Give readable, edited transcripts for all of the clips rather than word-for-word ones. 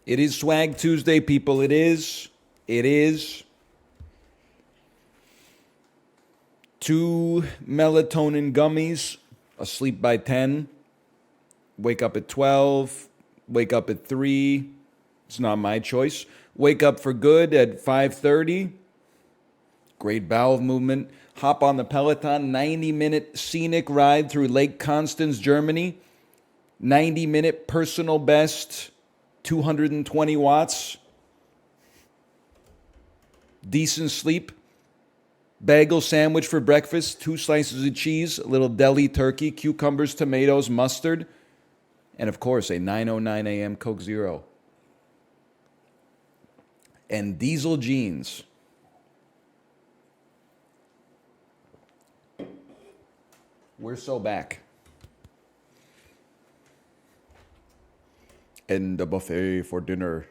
It is Swag Tuesday, people. It is. It is. 2 melatonin gummies. Asleep by 10. Wake up at 12. Wake up at 3. It's not my choice. Wake up for good at 5:30. Great bowel movement. Hop on the Peloton. 90-minute scenic ride through Lake Constance, Germany. 90-minute personal best. 220 watts. Decent sleep. Bagel sandwich for breakfast. 2 slices of cheese. A little deli turkey. Cucumbers, tomatoes, mustard. And of course, a 9:09 a.m. Coke Zero. And diesel jeans. We're so back. And the buffet for dinner.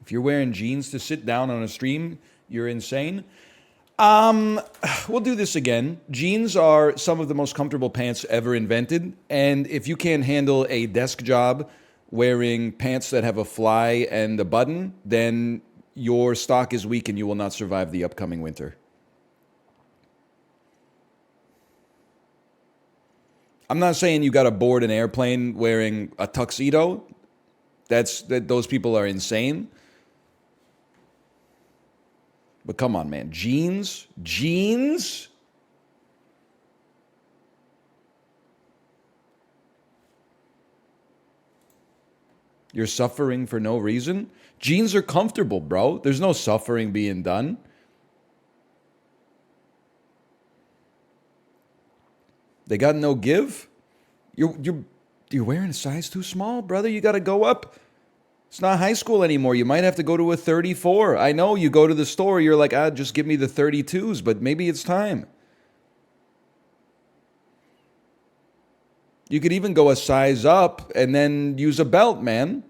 If you're wearing jeans to sit down on a stream, you're insane. We'll do this again. Jeans are some of the most comfortable pants ever invented. And if you can't handle a desk job wearing pants that have a fly and a button, then your stock is weak and you will not survive the upcoming winter. I'm not saying you got to board an airplane wearing a tuxedo. Those people are insane. But come on, man. Jeans? Jeans? You're suffering for no reason? Jeans are comfortable, bro. There's no suffering being done. They got no give? You're wearing a size too small, brother. You got to go up. It's not high school anymore. You might have to go to a 34. I know you go to the store, you're like, just give me the 32s, but maybe it's time. You could even go a size up and then use a belt, man.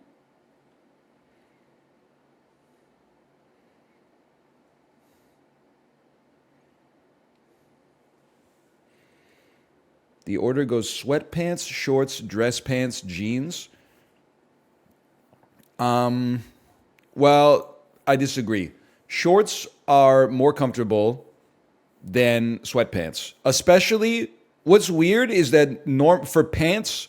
The order goes sweatpants, shorts, dress pants, jeans. Well, I disagree. Shorts are more comfortable than sweatpants. Especially, what's weird is that for pants,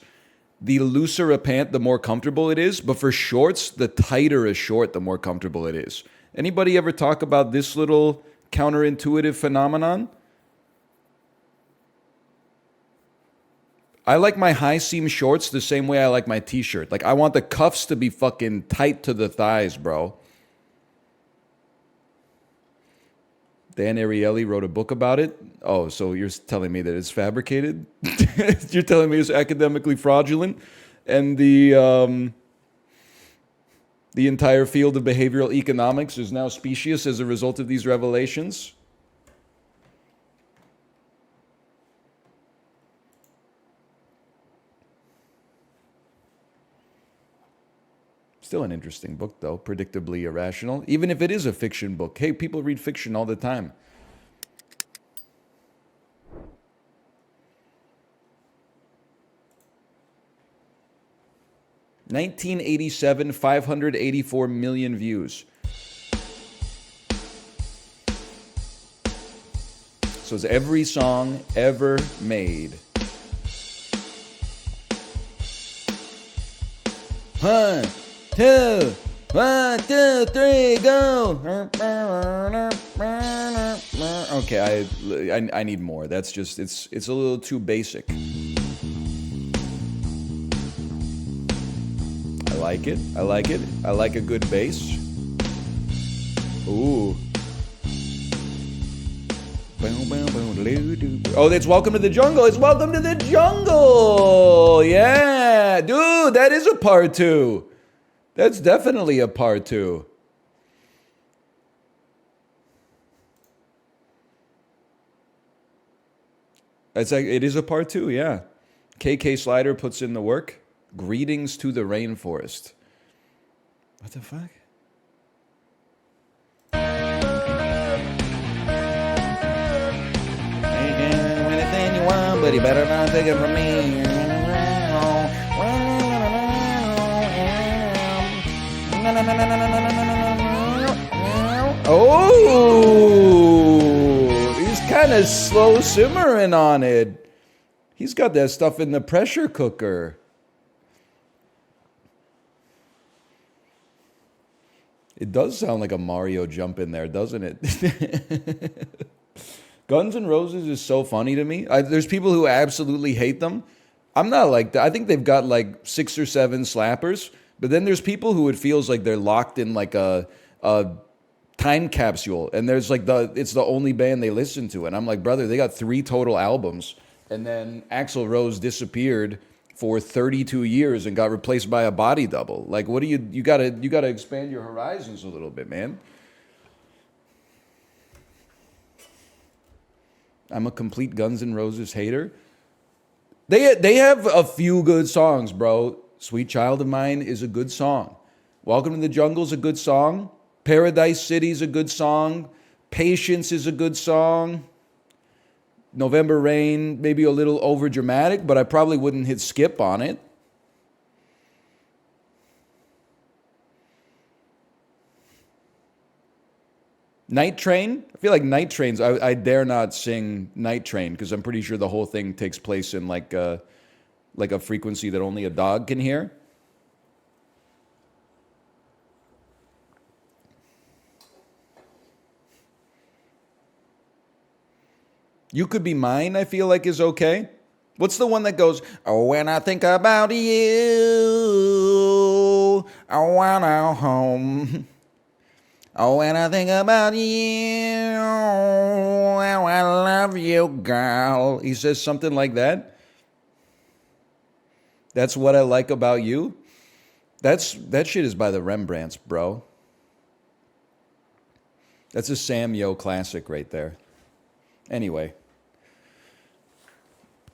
the looser a pant, the more comfortable it is. But for shorts, the tighter a short, the more comfortable it is. Anybody ever talk about this little counterintuitive phenomenon? I like my high seam shorts the same way I like my t-shirt. Like, I want the cuffs to be fucking tight to the thighs, bro. Dan Ariely wrote a book about it. Oh, so you're telling me that it's fabricated? You're telling me it's academically fraudulent? And the entire field of behavioral economics is now specious as a result of these revelations? Still an interesting book, though. Predictably irrational. Even if it is a fiction book. Hey, people read fiction all the time. $1987, 584 million views. So it's every song ever made. Huh? 2, 1, 2, 3, go. Okay, I need more. That's just it's a little too basic. I like it. I like it. I like a good bass. Ooh. Oh, it's Welcome to the Jungle. It's Welcome to the Jungle. Yeah, dude, that is a part 2. That's definitely a part 2. It is a part 2, yeah. KK Slider puts in the work. Greetings to the rainforest. What the fuck? Anything you want. but you better not take it from me. Oh, he's kind of slow simmering on it. He's got that stuff in the pressure cooker. It does sound like a Mario jump in there, doesn't it? Guns N' Roses is so funny to me. There's people who absolutely hate them. I'm not like that. I think they've got like 6 or 7 slappers. But then there's people who it feels like they're locked in like a time capsule. And there's like it's the only band they listen to. And I'm like, brother, they got 3 total albums. And then Axl Rose disappeared for 32 years and got replaced by a body double. Like, what do you gotta expand your horizons a little bit, man. I'm a complete Guns N' Roses hater. They have a few good songs, bro. Sweet Child of Mine is a good song. Welcome to the Jungle is a good song. Paradise City is a good song. Patience is a good song. November Rain, maybe a little over dramatic, but I probably wouldn't hit skip on it. Night Train? I feel like Night Train's, I dare not sing Night Train because I'm pretty sure the whole thing takes place in like a frequency that only a dog can hear. You Could Be Mine, I feel like is okay. What's the one that goes, oh, when I think about you, I wanna home. Oh, when I think about you, I love you, girl. He says something like that. That's What I Like About You. That shit is by the Rembrandts, bro. That's a Sam Yo classic right there. Anyway.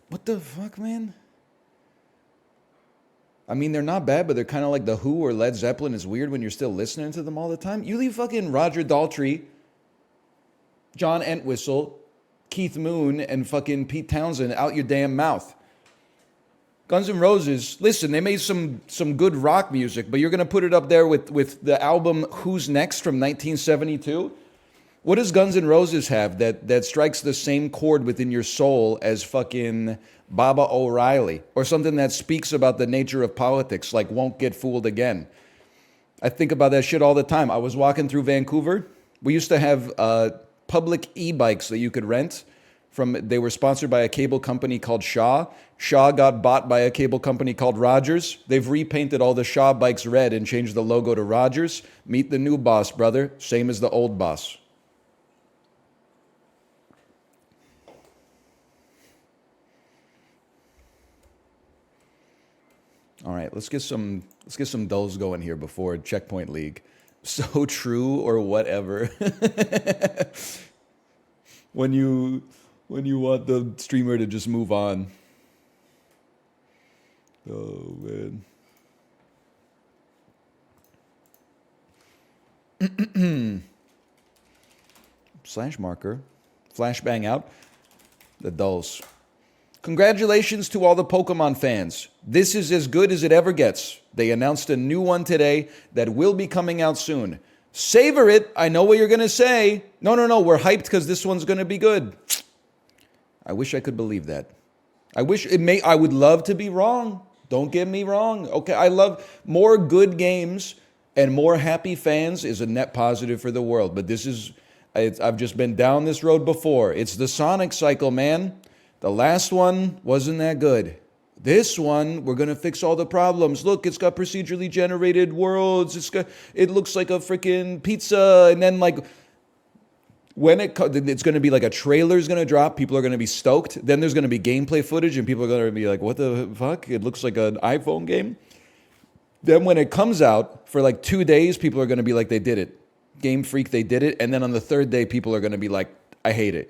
What the fuck, man? I mean, they're not bad, but they're kind of like The Who or Led Zeppelin. It's weird when you're still listening to them all the time. You leave fucking Roger Daltrey, John Entwistle, Keith Moon, and fucking Pete Townsend out your damn mouth. Guns N' Roses, listen, they made some good rock music, but you're going to put it up there with the album Who's Next from 1972? What does Guns N' Roses have that strikes the same chord within your soul as fucking Baba O'Reilly? Or something that speaks about the nature of politics, like Won't Get Fooled Again? I think about that shit all the time. I was walking through Vancouver. We used to have public e-bikes that you could rent. They were sponsored by a cable company called Shaw. Shaw got bought by a cable company called Rogers. They've repainted all the Shaw bikes red and changed the logo to Rogers. Meet the new boss, brother. Same as the old boss. All right, let's get some dulls going here before Checkpoint League. So true or whatever. when you want the streamer to just move on. Oh man. Slash marker. Flashbang out. The dulls. Congratulations to all the Pokemon fans. This is as good as it ever gets. They announced a new one today that will be coming out soon. Savor it. I know what you're going to say. No, we're hyped because this one's going to be good. I wish I could believe that. I would love to be wrong. Don't get me wrong. Okay, I love more good games and more happy fans is a net positive for the world. But I've just been down this road before. It's the Sonic cycle, man. The last one wasn't that good. This one, we're going to fix all the problems. Look, it's got procedurally generated worlds. It looks like a freaking pizza. And then like when it's going to be like a trailer's going to drop. People are going to be stoked. Then there's going to be gameplay footage and people are going to be like, what the fuck? It looks like an iPhone game. Then when it comes out for like 2 days, people are going to be like, they did it. Game Freak, they did it. And then on the 3rd day, people are going to be like, I hate it.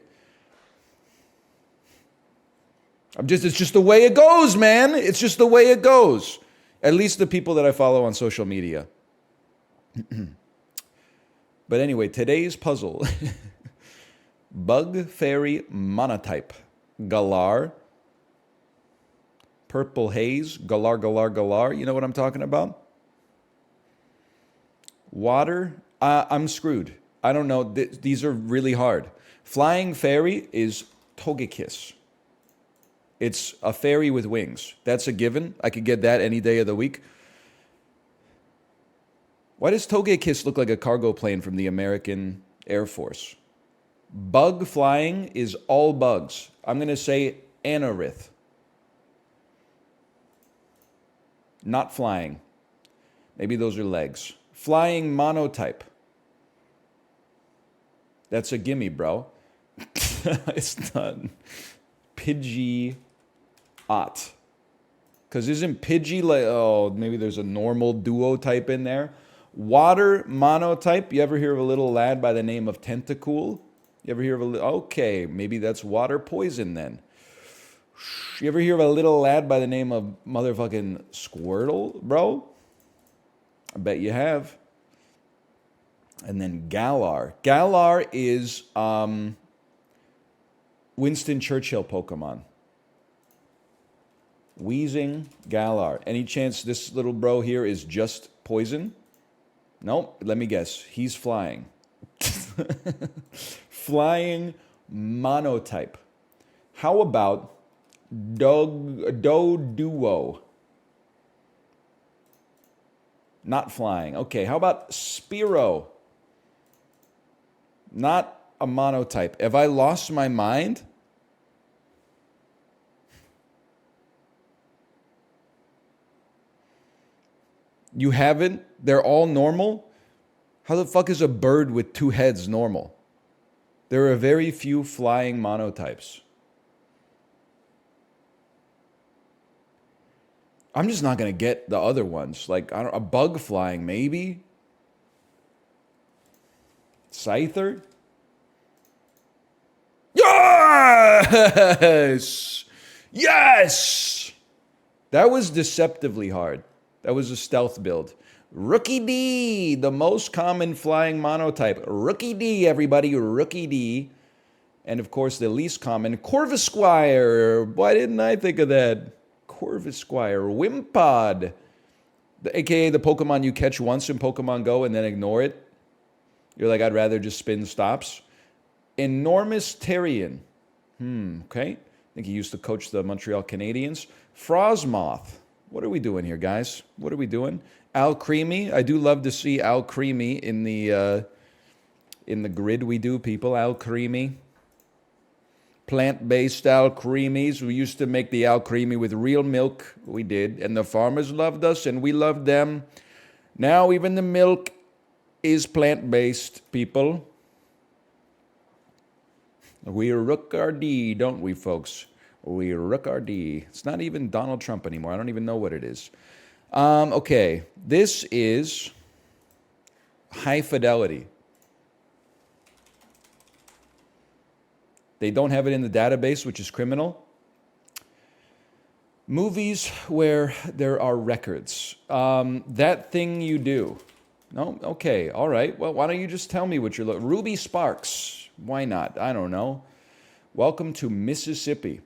It's just the way it goes, man. It's just the way it goes. At least the people that I follow on social media. But anyway, today's puzzle. Bug Fairy Monotype. Galar. Purple haze, galar, galar, galar. You know what I'm talking about? Water, I'm screwed. I don't know. These are really hard. Flying fairy is Togekiss. It's a fairy with wings. That's a given. I could get that any day of the week. Why does Togekiss look like a cargo plane from the American Air Force? Bug flying is all bugs. I'm going to say Anorith. Not flying. Maybe those are legs. Flying monotype. That's a gimme, bro. It's not. Pidgey Ot. Because isn't Pidgey like, oh, maybe there's a normal duo type in there. Water monotype. You ever hear of a little lad by the name of Tentacool? You ever hear of okay, maybe that's water poison then. You ever hear of a little lad by the name of motherfucking Squirtle, bro? I bet you have. And then Galar. Galar is Winston Churchill Pokemon. Wheezing Galar. Any chance this little bro here is just poison? Nope. Let me guess. He's flying. Flying monotype. How about Doduo? Not flying. Okay, how about Spearow? Not a monotype. Have I lost my mind? You haven't? They're all normal? How the fuck is a bird with two heads normal? There are very few flying monotypes. I'm just not going to get the other ones. Like, I don't, a bug flying, maybe? Scyther? Yes! Yes! That was deceptively hard. That was a stealth build. Rookie D, the most common flying monotype. Rookie D, everybody, Rookie D. And of course, the least common, Corvisquire. Why didn't I think of that? Corvisquire. Wimpod. AKA the Pokemon you catch once in Pokemon Go and then ignore it. You're like, I'd rather just spin stops. Enormous Terrian. Okay. I think he used to coach the Montreal Canadiens. Frosmoth. What are we doing here, guys? What are we doing? Alcremie. I do love to see Alcremie in the grid we do, people. Alcremie. Plant-based Alcremies. We used to make the Alcremie with real milk. We did. And the farmers loved us, and we loved them. Now even the milk is plant-based, people. We rook our D, don't we, folks? We rook our D. It's not even Donald Trump anymore. I don't even know what it is. Okay, this is high fidelity. They don't have it in the database, which is criminal. Movies where there are records. That thing you do. No? Okay, all right. Well, why don't you just tell me what you're looking... Ruby Sparks. Why not? I don't know. Welcome to Mississippi.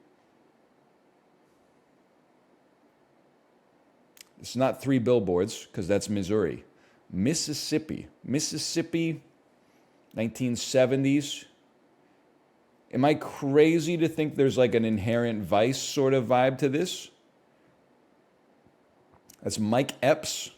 It's not 3 billboards, because that's Missouri. Mississippi. Mississippi, 1970s. Am I crazy to think there's like an Inherent Vice sort of vibe to this? That's Mike Epps.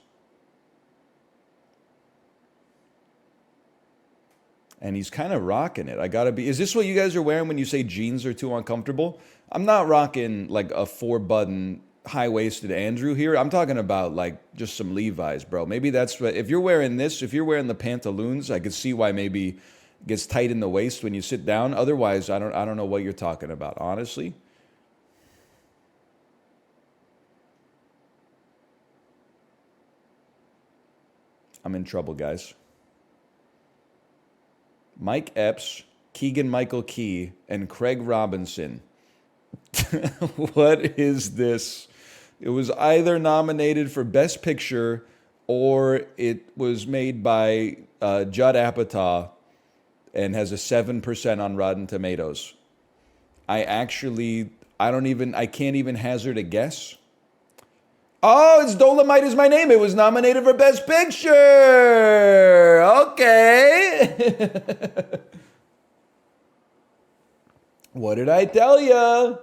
And he's kind of rocking it. I gotta be. Is this what you guys are wearing when you say jeans are too uncomfortable? I'm not rocking like a 4-button high-waisted Andrew here. I'm talking about like just some Levi's, bro. Maybe that's what. If you're wearing this, if you're wearing the pantaloons, I could see why maybe it gets tight in the waist when you sit down. Otherwise, I don't know what you're talking about, honestly. I'm in trouble, guys. Mike Epps, Keegan-Michael Key, and Craig Robinson. What is this? It was either nominated for Best Picture or it was made by Judd Apatow and has a 7% on Rotten Tomatoes. I actually I can't even hazard a guess. Oh, it's Dolomite is my name. It was nominated for Best Picture. Okay. What did I tell ya?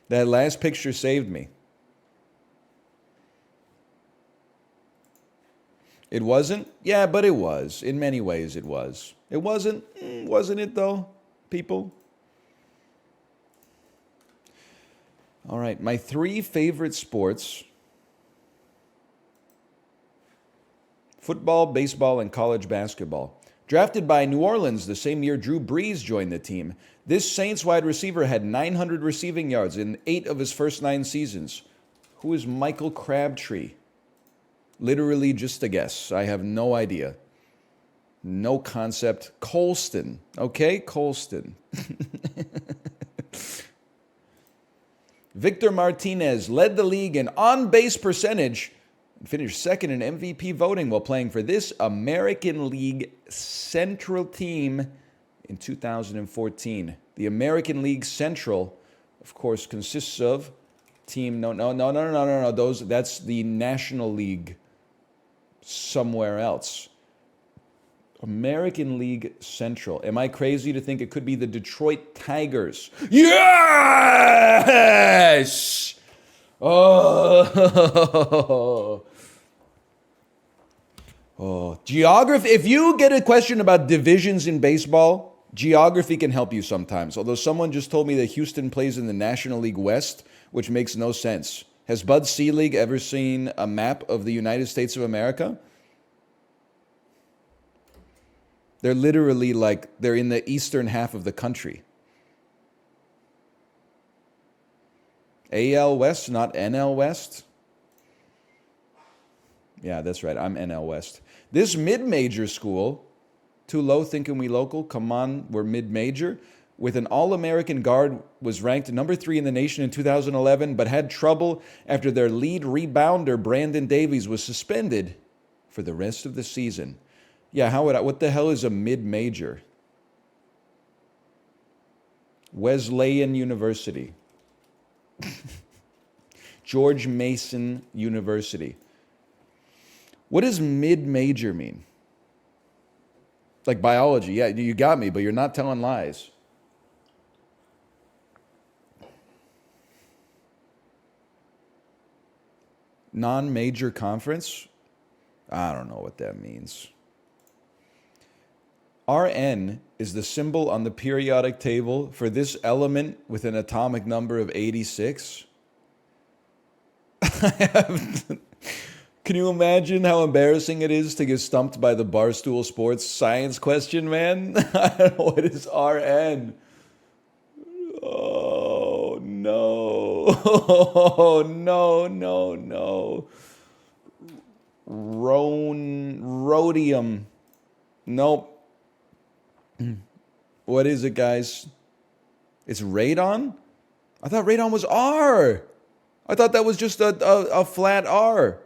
That last picture saved me. It wasn't? Yeah, but it was. In many ways, it was. It wasn't? Wasn't it, though, people? All right, my 3 favorite sports: football, baseball, and college basketball. Drafted by New Orleans the same year Drew Brees joined the team, this Saints wide receiver had 900 receiving yards in 8 of his first 9 seasons. Who is Michael Crabtree? Literally just a guess. I have no idea. No concept. Colston. Okay, Colston. Victor Martinez led the league in on-base percentage and finished second in MVP voting while playing for this American League Central team in 2014. The American League Central, of course, consists of team... No. That's the National League somewhere else. American League Central. Am I crazy to think it could be the Detroit Tigers? Yes! Oh. Geography. If you get a question about divisions in baseball, geography can help you sometimes. Although someone just told me that Houston plays in the National League West, which makes no sense. Has Bud Selig ever seen a map of the United States of America? They're literally they're in the eastern half of the country. AL West, not NL West? Yeah, that's right. I'm NL West. This mid-major school, too low thinking we local, come on, we're mid-major, with an All-American guard, was ranked number 3 in the nation in 2011, but had trouble after their lead rebounder, Brandon Davies, was suspended for the rest of the season. Yeah, what the hell is a mid-major? Wesleyan University. George Mason University. What does mid-major mean? Like biology. Yeah, you got me, but you're not telling lies. Non-major conference? I don't know what that means. Rn is the symbol on the periodic table for this element with an atomic number of 86. Can you imagine how embarrassing it is to get stumped by the Barstool Sports science question, man? I don't know, what is Rn? Oh, no. Oh, no. Rhodium. Nope. What is it, guys? It's radon? I thought radon was R. I thought that was just a flat R.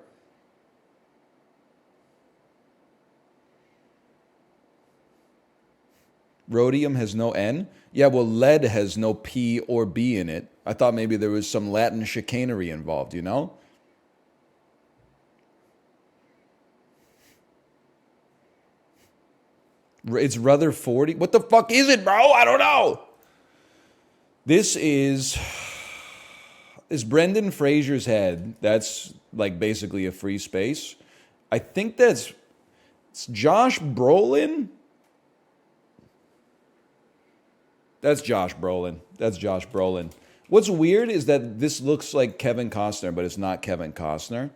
Rhodium has no N? Yeah, well, lead has no P or B in it. I thought maybe there was some Latin chicanery involved, you know? It's Rutherfordium. What the fuck is it, bro? I don't know. This is Brendan Fraser's head. That's like basically a free space. I think it's Josh Brolin. That's Josh Brolin. What's weird is that this looks like Kevin Costner, but it's not Kevin Costner.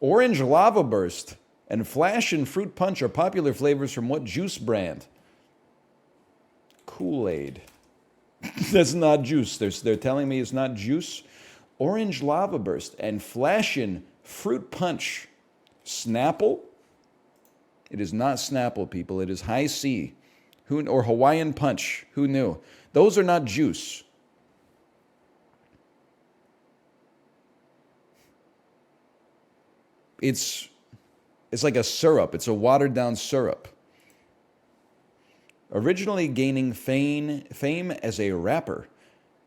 Orange Lava Burst and Flash and Fruit Punch are popular flavors from what juice brand? Kool-Aid. That's not juice. They're telling me it's not juice. Orange Lava Burst and Flash and Fruit Punch. Snapple? It is not Snapple, people. It is High C. Or Hawaiian Punch. Who knew? Those are not juice. It's like a syrup. It's a watered down syrup. Originally gaining fame as a rapper,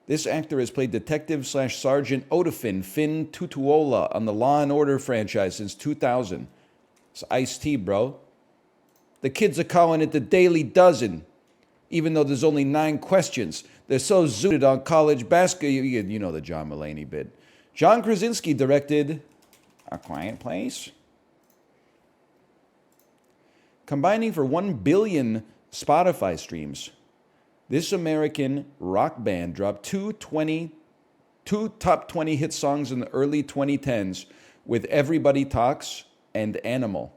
this actor has played Detective/Sergeant Odafin Finn Tutuola on the Law and Order franchise since 2000. It's Ice-T, bro. The kids are calling it the Daily Dozen, even though there's only 9 questions. They're so zooted on college basketball. You know the John Mulaney bit. John Krasinski directed A Quiet Place. Combining for 1 billion Spotify streams, this American rock band dropped two top 20 hit songs in the early 2010s with Everybody Talks and Animal.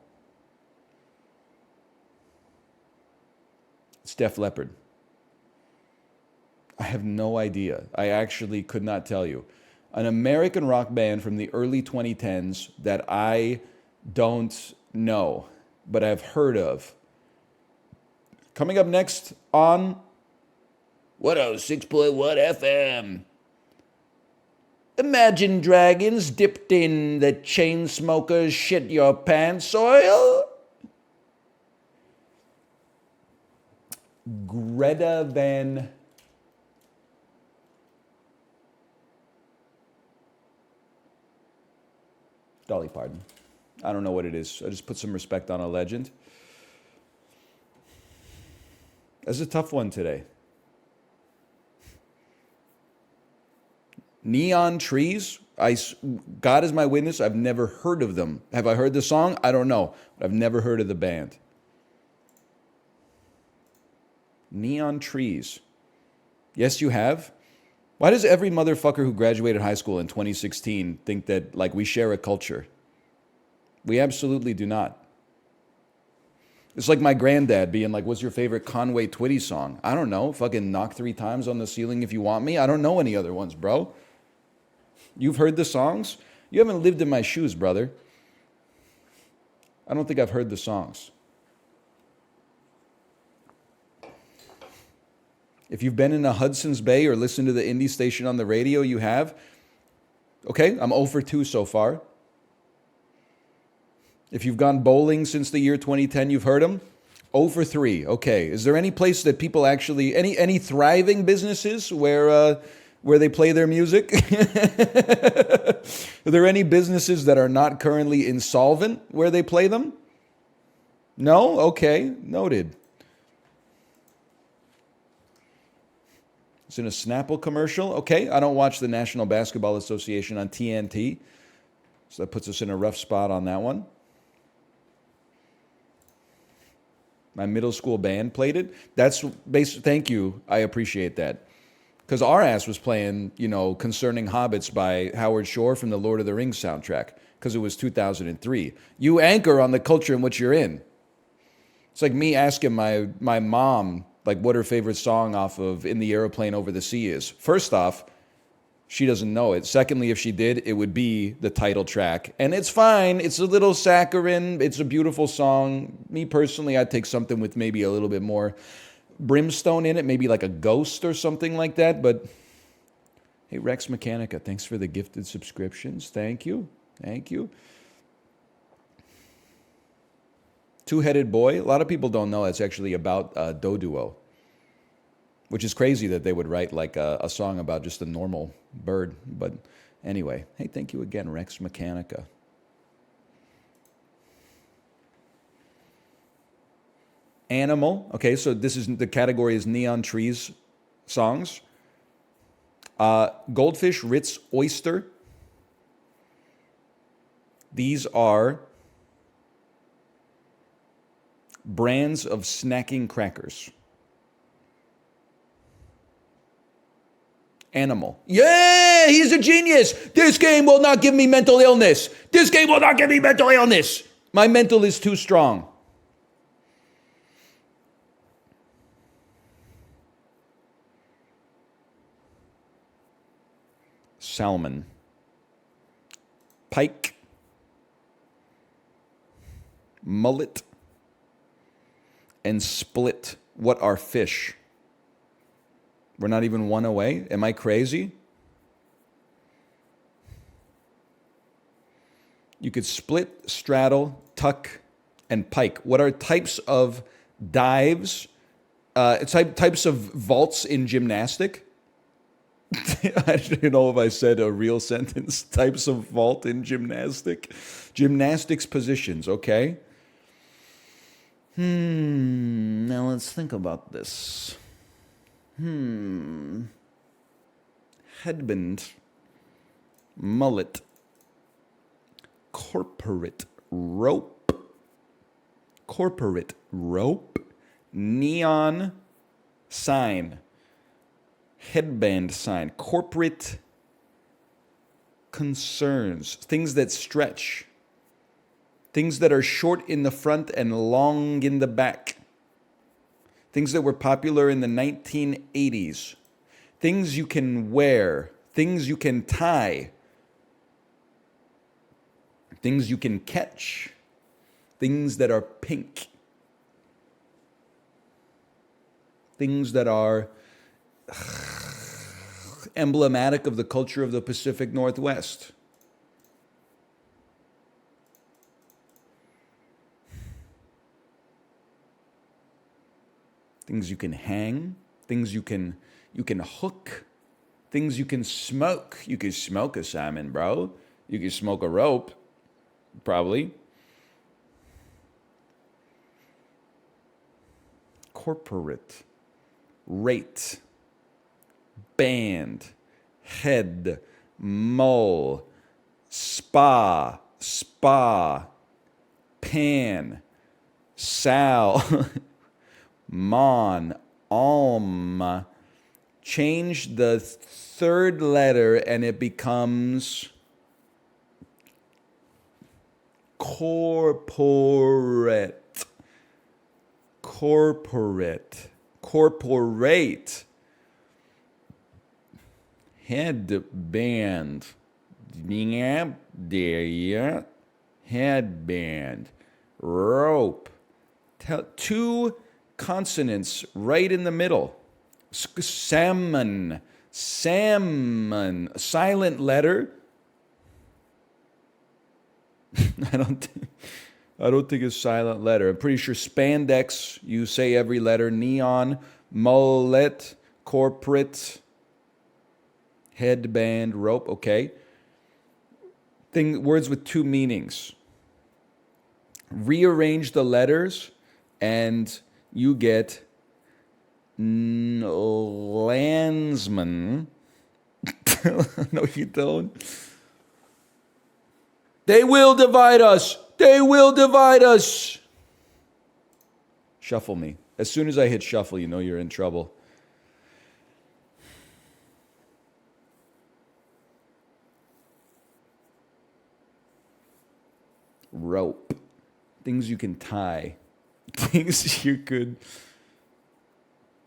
It's Def Leppard. I have no idea. I actually could not tell you. An American rock band from the early 2010s that I don't know, but I've heard of. Coming up next on 106.1 FM. Imagine Dragons dipped in the chain smokers shit your pants oil. Greta Van Dolly Parton. I don't know what it is. I just put some respect on a legend. That's a tough one today. Neon Trees. God is my witness. I've never heard of them. Have I heard the song? I don't know. But I've never heard of the band. Neon Trees. Yes, you have. Why does every motherfucker who graduated high school in 2016 think that, like, we share a culture? We absolutely do not. It's like my granddad being like, what's your favorite Conway Twitty song? I don't know. Fucking Knock 3 Times on the Ceiling If You Want Me. I don't know any other ones, bro. You've heard the songs? You haven't lived in my shoes, brother. I don't think I've heard the songs. If you've been in a Hudson's Bay or listened to the indie station on the radio, you have. Okay, I'm 0 for 2 so far. If you've gone bowling since the year 2010, you've heard them. 0 for 3. Okay, is there any place that people actually, any thriving businesses where they play their music? Are there any businesses that are not currently insolvent where they play them? No? Okay, noted. It's in a Snapple commercial. Okay, I don't watch the National Basketball Association on TNT, so that puts us in a rough spot on that one. My middle school band played it. Thank you. I appreciate that. Because our ass was playing, Concerning Hobbits by Howard Shore from the Lord of the Rings soundtrack, because it was 2003. You anchor on the culture in which you're in. It's like me asking my mom, like, what her favorite song off of In the Airplane Over the Sea is. First off, she doesn't know it. Secondly, if she did, it would be the title track. And it's fine. It's a little saccharine. It's a beautiful song. Me personally, I'd take something with maybe a little bit more brimstone in it, maybe like a ghost or something like that. But hey, Rex Mechanica, thanks for the gifted subscriptions. Thank you. Thank you. Two-Headed Boy. A lot of people don't know it's actually about Doduo, which is crazy that they would write like a song about just a normal bird. But anyway, hey, thank you again, Rex Mechanica. Animal. Okay, so the category is Neon Trees songs. Goldfish, Ritz, Oyster. These are brands of snacking crackers. Animal. Yeah, he's a genius. This game will not give me mental illness. This game will not give me mental illness. My mental is too strong. Salmon. Pike. Mullet. And split. What are fish? We're not even one away? Am I crazy? You could split, straddle, tuck, and pike. What are types of dives Types of vaults in gymnastic. I don't know if I said a real sentence. Types of vault in gymnastic. Gymnastics positions, okay? Now let's think about this. Headband. Mullet. Corporate rope. Corporate rope. Neon sign. Headband sign. Corporate concerns. Things that stretch. Things that are short in the front and long in the back. Things that were popular in the 1980s. Things you can wear. Things you can tie. Things you can catch. Things that are pink. Things that are emblematic of the culture of the Pacific Northwest. Things you can hang, things you can hook, things you can smoke. You can smoke a salmon, bro. You can smoke a rope, probably. Corporate, rate, band, head, mole, spa, pan, sal, mon, alm. Change the third letter and it becomes corporate. Corporate. Headband. Headband. Rope. Two consonants right in the middle. Salmon. Silent letter. I don't think it's silent letter. I'm pretty sure spandex, you say every letter. Neon, mullet, corporate, headband, rope. Okay. Words with two meanings. Rearrange the letters and you get landsman. No, you don't. They will divide us. They will divide us. Shuffle me. As soon as I hit shuffle, you know you're in trouble. Rope. Things you can tie. Things you could...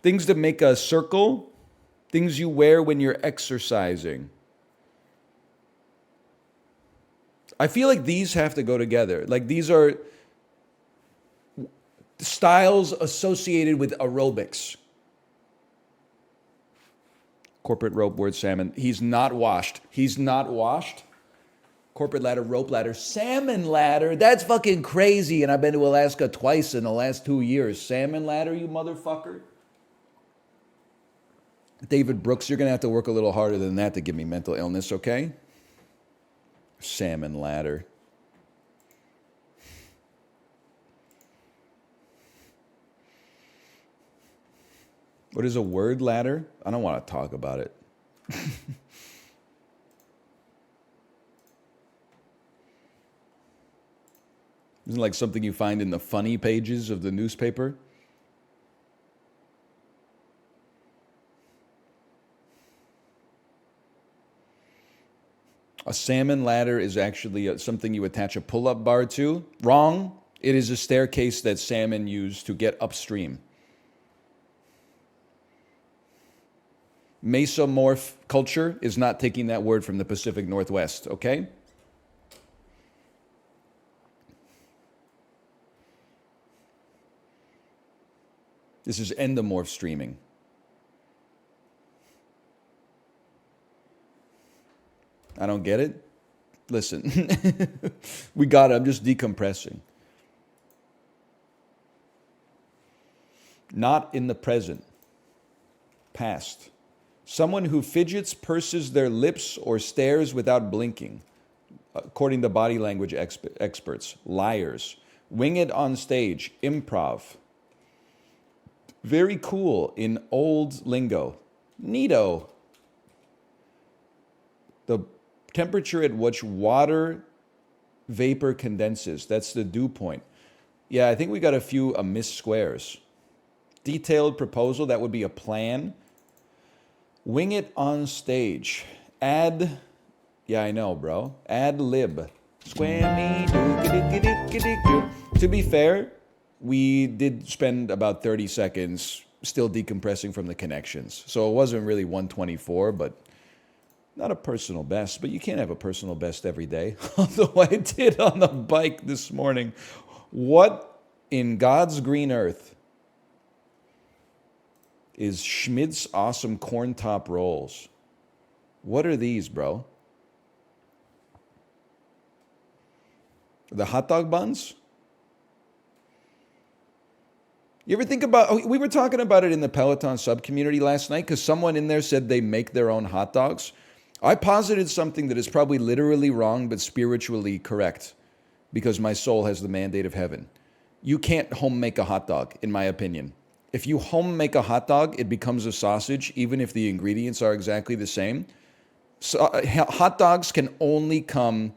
Things that make a circle. Things you wear when you're exercising. I feel like these have to go together. Like these are styles associated with aerobics. Corporate rope, word salmon. He's not washed. He's not washed. Corporate ladder, rope ladder, salmon ladder. That's fucking crazy. And I've been to Alaska twice in the last 2 years. Salmon ladder, you motherfucker. David Brooks, you're going to have to work a little harder than that to give me mental illness, okay? Salmon ladder. What is a word ladder? I don't want to talk about it. Isn't it like something you find in the funny pages of the newspaper? A salmon ladder is actually something you attach a pull-up bar to. Wrong. It is a staircase that salmon use to get upstream. Mesomorph culture is not taking that word from the Pacific Northwest, okay? This is endomorph streaming. I don't get it. Listen, we got it. I'm just decompressing. Not in the present. Past. Someone who fidgets, purses their lips, or stares without blinking. According to body language experts. Liars. Wing it on stage. Improv. Very cool in old lingo. Neato. The temperature at which water vapor condenses. That's the dew point. Yeah, I think we got a few missed squares. Detailed proposal, that would be a plan. Wing it on stage. Ad, yeah, I know, bro. Ad lib. Squammy, doo-ka-doo-ka-doo-ka-doo. To be fair, we did spend about 30 seconds still decompressing from the connections. So it wasn't really 124, but not a personal best. But you can't have a personal best every day. Although I did on the bike this morning. What in God's green earth is Schmidt's awesome corn top rolls? What are these, bro? The hot dog buns? You ever think about, we were talking about it in the Peloton sub-community last night because someone in there said they make their own hot dogs. I posited something that is probably literally wrong but spiritually correct because my soul has the mandate of heaven. You can't home make a hot dog, in my opinion. If you home make a hot dog, it becomes a sausage, even if the ingredients are exactly the same. So, hot dogs can only come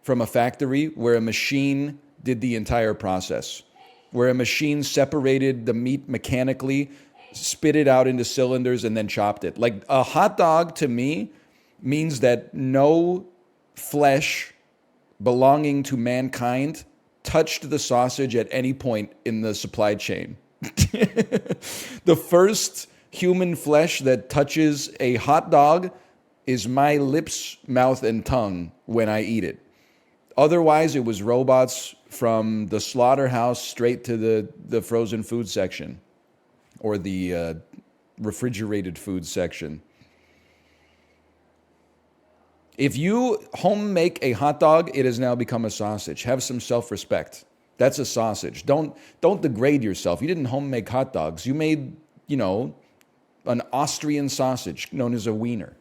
from a factory where a machine did the entire process, where a machine separated the meat mechanically, spit it out into cylinders, and then chopped it. Like a hot dog to me means that no flesh belonging to mankind touched the sausage at any point in the supply chain. The first human flesh that touches a hot dog is my lips, mouth, and tongue when I eat it. Otherwise, it was robots from the slaughterhouse straight to the frozen food section or the refrigerated food section. If you home make a hot dog, it has now become a sausage. Have some self-respect. That's a sausage. Don't degrade yourself. You didn't home make hot dogs. You made, an Austrian sausage known as a wiener.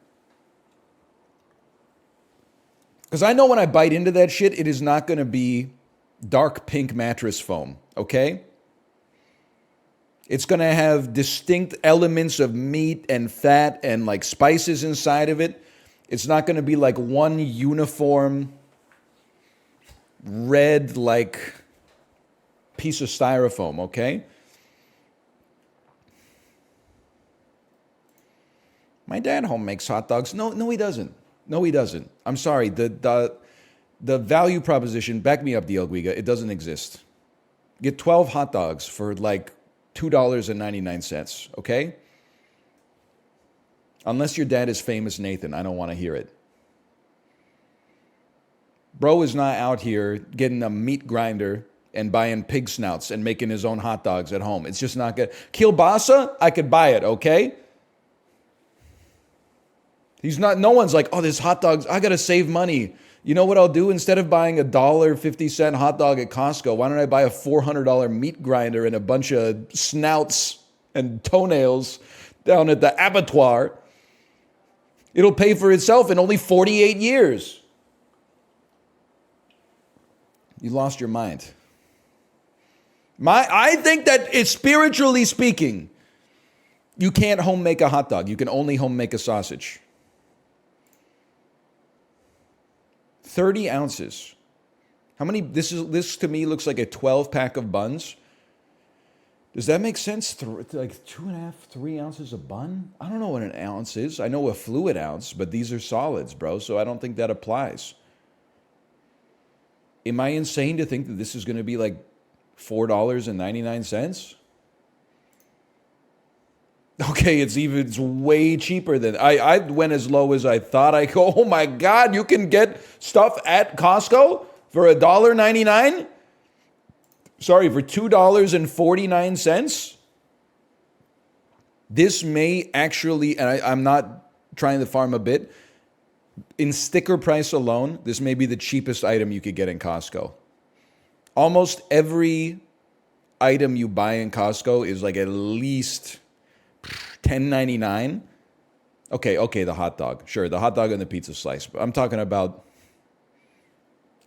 Because I know when I bite into that shit, it is not going to be dark pink mattress foam, okay? It's going to have distinct elements of meat and fat and like spices inside of it. It's not going to be like one uniform red like piece of styrofoam, okay? My dad home makes hot dogs. No, he doesn't. No, he doesn't. I'm sorry. The value proposition, back me up, Dielguiga, it doesn't exist. Get 12 hot dogs for like $2.99, okay? Unless your dad is famous Nathan, I don't want to hear it. Bro is not out here getting a meat grinder and buying pig snouts and making his own hot dogs at home. It's just not good. Kielbasa, I could buy it, okay? No one's like, oh, this hot dogs, I got to save money. You know what I'll do? Instead of buying a $1.50 hot dog at Costco, why don't I buy a $400 meat grinder and a bunch of snouts and toenails down at the abattoir? It'll pay for itself in only 48 years. You lost your mind. I think that it's spiritually speaking, you can't home make a hot dog. You can only home make a sausage. 30 ounces. How many? This to me looks like a 12-pack of buns. Does that make sense? Like 2.5, 3 ounces of bun? I don't know what an ounce is. I know a fluid ounce, but these are solids, bro, so I don't think that applies. Am I insane to think that this is going to be like $4.99? Okay, it's way cheaper than I went as low as I thought I could. Oh my God, you can get stuff at Costco for $1.99? Sorry, for $2.49? This may actually, and I'm not trying to farm a bit, in sticker price alone, this may be the cheapest item you could get in Costco. Almost every item you buy in Costco is like at least $10.99. Okay, the hot dog. Sure, the hot dog and the pizza slice. But I'm talking about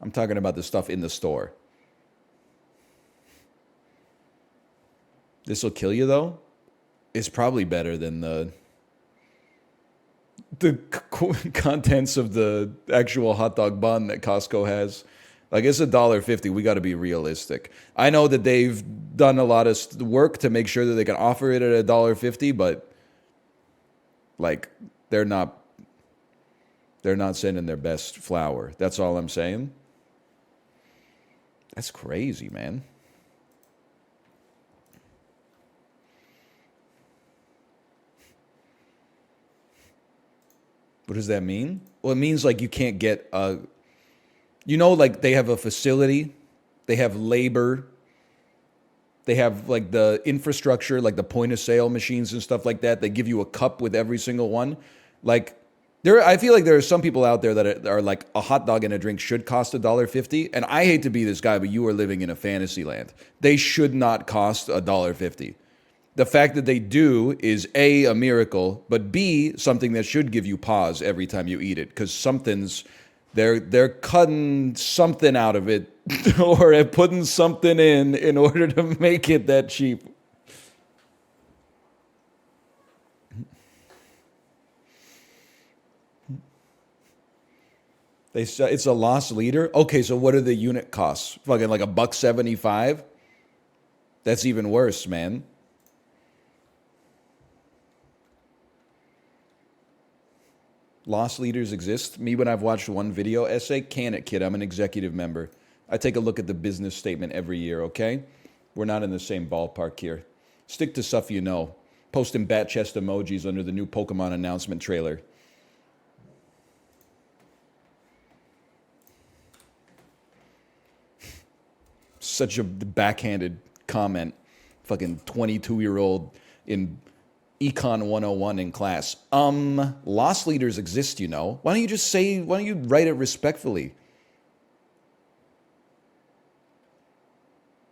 the stuff in the store. This will kill you though. It's probably better than the contents of the actual hot dog bun that Costco has. Like, it's $1.50. We got to be realistic. I know that they've done a lot of work to make sure that they can offer it at $1.50, but like they're not sending their best flour. That's all I'm saying. That's crazy, man. What does that mean? Well, it means like you can't get a, like they have a facility, they have labor, they have like the infrastructure, like the point of sale machines and stuff like that. They give you a cup with every single one. Like I feel like there are some people out there that are like a hot dog and a drink should cost $1.50. And I hate to be this guy, but you are living in a fantasy land. They should not cost $1.50. The fact that they do is A, miracle, but B, something that should give you pause every time you eat it, because they're cutting something out of it or putting something in order to make it that cheap. It's a loss leader. Okay, so what are the unit costs? Fucking like $1.75? That's even worse, man. Loss leaders exist. Me, when I've watched one video essay, can it, kid? I'm an executive member. I take a look at the business statement every year, okay? We're not in the same ballpark here. Stick to stuff you know. Posting bat chest emojis under the new Pokemon announcement trailer. Such a backhanded comment. Fucking 22-year-old in Econ 101 in class. Loss leaders exist, you know. Why don't you write it respectfully?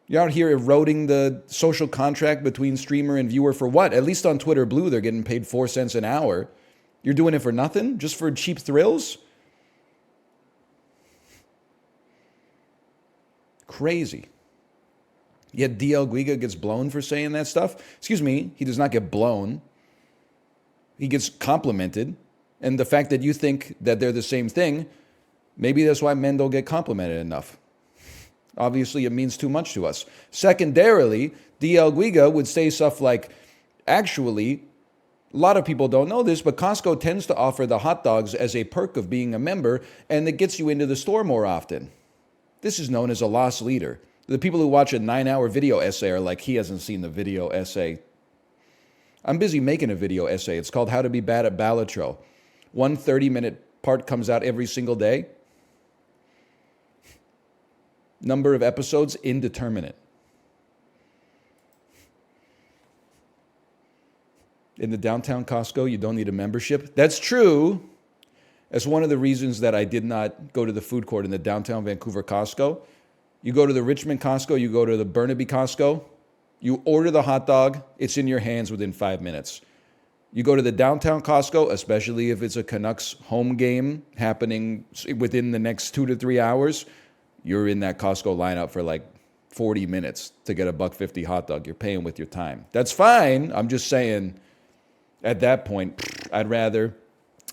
You're out here eroding the social contract between streamer and viewer for what? At least on Twitter Blue, they're getting paid 4 cents an hour. You're doing it for nothing? Just for cheap thrills? Crazy. Yet DL Guiga gets blown for saying that stuff. Excuse me, he does not get blown. He gets complimented. And the fact that you think that they're the same thing, maybe that's why men don't get complimented enough. Obviously, it means too much to us. Secondarily, DL Guiga would say stuff like, actually, a lot of people don't know this, but Costco tends to offer the hot dogs as a perk of being a member, and it gets you into the store more often. This is known as a loss leader. The people who watch a 9-hour video essay are like, he hasn't seen the video essay. I'm busy making a video essay. It's called How to Be Bad at Balatro. One 30-minute part comes out every single day. Number of episodes, indeterminate. In the downtown Costco, you don't need a membership. That's true. That's one of the reasons that I did not go to the food court in the downtown Vancouver Costco. You go to the Richmond Costco, you go to the Burnaby Costco, you order the hot dog, it's in your hands within 5 minutes. You go to the downtown Costco, especially if it's a Canucks home game happening within the next 2 to 3 hours, you're in that Costco lineup for like 40 minutes to get a $1.50 hot dog. You're paying with your time. That's fine. I'm just saying, at that point, I'd rather,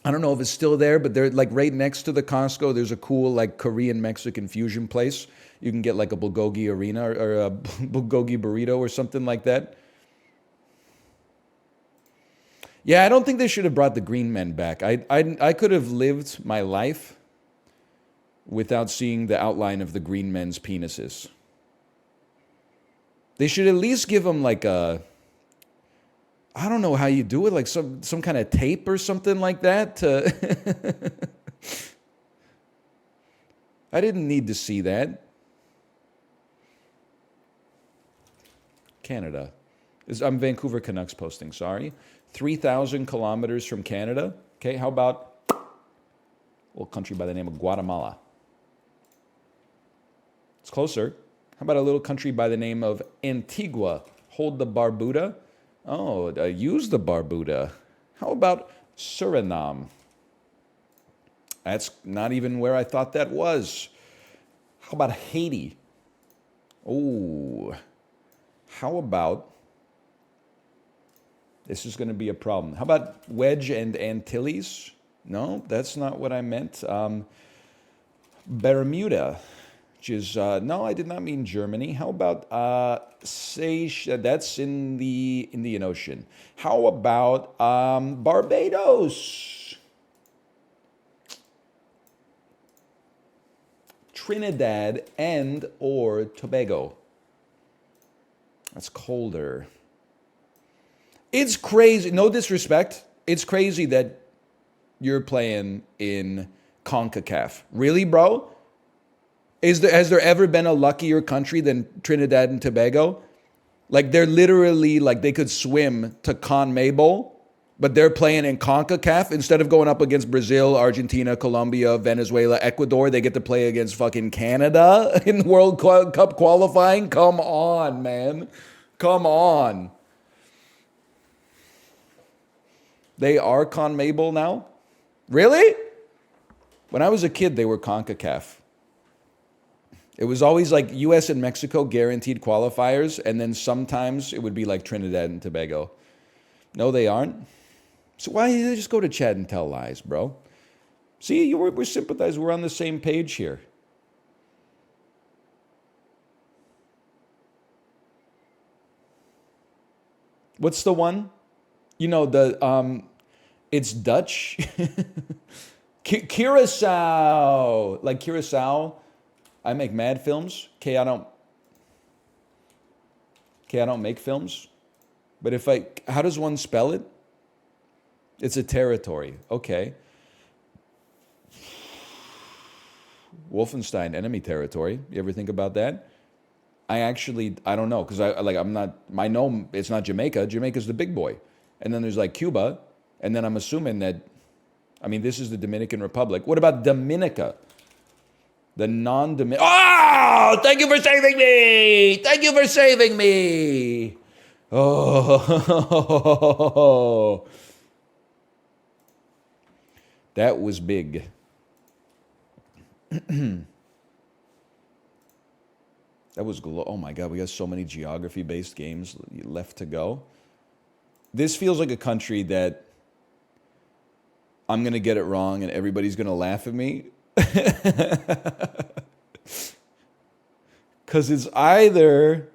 I don't know if it's still there, but they're like right next to the Costco, there's a cool like Korean Mexican fusion place. You can get like a bulgogi arena or a bulgogi burrito or something like that. Yeah, I don't think they should have brought the green men back. I could have lived my life without seeing the outline of the green men's penises. They should at least give them like a, I don't know how you do it, like some kind of tape or something like that. I didn't need to see that. Canada. I'm Vancouver Canucks posting, sorry. 3,000 kilometers from Canada. Okay, how about a little country by the name of Guatemala? It's closer. How about a little country by the name of Antigua? Hold the Barbuda. Oh, use the Barbuda. How about Suriname? That's not even where I thought that was. How about Haiti? Oh, how about, this is going to be a problem. How about Wedge and Antilles? No, that's not what I meant. Bermuda, which is, no, I did not mean Germany. How about Seychelles? That's in the Indian Ocean. How about Barbados? Trinidad and or Tobago. That's colder. It's crazy. No disrespect. It's crazy that you're playing in CONCACAF. Really, bro? Has there ever been a luckier country than Trinidad and Tobago? Like, they're literally, like, they could swim to CONMEBOL, but they're playing in CONCACAF. Instead of going up against Brazil, Argentina, Colombia, Venezuela, Ecuador, they get to play against fucking Canada in the World Cup qualifying. Come on, man. Come on. They are CONMEBOL now? Really? When I was a kid, they were CONCACAF. It was always like US and Mexico guaranteed qualifiers, and then sometimes it would be like Trinidad and Tobago. No, they aren't. So why did they just go to Chad and tell lies, bro? See, we're sympathizing. We're on the same page here. What's the one? You know, it's Dutch. Curacao. Like Curacao. I make mad films. I don't make films. But how does one spell it? It's a territory. Okay. Wolfenstein, enemy territory. You ever think about that? I don't know, because I know it's not Jamaica. Jamaica's the big boy. And then there's like Cuba. And then I'm assuming that, this is the Dominican Republic. What about Dominica? The non-Dominican. Oh, thank you for saving me. Thank you for saving me. Oh, that was big. That was oh my God, we got so many geography-based games left to go. This feels like a country that I'm going to get it wrong and everybody's going to laugh at me. Because it's either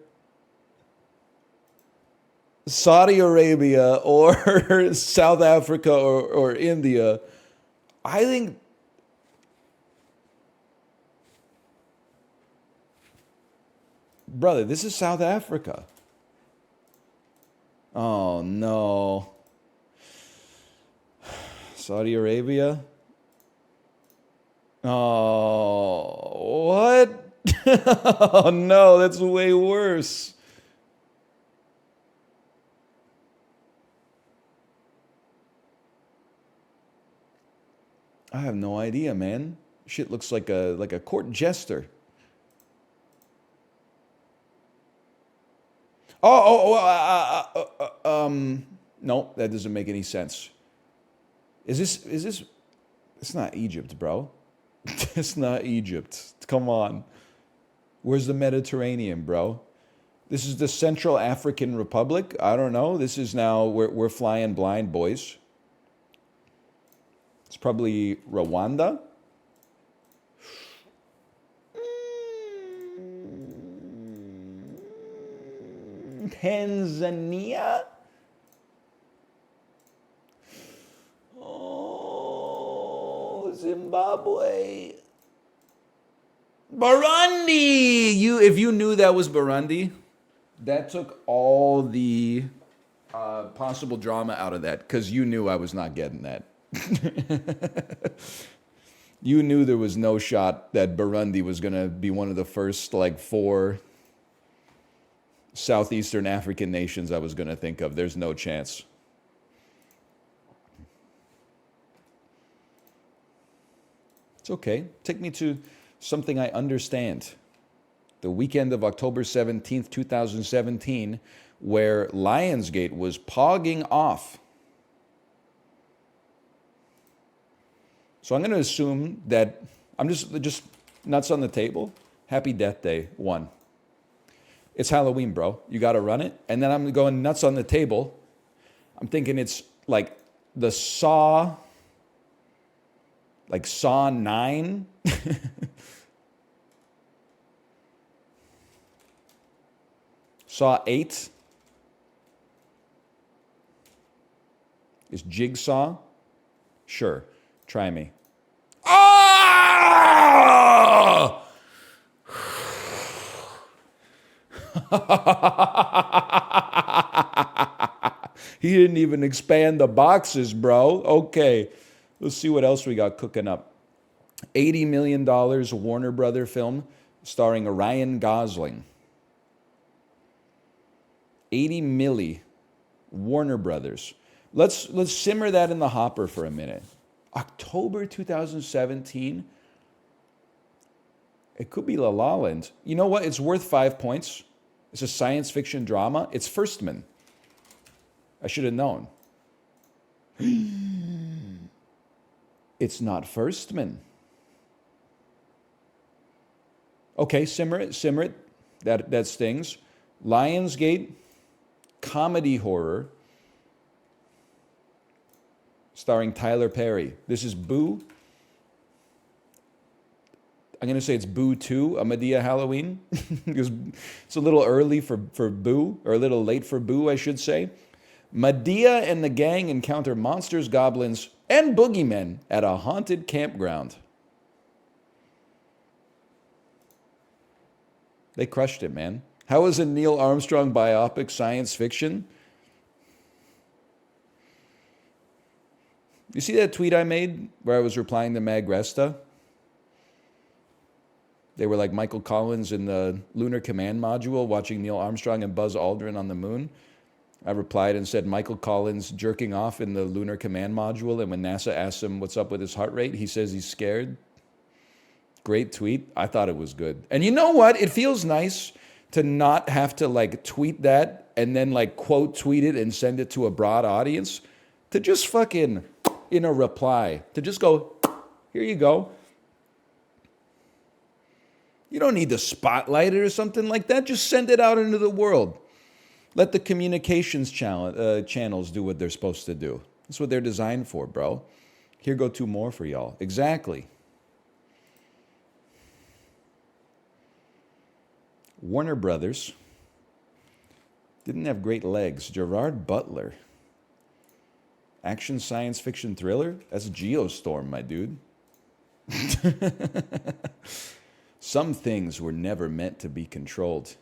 Saudi Arabia or South Africa or India. I think brother, this is South Africa. Oh no. Saudi Arabia? Oh, what? Oh no, that's way worse. I have no idea, man. Shit looks like a court jester. No, that doesn't make any sense. Is this? It's not Egypt, bro. It's not Egypt. Come on. Where's the Mediterranean, bro? This is the Central African Republic. I don't know. This is now we're flying blind, boys. It's probably Rwanda. Tanzania. Oh, Zimbabwe. Burundi. If you knew that was Burundi, that took all the possible drama out of that, because you knew I was not getting that. You knew there was no shot that Burundi was going to be one of the first 4 Southeastern African nations I was going to think of. There's no chance. It's okay. Take me to something I understand. the weekend of October 17th, 2017, where Lionsgate was pogging off. So I'm going to assume that I'm just nuts on the table. Happy Death Day 1. It's Halloween, bro. You got to run it. And then I'm going nuts on the table. I'm thinking it's like the Saw 9. Saw 8 is Jigsaw. Sure, try me. Ah! He didn't even expand the boxes, bro. Okay, let's see what else we got cooking up. $80 million Warner Brother film starring Ryan Gosling. 80 milli, Warner Brothers. Let's simmer that in the hopper for a minute. October 2017. It could be La La Land. You know what? It's worth 5 points. It's a science fiction drama. It's Firstman. I should have known. It's not Firstman. Okay, simmer it. That stings. Lionsgate, comedy horror, starring Tyler Perry. This is Boo. I'm going to say it's Boo 2, a Medea Halloween, because it's a little early for Boo, or a little late for Boo, I should say. Medea and the gang encounter monsters, goblins, and boogeymen at a haunted campground. They crushed it, man. How is a Neil Armstrong biopic science fiction? You see that tweet I made where I was replying to Mag Resta? They were like Michael Collins in the Lunar Command Module watching Neil Armstrong and Buzz Aldrin on the moon. I replied and said Michael Collins jerking off in the Lunar Command Module, and when NASA asks him what's up with his heart rate, he says he's scared. Great tweet. I thought it was good. And you know what? It feels nice to not have to tweet that and then quote tweet it and send it to a broad audience. To just fucking, in a reply, to just go, here you go. You don't need to spotlight it or something like that. Just send it out into the world. Let the communications channels do what they're supposed to do. That's what they're designed for, bro. Here go 2 more for y'all. Exactly. Warner Brothers didn't have great legs. Gerard Butler. Action science fiction thriller? That's Geostorm, my dude. Some things were never meant to be controlled.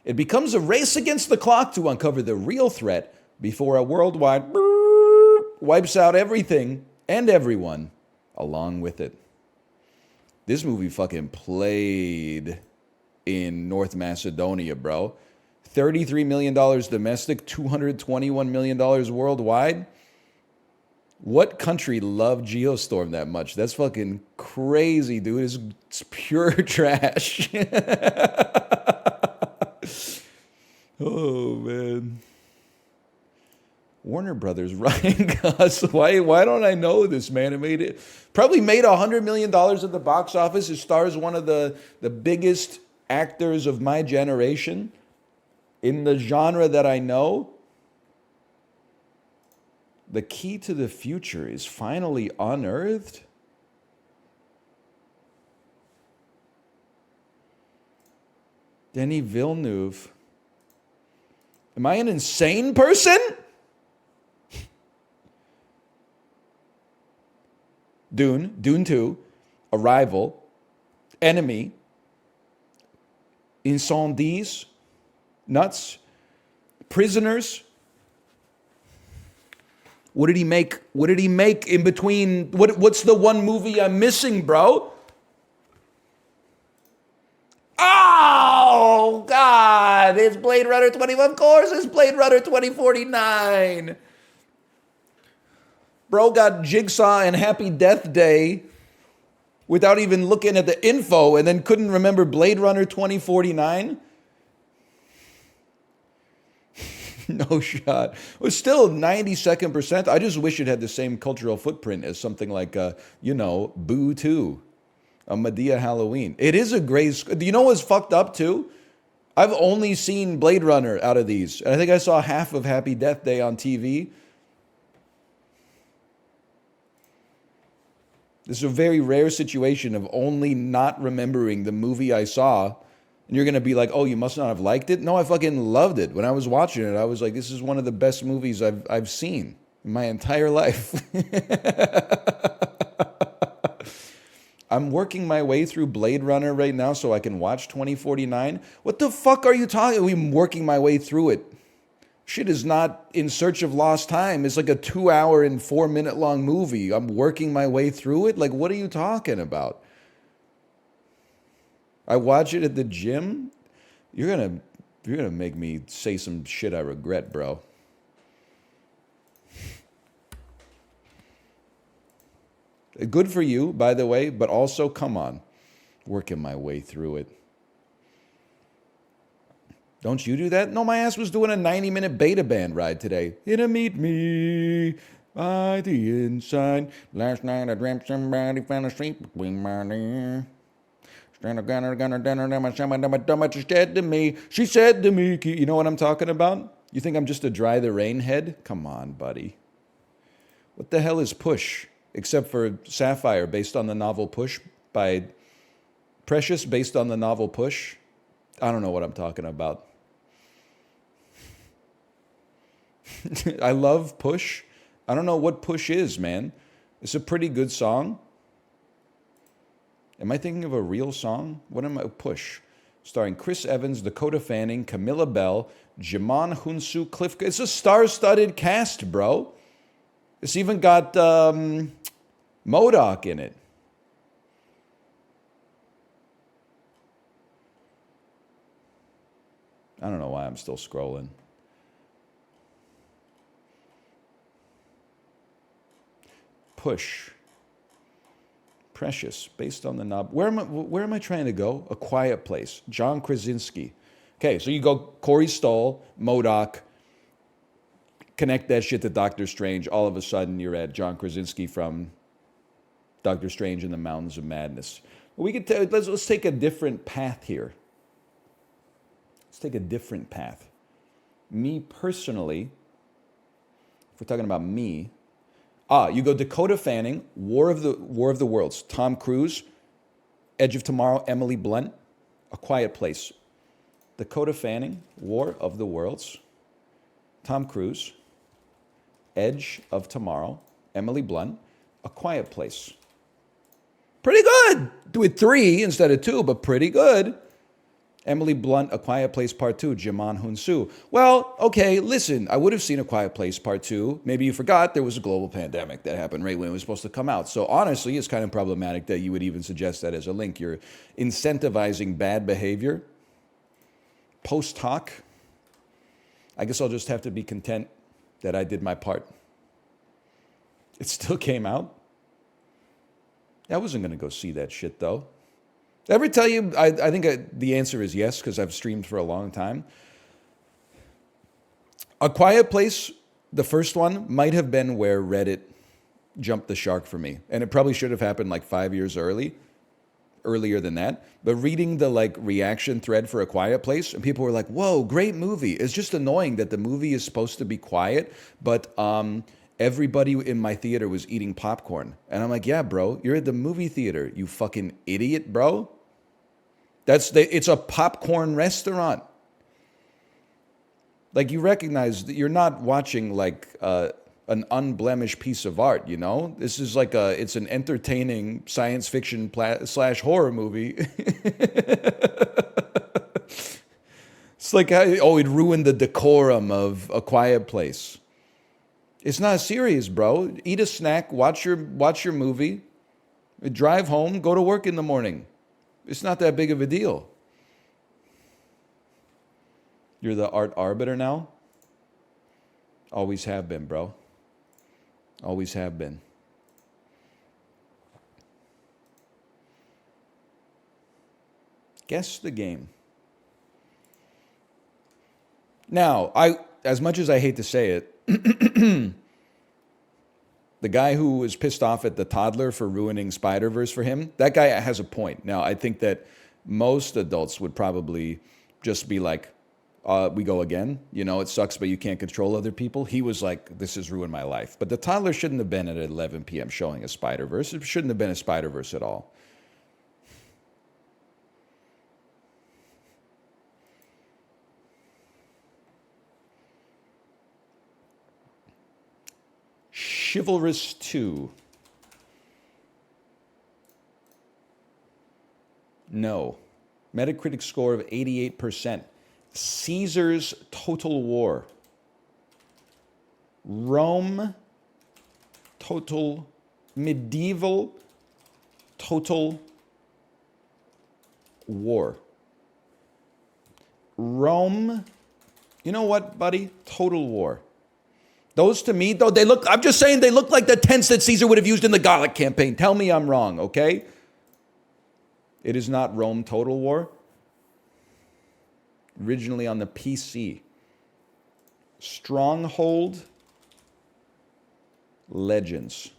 It becomes a race against the clock to uncover the real threat before a worldwide wipes out everything and everyone along with it. This movie fucking played in North Macedonia, bro. $33 million domestic, $221 million worldwide. What country loved Geostorm that much? That's fucking crazy, dude. It's pure trash. Oh, man. Warner Brothers, Ryan Gosling. Why don't I know this, man? It probably made $100 million at the box office. It stars one of the biggest actors of my generation in the genre that I know. The key to the future is finally unearthed. Denis Villeneuve. Am I an insane person? Dune 2, Arrival, Enemy, Incendies, Nuts, Prisoners. What did he make? What did he make in between? What's the one movie I'm missing, bro? Oh, God. It's Blade Runner 21. Of course, it's Blade Runner 2049. Bro got Jigsaw and Happy Death Day without even looking at the info and then couldn't remember Blade Runner 2049? No shot. It was still 92nd percent. I just wish it had the same cultural footprint as something like, Boo 2, a Madea Halloween. It is a great... Do you know what's fucked up, too? I've only seen Blade Runner out of these. And I think I saw half of Happy Death Day on TV. This is a very rare situation of only not remembering the movie I saw. And you're going to be like, oh, you must not have liked it? No, I fucking loved it. When I was watching it, I was like, this is one of the best movies I've seen in my entire life. I'm working my way through Blade Runner right now so I can watch 2049. What the fuck are you talking about? I'm working my way through it. Shit is not In Search of Lost Time. It's like a 2-hour and 4-minute long movie. I'm working my way through it? Like, what are you talking about? I watch it at the gym. You're gonna make me say some shit I regret, bro. Good for you, by the way, but also, come on, working my way through it. Don't you do that? No, my ass was doing a 90-minute beta band ride today. It'll meet me by the inside. Last night I dreamt somebody fell asleep between my knees. She said to me, you know what I'm talking about? You think I'm just a dry the rain head? Come on, buddy. What the hell is Push? Except for Sapphire, based on the novel Push by Precious, based on the novel Push. I don't know what I'm talking about. I love Push. I don't know what Push is, man. It's a pretty good song. Am I thinking of a real song? What am I? Push. Starring Chris Evans, Dakota Fanning, Camilla Bell, Jimon Hunsu, Cliff... It's a star-studded cast, bro. It's even got MODOK in it. I don't know why I'm still scrolling. Push. Precious, based on the knob. Where am I trying to go? A Quiet Place. John Krasinski. Okay, so you go Corey Stoll, MODOK, connect that shit to Doctor Strange. All of a sudden, you're at John Krasinski from Doctor Strange in the Mountains of Madness. We could let's take a different path here. Let's take a different path. Me personally, if we're talking about me, you go Dakota Fanning, War of the Worlds, Tom Cruise, Edge of Tomorrow, Emily Blunt, A Quiet Place. Dakota Fanning, War of the Worlds, Tom Cruise, Edge of Tomorrow, Emily Blunt, A Quiet Place. Pretty good. Do it 3 instead of 2, but pretty good. Emily Blunt, A Quiet Place Part 2, Jimon Hunsu. Well, okay, listen, I would have seen A Quiet Place Part 2. Maybe you forgot there was a global pandemic that happened right when it was supposed to come out. So honestly, it's kind of problematic that you would even suggest that as a link. You're incentivizing bad behavior. Post hoc. I guess I'll just have to be content that I did my part. It still came out. I wasn't going to go see that shit, though. Did I ever tell you, I think the answer is yes, because I've streamed for a long time. A Quiet Place, the first one, might have been where Reddit jumped the shark for me. And it probably should have happened like 5 years earlier than that. But reading the reaction thread for A Quiet Place, and people were like, whoa, great movie. It's just annoying that the movie is supposed to be quiet, but everybody in my theater was eating popcorn. And I'm like, yeah, bro, you're at the movie theater, you fucking idiot, bro. It's a popcorn restaurant. Like, you recognize that you're not watching an unblemished piece of art, you know? This is it's an entertaining science fiction / horror movie. It's like, it ruined the decorum of A Quiet Place. It's not serious, bro. Eat a snack, watch your movie, drive home, go to work in the morning. It's not that big of a deal. You're the art arbiter now? Always have been, bro. Always have been. Guess the game. Now, as much as I hate to say it, the guy who was pissed off at the toddler for ruining Spider-Verse for him, that guy has a point. Now, I think that most adults would probably just be like, we go again. You know, it sucks, but you can't control other people. He was like, this has ruined my life. But the toddler shouldn't have been at 11 p.m. showing a Spider-Verse. It shouldn't have been a Spider-Verse at all. Chivalrous 2. No. Metacritic score of 88%. Caesar's Total War. Rome. Medieval Total War. Rome. You know what, buddy? Total War. Those to me, though, I'm just saying they look like the tents that Caesar would have used in the Gallic campaign. Tell me I'm wrong, okay? It is not Rome Total War. Originally on the PC. Stronghold Legends.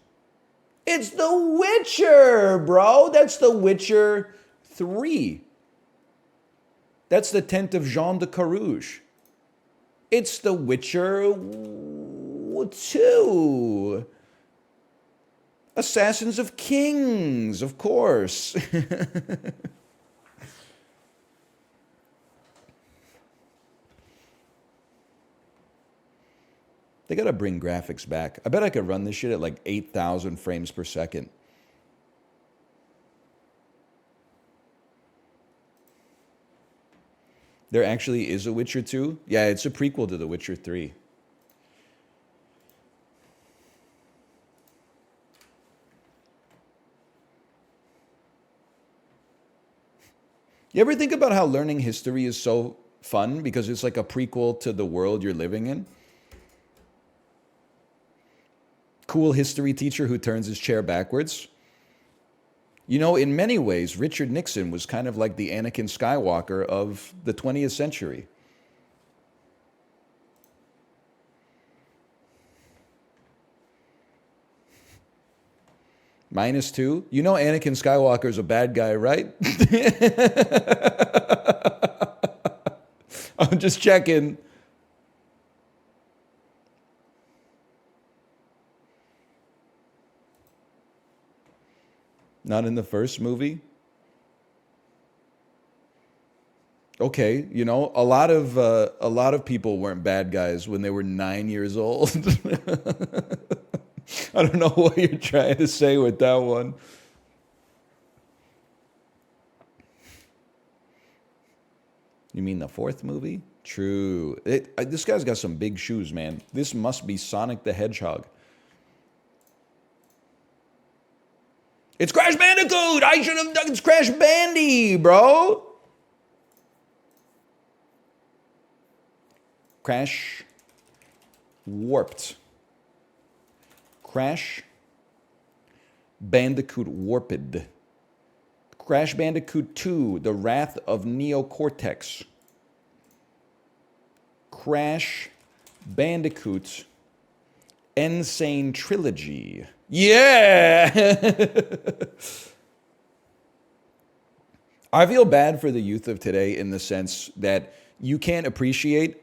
It's The Witcher, bro. That's The Witcher 3. That's the tent of Jean de Carouge. It's The Witcher 2. Assassins of Kings, of course. They gotta bring graphics back. I bet I could run this shit at like 8,000 frames per second. There actually is a Witcher 2? Yeah, it's a prequel to The Witcher 3. You ever think about how learning history is so fun because it's like a prequel to the world you're living in? Cool history teacher who turns his chair backwards. You know, in many ways, Richard Nixon was kind of like the Anakin Skywalker of the 20th century. -2? You know Anakin Skywalker's a bad guy, right? I'm just checking. Not in the first movie? Okay, you know, a lot of people weren't bad guys when they were 9 years old. I don't know what you're trying to say with that one. You mean the fourth movie? True. This guy's got some big shoes, man. This must be Sonic the Hedgehog. It's Crash Bandicoot! I should have done it's Crash Bandy, bro! Crash Warped. Crash Bandicoot Warped. Crash Bandicoot 2, The Wrath of Neocortex. Crash Bandicoot Insane Trilogy. Yeah! I feel bad for the youth of today in the sense that you can't appreciate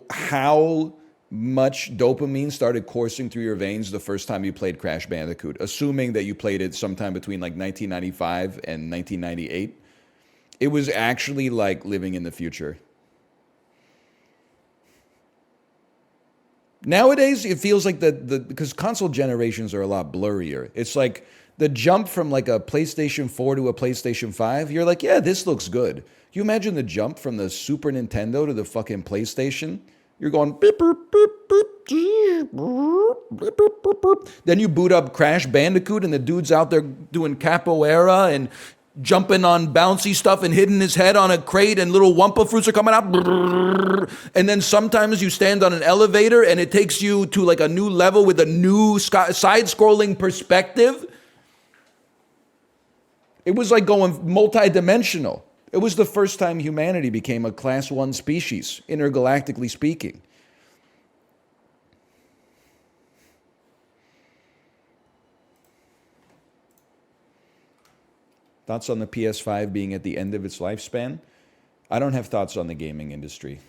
how much dopamine started coursing through your veins the first time you played Crash Bandicoot, assuming that you played it sometime between like 1995 and 1998. It was actually like living in the future. Nowadays, it feels like because console generations are a lot blurrier. It's like the jump from like a PlayStation 4 to a PlayStation 5, you're like, yeah, this looks good. Can you imagine the jump from the Super Nintendo to the fucking PlayStation? You're going beep, beep, beep, beep, beep, beep, beep, beep. Then you boot up Crash Bandicoot and the dude's out there doing capoeira and jumping on bouncy stuff and hitting his head on a crate and little Wumpa fruits are coming out. And then sometimes you stand on an elevator and it takes you to like a new level with a new side-scrolling perspective. It was like going multi-dimensional. It was the first time humanity became a class 1 species, intergalactically speaking. Thoughts on the PS5 being at the end of its lifespan? I don't have thoughts on the gaming industry.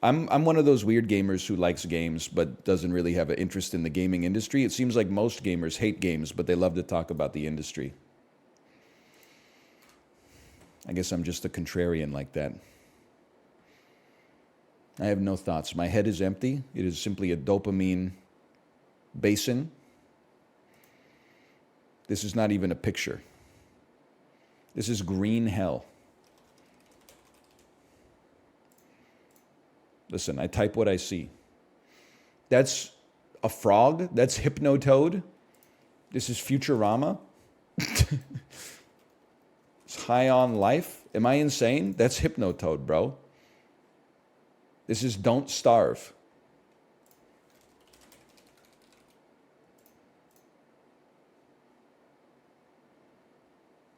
I'm one of those weird gamers who likes games but doesn't really have an interest in the gaming industry. It seems like most gamers hate games, but they love to talk about the industry. I guess I'm just a contrarian like that. I have no thoughts. My head is empty. It is simply a dopamine basin. This is not even a picture. This is green hell. Listen, I type what I see. That's a frog. That's Hypnotoad. This is Futurama. It's High on Life. Am I insane? That's Hypnotoad, bro. This is Don't Starve.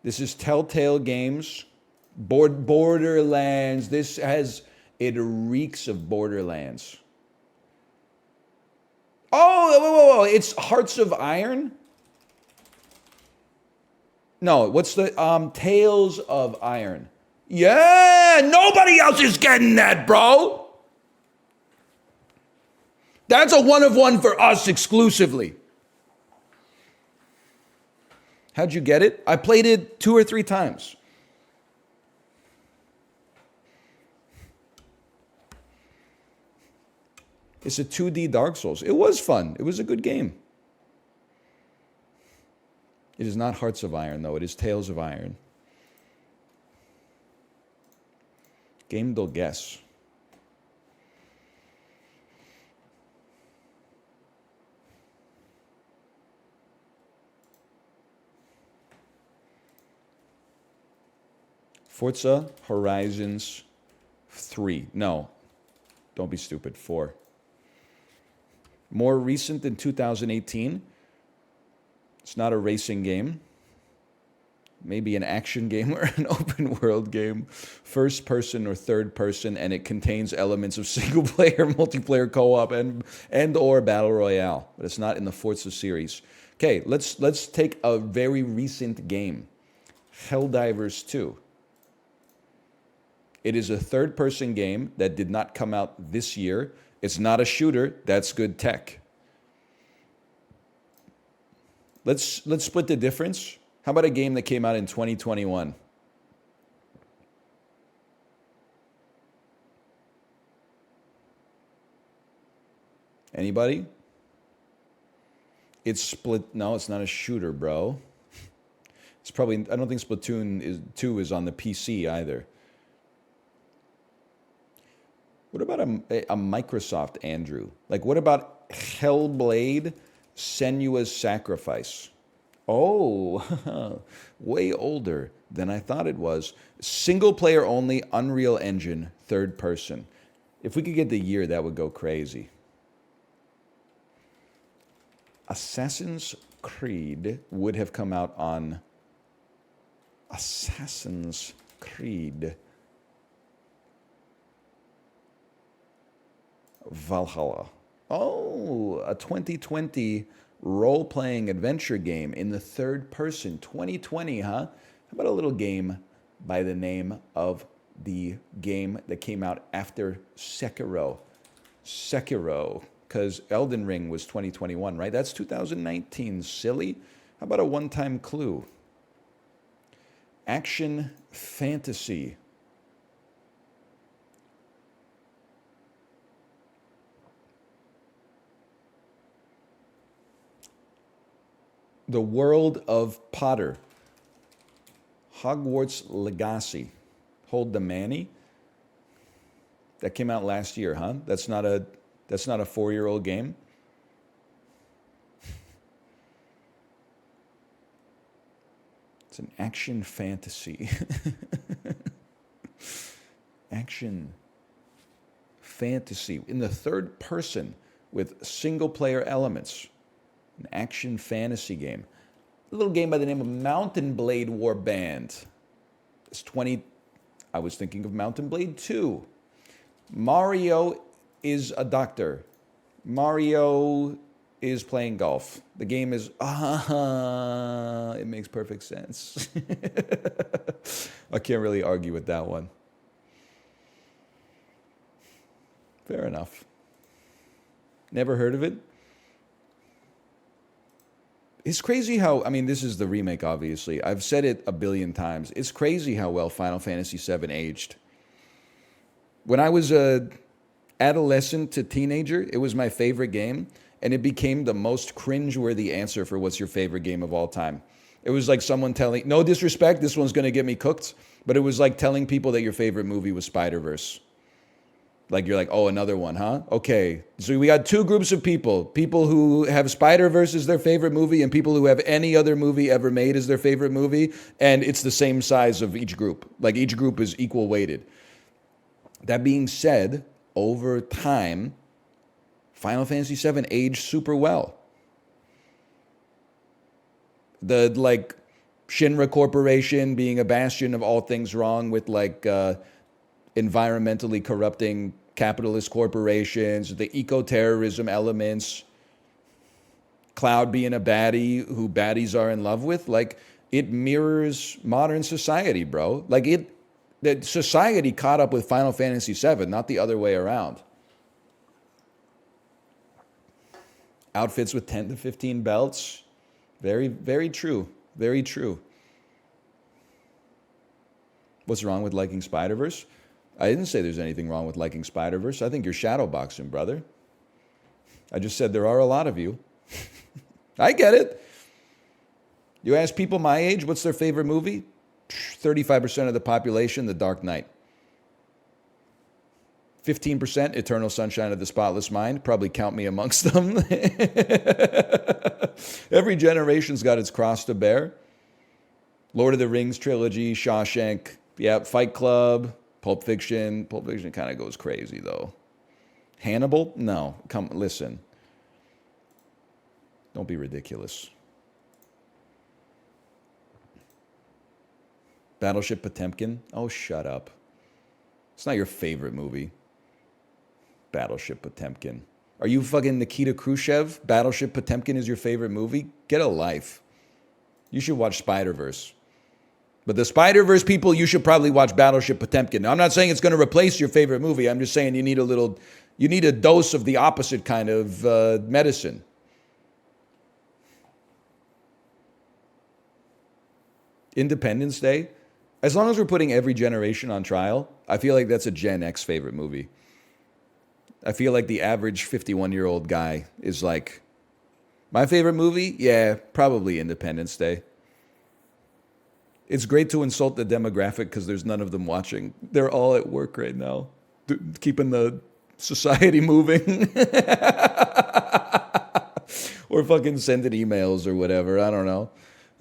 This is Telltale Games. Borderlands. It reeks of Borderlands. Oh, whoa. It's Hearts of Iron? No, what's the, Tales of Iron. Yeah, nobody else is getting that, bro. That's a 1 of 1 for us exclusively. How'd you get it? I played it 2 or 3 times. It's a 2D Dark Souls. It was fun. It was a good game. It is not Hearts of Iron, though. It is Tales of Iron. Game they'll guess. Forza Horizons 3. No, don't be stupid. 4. More recent than 2018. It's not a racing game. Maybe an action game or an open world game. First person or third person, and it contains elements of single player, multiplayer co-op, and or battle royale. But it's not in the Forza series. Okay, let's take a very recent game. Helldivers 2. It is a third-person game that did not come out this year. It's not a shooter. That's good tech. Let's split the difference. How about a game that came out in 2021? Anybody? It's split. No, it's not a shooter, bro. It's probably. I don't think Splatoon 2 is on the PC either. What about a Microsoft, Andrew? Like, what about Hellblade: Senua's Sacrifice? Oh, way older than I thought it was. Single player only, Unreal Engine, third person. If we could get the year, that would go crazy. Assassin's Creed would have come out on Assassin's Creed Valhalla. Oh, a 2020 role-playing adventure game in the third person. 2020, huh? How about a little game by the name of the game that came out after Sekiro? Sekiro, because Elden Ring was 2021, right? That's 2019, silly. How about a one-time clue? Action fantasy. The World of Potter. Hogwarts Legacy. Hold the Manny. That came out last year, huh? That's not a 4-year-old game. It's an action fantasy. Action fantasy in the third person with single player elements. An action fantasy game. A little game by the name of Mountain Blade Warband. It's 20. I was thinking of Mountain Blade 2. Mario is a doctor. Mario is playing golf. The game is, it makes perfect sense. I can't really argue with that one. Fair enough. Never heard of it? It's crazy how, I mean, this is the remake, obviously. I've said it a billion times. It's crazy how well Final Fantasy VII aged. When I was a adolescent to teenager, it was my favorite game, and it became the most cringeworthy answer for what's your favorite game of all time. It was like someone telling, no disrespect, this one's going to get me cooked, but it was like telling people that your favorite movie was Spider-Verse. Like, you're like, oh, another one, huh? Okay. So we got two groups of people. People who have Spider-Verse as their favorite movie and people who have any other movie ever made as their favorite movie. And it's the same size of each group. Like, each group is equal weighted. That being said, over time, Final Fantasy VII aged super well. The, like, Shinra Corporation being a bastion of all things wrong with, like, environmentally corrupting capitalist corporations, the eco-terrorism elements, Cloud being a baddie who baddies are in love with, like, it mirrors modern society, bro. Like, that society caught up with Final Fantasy VII, not the other way around. Outfits with 10 to 15 belts. Very, very true. Very true. What's wrong with liking Spider-Verse? I didn't say there's anything wrong with liking Spider-Verse. I think you're shadowboxing, brother. I just said there are a lot of you. I get it. You ask people my age, what's their favorite movie? 35% of the population, The Dark Knight. 15%, Eternal Sunshine of the Spotless Mind. Probably count me amongst them. Every generation's got its cross to bear. Lord of the Rings trilogy, Shawshank, yeah, Fight Club, Pulp Fiction. Pulp Fiction kind of goes crazy, though. Hannibal? No. Come, listen. Don't be ridiculous. Battleship Potemkin? Oh, shut up. It's not your favorite movie. Battleship Potemkin. Are you fucking Nikita Khrushchev? Battleship Potemkin is your favorite movie? Get a life. You should watch Spider-Verse. But the Spider-Verse people, you should probably watch Battleship Potemkin. Now, I'm not saying it's going to replace your favorite movie. I'm just saying you need a dose of the opposite kind of medicine. Independence Day. As long as we're putting every generation on trial, I feel like that's a Gen X favorite movie. I feel like the average 51-year-old guy is like, my favorite movie? Yeah, probably Independence Day. It's great to insult the demographic because there's none of them watching. They're all at work right now, keeping the society moving. Or fucking sending emails or whatever. I don't know.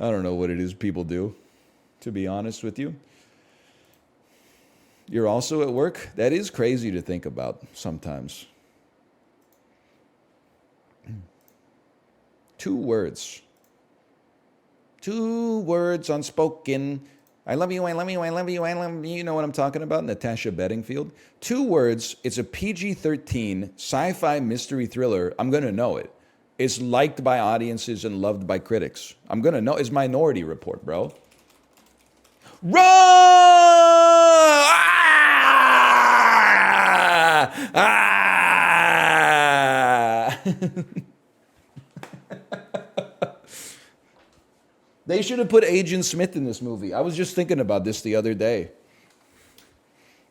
I don't know what it is people do, to be honest with you. You're also at work? That is crazy to think about sometimes. 2 words. 2 words unspoken. I love you, I love you, I love you, I love you. You know what I'm talking about? Natasha Bedingfield. 2 words. It's a PG-13 sci-fi mystery thriller. I'm going to know it. It's liked by audiences and loved by critics. I'm going to know. It's Minority Report, bro. Run! They should have put Agent Smith in this movie. I was just thinking about this the other day.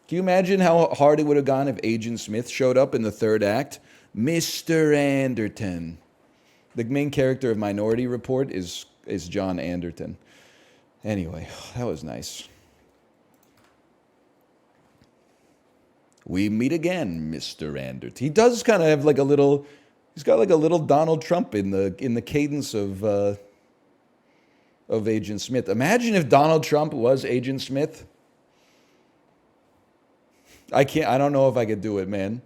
Can you imagine how hard it would have gone if Agent Smith showed up in the 3rd act? Mr. Anderton. The main character of Minority Report is John Anderton. Anyway, that was nice. We meet again, Mr. Anderton. He does kind of have like a little. He's got like a little Donald Trump in the cadence of Agent Smith. Imagine if Donald Trump was Agent Smith. I don't know if I could do it, man.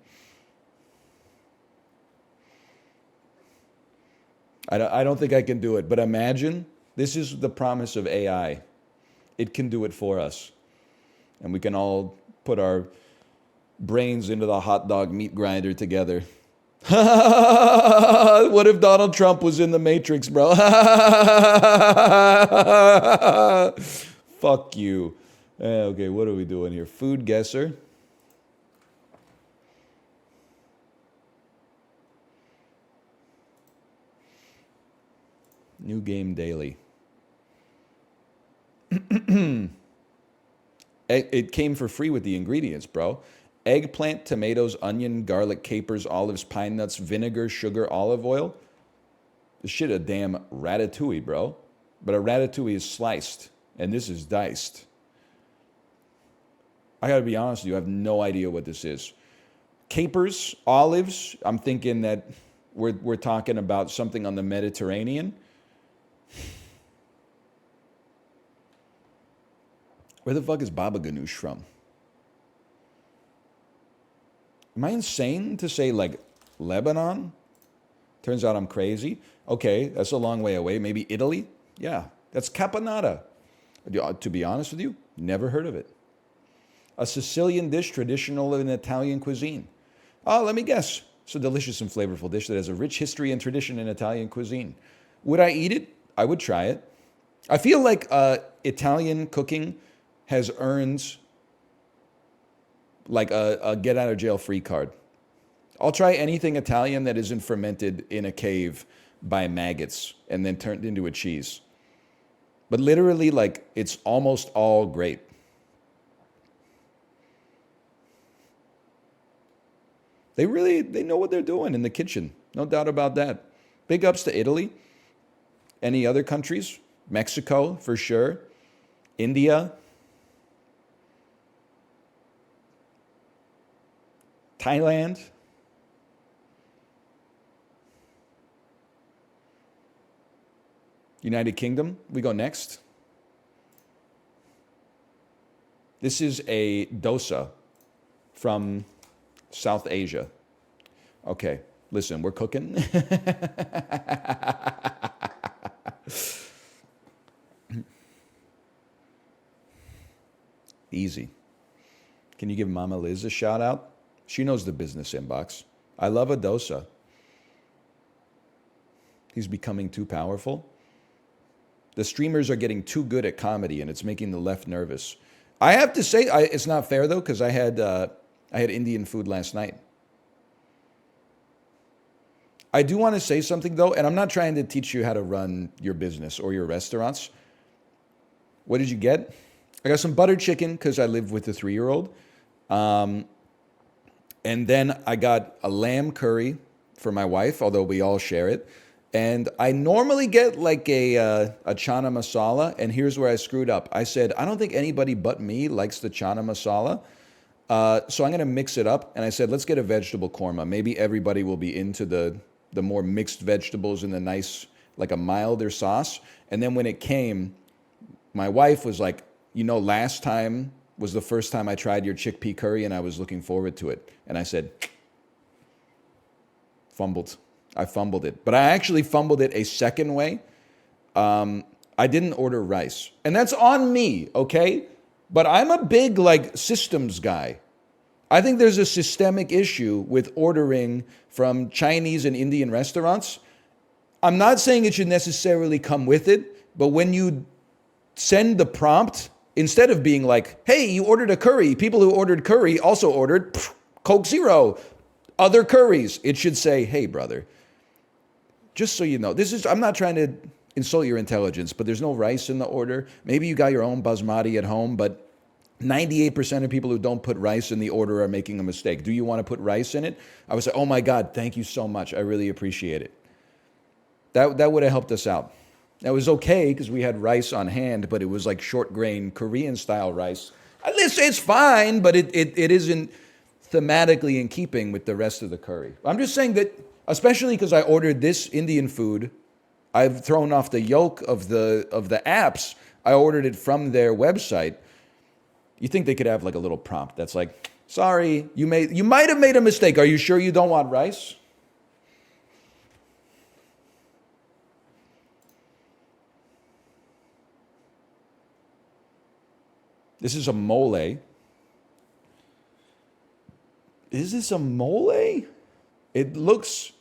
I don't think I can do it. But imagine, this is the promise of AI. It can do it for us. and we can all put our brains into the hot dog meat grinder together. What if Donald Trump was in the Matrix, bro? Fuck you. Okay, what are we doing here? Food guesser. New game daily. It came for free with the ingredients, bro. Eggplant, tomatoes, onion, garlic, capers, olives, pine nuts, vinegar, sugar, olive oil. This shit a damn ratatouille, bro. But a ratatouille is sliced, and this is diced. I gotta be honest with you, I have no idea what this is. Capers, olives, I'm thinking that we're talking about something on the Mediterranean. Where the fuck is baba ganoush from? Am I insane to say, like, Lebanon? Turns out I'm crazy. Okay, that's a long way away. Maybe Italy? Yeah, that's caponata. To be honest with you, never heard of it. A Sicilian dish traditional in Italian cuisine. Oh, let me guess. It's a delicious and flavorful dish that has a rich history and tradition in Italian cuisine. Would I eat it? I would try it. I feel like Italian cooking has earned like a get out of jail free card. I'll try anything Italian that isn't fermented in a cave by maggots and then turned into a cheese. But literally, like, it's almost all great. They know what they're doing in the kitchen. No doubt about that. Big ups to Italy. Any other countries? Mexico, for sure. India. Thailand. United Kingdom. We go next. This is a dosa from South Asia. Okay, listen, we're cooking. Easy. Can you give Mama Liz a shout out? She knows the business inbox. I love a dosa. He's becoming too powerful. The streamers are getting too good at comedy, and it's making the left nervous. I have to say, it's not fair though, because I had Indian food last night. I do want to say something though, and I'm not trying to teach you how to run your business or your restaurants. What did you get? I got some butter chicken because I live with a 3-year-old. And then I got a lamb curry for my wife, although we all share it. And I normally get like a chana masala, and here's where I screwed up. I said, I don't think anybody but me likes the chana masala, so I'm going to mix it up. And I said, let's get a vegetable korma. Maybe everybody will be into the more mixed vegetables and the nice, like a milder sauce. And then when it came, my wife was like, you know, last time was the first time I tried your chickpea curry, and I was looking forward to it. And I said, fumbled. I fumbled it. But I actually fumbled it a second way. I didn't order rice. And that's on me, okay? But I'm a big, like, systems guy. I think there's a systemic issue with ordering from Chinese and Indian restaurants. I'm not saying it should necessarily come with it, but when you send the prompt, instead of being like, hey, you ordered a curry, people who ordered curry also ordered Coke Zero, other curries, it should say, hey, brother, just so you know, I'm not trying to insult your intelligence, but there's no rice in the order. Maybe you got your own basmati at home, but 98% of people who don't put rice in the order are making a mistake. Do you want to put rice in it? I would say, oh my God, thank you so much. I really appreciate it. That would have helped us out. That was okay because we had rice on hand, but it was like short grain Korean style rice. It's fine, but it isn't thematically in keeping with the rest of the curry. I'm just saying that, especially because I ordered this Indian food, I've thrown off the yoke of the apps. I ordered it from their website. You think they could have like a little prompt that's like, sorry, you might have made a mistake. Are you sure you don't want rice? This is a mole. Is this a mole? It looks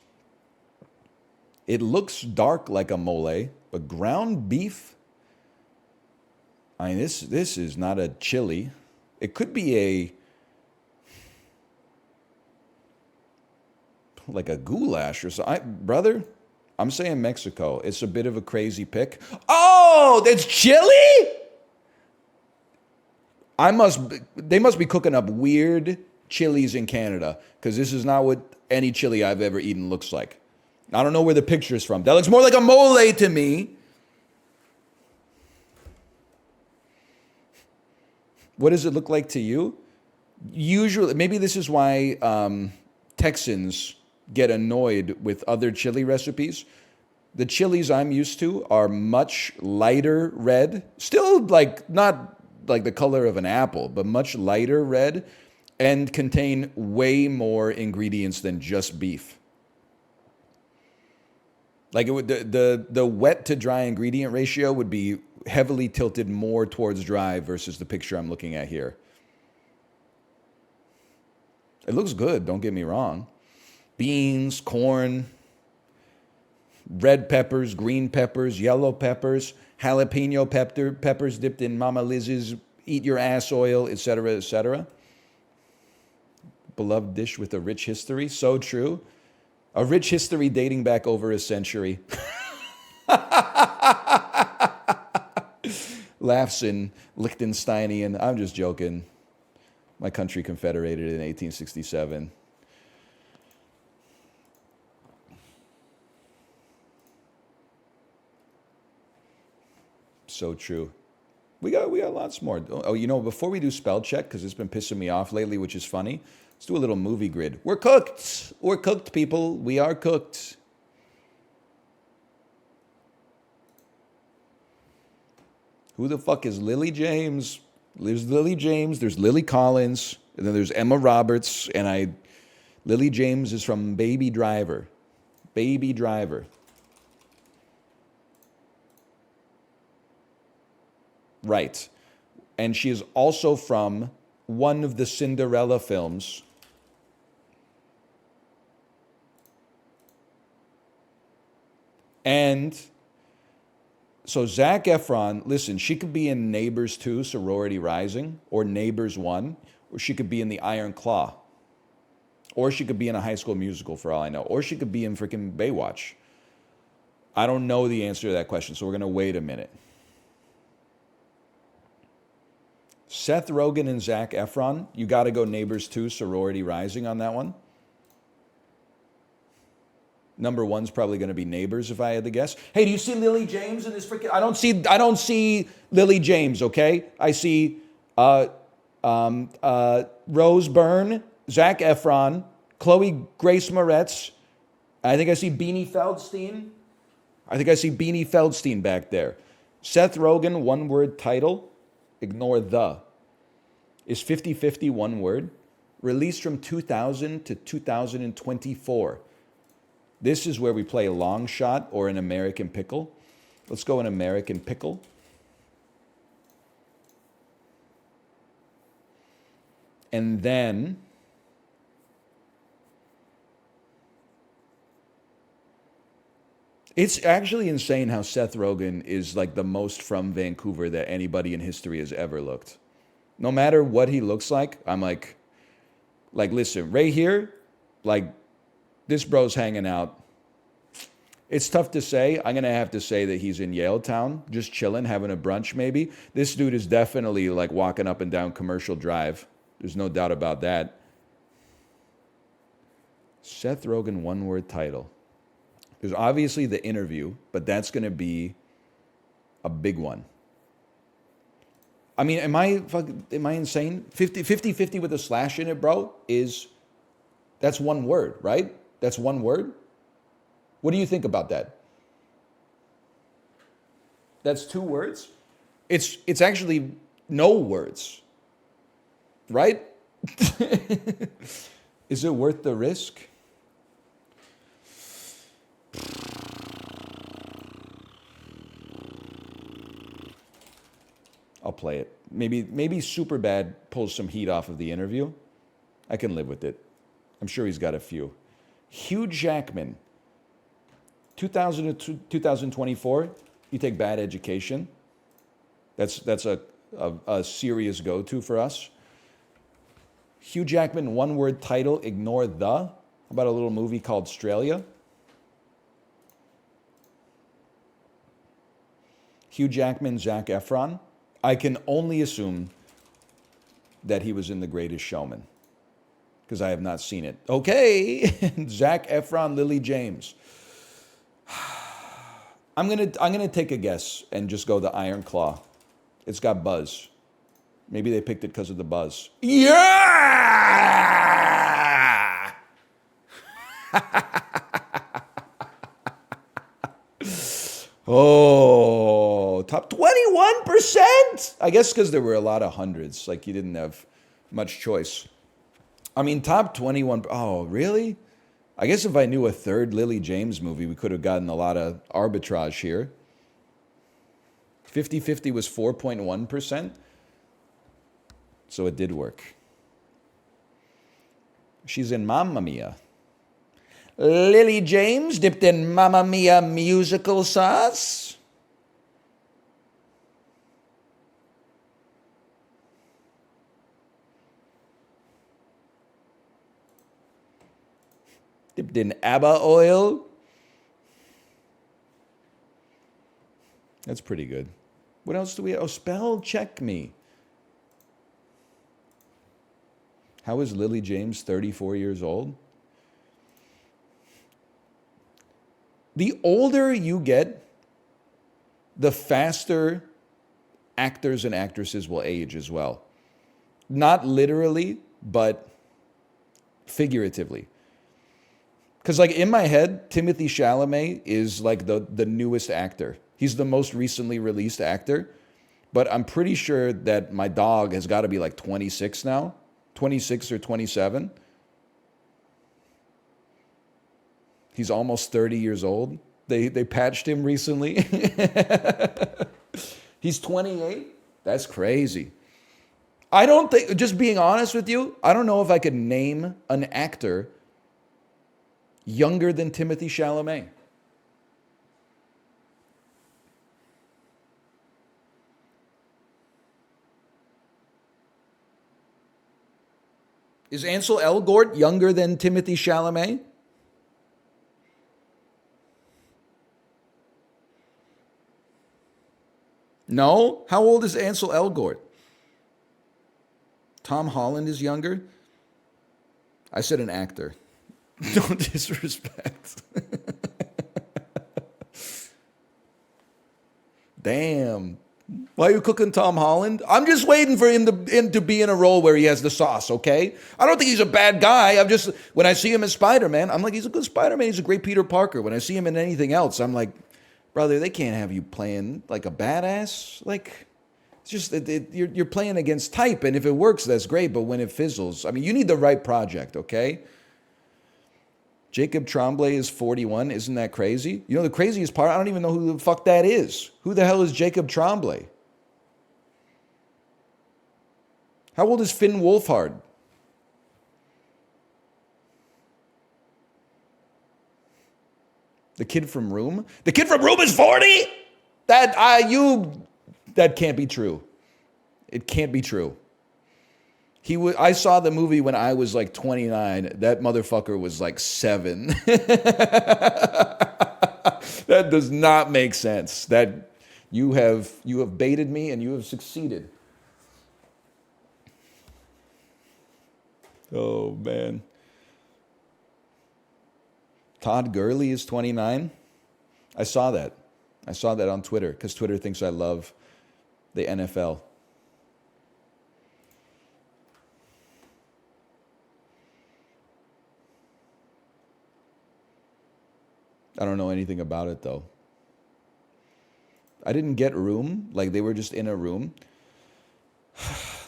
dark like a mole, but ground beef. I mean, this is not a chili. It could be like a goulash or something. Brother, I'm saying Mexico. It's a bit of a crazy pick. Oh, that's chili? They must be cooking up weird chilies in Canada, because this is not what any chili I've ever eaten looks like. I don't know where the picture is from. That looks more like a mole to me. What does it look like to you? Usually, maybe this is why Texans get annoyed with other chili recipes. The chilies I'm used to are much lighter red. Still, like, not like the color of an apple, but much lighter red, and contain way more ingredients than just beef. Like it would, the wet to dry ingredient ratio would be heavily tilted more towards dry versus the picture I'm looking at here. It looks good, don't get me wrong. Beans, corn, red peppers, green peppers, yellow peppers, jalapeno peppers dipped in Mama Liz's eat your ass oil, etc., etc. Beloved dish with a rich history. So true. A rich history dating back over a century. Laughs in Liechtensteinian. I'm just joking. My country confederated in 1867. So true. We got lots more. Oh, you know, before we do spell check, because it's been pissing me off lately, which is funny, let's do a little movie grid. We're cooked. We're cooked, people. We are cooked. Who the fuck is Lily James? There's Lily James, there's Lily Collins, and then there's Emma Roberts, and Lily James is from Baby Driver. Baby Driver. Right. And she is also from one of the Cinderella films. And so Zac Efron, listen, she could be in Neighbors 2, Sorority Rising, or Neighbors 1, or she could be in The Iron Claw. Or she could be in a High School Musical, for all I know. Or she could be in freaking Baywatch. I don't know the answer to that question, so we're going to wait a minute. Seth Rogen and Zac Efron, you got to go Neighbors 2, Sorority Rising on that one. Number one's probably going to be Neighbors, if I had to guess. Hey, do you see Lily James in this freaking? I don't see Lily James. Okay, I see Rose Byrne, Zac Efron, Chloe Grace Moretz. I think I see Beanie Feldstein back there. Seth Rogen, one word title. Ignore the. Is 50-50 one word. Released from 2000 to 2024. This is where we play long shot or an American pickle. Let's go an American pickle. And then it's actually insane how Seth Rogen is like the most from Vancouver that anybody in history has ever looked. No matter what he looks like, I'm like listen, right here, like this bro's hanging out. It's tough to say. I'm going to have to say that he's in Yaletown, just chilling, having a brunch maybe. This dude is definitely like walking up and down Commercial Drive. There's no doubt about that. Seth Rogen, one word title. There's obviously The Interview, but that's going to be a big one. I mean, am I insane? 50-50 with a slash in it, bro, that's one word, right? That's one word. What do you think about that? That's two words? It's actually no words, right? Is it worth the risk? I'll play it. Maybe Superbad pulls some heat off of The Interview. I can live with it. I'm sure he's got a few. Hugh Jackman, 2000 to 2024. You take Bad Education. That's a serious go-to for us. Hugh Jackman, one-word title, ignore the. How about a little movie called Australia? Hugh Jackman, Zac Efron. I can only assume that he was in The Greatest Showman, because I have not seen it. Okay, Zac Efron, Lily James. I'm gonna take a guess and just go the Iron Claw. It's got buzz. Maybe they picked it because of the buzz. Yeah! Oh, top 21%. I guess because there were a lot of hundreds. Like you didn't have much choice. I mean, top 21. Oh, really? I guess if I knew a third Lily James movie, we could have gotten a lot of arbitrage here. 50-50 was 4.1%. So it did work. She's in Mamma Mia. Lily James dipped in Mamma Mia musical sauce. Dipped in ABBA oil. That's pretty good. What else do we have? Oh, spell check me. How is Lily James 34 years old? The older you get, the faster actors and actresses will age as well. Not literally, but figuratively. Because like in my head, Timothée Chalamet is like the newest actor. He's the most recently released actor. But I'm pretty sure that my dog has got to be like 26 now. 26 or 27. He's almost 30 years old. They patched him recently. He's 28. That's crazy. I don't think, just being honest with you, I don't know if I could name an actor younger than Timothée Chalamet. Is Ansel Elgort younger than Timothée Chalamet? No? How old is Ansel Elgort? Tom Holland is younger? I said an actor. Don't disrespect. Damn. Why are you cooking Tom Holland? I'm just waiting for him to be in a role where he has the sauce, okay? I don't think he's a bad guy. When I see him as Spider-Man, I'm like, he's a good Spider-Man. He's a great Peter Parker. When I see him in anything else, I'm like, brother, they can't have you playing like a badass. Like, it's just, you're playing against type, and if it works, that's great, but when it fizzles, I mean, you need the right project, okay? Jacob Tremblay is 41. Isn't that crazy? You know, the craziest part, I don't even know who the fuck that is. Who the hell is Jacob Tremblay? How old is Finn Wolfhard? The kid from Room? The kid from Room is 40? That can't be true. It can't be true. I saw the movie when I was like 29. That motherfucker was like 7. That does not make sense. That you have baited me and you have succeeded. Oh man. Todd Gurley is 29. I saw that. I saw that on Twitter because Twitter thinks I love the NFL. I don't know anything about it, though. I didn't get Room. Like, they were just in a room.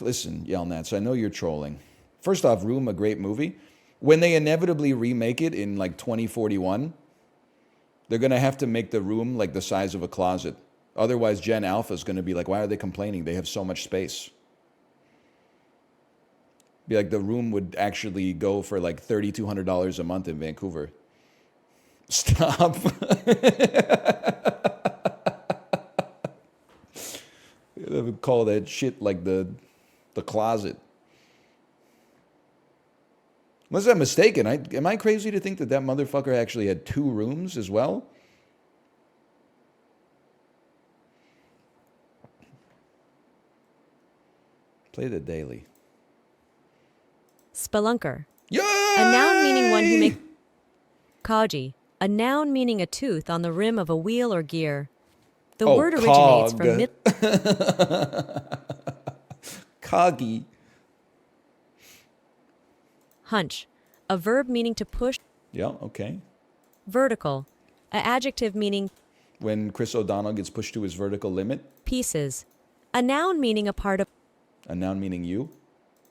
Listen, Yelnats, I know you're trolling. First off, Room, a great movie. When they inevitably remake it in, like, 2041, they're going to have to make the room, like, the size of a closet. Otherwise, Gen Alpha is going to be like, why are they complaining? They have so much space. Be like the room would actually go for like $3,200 a month in Vancouver. Stop. They would call that shit like the closet. Unless I'm mistaken, am I crazy to think that that motherfucker actually had 2 rooms as well? Play the daily. Spelunker. Yay! A noun meaning one who makes... Kaji. A noun meaning a tooth on the rim of a wheel or gear. The word originates from... Kagi. Hunch. A verb meaning to push... Yeah, okay. Vertical. A adjective meaning... When Chris O'Donnell gets pushed to his vertical limit. Pieces. A noun meaning a part of... A noun meaning you.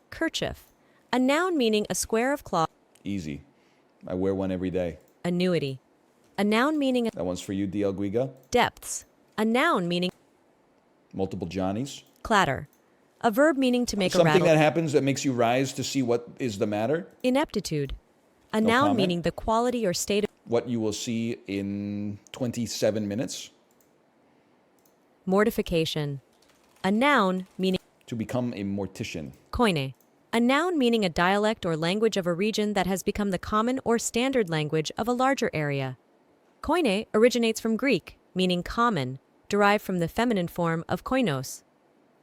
Kerchief. A noun meaning a square of cloth. Easy. I wear one every day. Annuity. A noun meaning... That one's for you, DL Guiga. Depths. A noun meaning... Multiple Johnnies. Clatter. A verb meaning to make a Something rattle. that happens that makes you rise to see what is the matter. Ineptitude. A No noun comment. meaning the quality or state of... What you will see in 27 minutes. Mortification. A noun meaning... To become a mortician. Koine. A noun meaning a dialect or language of a region that has become the common or standard language of a larger area. Koine originates from Greek, meaning common, derived from the feminine form of koinos.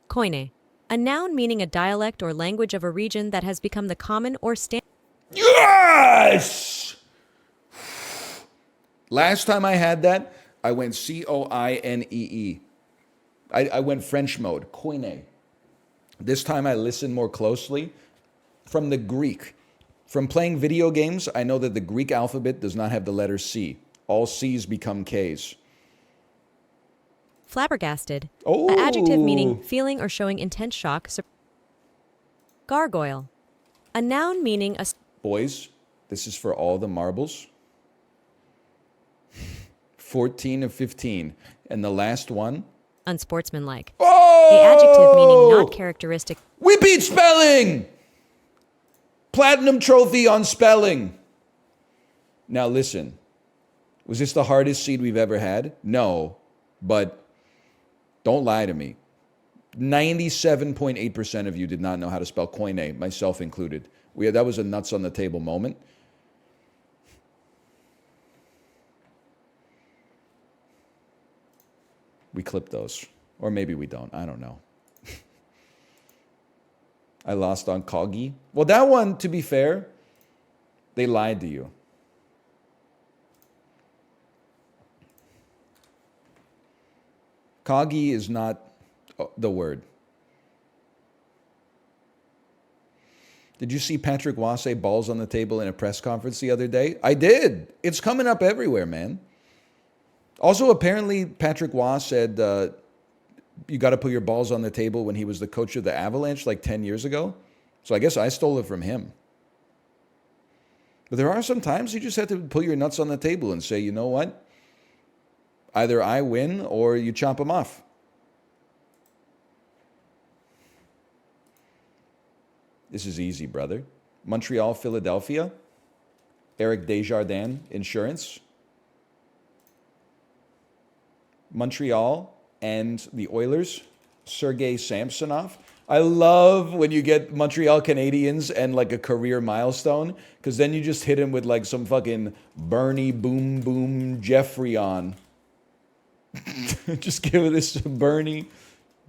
Koine. A noun meaning a dialect or language of a region that has become the common or standard... Yes! Last time I had that, I went Coinee. I went French mode, koine. This time I listened more closely from the Greek. From playing video games, I know that the Greek alphabet does not have the letter C. All C's become K's. Flabbergasted. Oh. An adjective meaning feeling or showing intense shock. Gargoyle. A noun meaning a... Boys, this is for all the marbles. 14 of 15. And the last one. Unsportsmanlike. Oh! The adjective meaning not characteristic. We beat spelling! Platinum trophy on spelling. Now listen. Was this the hardest seed we've ever had? No. But don't lie to me. 97.8% of you did not know how to spell koine, myself included. That was a nuts on the table moment. We clip those. Or maybe we don't. I don't know. I lost on Kagi. Well, that one, to be fair, they lied to you. Kagi is not the word. Did you see Patrick Waugh say balls on the table in a press conference the other day? I did. It's coming up everywhere, man. Also, apparently, Patrick Waugh said you got to put your balls on the table when he was the coach of the Avalanche like 10 years ago. So I guess I stole it from him. But there are some times you just have to put your nuts on the table and say, you know what? Either I win or you chop them off. This is easy, brother. Montreal, Philadelphia. Eric Desjardins Insurance. Montreal and the Oilers. Sergei Samsonov. I love when you get Montreal Canadiens and like a career milestone, because then you just hit him with like some fucking Bernie Boom Boom Jeffrey on. Just give this to Bernie.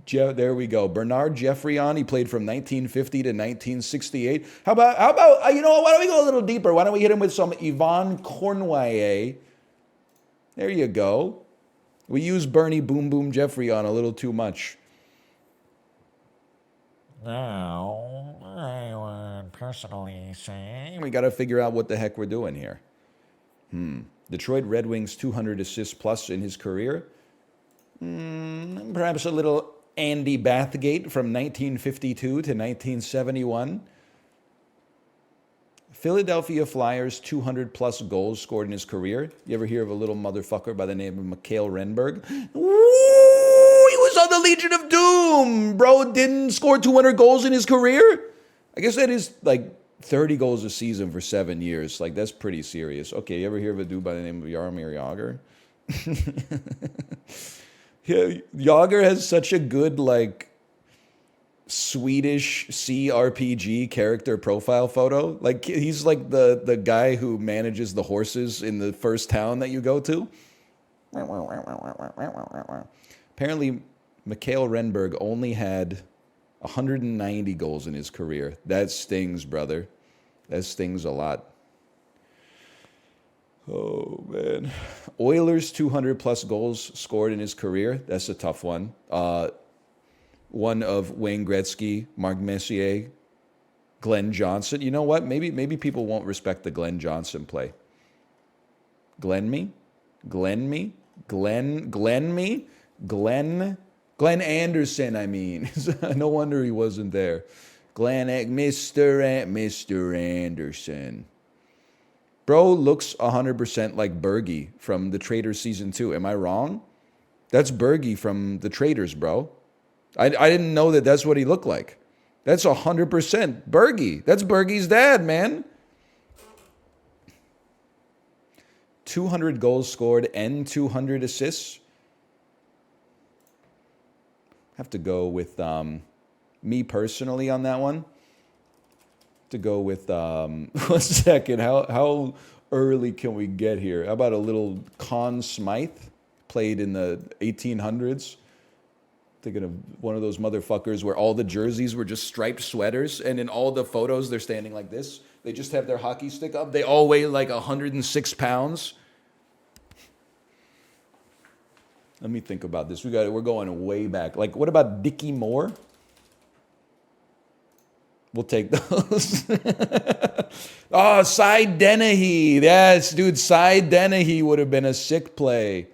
There we go. Bernard Jeffrion. He played from 1950 to 1968. How about you know what? Why don't we go a little deeper? Why don't we hit him with some Yvonne Cornwallis? There you go. We use Bernie Boom Boom Jeffrion a little too much. Now, I would personally say... We got to figure out what the heck we're doing here. Detroit Red Wings 200 assists plus in his career. Perhaps a little Andy Bathgate from 1952 to 1971. Philadelphia Flyers 200 plus goals scored in his career. You ever hear of a little motherfucker by the name of Mikhail Renberg? Ooh, he was on the Legion of Doom. Bro didn't score 200 goals in his career. I guess that is like 30 goals a season for 7 years. Like, that's pretty serious. Okay, you ever hear of a dude by the name of Jaromir Jagr? Yeah, Jagr has such a good, like, Swedish CRPG character profile photo. Like, he's like the guy who manages the horses in the first town that you go to. Apparently, Mikhail Renberg only had 190 goals in his career. That stings, brother. That stings a lot. Oh, man. Oilers 200 plus goals scored in his career. That's a tough one. One of Wayne Gretzky, Mark Messier, Glenn Johnson. You know what? Maybe people won't respect the Glenn Johnson play. Glenn Anderson, I mean. No wonder he wasn't there. Mr. Anderson. Bro looks 100% like Bergie from The Traitors Season 2. Am I wrong? That's Bergie from The Traitors, bro. I didn't know that that's what he looked like. That's 100% Bergie. That's Bergie's dad, man. 200 goals scored and 200 assists. Have to go with me personally on that one. To go with 1 second. How early can we get here? How about a little Conn Smythe, played in the 1800s? Thinking of one of those motherfuckers where all the jerseys were just striped sweaters, and in all the photos they're standing like this. They just have their hockey stick up. They all weigh like 106 pounds. Let me think about this. We're going way back. Like, what about Dickie Moore? We'll take those. Oh, Cy Dennehy. Yes, dude, Cy Dennehy would have been a sick play.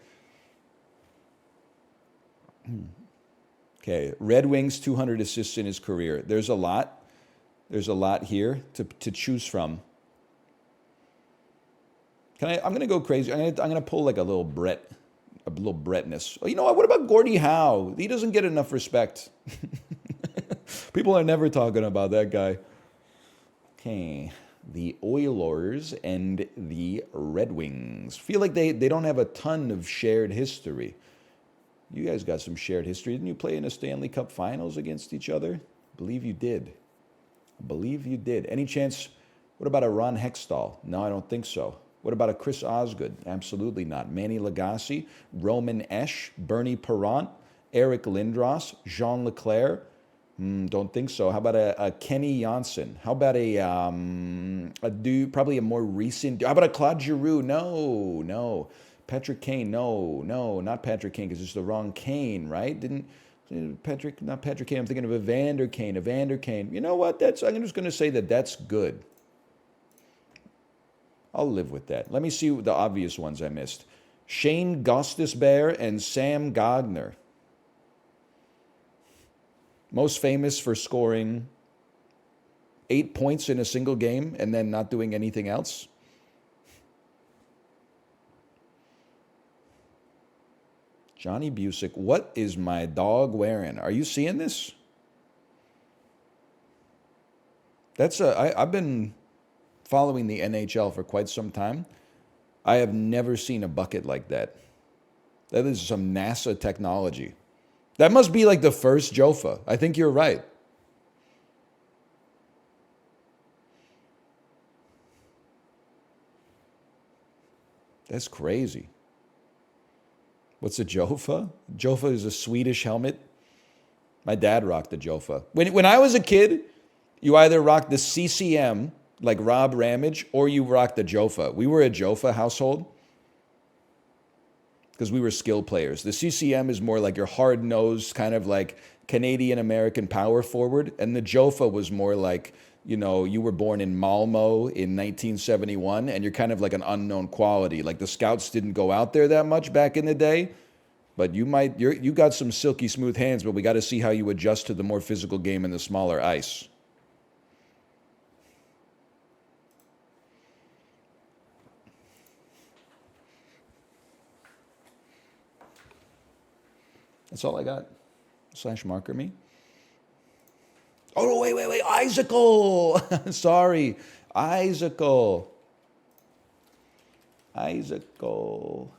Okay, Red Wings, 200 assists in his career. There's a lot. There's a lot here to choose from. I'm going to go crazy. I'm going to pull like a little Brettness. Oh, you know what? What about Gordie Howe? He doesn't get enough respect. People are never talking about that guy. Okay, the Oilers and the Red Wings. Feel like they don't have a ton of shared history. You guys got some shared history. Didn't you play in the Stanley Cup Finals against each other? I believe you did. Any chance, what about a Ron Hextall? No, I don't think so. What about a Chris Osgood? Absolutely not. Manny Legacy, Roman Esch, Bernie Perrant, Eric Lindros, Jean Leclerc? Don't think so. How about a Kenny Janssen? How about a dude, probably a more recent, how about a Claude Giroux? No. Patrick Kane, no, not Patrick Kane, because it's the wrong Kane, right? Not Patrick Kane, I'm thinking of Evander Kane. You know what, I'm just going to say that's good. I'll live with that. Let me see the obvious ones I missed. Shane Gostisbehere and Sam Gagner. Most famous for scoring 8 points in a single game and then not doing anything else. Johnny Busick, what is my dog wearing? Are you seeing this? I've been following the NHL for quite some time. I have never seen a bucket like that. That is some NASA technology. That must be like the first Jofa. I think you're right. That's crazy. What's a Jofa? Jofa is a Swedish helmet. My dad rocked the Jofa. When I was a kid, you either rocked the CCM, like Rob Ramage, or you rocked the Jofa. We were a Jofa household because we were skill players. The CCM is more like your hard-nosed, kind of like Canadian-American power forward, and the Jofa was more like, you were born in Malmo in 1971, and you're kind of like an unknown quality. Like the scouts didn't go out there that much back in the day, but you got some silky smooth hands, but we got to see how you adjust to the more physical game and the smaller ice. That's all I got. /marker me. Oh, wait. Isaacl. Sorry, Isaacl. Isaacl.net.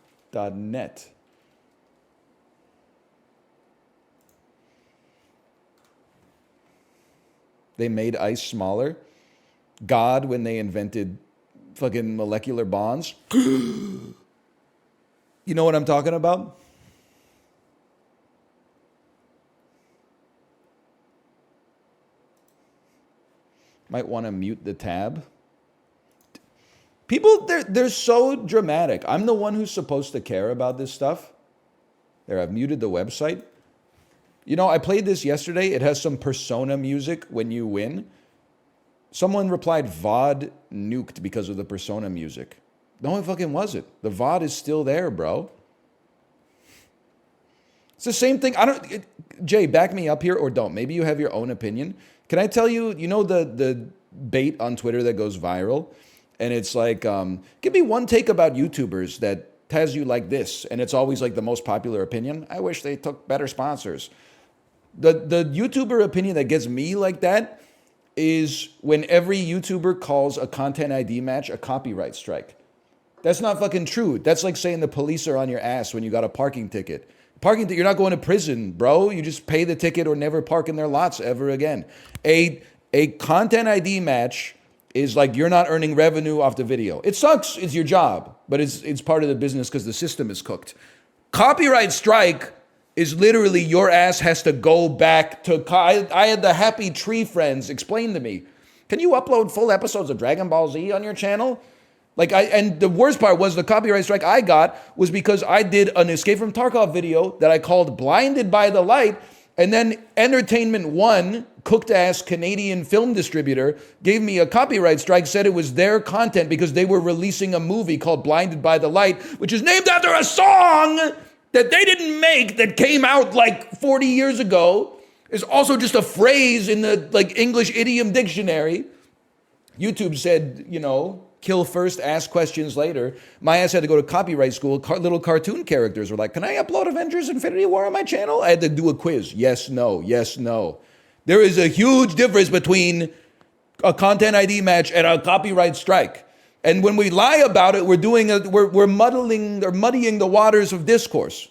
They made ice smaller. God, when they invented fucking molecular bonds. You know what I'm talking about? Might want to mute the tab. People, they're so dramatic. I'm the one who's supposed to care about this stuff. There, I've muted the website. You know, I played this yesterday. It has some Persona music when you win. Someone replied, VOD nuked because of the Persona music. No, it fucking wasn't. The VOD is still there, bro. It's the same thing. Jay, back me up here or don't. Maybe you have your own opinion. Can I tell you, you know the bait on Twitter that goes viral? And it's like, give me one take about YouTubers that has you like this. And it's always like the most popular opinion. I wish they took better sponsors. The YouTuber opinion that gets me like that is when every YouTuber calls a content ID match a copyright strike. That's not fucking true. That's like saying the police are on your ass when you got a parking ticket. You're not going to prison, bro. You just pay the ticket or never park in their lots ever again. A content ID match is like you're not earning revenue off the video. It sucks. It's your job, but it's part of the business because the system is cooked. Copyright strike is literally your ass has to go back to... I had the Happy Tree friends explain to me, can you upload full episodes of Dragon Ball Z on your channel? And the worst part was the copyright strike I got was because I did an Escape from Tarkov video that I called Blinded by the Light, and then Entertainment One, cooked-ass Canadian film distributor, gave me a copyright strike, said it was their content because they were releasing a movie called Blinded by the Light, which is named after a song that they didn't make that came out like 40 years ago. Is also just a phrase in the English idiom dictionary. YouTube said, kill first, ask questions later. My ass had to go to copyright school. Little cartoon characters were like, can I upload Avengers Infinity War on my channel? I had to do a quiz. Yes, no, yes, no. There is a huge difference between a content ID match and a copyright strike. And when we lie about it, we're muddying the waters of discourse.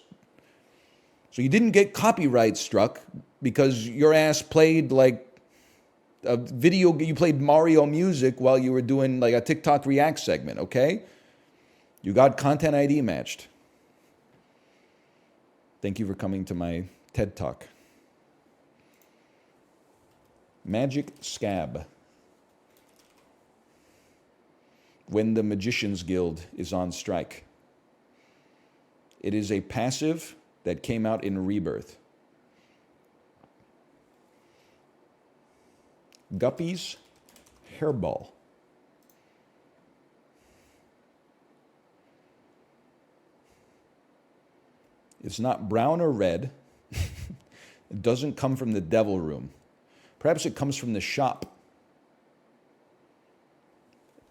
So you didn't get copyright struck because your ass played a video, you played Mario music while you were doing a TikTok React segment, okay? You got content ID matched. Thank you for coming to my TED Talk. Magic Scab. When the Magician's Guild is on strike. It is a passive that came out in Rebirth. Guppy's Hairball. It's not brown or red. It doesn't come from the Devil Room. Perhaps it comes from the shop.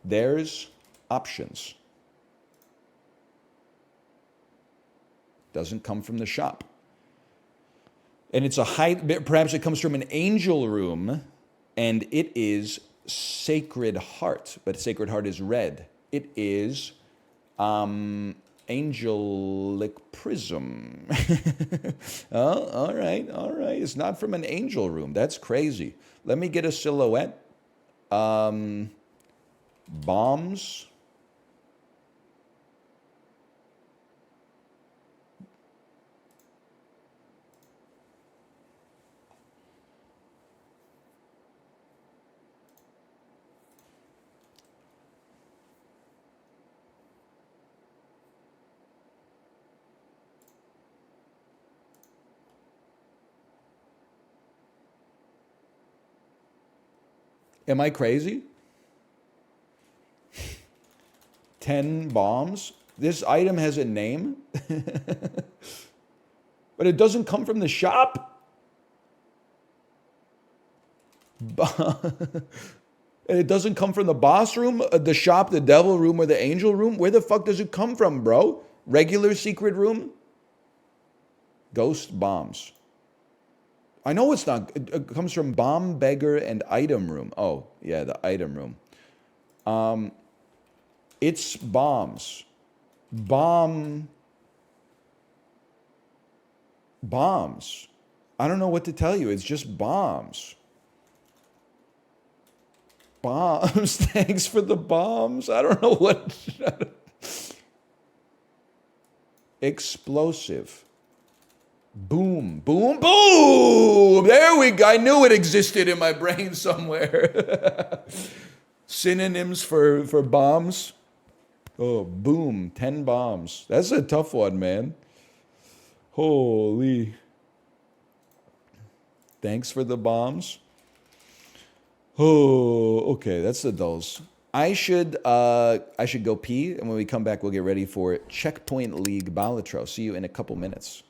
There's options. Doesn't come from the shop. And it's perhaps it comes from an angel room, and it is Sacred Heart, but Sacred Heart is red. It is Angelic Prism. Oh, all right. It's not from an angel room. That's crazy. Let me get a silhouette. Bombs. Am I crazy? 10 bombs? This item has a name? But it doesn't come from the shop? And it doesn't come from the boss room, the shop, the devil room, or the angel room? Where the fuck does it come from, bro? Regular secret room? Ghost bombs. I know it's not. It comes from bomb, beggar, and item room. Oh, yeah, the item room. It's bombs. Bombs. I don't know what to tell you. It's just bombs. Bombs. Thanks for the bombs. I don't know what. Explosive. Boom, boom, boom. There we go. I knew it existed in my brain somewhere. Synonyms for bombs. Oh, boom. 10 bombs. That's a tough one, man. Holy. Thanks for the bombs. Oh, okay. That's the dulls. I should go pee, and when we come back, we'll get ready for Checkpoint League Balatro. See you in a couple minutes.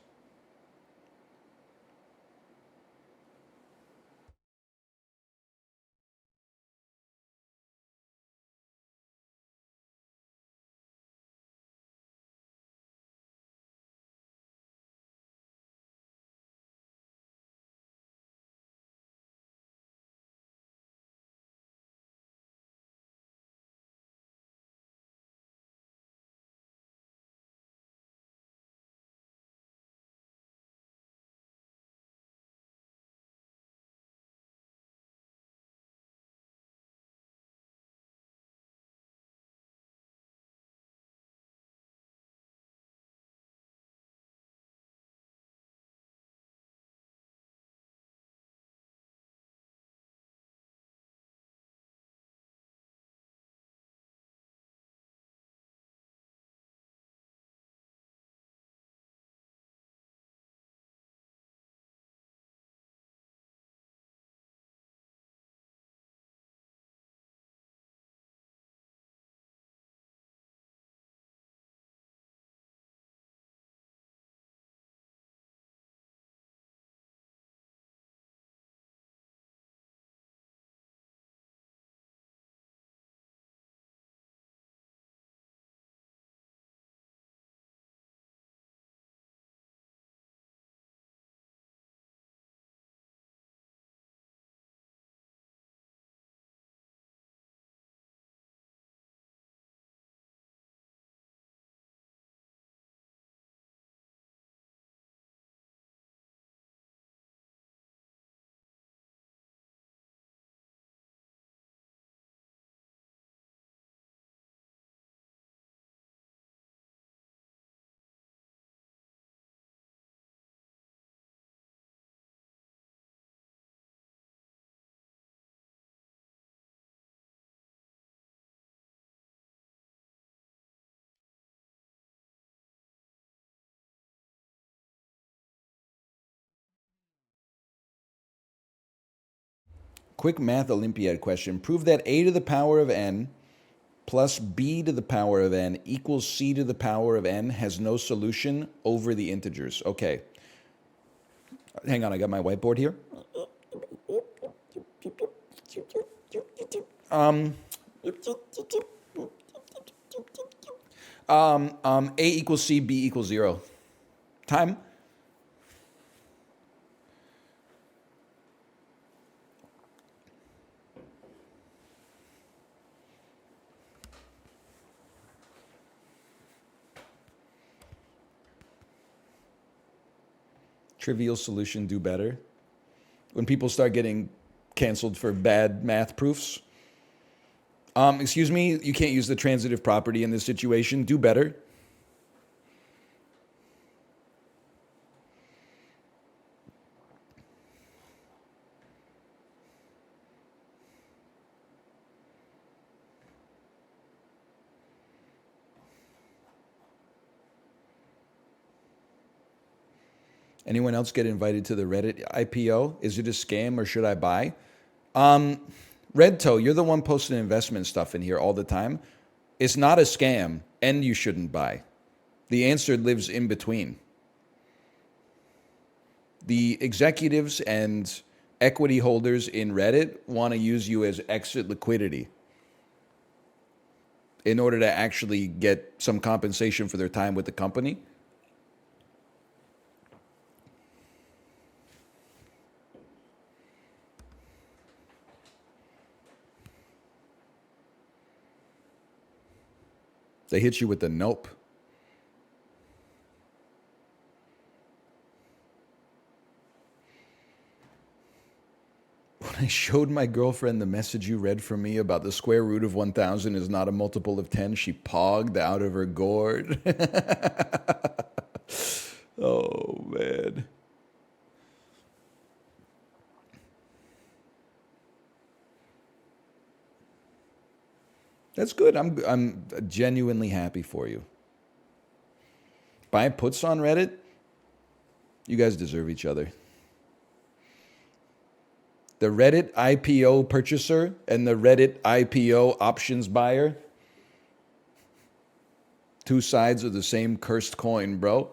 Quick math Olympiad question. Prove that a to the power of n plus b to the power of n equals c to the power of n has no solution over the integers. Okay. Hang on, I got my whiteboard here. A equals c, b equals 0. Time. Trivial solution, do better. When people start getting canceled for bad math proofs. Excuse me, you can't use the transitive property in this situation. Do better. Anyone else get invited to the Reddit IPO? Is it a scam or should I buy? Red Toe, you're the one posting investment stuff in here all the time. It's not a scam, and you shouldn't buy. The answer lives in between. The executives and equity holders in Reddit want to use you as exit liquidity in order to actually get some compensation for their time with the company. They hit you with the nope. When I showed my girlfriend the message you read from me about the square root of 1,000 is not a multiple of 10, she pogged out of her gourd. Oh, man. That's good. I'm genuinely happy for you. Buy puts on Reddit. You guys deserve each other. The Reddit IPO purchaser and the Reddit IPO options buyer. Two sides of the same cursed coin, bro.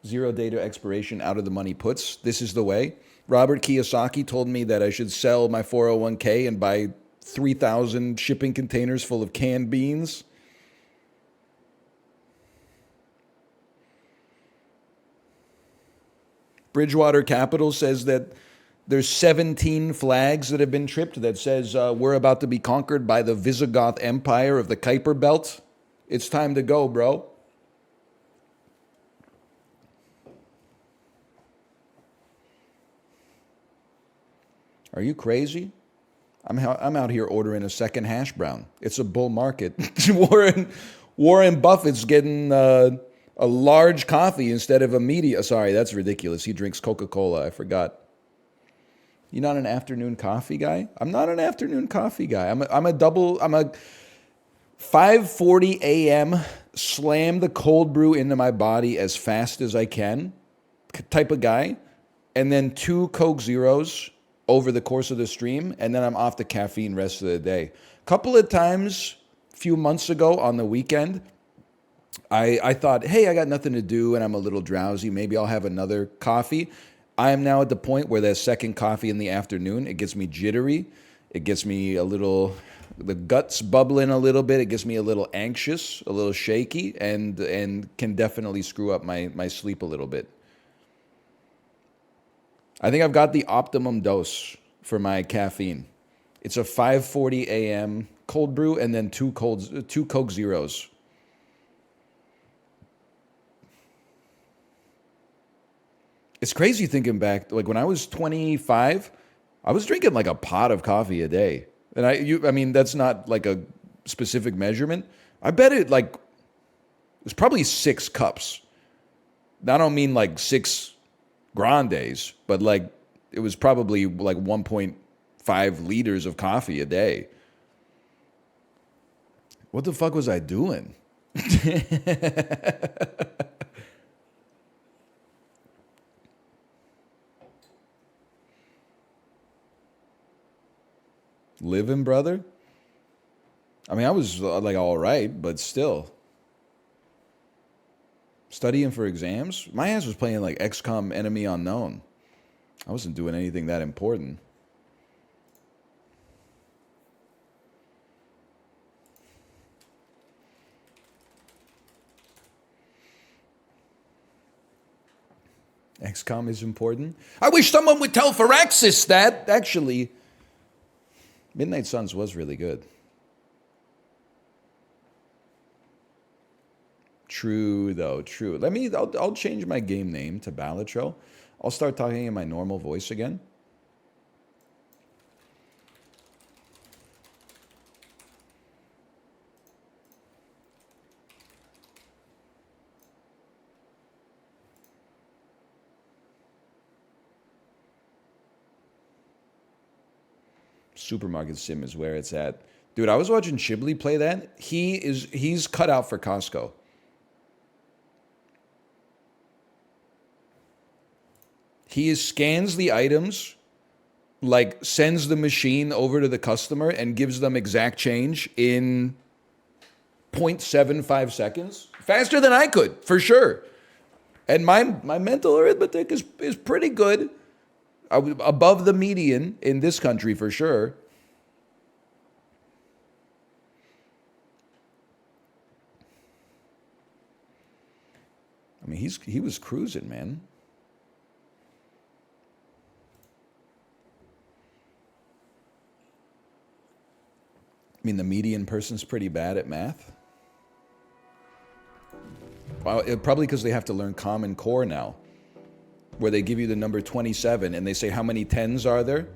Zero data expiration out of the money puts. This is the way. Robert Kiyosaki told me that I should sell my 401k and buy 3,000 shipping containers full of canned beans. Bridgewater Capital says that there's 17 flags that have been tripped that says we're about to be conquered by the Visigoth Empire of the Kuiper Belt. It's time to go, bro. Are you crazy? I'm out here ordering a second hash brown. It's a bull market. Warren Buffett's getting a large coffee instead of a medium. Sorry, that's ridiculous. He drinks Coca-Cola. I forgot. You're not an afternoon coffee guy? I'm not an afternoon coffee guy. I'm a 5:40 a.m. slam the cold brew into my body as fast as I can type of guy, and then 2 Coke Zeros over the course of the stream, and then I'm off the caffeine rest of the day. A couple of times, a few months ago on the weekend, I thought, hey, I got nothing to do and I'm a little drowsy. Maybe I'll have another coffee. I am now at the point where that second coffee in the afternoon, it gets me jittery. It gets me a little, the guts bubbling a little bit. It gets me a little anxious, a little shaky, and can definitely screw up my sleep a little bit. I think I've got the optimum dose for my caffeine. It's a 5:40 a.m. cold brew and then 2 Coke Zeros. It's crazy thinking back. Like when I was 25, I was drinking like a pot of coffee a day. And I mean, that's not like a specific measurement. I bet it was probably 6 cups. I don't mean like 6 grandes, but like it was probably like 1.5 liters of coffee a day. What the fuck was I doing? Living, brother? I mean, I was like all right, but still. Studying for exams? My ass was playing like XCOM Enemy Unknown. I wasn't doing anything that important. XCOM is important. I wish someone would tell Firaxis that. Actually, Midnight Suns was really good. True, though, true. I'll change my game name to Balatro. I'll start talking in my normal voice again. Supermarket Sim is where it's at. Dude, I was watching Chibli play that. He's cut out for Costco. He scans the items, like sends the machine over to the customer and gives them exact change in 0.75 seconds. Faster than I could, for sure. And my mental arithmetic is pretty good. Above the median in this country, for sure. I mean, he was cruising, man. I mean, the median person's pretty bad at math. Well, probably because they have to learn Common Core now, where they give you the number 27 and they say how many 10s are there,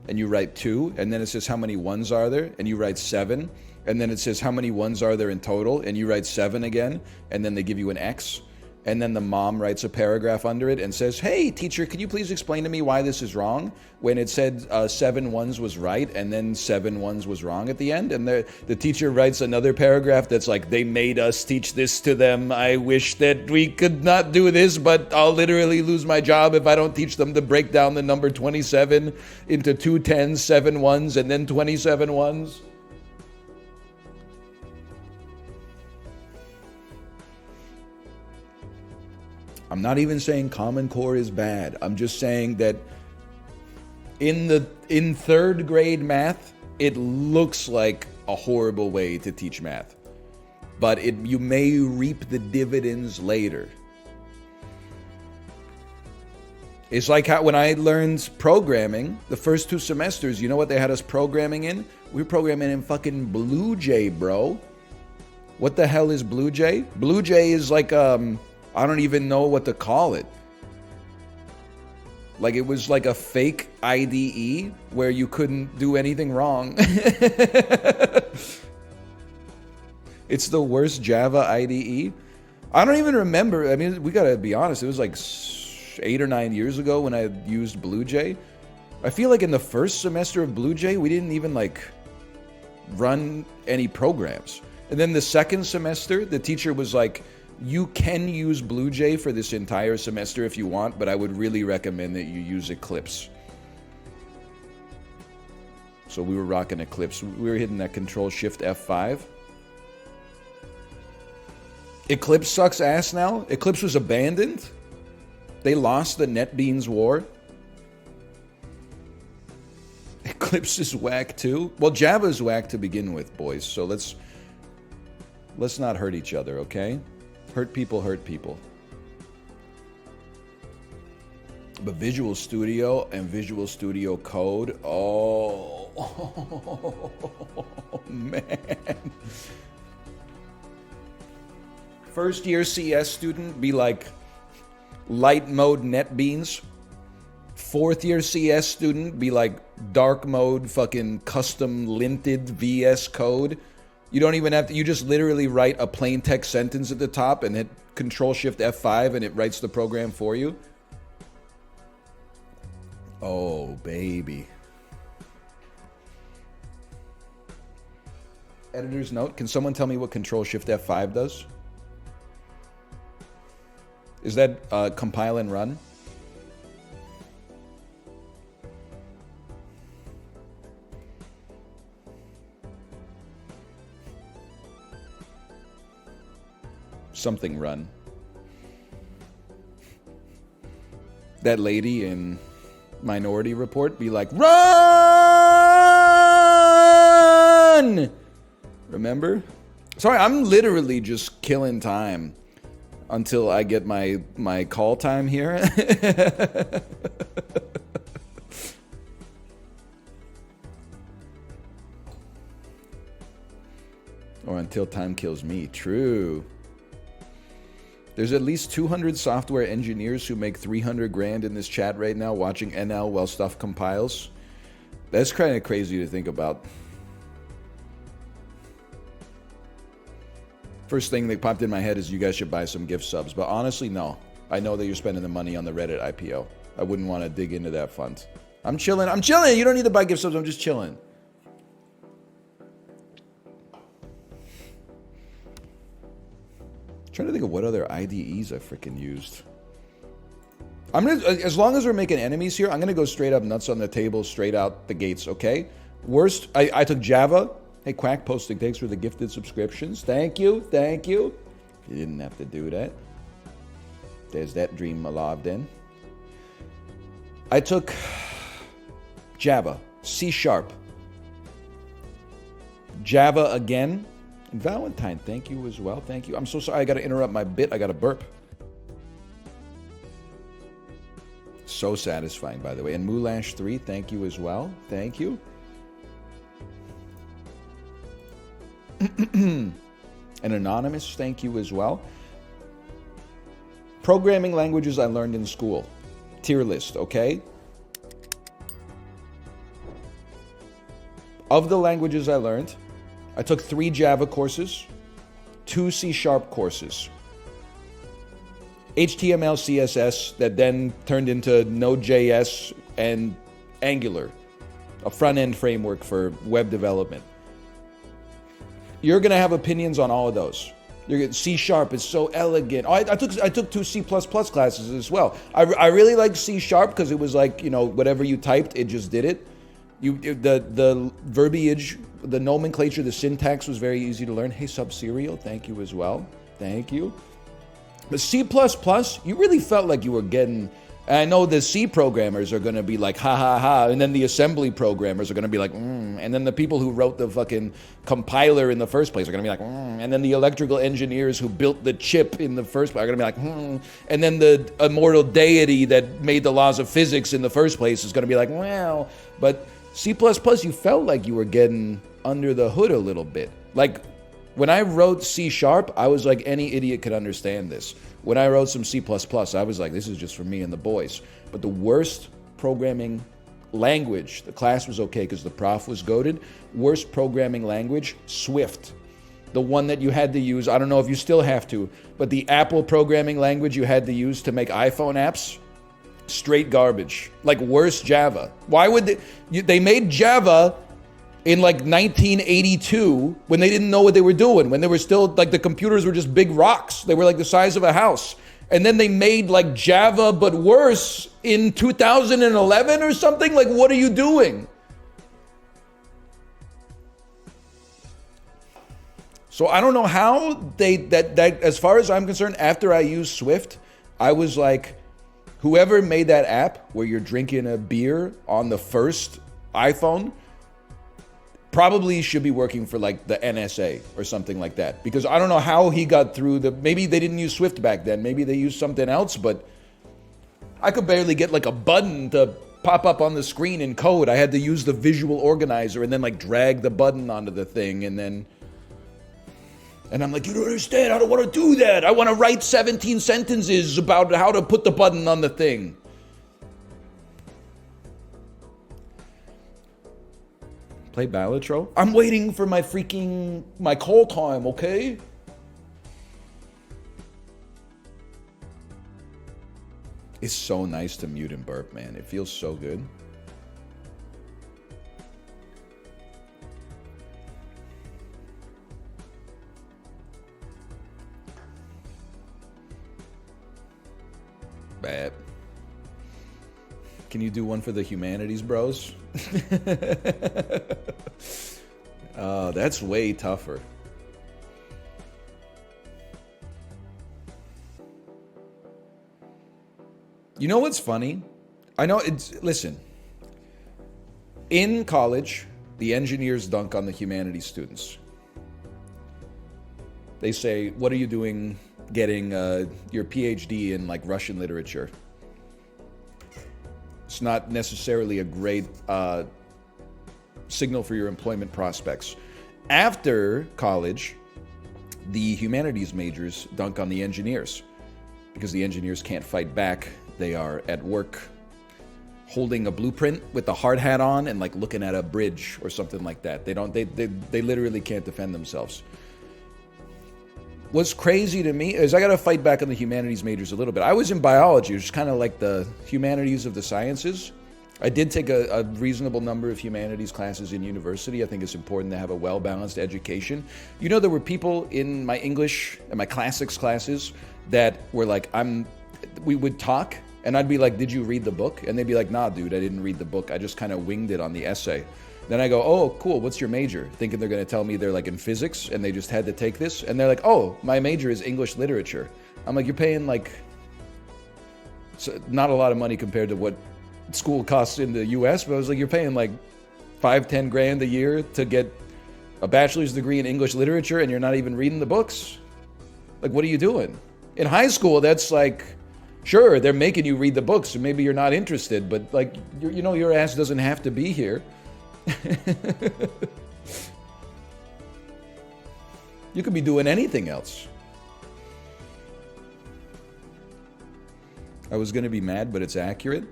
and you write 2, and then it says how many 1s are there, and you write 7, and then it says how many 1s are there in total, and you write 7 again, and then they give you an X, and then the mom writes a paragraph under it and says, hey, teacher, can you please explain to me why this is wrong? When it said 7 1s was right, and then 7 1s was wrong at the end. And the teacher writes another paragraph that's like, they made us teach this to them. I wish that we could not do this, but I'll literally lose my job if I don't teach them to break down the number 27 into 2 10s, 7 1s, and then 27 1s. I'm not even saying Common Core is bad. I'm just saying that in third grade math, it looks like a horrible way to teach math. But you may reap the dividends later. It's like how when I learned programming, the first 2 semesters, you know what they had us programming in? We were programming in fucking BlueJ, bro. What the hell is BlueJ? BlueJ is like I don't even know what to call it. Like it was like a fake IDE where you couldn't do anything wrong. It's the worst Java IDE. I don't even remember. I mean, we gotta be honest. It was like 8 or 9 years ago when I used BlueJ. I feel like in the first semester of BlueJ, we didn't even like run any programs. And then the second semester, the teacher was like, you can use BlueJ for this entire semester if you want, but I would really recommend that you use Eclipse. So we were rocking Eclipse. We were hitting that Control-Shift F5. Eclipse sucks ass now. Eclipse was abandoned. They lost the NetBeans war. Eclipse is whack too. Well, Java's whack to begin with, boys. So let's not hurt each other, okay? Hurt people hurt people. But Visual Studio and Visual Studio Code, oh man. First year CS student, be like light mode NetBeans. Fourth year CS student, be like dark mode fucking custom linted VS Code. You don't even have to, you just literally write a plain text sentence at the top and hit Control-Shift F5 and it writes the program for you. Oh, baby. Editor's note, can someone tell me what Control-Shift F5 does? Is that compile and run? Something run. That lady in Minority Report be like, run! Remember? Sorry, I'm literally just killing time until I get my call time here. Or until time kills me. True. There's at least 200 software engineers who make 300 grand in this chat right now watching NL while stuff compiles. That's kind of crazy to think about. First thing that popped in my head is you guys should buy some gift subs. But honestly, no. I know that you're spending the money on the Reddit IPO. I wouldn't want to dig into that fund. I'm chilling. I'm chilling. You don't need to buy gift subs. I'm just chilling. Trying to think of what other IDEs I freaking used. I'm gonna, as long as we're making enemies here, I'm gonna go straight up nuts on the table, straight out the gates, okay? Worst, I took Java. Hey, Quack posting, thanks for the gifted subscriptions. Thank you, thank you. You didn't have to do that. There's that dream alive then. I took Java, C#, Java again. And Valentine, thank you as well. Thank you. I'm so sorry. I got to interrupt my bit. I got to burp. So satisfying, by the way. And Moulash 3, thank you as well. Thank you. And Anonymous, thank you as well. Programming languages I learned in school. Tier list, okay? Of the languages I learned, I took 3 Java courses, 2 C# courses, HTML, CSS that then turned into Node.js and Angular, a front-end framework for web development. You're going to have opinions on all of those. C# is so elegant. I took 2 C++ classes as well. I really liked C# because it was like, you know, whatever you typed, it just did it. The verbiage, the nomenclature, the syntax was very easy to learn. Hey, Subserial, thank you as well. Thank you. But C++, you really felt like you were getting... I know the C programmers are going to be like, ha, ha, ha, and then the assembly programmers are going to be like, and then the people who wrote the fucking compiler in the first place are going to be like, and then the electrical engineers who built the chip in the first place are going to be like, and then the immortal deity that made the laws of physics in the first place is going to be like, well, but C++, you felt like you were getting under the hood a little bit. Like, when I wrote C#, I was like, any idiot could understand this. When I wrote some C++, I was like, this is just for me and the boys. But the worst programming language, the class was okay because the prof was goated. Worst programming language, Swift. The one that you had to use, I don't know if you still have to, but the Apple programming language you had to use to make iPhone apps, straight garbage. Like worse Java. Why would they made Java in like 1982 when they didn't know what they were doing, when they were still like the computers were just big rocks. They were like the size of a house. And then they made like Java but worse in 2011 or something. Like, what are you doing? So I don't know how that as far as I'm concerned, after I used Swift, I was like, whoever made that app where you're drinking a beer on the first iPhone probably should be working for like the NSA or something like that. Because I don't know how he got through maybe they didn't use Swift back then. Maybe they used something else, but I could barely get like a button to pop up on the screen in code. I had to use the visual organizer and then like drag the button onto the thing and I'm like, you don't understand, I don't want to do that. I want to write 17 sentences about how to put the button on the thing. Play Balatro? I'm waiting for my call time, okay? It's so nice to mute and burp, man. It feels so good. Bad. Can you do one for the humanities, bros? That's way tougher. You know what's funny? I know listen. In college, the engineers dunk on the humanities students. They say, what are you doing getting your PhD in like Russian literature? It's not necessarily a great signal for your employment prospects. After college, the humanities majors dunk on the engineers because the engineers can't fight back. They are at work holding a blueprint with the hard hat on and like looking at a bridge or something like that. They literally can't defend themselves. What's crazy to me is I got to fight back on the humanities majors a little bit. I was in biology, which is kind of like the humanities of the sciences. I did take a reasonable number of humanities classes in university. I think it's important to have a well-balanced education. You know, there were people in my English and my classics classes that were like, we would talk and I'd be like, did you read the book? And they'd be like, nah, dude, I didn't read the book. I just kind of winged it on the essay. Then I go, oh, cool, what's your major? Thinking they're going to tell me they're like in physics and they just had to take this. And they're like, oh, my major is English literature. I'm like, you're paying like not a lot of money compared to what school costs in the US, but I was like, you're paying like 5-10 grand a year to get a bachelor's degree in English literature and you're not even reading the books? Like, what are you doing? In high school, that's like, sure, they're making you read the books, so maybe you're not interested, but like, you know, your ass doesn't have to be here. You could be doing anything else. I was going to be mad, but it's accurate.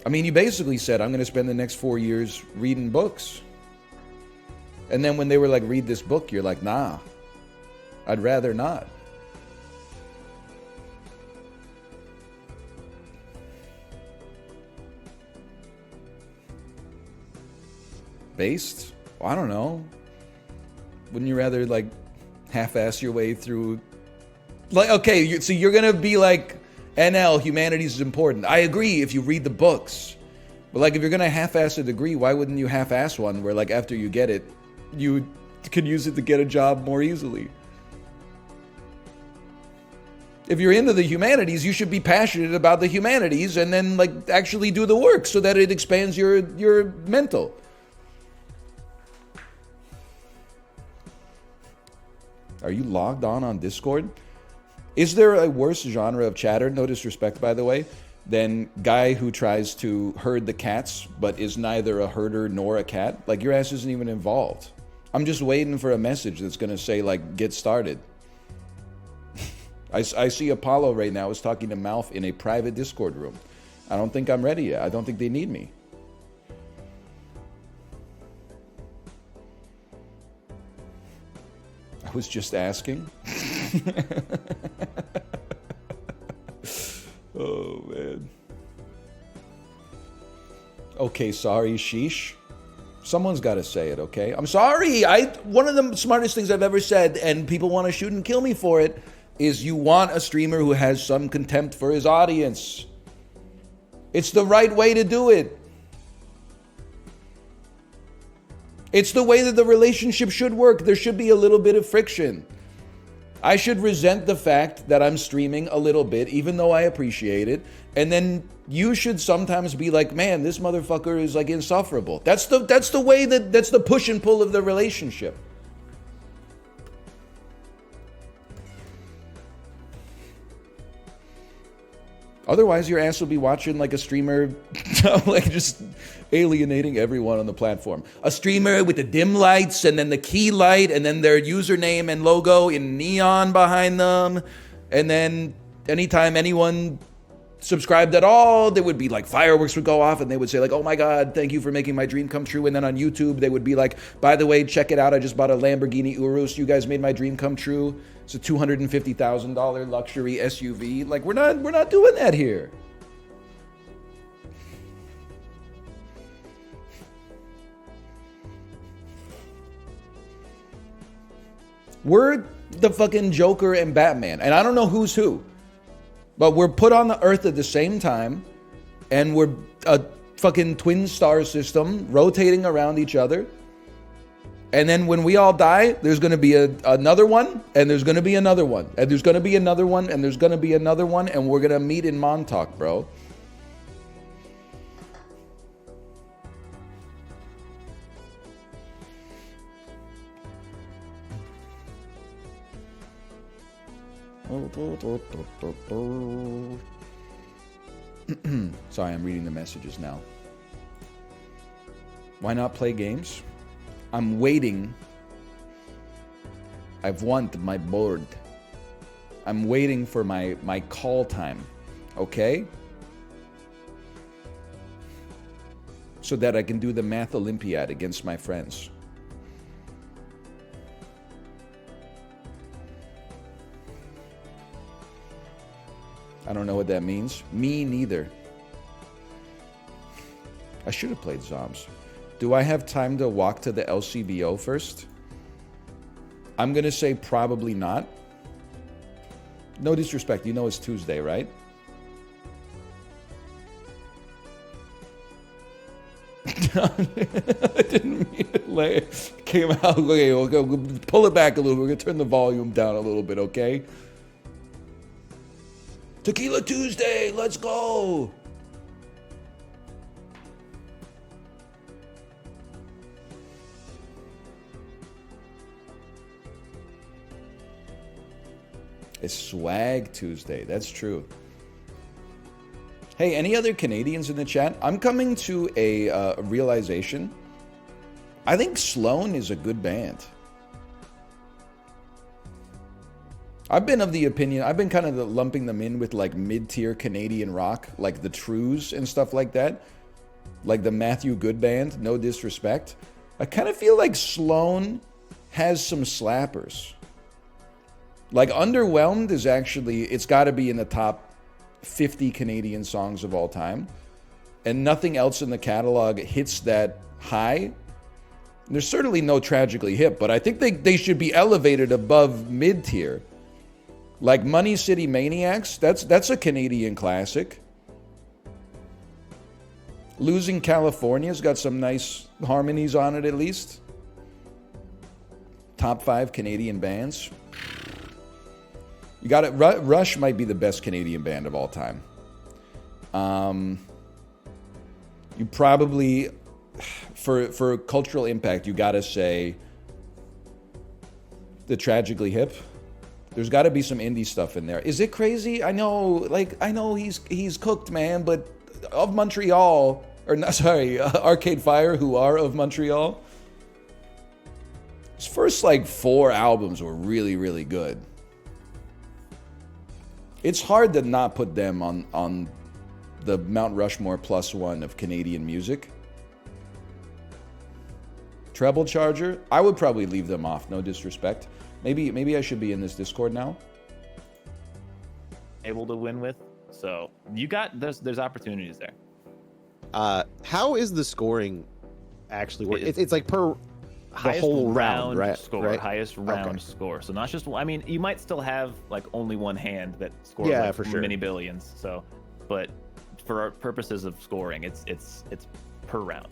I mean, you basically said, I'm going to spend the next 4 years reading books. And then when they were like, read this book, you're like, nah, I'd rather not. Based? Well, I don't know. Wouldn't you rather like half-ass your way through? Like, okay, so you're going to be like, NL, humanities is important. I agree if you read the books. But like if you're going to half-ass a degree, why wouldn't you half-ass one where like after you get it, you can use it to get a job more easily? If you're into the humanities, you should be passionate about the humanities and then like actually do the work so that it expands your mental. Are you logged on Discord? Is there a worse genre of chatter, no disrespect by the way, than guy who tries to herd the cats but is neither a herder nor a cat? Like your ass isn't even involved. I'm just waiting for a message that's going to say like, get started. I see Apollo right now is talking to Malf in a private Discord room. I don't think I'm ready yet. I don't think they need me. I was just asking. Oh, man. Okay, sorry, sheesh. Someone's got to say it, okay? I'm sorry. One of the smartest things I've ever said, and people want to shoot and kill me for it, is you want a streamer who has some contempt for his audience. It's the right way to do it. It's the way that the relationship should work. There should be a little bit of friction. I should resent the fact that I'm streaming a little bit, even though I appreciate it. And then you should sometimes be like, man, this motherfucker is like insufferable. That's the way that's the push and pull of the relationship. Otherwise, your ass will be watching like a streamer, like just alienating everyone on the platform. A streamer with the dim lights and then the key light and then their username and logo in neon behind them. And then anytime anyone subscribed at all, there would be like fireworks would go off and they would say like, oh my God, thank you for making my dream come true. And then on YouTube, they would be like, by the way, check it out. I just bought a Lamborghini Urus. You guys made my dream come true. It's a $250,000 luxury SUV. Like we're not doing that here. We're the fucking Joker and Batman. And I don't know who's who. But we're put on the Earth at the same time. And we're a fucking twin star system rotating around each other. And then when we all die, there's going to be another one, and there's going to be another one, and there's going to be another one, and there's going to be another one, and we're going to meet in Montauk, bro. Sorry, I'm reading the messages now. Why not play games? I'm waiting. I've want my board. I'm waiting for my call time. Okay? So that I can do the math olympiad against my friends. I don't know what that means. Me neither. I should have played Zoms. Do I have time to walk to the LCBO first? I'm going to say probably not. No disrespect. You know it's Tuesday, right? I didn't mean it. It came out. Okay, we'll go pull it back a little. We're going to turn the volume down a little bit, okay? Tequila Tuesday, let's go. It's Swag Tuesday. That's true. Hey, any other Canadians in the chat? I'm coming to a realization. I think Sloan is a good band. I've been of the opinion, I've been kind of lumping them in with like mid-tier Canadian rock, like the Trues and stuff like that. Like the Matthew Good Band, no disrespect. I kind of feel like Sloan has some slappers. Like Underwhelmed is actually, it's got to be in the top 50 Canadian songs of all time. And nothing else in the catalog hits that high. There's certainly no Tragically Hip, but I think they should be elevated above mid-tier. Like Money City Maniacs, that's a Canadian classic. Losing California's got some nice harmonies on it at least. Top 5 Canadian bands. You got it. Rush might be the best Canadian band of all time. You probably, for cultural impact, you got to say the Tragically Hip. There's got to be some indie stuff in there. Is it crazy? I know he's cooked, man, but of Montreal, or not, sorry, Arcade Fire, who are of Montreal. His first like 4 albums were really, really good. It's hard to not put them on the Mount Rushmore +1 of Canadian music. Treble Charger, I would probably leave them off, no disrespect. Maybe I should be in this Discord now. Able to win with. So you got there's opportunities there. How is the scoring actually work? It's like per the Highest whole round, right? Score, Right? highest round score. So not just, I mean, you might still have like only one hand that scores Yeah, like for sure. many billions. So, but for our purposes of scoring, it's per round.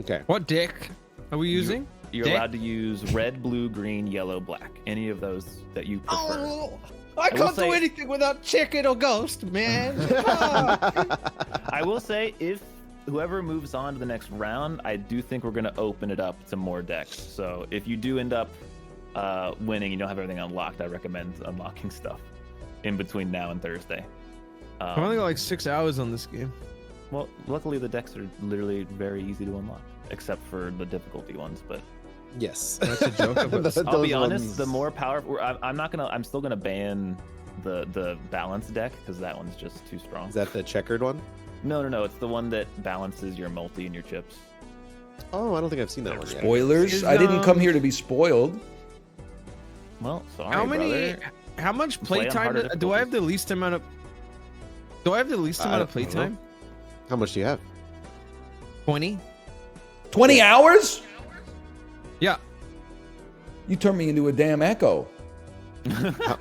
Okay. What deck are we using? You're Dick? allowed to use red, blue, green, yellow, black. Any of those that you prefer. Oh, I I will can't do say- anything without chicken or ghost, man. I will say, if whoever moves on to the next round, I do think we're going to open it up to more decks. So if you do end up winning, you don't have everything unlocked, I recommend unlocking stuff in between now and Thursday. I've only got like 6 hours on this game. Well, luckily the decks are literally very easy to unlock, except for the difficulty ones. But Yes. That's a joke. I'll be Those honest, ones- the more powerful, I'm still gonna ban the balance deck because that one's just too strong. Is that the checkered one? No, it's the one that balances your multi and your chips. Oh, I don't think I've seen that one yet. Spoilers? Is, I didn't come here to be spoiled. Well, sorry, How many? brother. How much Play on playtime harder do I have? The least amount of. Do I have the least I amount of don't know. playtime? How much do you have? 20. 20 hours? Yeah. You turned me into a damn echo.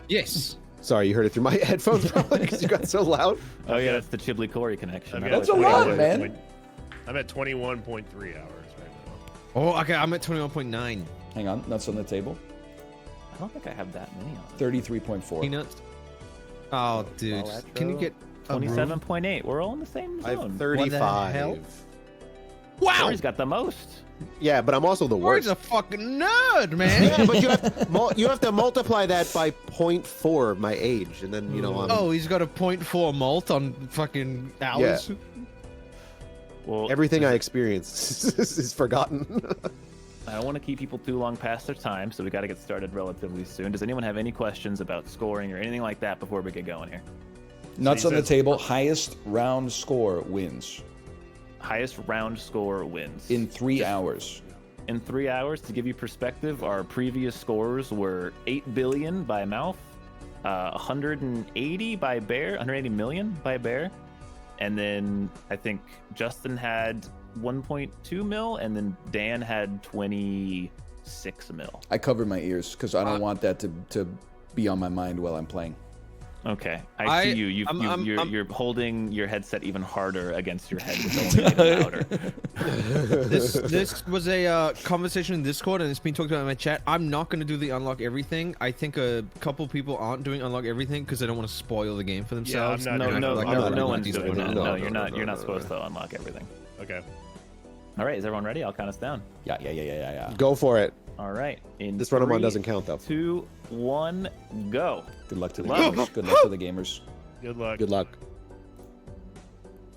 Yes. Sorry, you heard it through my headphones probably because you got so loud. Oh yeah, that's the Chibli Corey connection. I've That's got a lot, 21 man. point- I'm at 21.3 hours right Oh, okay. I'm at 21.9. Hang on, nuts on the table. I don't think I have that many on. 33.4. Peanuts. Oh, dude. Can you get a room? 27.8. We're all in the same I have zone. 35. hell? Wow, Wow. Corey's got the most. Yeah, but I'm also the Corey's worst. a fucking nerd, man. Yeah, but you have to multiply that by 0.4 my age, and then Oh, he's got a 0.4 malt on fucking hours. Yeah. Well, everything I experience is forgotten. I don't want to keep people too long past their time, so we got to get started relatively soon. Does anyone have any questions about scoring or anything like that before we get going here? Nuts So on he the says- table. Highest round score wins Highest round score wins. in 3 hours. In 3 hours, to give you perspective, our previous scores were 8 billion by Malf, 180 by Bear, 180 million by Bear, and then I think Justin had 1.2 mil, and then Dan had 26 mil. I covered my ears because I don't want that to be on my mind while I'm playing. Okay, I see you. I'm- You're holding your headset even harder against your head, which only made it louder. This was a conversation in Discord, and it's been talked about in my chat. I'm not going to do the unlock everything. I think a couple people aren't doing unlock everything because they don't want to spoil the game for themselves. I'm not No, doing no, that. no, I'm no not one's doing doing that. that. No, No, no, you're not. no, You're no, not no, supposed no. to unlock everything. Okay. All right, is everyone ready? I'll count us down. Yeah. Go for it. All right. In This run-on 3, doesn't count though. 2, 1, go. Good luck to the Wow. gamers. Good luck to the gamers. Good luck. Good luck.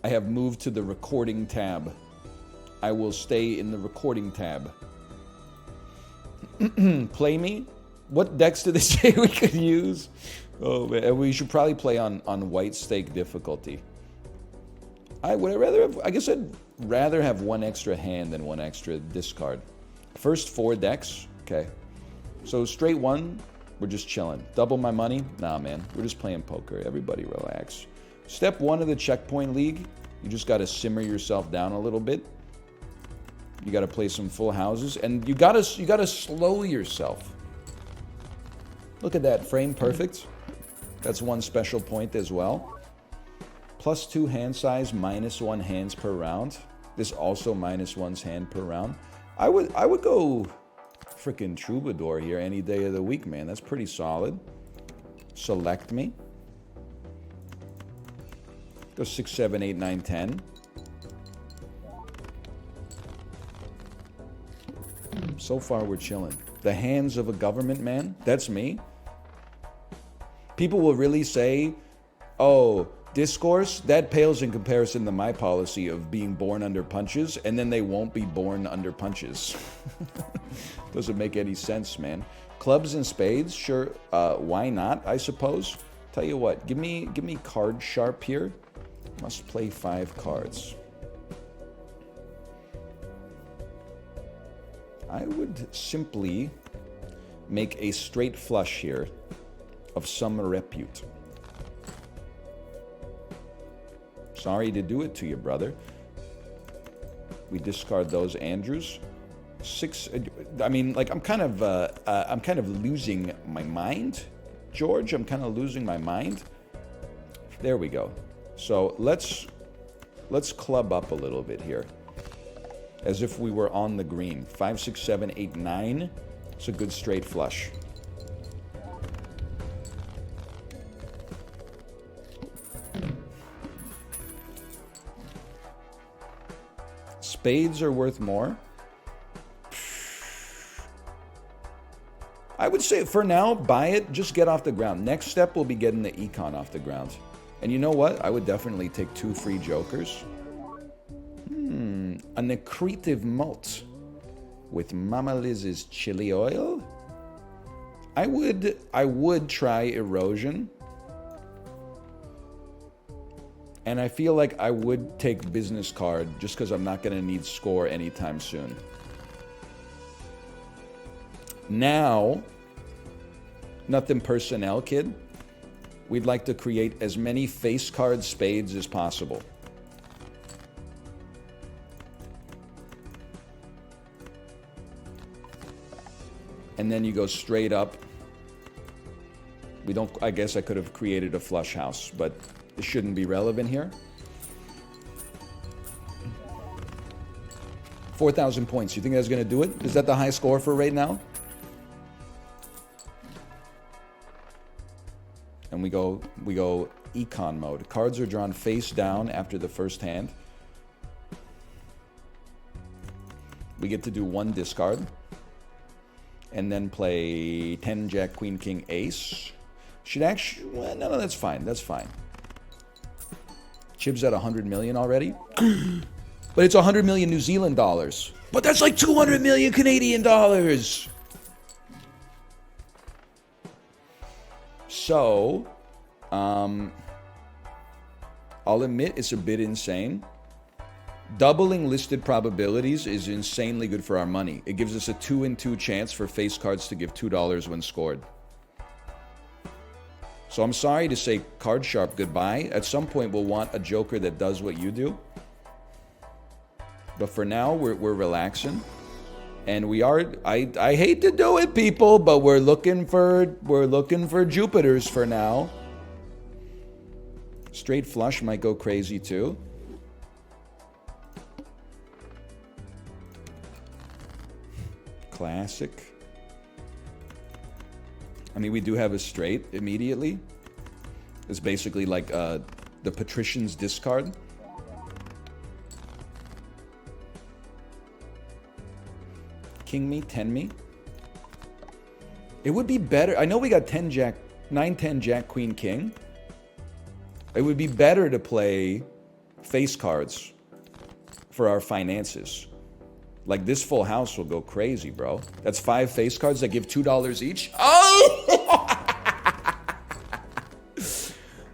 I have moved to the recording tab. I will stay in the recording tab. Play me What decks do they say we could use? Oh man, we should probably play on white stake difficulty. I guess I'd rather have one extra hand than one extra discard. First 4 decks, okay. So straight 1, we're just chilling. Double my money? Nah, man, we're just playing poker. Everybody relax. Step 1 of the checkpoint league, you just got to simmer yourself down a little bit. You got to play some full houses, and you got to slow yourself. Look at that, frame perfect. That's one special point as well. +2 hand size, -1 hands per round. This also -1's hand per round. I would go freaking Troubadour here any day of the week, man. That's pretty solid. Select me. Go 6, 7, 8, 9, 10. So far, we're chilling. The hands of a government man. That's me. People will really say, oh, discourse, that pales in comparison to my policy of being born under punches, and then they won't be born under punches. Doesn't make any sense, man. Clubs and spades, sure, why not, I suppose. Tell you what, give me card sharp here. Must play 5 cards. I would simply make a straight flush here of some repute. Sorry to do it to you, brother. We discard those Andrews. 6. I mean, like I'm kind of losing my mind, George. I'm kind of losing my mind. There we go. So let's club up a little bit here, as if we were on the green. 5, 6, 7, 8, 9. It's a good straight flush. Spades are worth more. I would say for now, buy it, just get off the ground. Next step will be getting the econ off the ground. And you know what? I would definitely take 2 free jokers. A Necretive Malt with Mama Liz's chili oil. I would try Erosion. And I feel like I would take Business Card just because I'm not going to need score anytime soon. Now, nothing personnel, kid. We'd like to create as many face card spades as possible. And then you go straight up. I guess I could have created a flush house, but it shouldn't be relevant here. 4,000 points. You think that's going to do it? Is that the high score for right now? And we go econ mode. Cards are drawn face down after the first hand. We get to do 1 discard. And then play 10, Jack, Queen, King, Ace. Should actually... Well, no, that's fine. That's fine. Chib's at 100 million already. But it's 100 million New Zealand dollars. But that's like 200 million Canadian dollars. So, I'll admit it's a bit insane. Doubling listed probabilities is insanely good for our money. It gives us a 2 in 2 chance for face cards to give $2 when scored. So I'm sorry to say card sharp goodbye. At some point we'll want a joker that does what you do. But for now we're relaxing. And we are I hate to do it, people, but we're looking for Jupiters for now. Straight flush might go crazy too. Classic. I mean, we do have a straight immediately. It's basically like the patrician's discard. King me, 10 me. It would be better. I know we got 10 Jack, 9, 10 Jack, Queen, King. It would be better to play face cards for our finances. Like, this full house will go crazy, bro. That's 5 face cards that give $2 each. Oh!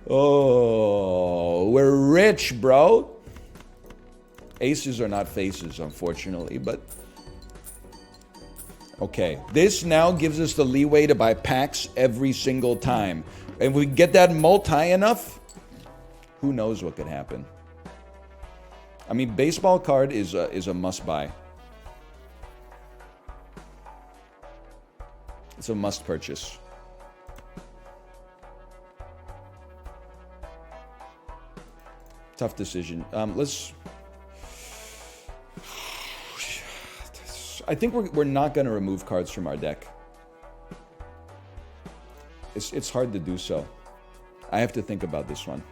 Oh, we're rich, bro. Aces are not faces, unfortunately, but... Okay, this now gives us the leeway to buy packs every single time. And if we get that mult high enough, who knows what could happen. I mean, baseball card is a must-buy. It's a must purchase. Tough decision. Let's... I think we're not going to remove cards from our deck. It's hard to do so. I have to think about this one.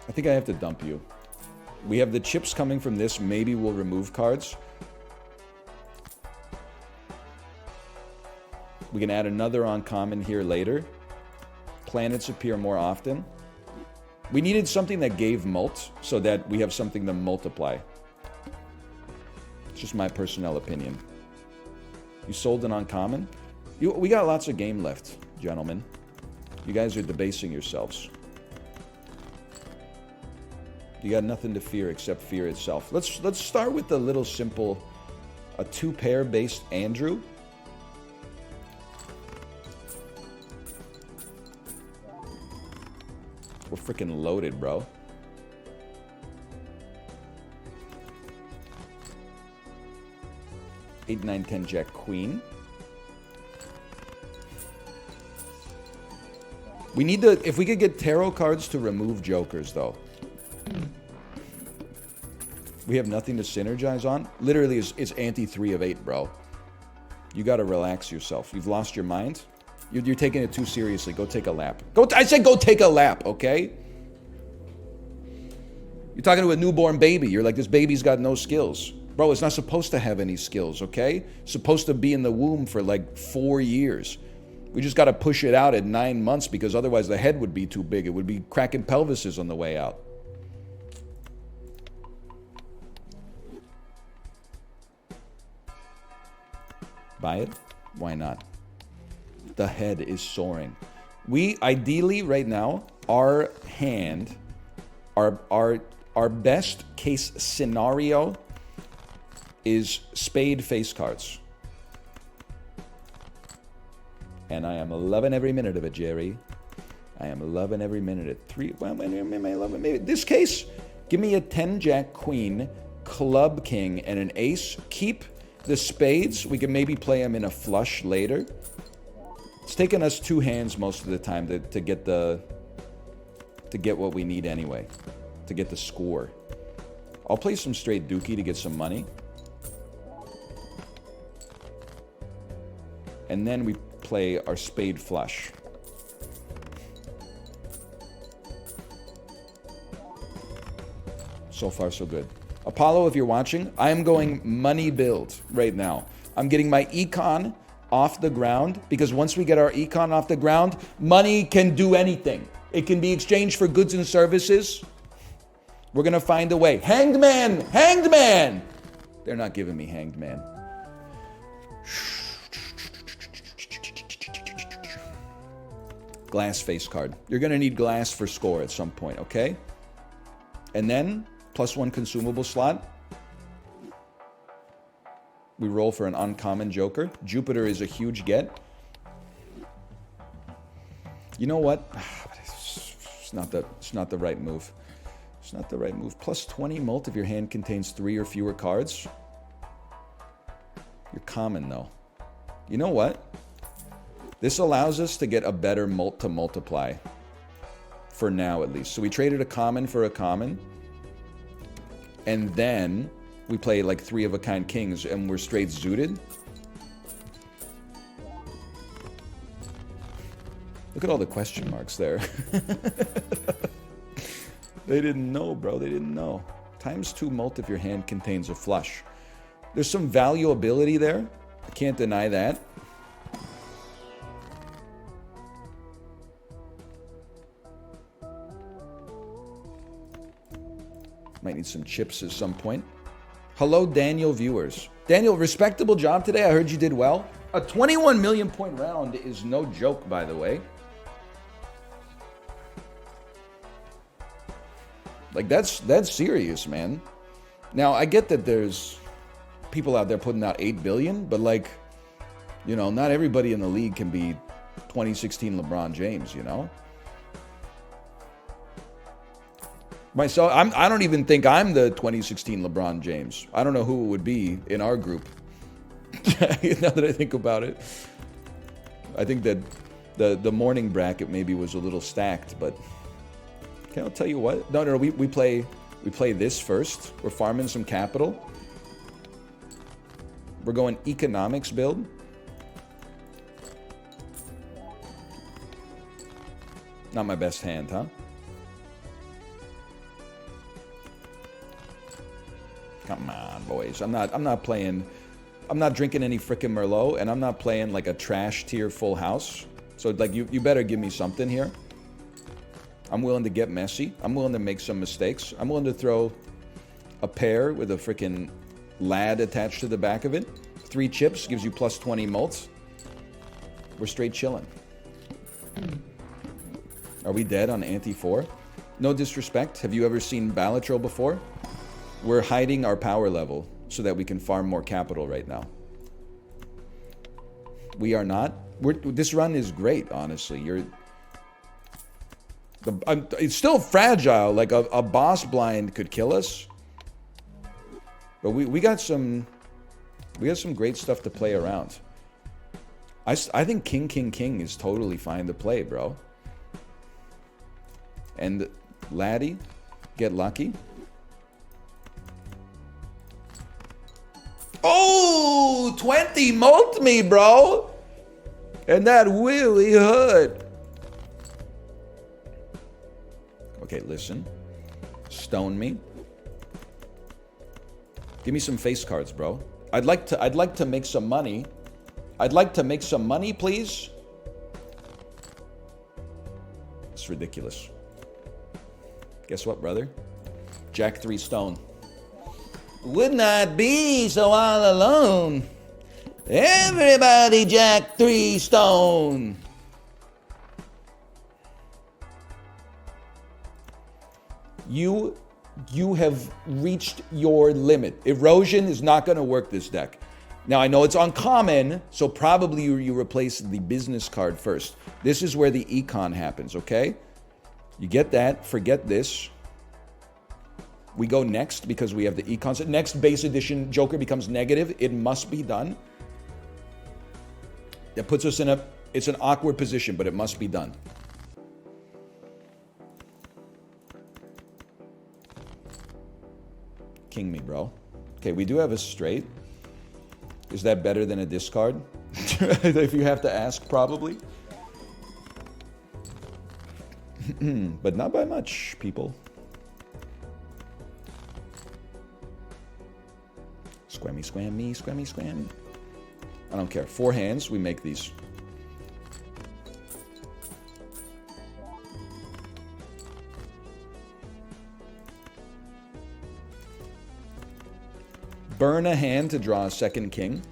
I think I have to dump you. We have the chips coming from this. Maybe we'll remove cards. We can add another uncommon here later. Planets appear more often. We needed something that gave mult so that we have something to multiply. It's just my personal opinion. You sold an uncommon? We got lots of game left, gentlemen. You guys are debasing yourselves. You got nothing to fear except fear itself. Let's start with the little simple, a 2-pair based Andrew. We're freaking loaded, bro. Eight, 9, 10, Jack, Queen. We need to, if we could get tarot cards to remove jokers, though. We have nothing to synergize on. Literally, it's anti 3 of 8, bro. You gotta relax yourself. You've lost your mind. You're taking it too seriously. Go take a lap. I said go take a lap, okay? You're talking to a newborn baby. You're like, this baby's got no skills. Bro, it's not supposed to have any skills, okay? It's supposed to be in the womb for like 4 years. We just got to push it out at 9 months because otherwise the head would be too big. It would be cracking pelvises on the way out. Buy it? Why not? The head is soaring. We ideally right now, our hand, our best case scenario is spade face cards. And I am loving every minute of it, Jerry. I am loving every minute at 3. Well, maybe this case, give me a 10 Jack Queen, Club King, and an ace. Keep the spades. We can maybe play them in a flush later. It's taken us 2 hands most of the time to get what we need anyway, to get the score. I'll play some straight dookie to get some money. And then we play our spade flush. So far, so good. Apollo, if you're watching, I am going money build right now. I'm getting my econ off the ground because once we get our econ off the ground, money can do anything. It can be exchanged for goods and services. We're going to find a way. Hanged man! Hanged man! They're not giving me hanged man. Glass face card. You're going to need glass for score at some point, okay? And then, +1 consumable slot. We roll for an uncommon joker. Jupiter is a huge get. You know what? It's not the right move. It's not the right move. +20 mult if your hand contains 3 or fewer cards. You're common, though. You know what? This allows us to get a better mult to multiply. For now, at least. So we traded a common for a common. And then we play like 3 of a kind kings and we're straight zooted. Look at all the question marks there. They didn't know, bro. They didn't know. ×2 mult if your hand contains a flush. There's some valuability there. I can't deny that. Might need some chips at some point. Hello, Daniel viewers. Daniel, respectable job today. I heard you did well. A 21 million point round is no joke, by the way. Like, that's serious, man. Now, I get that there's people out there putting out 8 billion, but like, you know, not everybody in the league can be 2016 LeBron James, you know? Myself, I don't even think I'm the 2016 LeBron James. I don't know who it would be in our group. Now that I think about it. I think that the morning bracket maybe was a little stacked, but okay, I'll tell you what. No, we play this first. We're farming some capital. We're going economics build. Not my best hand, huh? Come on, boys. I'm not drinking any frickin' Merlot, and I'm not playing like a trash tier full house. So like you better give me something here. I'm willing to get messy. I'm willing to make some mistakes. I'm willing to throw a pair with a frickin' lad attached to the back of it. 3 chips gives you plus 20 mults. We're straight chilling. Are we dead on Ante 4? No disrespect. Have you ever seen Balatro before? We're hiding our power level so that we can farm more capital right now. We are not. This run is great, honestly. It's still fragile. Like a boss blind could kill us. But we got some great stuff to play around. I think King is totally fine to play, bro. And Laddie, get lucky. Oh, 20 mult me, bro. And that really hurt. Okay, listen. Stone me. Give me some face cards, bro. I'd like to make some money. I'd like to make some money, please. It's ridiculous. Guess what, brother? Jack 3 stone. Would not be so all alone. Everybody Jack 3 stone. You have reached your limit. Erosion is not going to work this deck. Now, I know it's uncommon, so probably you replace the business card first. This is where the econ happens, okay? You get that, forget this. We go next because we have the econ. Next base edition Joker becomes negative. It must be done. That puts us in it's an awkward position, but it must be done. King me, bro. Okay, we do have a straight. Is that better than a discard? If you have to ask, probably. But not by much, people. Squammy, squammy, squammy, squammy. I don't care. 4 hands, we make these. Burn a hand to draw a second king.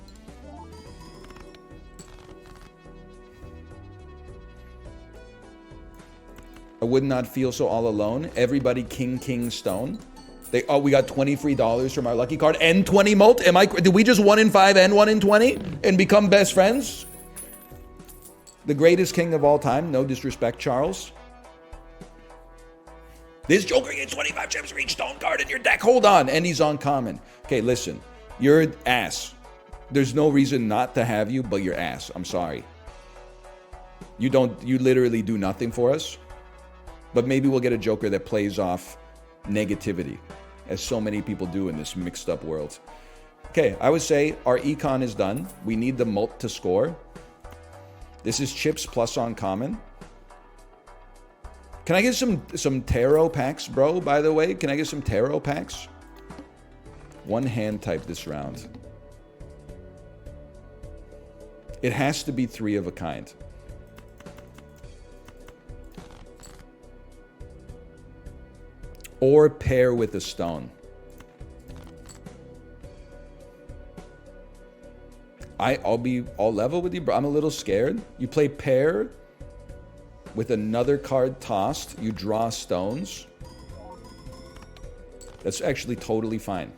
I would not feel so all alone. Everybody king stone. We got $20 free from our lucky card and 20 mult. Did we just 1 in 5 and 1 in 20 and become best friends? The greatest king of all time. No disrespect, Charles. This Joker gets 25 gems for each stone card in your deck. Hold on. And he's on common. Okay, listen. You're ass. There's no reason not to have you, but you're ass. I'm sorry. You literally do nothing for us. But maybe we'll get a Joker that plays off negativity, as so many people do in this mixed up world. Okay, I would say our econ is done. We need the mult to score. This is chips plus on common. Can I get some tarot packs, bro, by the way? Can I get some tarot packs? 1 hand type this round. It has to be 3 of a kind. or pair with a stone. I'll level with you, but I'm a little scared. You play pair with another card tossed. You draw stones. That's actually totally fine.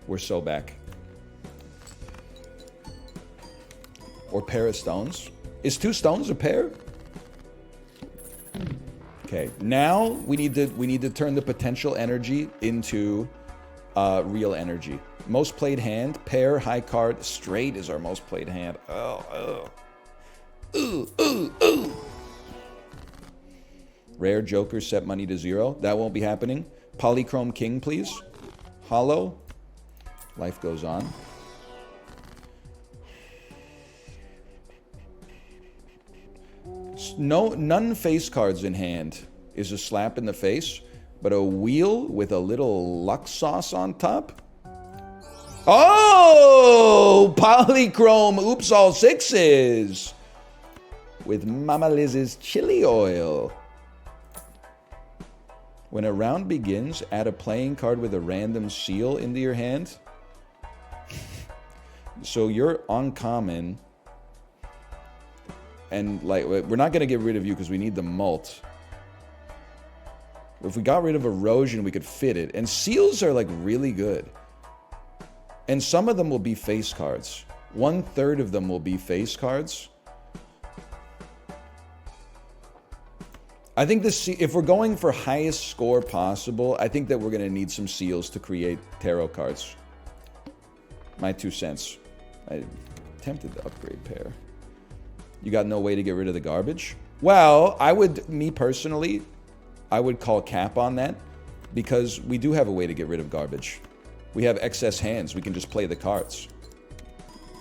We're so back. Or pair of stones. Is 2 stones a pair? Okay, now we need to turn the potential energy into real energy. Most played hand, pair, high card, straight is our most played hand. Ooh. Rare joker, set money to 0. That won't be happening. Polychrome king, please. Hollow. Life goes on. None face cards in hand is a slap in the face, but a wheel with a little luck sauce on top. Oh, polychrome, oops, all 6s with Mama Liz's chili oil. When a round begins, add a playing card with a random seal into your hand. So you're uncommon. And like, we're not going to get rid of you because we need the mult. If we got rid of erosion, we could fit it. And seals are like really good. And some of them will be face cards. 1/3 of them will be face cards. I think this, if we're going for highest score possible, I think that we're going to need some seals to create tarot cards. My 2 cents. I attempted to upgrade pair. You got no way to get rid of the garbage? Well, me personally, I would call cap on that because we do have a way to get rid of garbage. We have excess hands. We can just play the cards.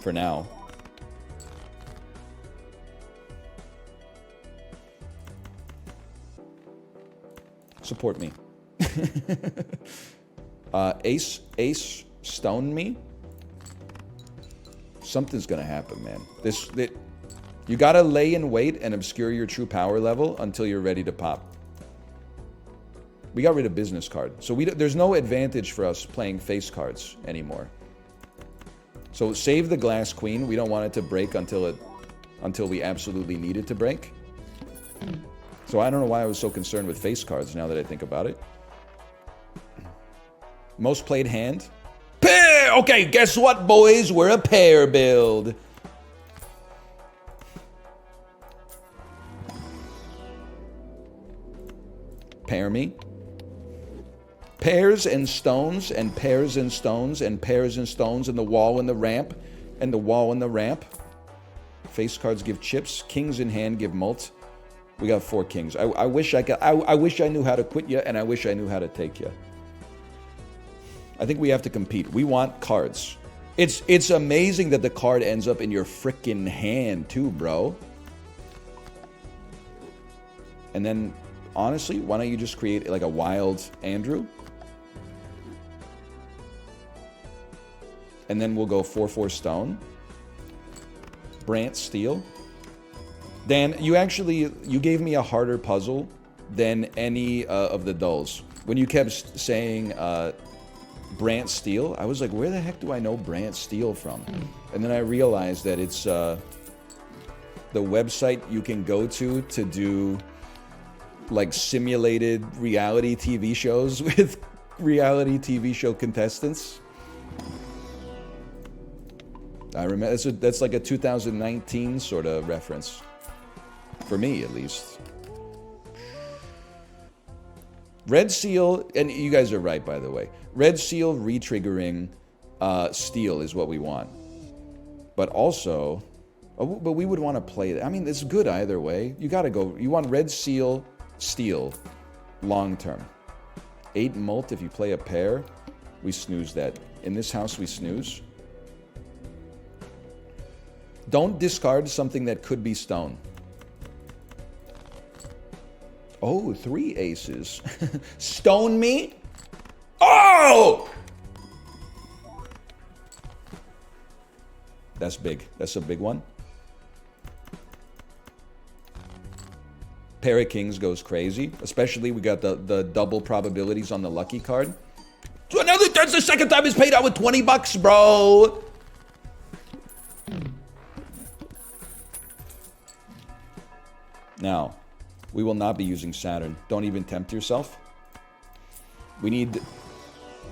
For now. Support me. Ace, stone me. Something's gonna happen, man. You gotta lay in wait and obscure your true power level until you're ready to pop. We got rid of business card, so there's no advantage for us playing face cards anymore. So save the glass queen. We don't want it to break until we absolutely need it to break. So I don't know why I was so concerned with face cards now that I think about it. Most played hand. Pair! Okay, guess what, boys? We're a pair build. Pair me. Pairs and stones, and pairs and stones, and pairs and stones, and the wall and the ramp, and the wall and the ramp. Face cards give chips. Kings in hand give mult. We got 4 kings. I wish I wish I knew how to quit you, and I wish I knew how to take you. I think we have to compete. We want cards. It's amazing that the card ends up in your frickin' hand too, bro. And then, honestly, why don't you just create like a wild Andrew? And then we'll go 4/4 stone. Brant steel. Dan, you gave me a harder puzzle than any of the dulls. When you kept saying Brant Steel, I was like, where the heck do I know Brant Steel from? And then I realized that it's the website you can go to do like simulated reality TV shows with reality TV show contestants. I remember that's like a 2019 sort of reference. For me, at least. Red Seal, and you guys are right, by the way. Red Seal re-triggering steel is what we want. But also, but we would want to play that. I mean, it's good either way. You gotta go, you want Red Seal, steel, long term. 8 mult if you play a pair. We snooze that. In this house, we snooze. Don't discard something that could be stone. Oh, 3 aces. Stone me? Oh! That's big. That's a big one. Pair of kings goes crazy. Especially we got the double probabilities on the lucky card. So that's the second time it's paid out with 20 bucks, bro. Now, we will not be using Saturn. Don't even tempt yourself. We need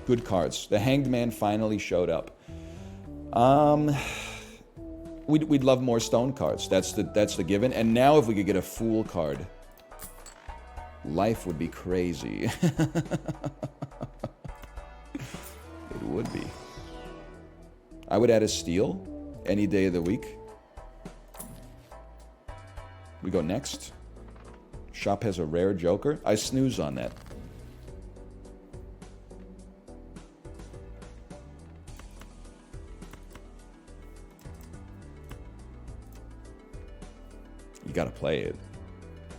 good cards. The Hanged Man finally showed up. We'd love more stone cards. That's the given. And now if we could get a Fool card, life would be crazy. It would be. I would add a Steel any day of the week. We go next. Shop has a rare Joker. I snooze on that. You gotta play it.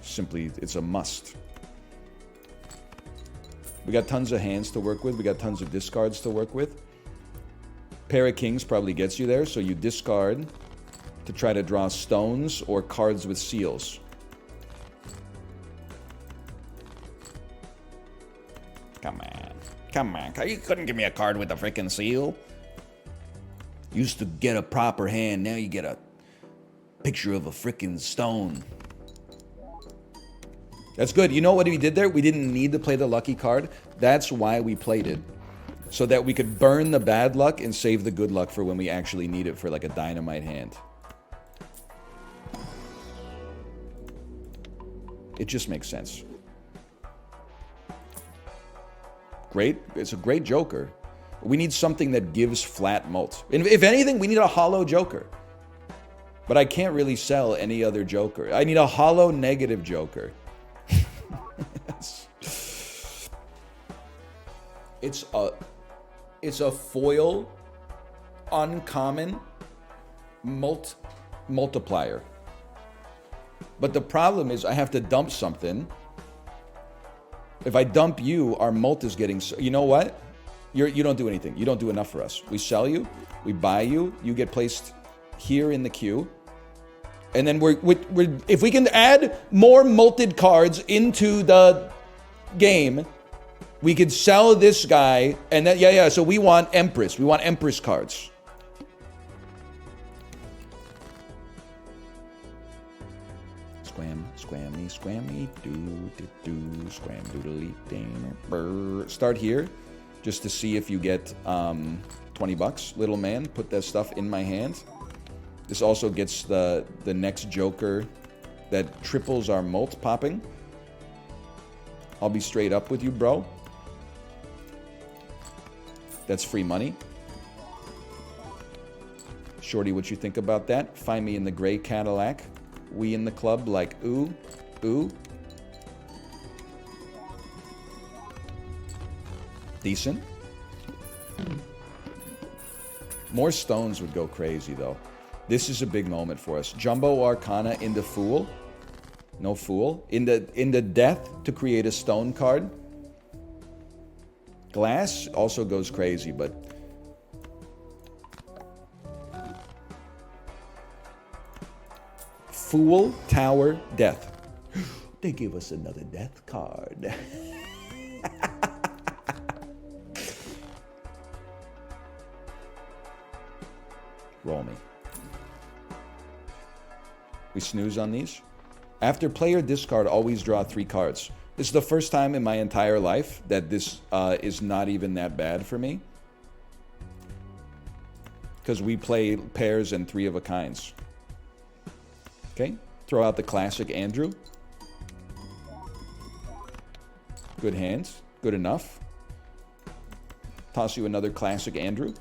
Simply, it's a must. We got tons of hands to work with. We got tons of discards to work with. Pair of kings probably gets you there, so you discard to try to draw stones or cards with seals. Come on. Come on. You couldn't give me a card with a freaking seal. Used to get a proper hand, now you get a picture of a freaking stone. That's good. You know what we did there? We didn't need to play the lucky card. That's why we played it. So that we could burn the bad luck and save the good luck for when we actually need it for like a dynamite hand. It just makes sense. Great. It's a great Joker. We need something that gives flat mult. If anything, we need a hollow Joker. But I can't really sell any other Joker. I need a hollow negative Joker. It's a foil uncommon multiplier. But the problem is I have to dump something. If I dump you, our mult is getting... You know what? You don't do anything. You don't do enough for us. We sell you. We buy you. You get placed here in the queue. And then we're if we can add more multed cards into the game, we could sell this guy. And then, yeah. So we want Empress. We want Empress cards. Scrammy, scram doodly ding. Start here, just to see if you get 20 bucks. Little man, put that stuff in my hand. This also gets the next Joker that triples our mult popping. I'll be straight up with you, bro. That's free money. Shorty, what you think about that? Find me in the gray Cadillac. We in the club like, ooh, ooh. Decent. More stones would go crazy, though. This is a big moment for us. Jumbo Arcana into Fool. No Fool. Into Death to create a stone card. Glass also goes crazy, but... Fool, Tower, Death. They give us another Death card. Roll me. We snooze on these. After player discard, always draw 3 cards. This is the first time in my entire life that this is not even that bad for me. Because we play pairs and 3 of a kinds. Okay, throw out the classic Andrew. Good hands, good enough. Toss you another classic Andrew.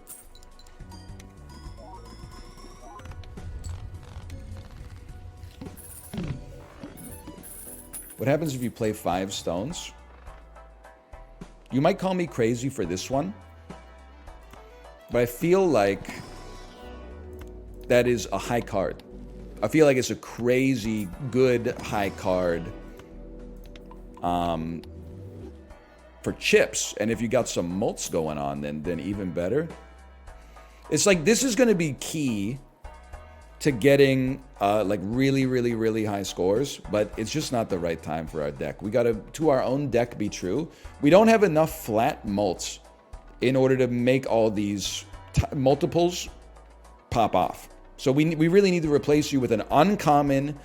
What happens if you play 5 stones? You might call me crazy for this one, but I feel like that is a high card. I feel like it's a crazy good high card for chips. And if you got some mults going on, then even better. It's like this is going to be key to getting like really high scores, but it's just not the right time for our deck. We gotta, to our own deck be true, we don't have enough flat mults in order to make all these multiples pop off. So we really need to replace you with an uncommon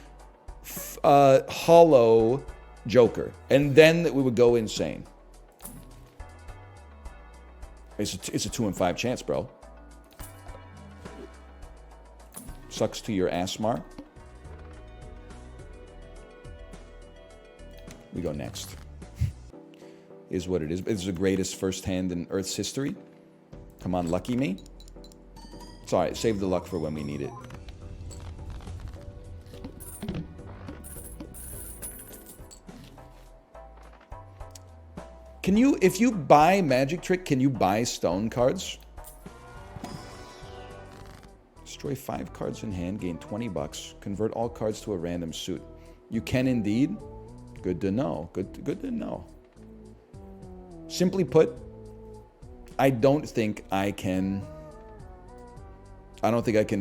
hollow joker, and then we would go insane. It's a 2 in 5 chance, bro. Sucks to your Asmar. We go next. Is what it is. It's the greatest first hand in Earth's history. Come on, lucky me. It's alright, save the luck for when we need it. Can you, if you buy Magic Trick, can you buy stone cards? Destroy 5 cards in hand, gain 20 bucks. Convert all cards to a random suit. You can indeed. Good to know. Good to know. Simply put, I don't think I can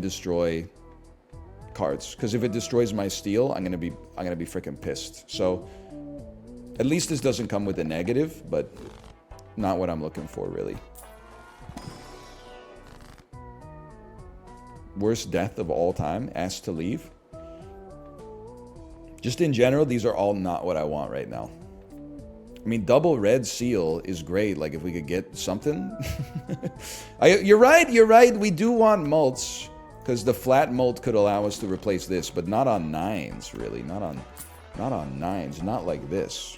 destroy cards, because if it destroys my steel, I'm gonna be freaking pissed. So at least this doesn't come with a negative, but not what I'm looking for, really. Worst death of all time, asked to leave. Just in general, these are all not what I want right now. I mean, double red seal is great, like if we could get something. You're right, we do want mults, because the flat mult could allow us to replace this, but not on 9s, really. Not on 9s, not like this.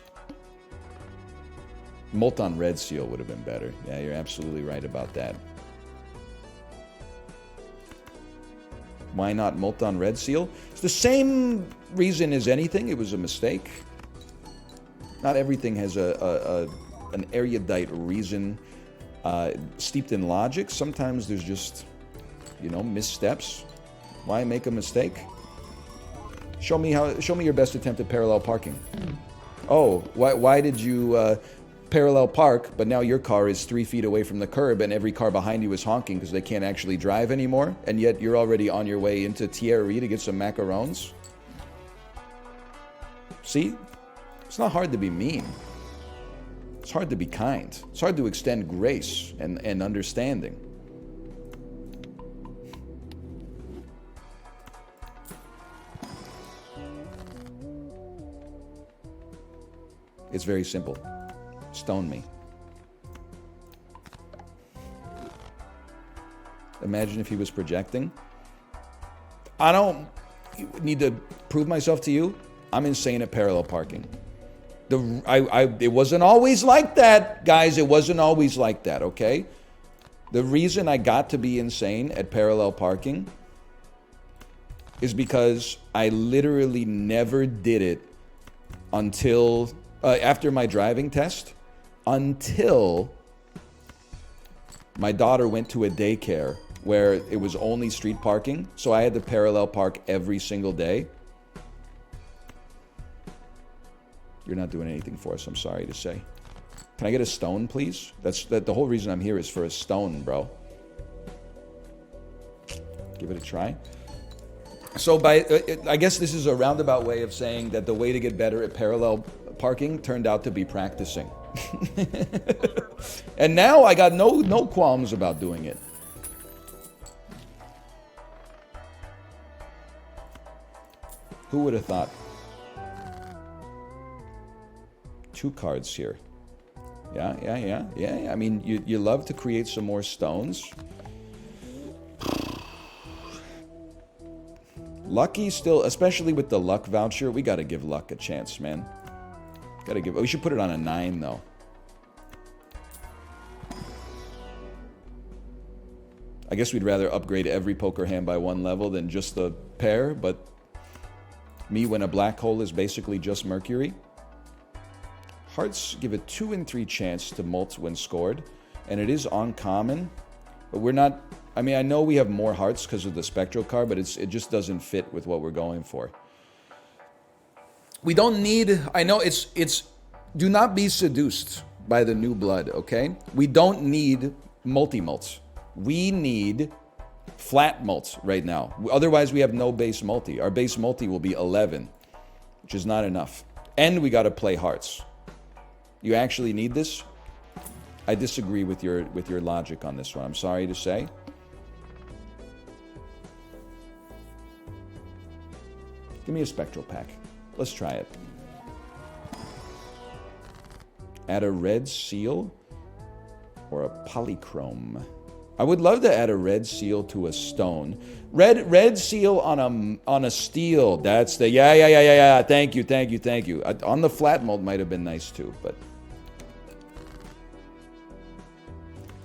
Mult on red seal would have been better. Yeah, you're absolutely right about that. Why not mult on red seal? It's the same reason as anything. It was a mistake. Not everything has an erudite reason steeped in logic. Sometimes there's just, you know, missteps. Why make a mistake? Show me your best attempt at parallel parking. Oh, why did you parallel park, but now your car is 3 feet away from the curb and every car behind you is honking because they can't actually drive anymore, and yet you're already on your way into Thierry to get some macarons? See? It's not hard to be mean. It's hard to be kind. It's hard to extend grace and understanding. It's very simple. Stone me. Imagine if he was projecting. I don't need to prove myself to you. I'm insane at parallel parking. It wasn't always like that, guys. It wasn't always like that, okay? The reason I got to be insane at parallel parking is because I literally never did it until after my driving test, until my daughter went to a daycare where it was only street parking, so I had to parallel park every single day. You're not doing anything for us, I'm sorry to say. Can I get a stone, please? The whole reason I'm here is for a stone, bro. Give it a try. So I guess this is a roundabout way of saying that the way to get better at parallel parking turned out to be practicing. And now I got no qualms about doing it. Who would have thought? 2 cards here. Yeah. I mean, you love to create some more stones. Lucky still, especially with the luck voucher, we gotta give luck a chance, man. We should put it on a 9, though. I guess we'd rather upgrade every poker hand by 1 level than just the pair, but me when a black hole is basically just Mercury. Hearts give a 2 in 3 chance to mult when scored, and it is uncommon, but we're not... I mean, I know we have more hearts because of the spectral card, but it just doesn't fit with what we're going for. We don't need... I know it's... Do not be seduced by the new blood, okay? We don't need multi-mults. We need flat multi right now. Otherwise, we have no base multi. Our base multi will be 11, which is not enough. And we got to play hearts. You actually need this? I disagree with your logic on this one. I'm sorry to say. Give me a spectral pack. Let's try it. Add a red seal or a polychrome. I would love to add a red seal to a stone. Red seal on a steel. That's the yeah. Thank you. On the flat mold might have been nice too, but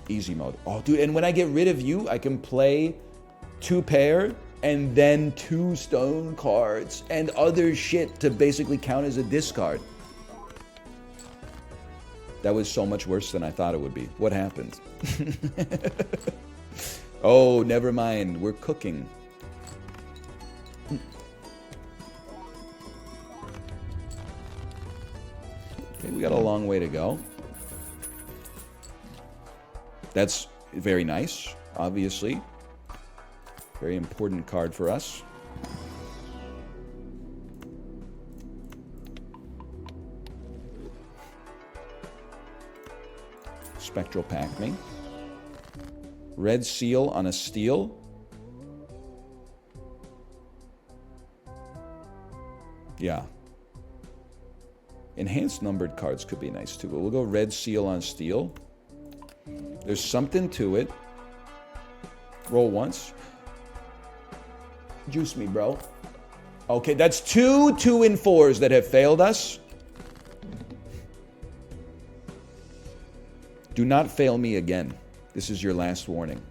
easy mode. Oh, dude, and when I get rid of you, I can play 2 pair and then 2 stone cards and other shit to basically count as a discard. That was so much worse than I thought it would be. What happened? Oh, never mind. We're cooking. Okay, we got a long way to go. That's very nice, obviously. Very important card for us. Spectral pack me. Red seal on a steel. Yeah. Enhanced numbered cards could be nice too, but we'll go red seal on steel. There's something to it. Roll once. Juice me, bro. Okay, that's 2 2-4s that have failed us. Do not fail me again. This is your last warning.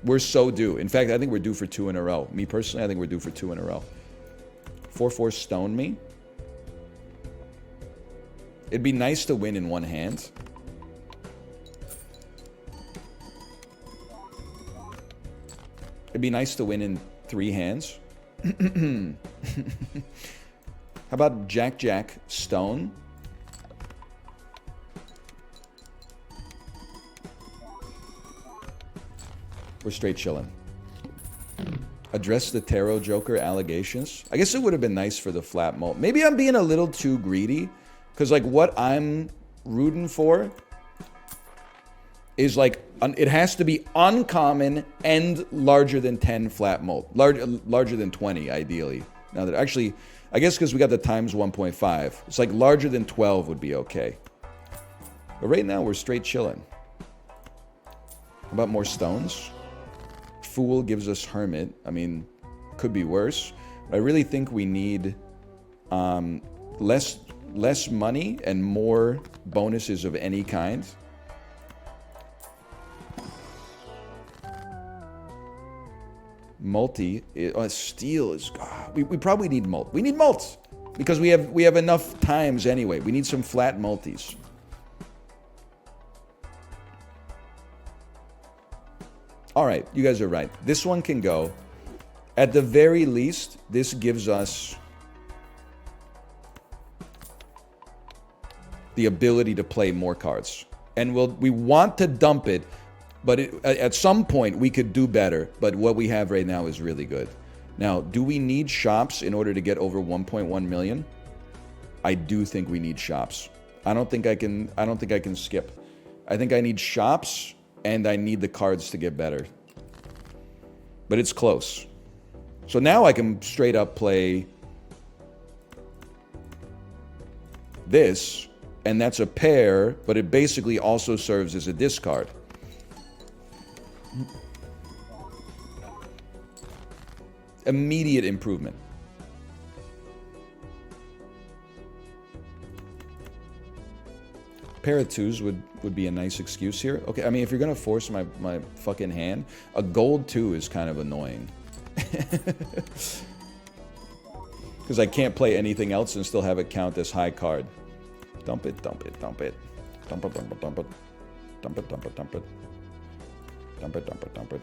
We're so due. In fact, I think we're due for 2 in a row. Me personally, I think we're due for 2 in a row. 4-4 stone me. It'd be nice to win in one hand. It'd be nice to win in 3 hands. How about Jack, stone? We're straight chilling. Address the Tarot Joker allegations. I guess it would have been nice for the flat mult. Maybe I'm being a little too greedy. Because, like, what I'm rooting for is, like, it has to be uncommon and larger than 10 flat mult. Larger than 20, ideally. Now that actually, I guess because we got the times 1.5. It's like larger than 12 would be okay. But right now, we're straight chilling. How about more stones? Fool gives us Hermit. I mean, could be worse. But I really think we need less money and more bonuses of any kind. Multi, steel is. We probably need mult. We need mults because we have enough times anyway. We need some flat multis. All right, you guys are right. This one can go. At the very least, this gives us the ability to play more cards. And we want to dump it, but at some point we could do better. But what we have right now is really good. Now, do we need shops in order to get over 1.1 million? I do think we need shops. I don't think I can skip. I think I need shops and I need the cards to get better. But it's close. So now I can straight up play this, and that's a pair, but it basically also serves as a discard. Immediate improvement. Pair of 2s would be a nice excuse here. Okay, I mean, if you're gonna force my fucking hand, a gold 2 is kind of annoying. Because I can't play anything else and still have it count as high card. Dump it, dump it, dump it. Dump it, dump it, dump it. Dump it, dump it, dump it. Dump it, dump it, dump it.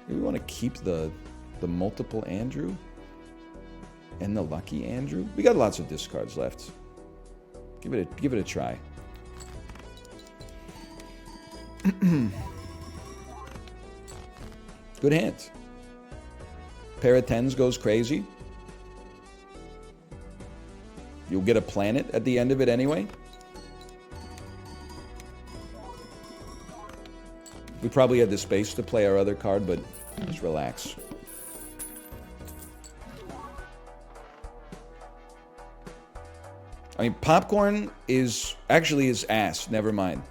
Maybe we want to keep the multiple Andrew and the lucky Andrew. We got lots of discards left. Give it a try. Good hand. Pair of tens goes crazy. You'll get a planet at the end of it anyway. We probably had the space to play our other card, but just relax. I mean, popcorn is ass. Never mind.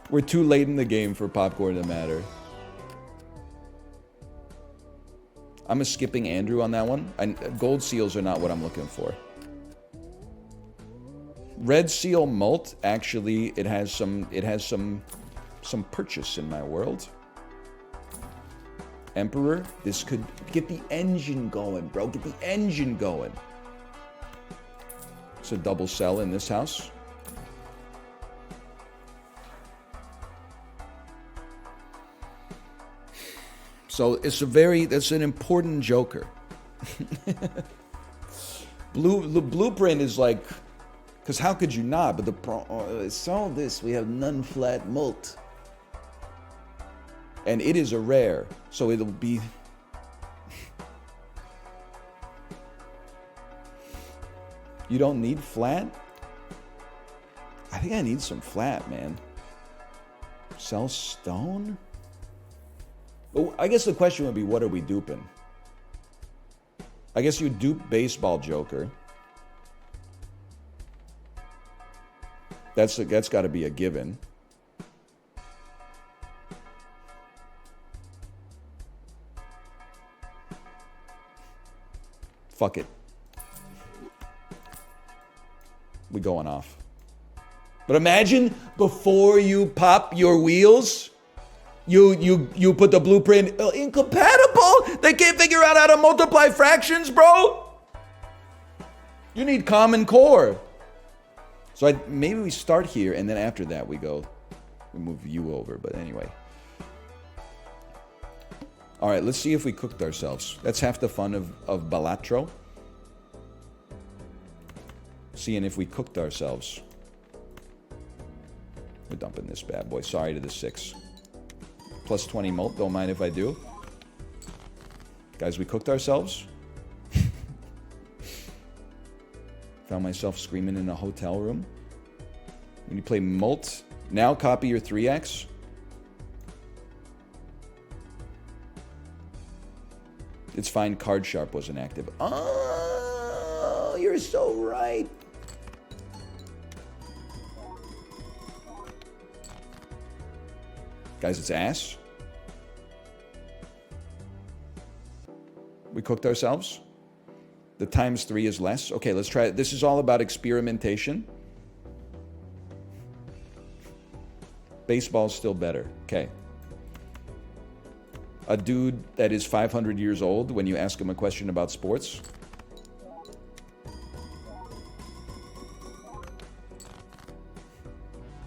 We're too late in the game for popcorn to matter. I'm skipping Andrew on that one. Gold seals are not what I'm looking for. Red seal malt, actually, it has some purchase in my world. Emperor, this could get the engine going, bro. Get the engine going. It's a double sell in this house. So that's an important joker. The blueprint is like, because how could you not? But it's all this. We have non-flat malt. And it is a rare. So it'll be... You don't need flat? I think I need some flat, man. Sell stone? Oh, I guess the question would be, what are we duping? I guess you dupe baseball joker. That's got to be a given. Fuck it. We going off. But imagine before you pop your wheels, you put the blueprint incompatible. They can't figure out how to multiply fractions, bro. You need Common Core. So maybe we start here, and then after that we move you over. But anyway. All right, let's see if we cooked ourselves. That's half the fun of Balatro. Seeing if we cooked ourselves. We're dumping this bad boy. Sorry to the 6. Plus 20 mult. Don't mind if I do. Guys, we cooked ourselves. Found myself screaming in a hotel room. When you play mult, now copy your 3x. It's fine. Card sharp wasn't active. Oh, you're so right. Guys, it's ass. We cooked ourselves. The times 3 is less. Okay, let's try it. This is all about experimentation. Baseball's still better. Okay. A dude that is 500 years old, when you ask him a question about sports.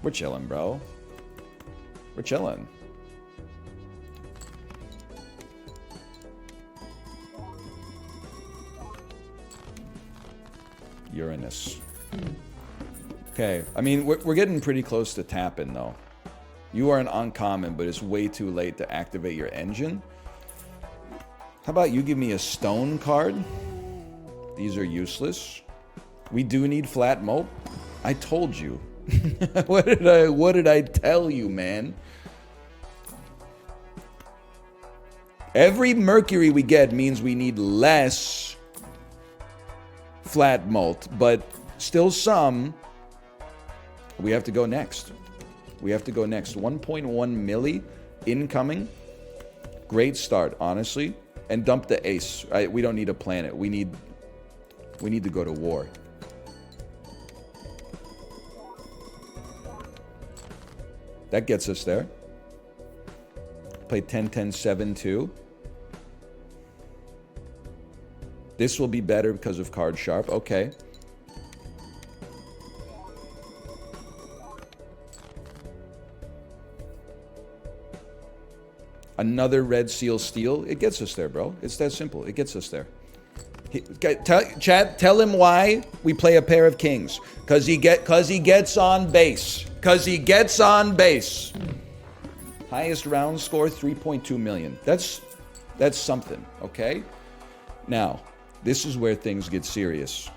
We're chilling, bro. We're chilling. Uranus. Okay, I mean, we're getting pretty close to tapping, though. You are an uncommon, but it's way too late to activate your engine. How about you give me a stone card? These are useless. We do need flat moat. I told you. What did I tell you, man? Every Mercury we get means we need less flat mult, but still some. We have to go next. We have to go next. 1.1 milli incoming. Great start, honestly. And dump the ace. We don't need a planet. We need to go to war. That gets us there. Play 10, 10, 7, 2. This will be better because of card sharp. Okay. Another red seal steal. It gets us there, bro. It's that simple. It gets us there. Chat, tell him why we play a pair of kings. Cause he gets on base. Cause he gets on base. Highest round score, 3.2 million. That's something, okay? Now, this is where things get serious.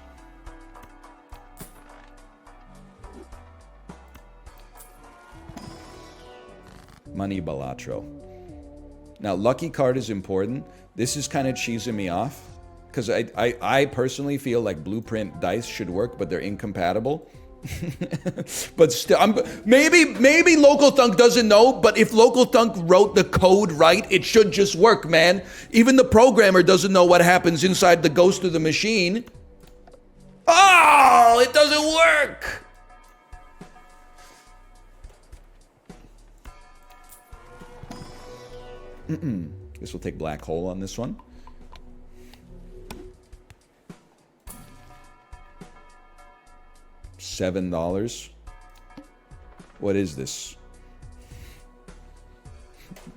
Money Balatro. Now, lucky card is important. This is kind of cheesing me off because I personally feel like Blueprint dice should work, but they're incompatible. But still, maybe Local Thunk doesn't know, but if Local Thunk wrote the code right, it should just work, man. Even the programmer doesn't know what happens inside the ghost of the machine. Oh, it doesn't work. Guess we'll take Black Hole on this one. $7. What is this?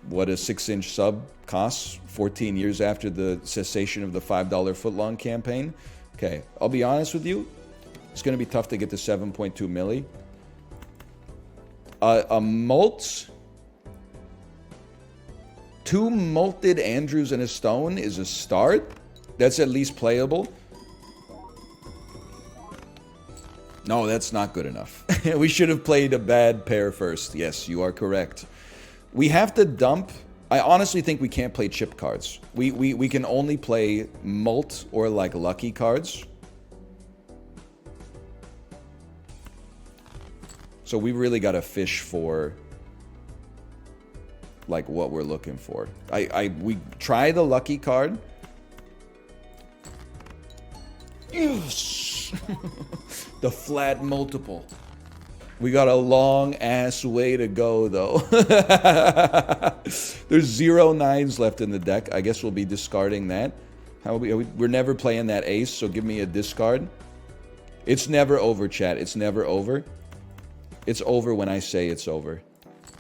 What a 6-inch sub costs 14 years after the cessation of the $5 footlong campaign. Okay, I'll be honest with you. It's going to be tough to get to 7.2 milli. A molt. 2 malted Andrews and a stone is a start. That's at least playable. No, that's not good enough. We should have played a bad pair first. Yes, you are correct. We have to dump. I honestly think we can't play chip cards. We can only play mult or like lucky cards. So we really got to fish for like what we're looking for. We try the lucky card. Yes. The flat multiple. We got a long ass way to go though. There's 0 9s left in the deck. I guess we'll be discarding that. We're never playing that ace, so give me a discard. It's never over, chat. It's never over. It's over when I say it's over.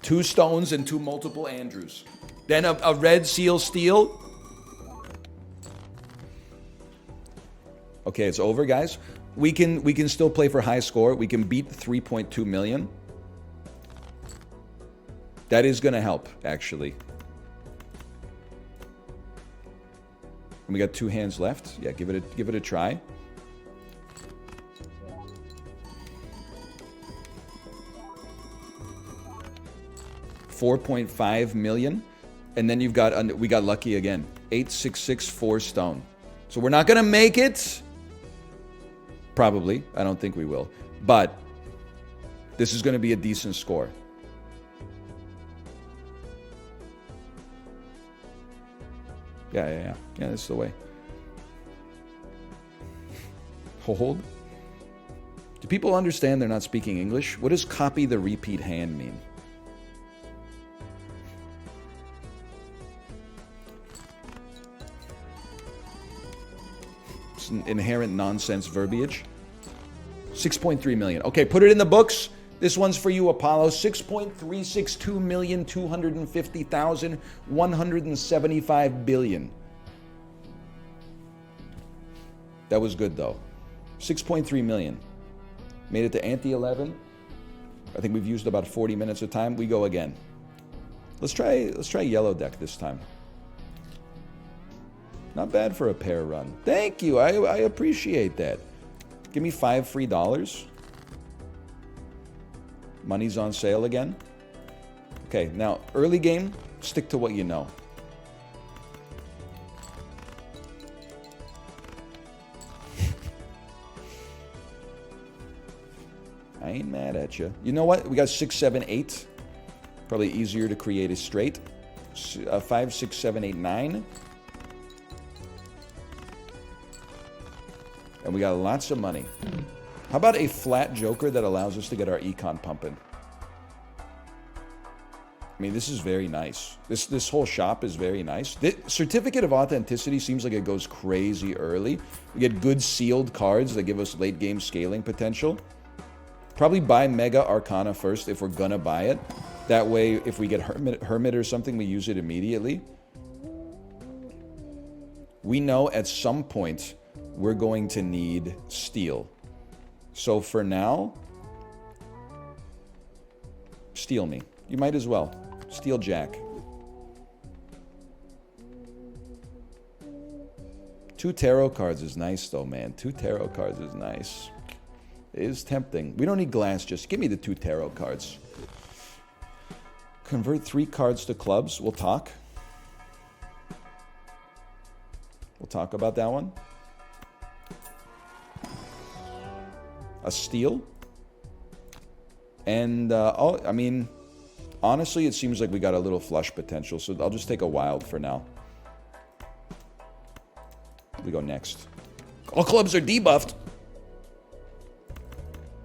2 stones and 2 multiple Andrews. Then a red seal steel. Okay, it's over, guys. We can still play for high score. We can beat 3.2 million. That is going to help, actually. And we got 2 hands left. Yeah, give it a try. $4.5 million, and then we got lucky again. 866 stone. So we're not gonna make it. Probably. I don't think we will. But this is gonna be a decent score. Yeah, that's the way. Hold. Do people understand they're not speaking English? What does copy the repeat hand mean? Inherent nonsense verbiage. 6.3 million. Okay, put it in the books. This one's for you, Apollo. 6.362,250,175 billion. That was good though. 6.3 million. Made it to ante 11. I think we've used about 40 minutes of time. We go again. Let's try yellow deck this time. Not bad for a pair run. Thank you. I appreciate that. Give me $5 free. Money's on sale again. Okay, now early game, stick to what you know. I ain't mad at you. You know what? We got 6, 7, 8. Probably easier to create a straight. 5, 6, 7, 8, 9. And we got lots of money. How about a flat joker that allows us to get our econ pumping? I mean, this is very nice. This whole shop is very nice. The certificate of authenticity seems like it goes crazy early. We get good sealed cards that give us late game scaling potential. Probably buy Mega Arcana first if we're gonna buy it. That way, if we get Hermit or something, we use it immediately. We know at some point we're going to need steel. So for now, steal me. You might as well. Steel jack. 2 tarot cards is nice, though, man. 2 tarot cards is nice. It is tempting. We don't need glass. Just give me the 2 tarot cards. Convert 3 cards to clubs. We'll talk. We'll talk about that one. A steal. And, I mean, honestly, it seems like we got a little flush potential, so I'll just take a wild for now. We go next. All clubs are debuffed.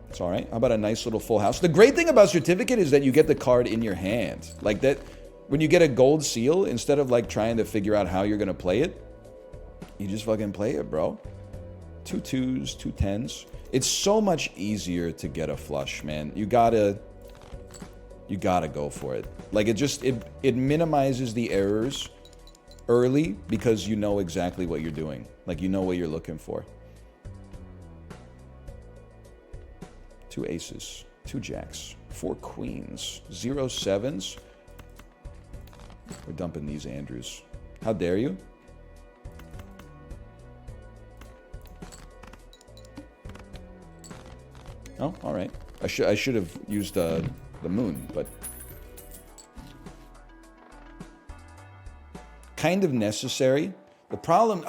It's all right. How about a nice little full house? The great thing about certificate is that you get the card in your hand. Like that, when you get a gold seal, instead of like trying to figure out how you're going to play it, you just fucking play it, bro. 2 2s, 2 10s. It's so much easier to get a flush, man. You gotta go for it. Like it minimizes the errors early because you know exactly what you're doing. Like you know what you're looking for. 2 aces, 2 jacks, 4 queens, 0 7s. We're dumping these Andrews. How dare you? Oh, all right. I should have used the moon, but kind of necessary. The problem.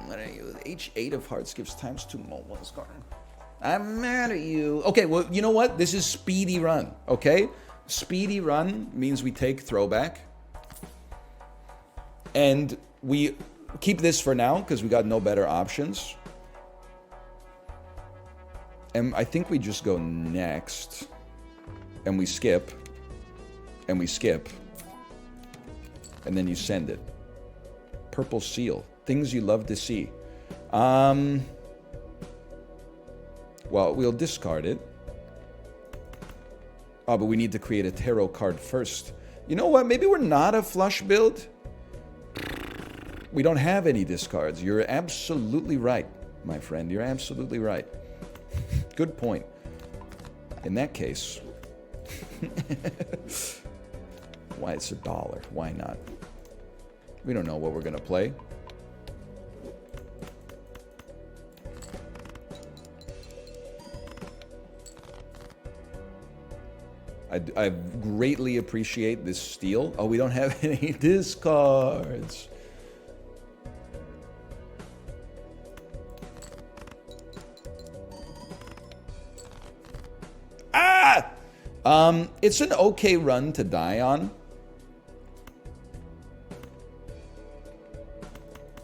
What are you? H8 of hearts gives ×2 more ones card. I'm mad at you. Okay, well, you know what? This is speedy run. Okay, speedy run means we take throwback, and we keep this for now because we got no better options. And I think we just go next, and we skip, and we skip, and then you send it. Purple seal. Things you love to see. Well, we'll discard it. Oh, but we need to create a tarot card first. You know what? Maybe we're not a flush build. We don't have any discards. You're absolutely right, my friend. You're absolutely right. Good point. In that case, why it's $1? Why not? We don't know what we're gonna play. I greatly appreciate this steal. Oh, we don't have any discards. It's an okay run to die on.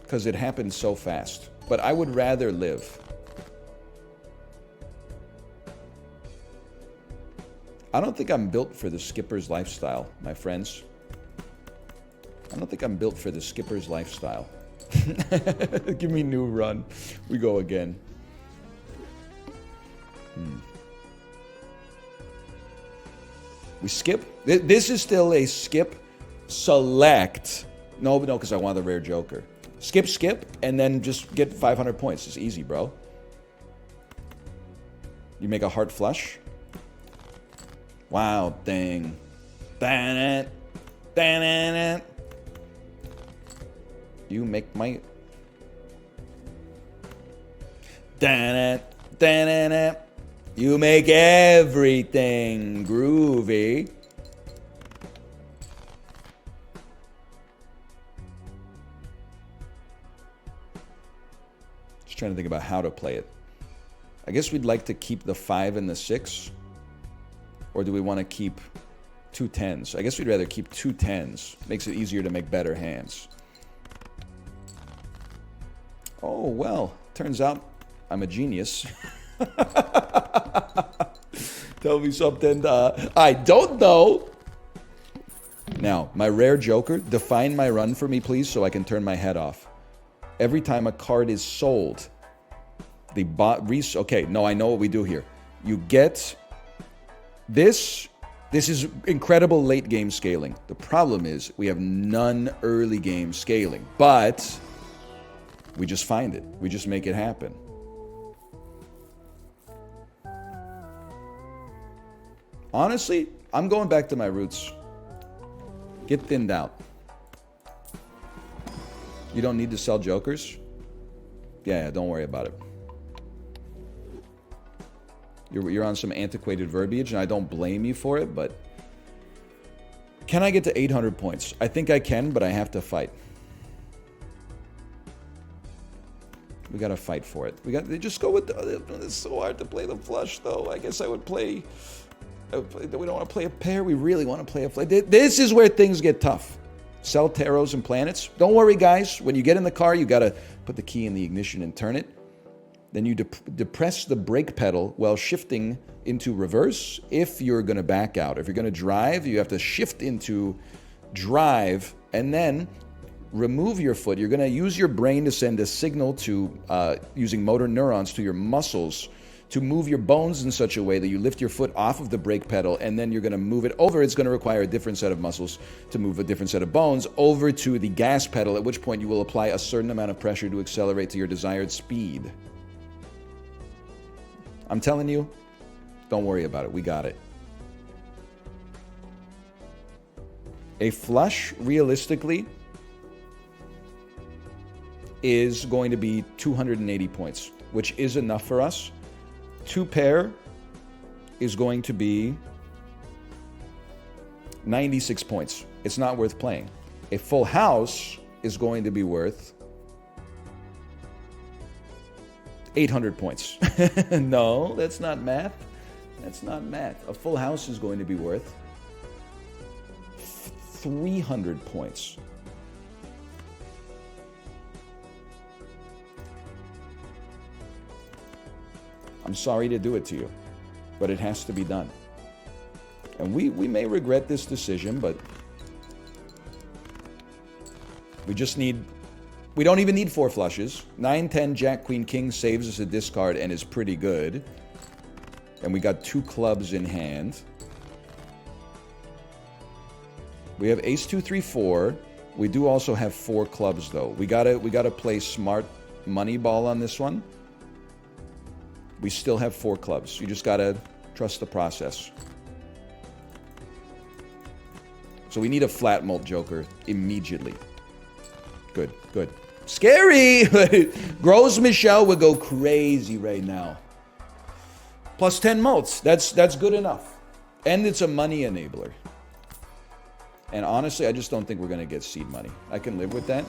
Because it happens so fast. But I would rather live. I don't think I'm built for the skipper's lifestyle, my friends. I don't think I'm built for the skipper's lifestyle. Give me new run. We go again. We skip. This is still a skip. Select. No, because I want the rare joker. Skip, and then just get 500 points. It's easy, bro. You make a heart flush. Wow, dang. Dan it. You make my... Dan it. You make everything groovy. Just trying to think about how to play it. I guess we'd like to keep the 5 and the 6. Or do we want to keep 2 10s? I guess we'd rather keep 2 10s. Makes it easier to make better hands. Oh, well. Turns out I'm a genius. Tell me something I don't know. Now, my rare joker, define my run for me, please, so I can turn my head off. Every time a card is sold, the bot... Okay, no, I know what we do here. You get... This is incredible late game scaling. The problem is we have none early game scaling, but we just find it. We just make it happen. Honestly, I'm going back to my roots. Get thinned out. You don't need to sell jokers? Yeah, don't worry about it. You're on some antiquated verbiage, and I don't blame you for it, but... Can I get to 800 points? I think I can, but I have to fight. We gotta fight for it. They just go with the... It's so hard to play the flush, though. I guess I would play... We don't want to play a pair. We really want to play a flush. This is where things get tough. Sell tarots and planets. Don't worry, guys. When you get in the car, you gotta put the key in the ignition and turn it. Then you depress the brake pedal while shifting into reverse if you're going to back out. If you're going to drive, you have to shift into drive and then remove your foot. You're going to use your brain to send a signal to, using motor neurons to your muscles to move your bones in such a way that you lift your foot off of the brake pedal and then you're going to move it over. It's going to require a different set of muscles to move a different set of bones over to the gas pedal, at which point you will apply a certain amount of pressure to accelerate to your desired speed. I'm telling you, don't worry about it. We got it. A flush, realistically, is going to be 280 points, which is enough for us. 2 pair is going to be 96 points. It's not worth playing. A full house is going to be worth 800 points. No, that's not math. That's not math. A full house is going to be worth 300 points. I'm sorry to do it to you, but it has to be done. And we may regret this decision, but we just need... We don't even need 4 flushes. 9, 10, Jack, Queen, King saves us a discard and is pretty good. And we got 2 clubs in hand. We have Ace, 2, 3, 4. We do also have 4 clubs, though. We gotta play smart money ball on this one. We still have 4 clubs. You just gotta trust the process. So we need a flat mult joker immediately. Good, good. Scary! Gross Michelle would go crazy right now. Plus 10 mults. That's good enough. And it's a money enabler. And honestly, I just don't think we're going to get seed money. I can live with that.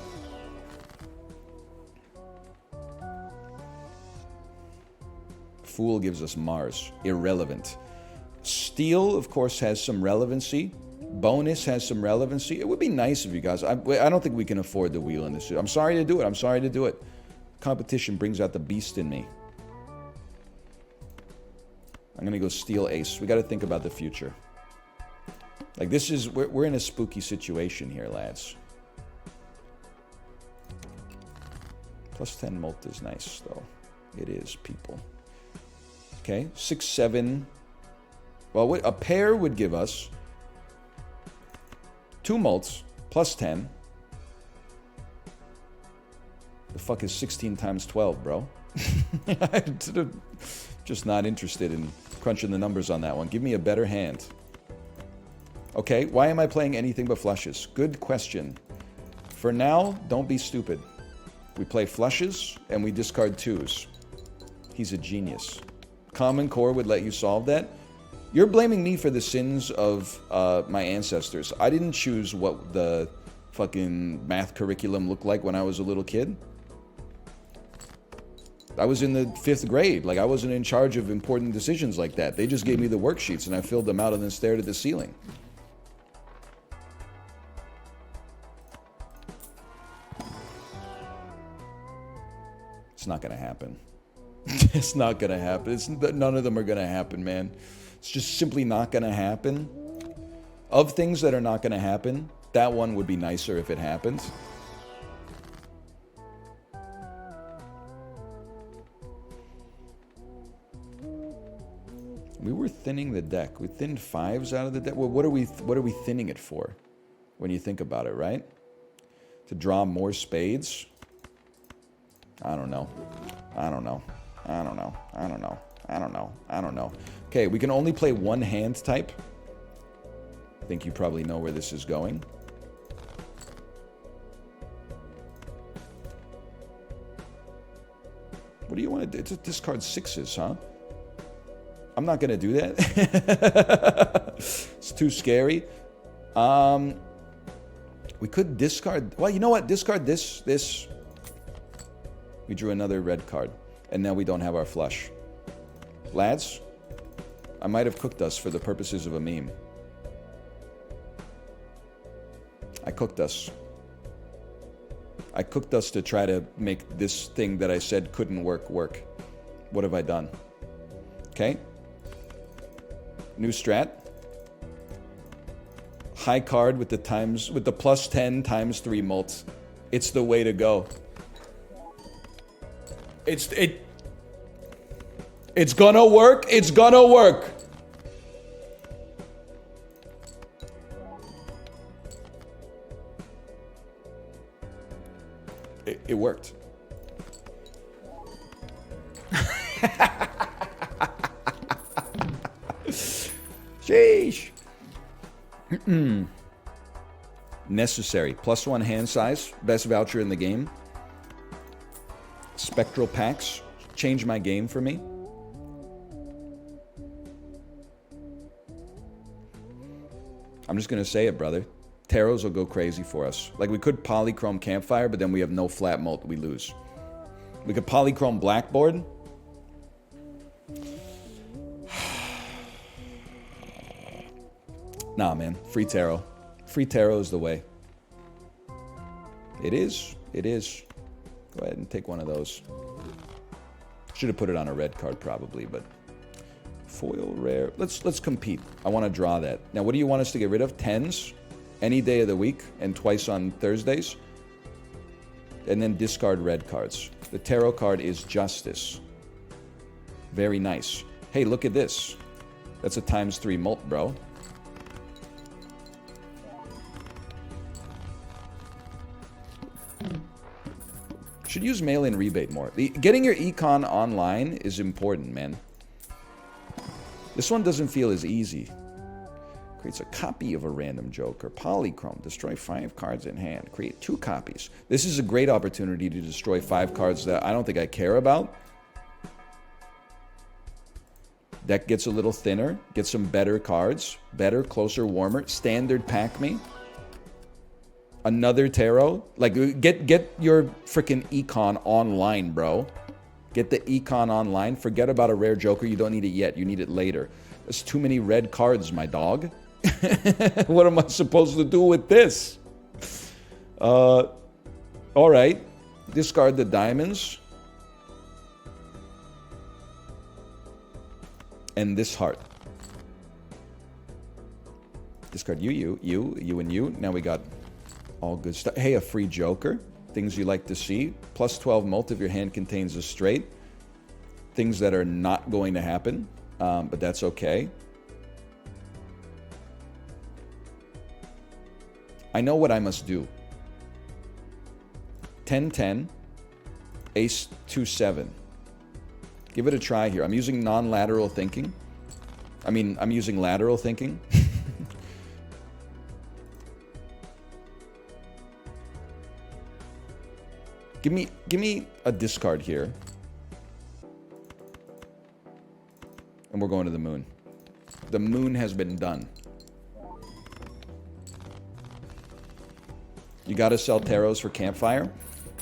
Fool gives us Mars. Irrelevant. Steel, of course, has some relevancy. Bonus has some relevancy. It would be nice if you guys... I don't think we can afford the wheel in this. I'm sorry to do it. I'm sorry to do it. Competition brings out the beast in me. I'm going to go steal ace. We got to think about the future. Like, this is... We're in a spooky situation here, lads. Plus 10 mult is nice, though. It is, people. Okay, 6, 7... Well, a pair would give us... 2 mults, plus 10. The fuck is 16 times 12, bro? I'm just not interested in crunching the numbers on that one. Give me a better hand. Okay, why am I playing anything but flushes? Good question. For now, don't be stupid. We play flushes, and we discard 2s. He's a genius. Common Core would let you solve that. You're blaming me for the sins of my ancestors. I didn't choose what the fucking math curriculum looked like when I was a little kid. I was in the 5th grade. Like, I wasn't in charge of important decisions like that. They just gave me the worksheets and I filled them out and then stared at the ceiling. It's not gonna happen. It's not gonna happen. None of them are gonna happen, man. It's just simply not going to happen. Of things that are not going to happen, that one would be nicer if it happened. We were thinning the deck. We thinned 5s out of the deck. Well, what are we thinning it for? When you think about it, right? To draw more spades? I don't know. I don't know. I don't know. I don't know. I don't know. I don't know. Okay, we can only play one hand type. I think you probably know where this is going. What do you want to do? It's a discard 6s, huh? I'm not going to do that. It's too scary. We could discard... Well, you know what? Discard this. We drew another red card. And now we don't have our flush. Lads, I might have cooked us for the purposes of a meme. I cooked us. I cooked us to try to make this thing that I said couldn't work. What have I done? Okay. New strat. High card with the plus 10 times 3 mults. It's the way to go. It's gonna work. It's gonna work. It worked. Sheesh. Necessary. +1 hand size. Best voucher in the game. Spectral packs. Change my game for me. I'm just gonna say it, brother. Taros will go crazy for us. Like, we could polychrome campfire, but then we have no flat mult. We lose. We could polychrome blackboard. Nah, man. Free tarot. Free tarot is the way. It is. It is. Go ahead and take one of those. Should have put it on a red card probably, but... Foil rare. Let's compete. I want to draw that. Now, what do you want us to get rid of? 10s? Any day of the week and twice on Thursdays. And then discard red cards. The tarot card is Justice. Very nice. Hey, look at this. That's a ×3 mult, bro. Should use mail-in rebate more. Getting your econ online is important, man. This one doesn't feel as easy. Creates a copy of a random joker. Polychrome. Destroy 5 cards in hand. Create 2 copies. This is a great opportunity to destroy 5 cards that I don't think I care about. Deck gets a little thinner. Get some better cards. Better, closer, warmer. Standard pack me. Another tarot. Like, get your freaking econ online, bro. Get the econ online. Forget about a rare joker. You don't need it yet. You need it later. There's too many red cards, my dog. What am I supposed to do with this? Alright. Discard the diamonds. And this heart. Discard you, and you. Now we got all good stuff. Hey, a free joker. Things you like to see. +12 mult if your hand contains a straight. Things that are not going to happen. But that's okay. I know what I must do. 10-10. Ace 2-7. Give it a try here. I'm using non-lateral thinking. I mean, I'm using lateral thinking. Give me a discard here. And we're going to the moon. The moon has been done. You gotta sell tarots for campfire?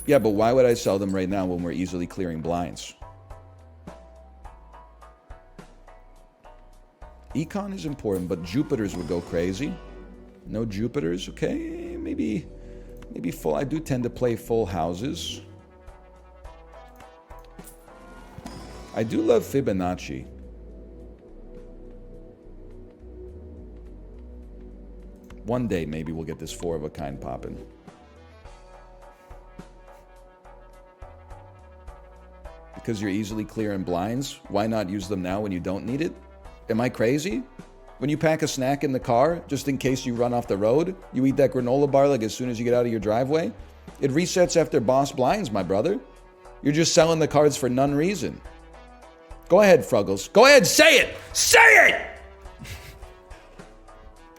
Yeah, but why would I sell them right now when we're easily clearing blinds? Econ is important, but Jupiters would go crazy. No Jupiters, okay? Maybe full. I do tend to play full houses. I do love Fibonacci. One day, maybe we'll get this 4 of a kind popping. Because you're easily clearing blinds, why not use them now when you don't need it? Am I crazy? When you pack a snack in the car, just in case you run off the road, you eat that granola bar like as soon as you get out of your driveway? It resets after boss blinds, my brother. You're just selling the cards for none reason. Go ahead, Fruggles. Go ahead, say it! Say it!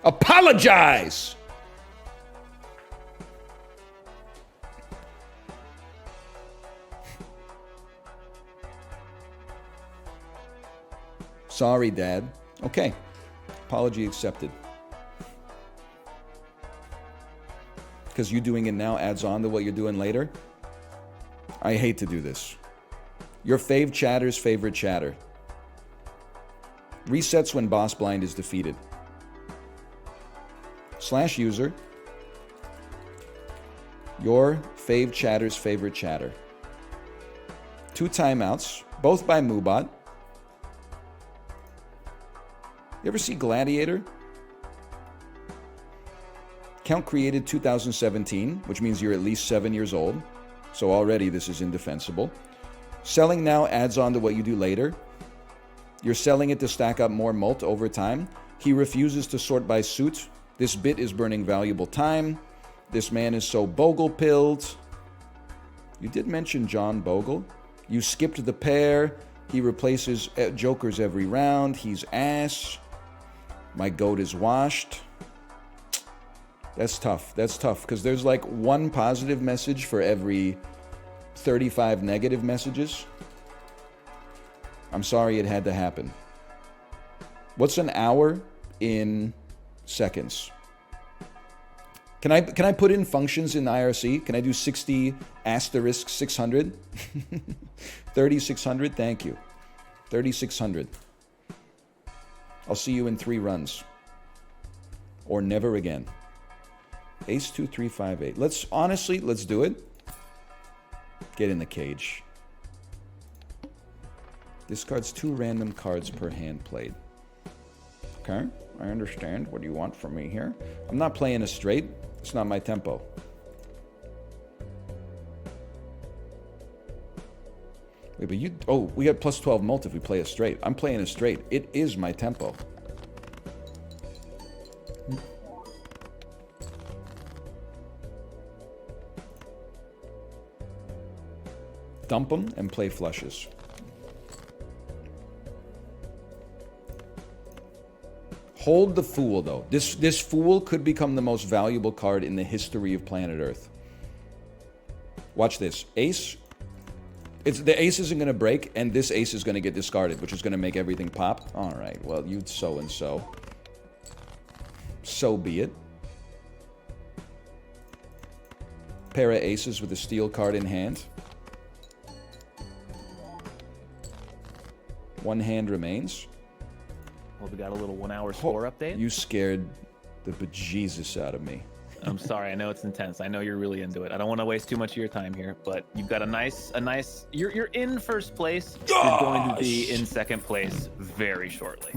Apologize! Sorry, Dad. Okay. Apology accepted. Because you doing it now adds on to what you're doing later? I hate to do this. Your fave chatter's favorite chatter. Resets when boss blind is defeated. / user. Your fave chatter's favorite chatter. 2 timeouts, both by Moobot. You ever see Gladiator? Count created 2017, which means you're at least 7 years old. So already this is indefensible. Selling now adds on to what you do later. You're selling it to stack up more mult over time. He refuses to sort by suit. This bit is burning valuable time. This man is so bogle-pilled. You did mention John Bogle. You skipped the pair. He replaces jokers every round. He's ass. My goat is washed. That's tough. That's tough because there's like 1 positive message for every 35 negative messages. I'm sorry it had to happen. What's an hour in seconds? Can I put in functions in IRC? Can I do 60 asterisk 600? 3600, thank you. 3600. I'll see you in 3 runs. Or never again. Ace 2 3 5 8. Let's do it. Get in the cage. Discards 2 random cards per hand played. Okay, I understand. What do you want from me here? I'm not playing a straight. It's not my tempo. Wait, but you... Oh, we got plus 12 mult if we play a straight. I'm playing a straight. It is my tempo. Dump them and play flushes. Hold the Fool, though. This Fool could become the most valuable card in the history of planet Earth. Watch this. Ace. The ace isn't going to break, and this ace is going to get discarded, which is going to make everything pop. All right, well, you so-and-so. So be it. Pair of aces with a steel card in hand. 1 hand remains. Well, we got a little 1-hour score update. You scared the bejesus out of me. I'm sorry. I know it's intense. I know you're really into it. I don't want to waste too much of your time here, but you've got a nice. You're in first place. You're going to be in second place very shortly.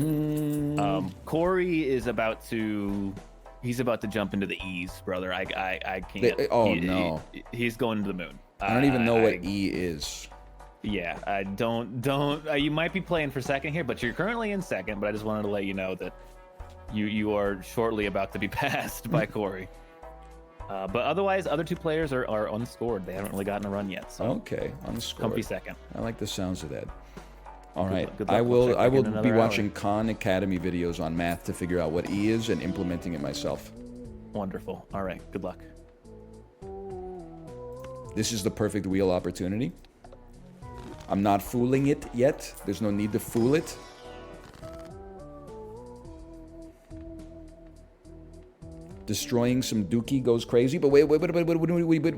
Corey is about to. He's about to jump into the E's, brother. I can't. No. He's going to the moon. I don't even know what E is. Yeah, I don't. You might be playing for second here, but you're currently in second. But I just wanted to let you know that you are shortly about to be passed by Corey. But otherwise, other 2 players are unscored. They haven't really gotten a run yet. So Okay, unscored. comfy second. I like the sounds of that. All right, Good luck. I We'll check will back in be another watching hour. Khan Academy videos on math to figure out what E is and implementing it myself. Wonderful. All right. Good luck. This is the perfect wheel opportunity. I'm not fooling it yet. There's no need to fool it. Destroying some Dookie goes crazy, but wait,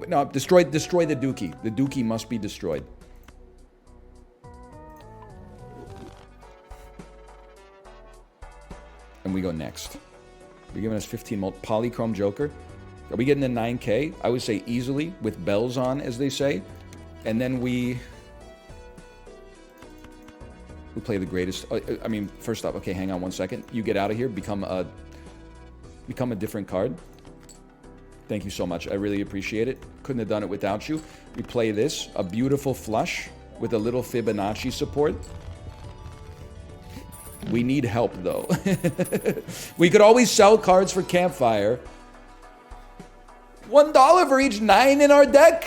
no, destroy the Dookie. The Dookie must be destroyed. And we go next. You're giving us 15 mult Polychrome Joker. Are we getting a 9K? I would say easily, with bells on, as they say. And then we play the greatest. I mean, first off, okay, hang on 1 second. You get out of here, become a different card. Thank you so much. I really appreciate it. Couldn't have done it without you. We play this, a beautiful flush with a little Fibonacci support. We need help, though. We could always sell cards for Campfire. $1 for each 9 in our deck.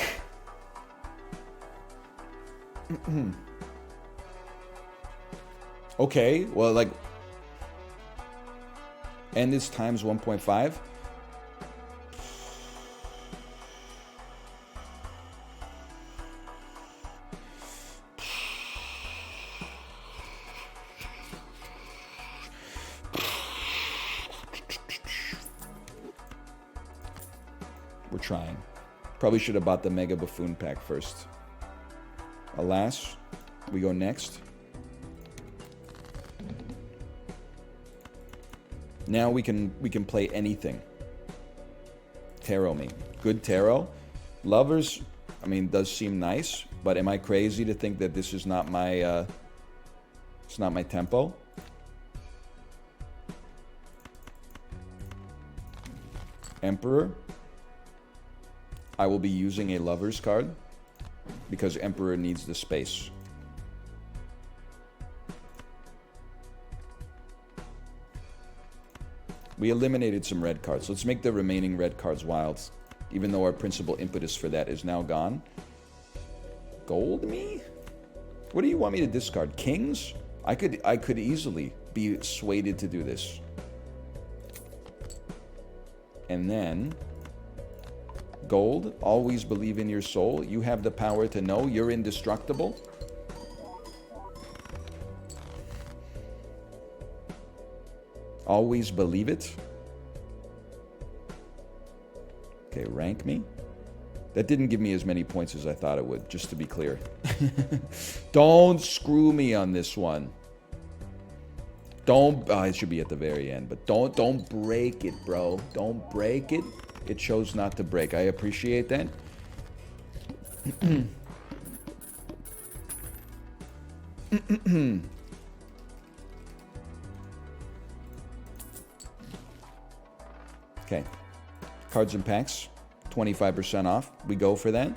Okay, well, like, and this times 1.5. We're trying. Probably should have bought the Mega Buffoon pack first. Alas, we go next. Now we can play anything. Tarot me. Good tarot. Lovers, I mean, does seem nice, but am I crazy to think that this is not my it's not my tempo? Emperor. I will be using a Lover's card because Emperor needs the space. We eliminated some red cards. Let's make the remaining red cards wild, even though our principal impetus for that is now gone. Gold me? What do you want me to discard? Kings? I could easily be swayed to do this. And then gold, always believe in your soul. You have the power to know you're indestructible. Always believe it. Okay, rank me. That didn't give me as many points as I thought it would, just to be clear. Don't screw me on this one. Don't, it should be at the very end, but don't break it, bro. Don't break it. It chose not to break. I appreciate that. Okay. Cards and packs, 25% off. We go for that.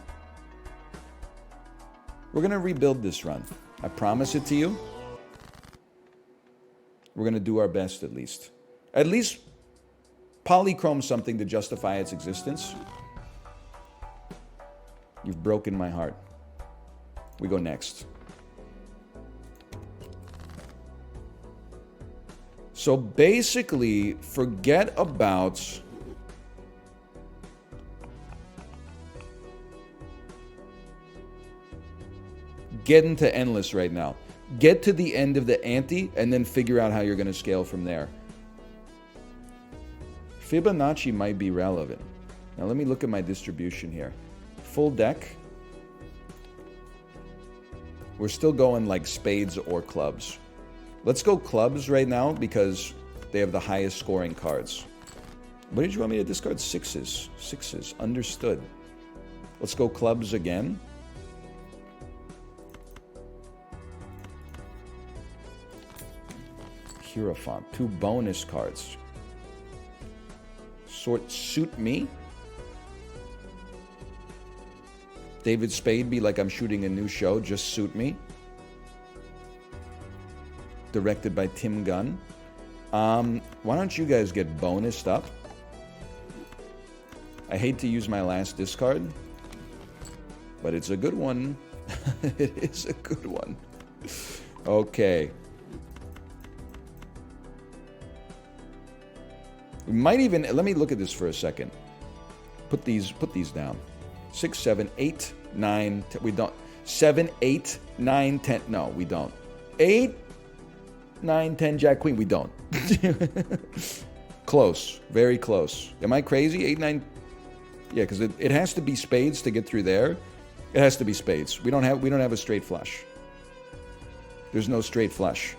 We're going to rebuild this run. I promise it to you. We're going to do our best at least. At least polychrome something to justify its existence. You've broken my heart. We go next. So basically, forget about getting to endless right now. Get to the end of the ante and then figure out how you're going to scale from there. Fibonacci might be relevant. Now let me look at my distribution here. Full deck. We're still going like spades or clubs. Let's go clubs right now because they have the highest scoring cards. What did you want me to discard? Sixes. Sixes. Understood. Let's go clubs again. Hierophant. 2 bonus cards. Suit me. David Spade be like I'm shooting a new show. Just suit me. Directed by Tim Gunn. Why don't you guys get bonused up? I hate to use my last discard, but it's a good one. It is a good one. Okay. We might even, let me look at this for a second. Put these down. 6, 7, 8, 9, 10. We don't. 7, 8, 9, 10. No, we don't. 8, 9, 10, Jack, Queen. We don't. Close. Very close. Am I crazy? 8, 9. Yeah, because it has to be spades to get through there. It has to be spades. We don't have a straight flush. There's no straight flush.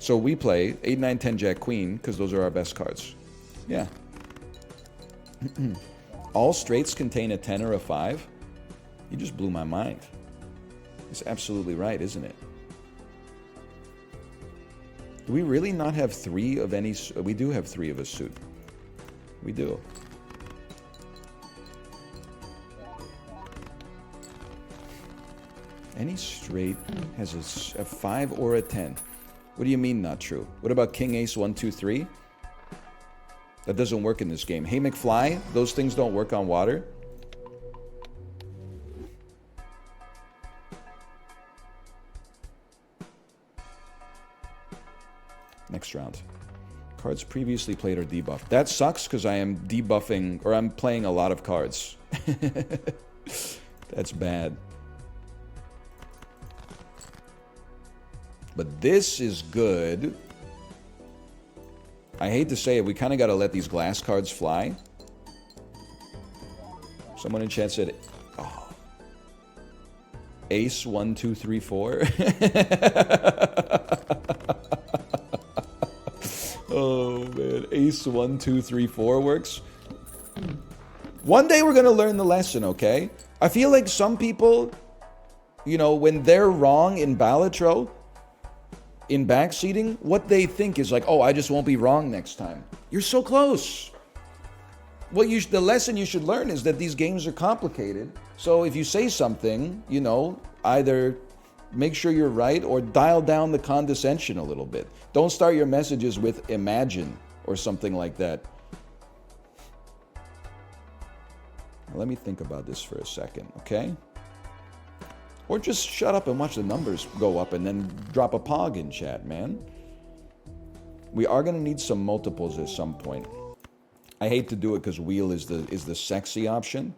So we play 8, 9, 10, Jack, Queen, because those are our best cards. Yeah. All straights contain a 10 or a 5. You just blew my mind. It's absolutely right, isn't it? Do we really not have 3 of any? We do have 3 of a suit. We do. Any straight has a 5 or a 10. What do you mean not true? What about King, Ace, 1, 2, 3? That doesn't work in this game. Hey, McFly, those things don't work on water. this round. Cards previously played are debuffed. That sucks because I am debuffing, or I'm playing a lot of cards. That's bad. But this is good. I hate to say it, we kind of got to let these glass cards fly. Someone in chat said, oh, Ace 1, 2, 3, 4. Oh man, Ace 1, 2, 3, 4 works. One day we're gonna learn the lesson, okay? I feel like some people, you know, when they're wrong in Balatro, in backseating, what they think is like, oh, I just won't be wrong next time. You're so close. The lesson you should learn is that these games are complicated. So if you say something, you know, either make sure you're right or dial down the condescension a little bit. Don't start your messages with imagine or something like that. Now, let me think about this for a second, okay? Or just shut up and watch the numbers go up and then drop a pog in chat, man. We are going to need some multiples at some point. I hate to do it because wheel is the sexy option.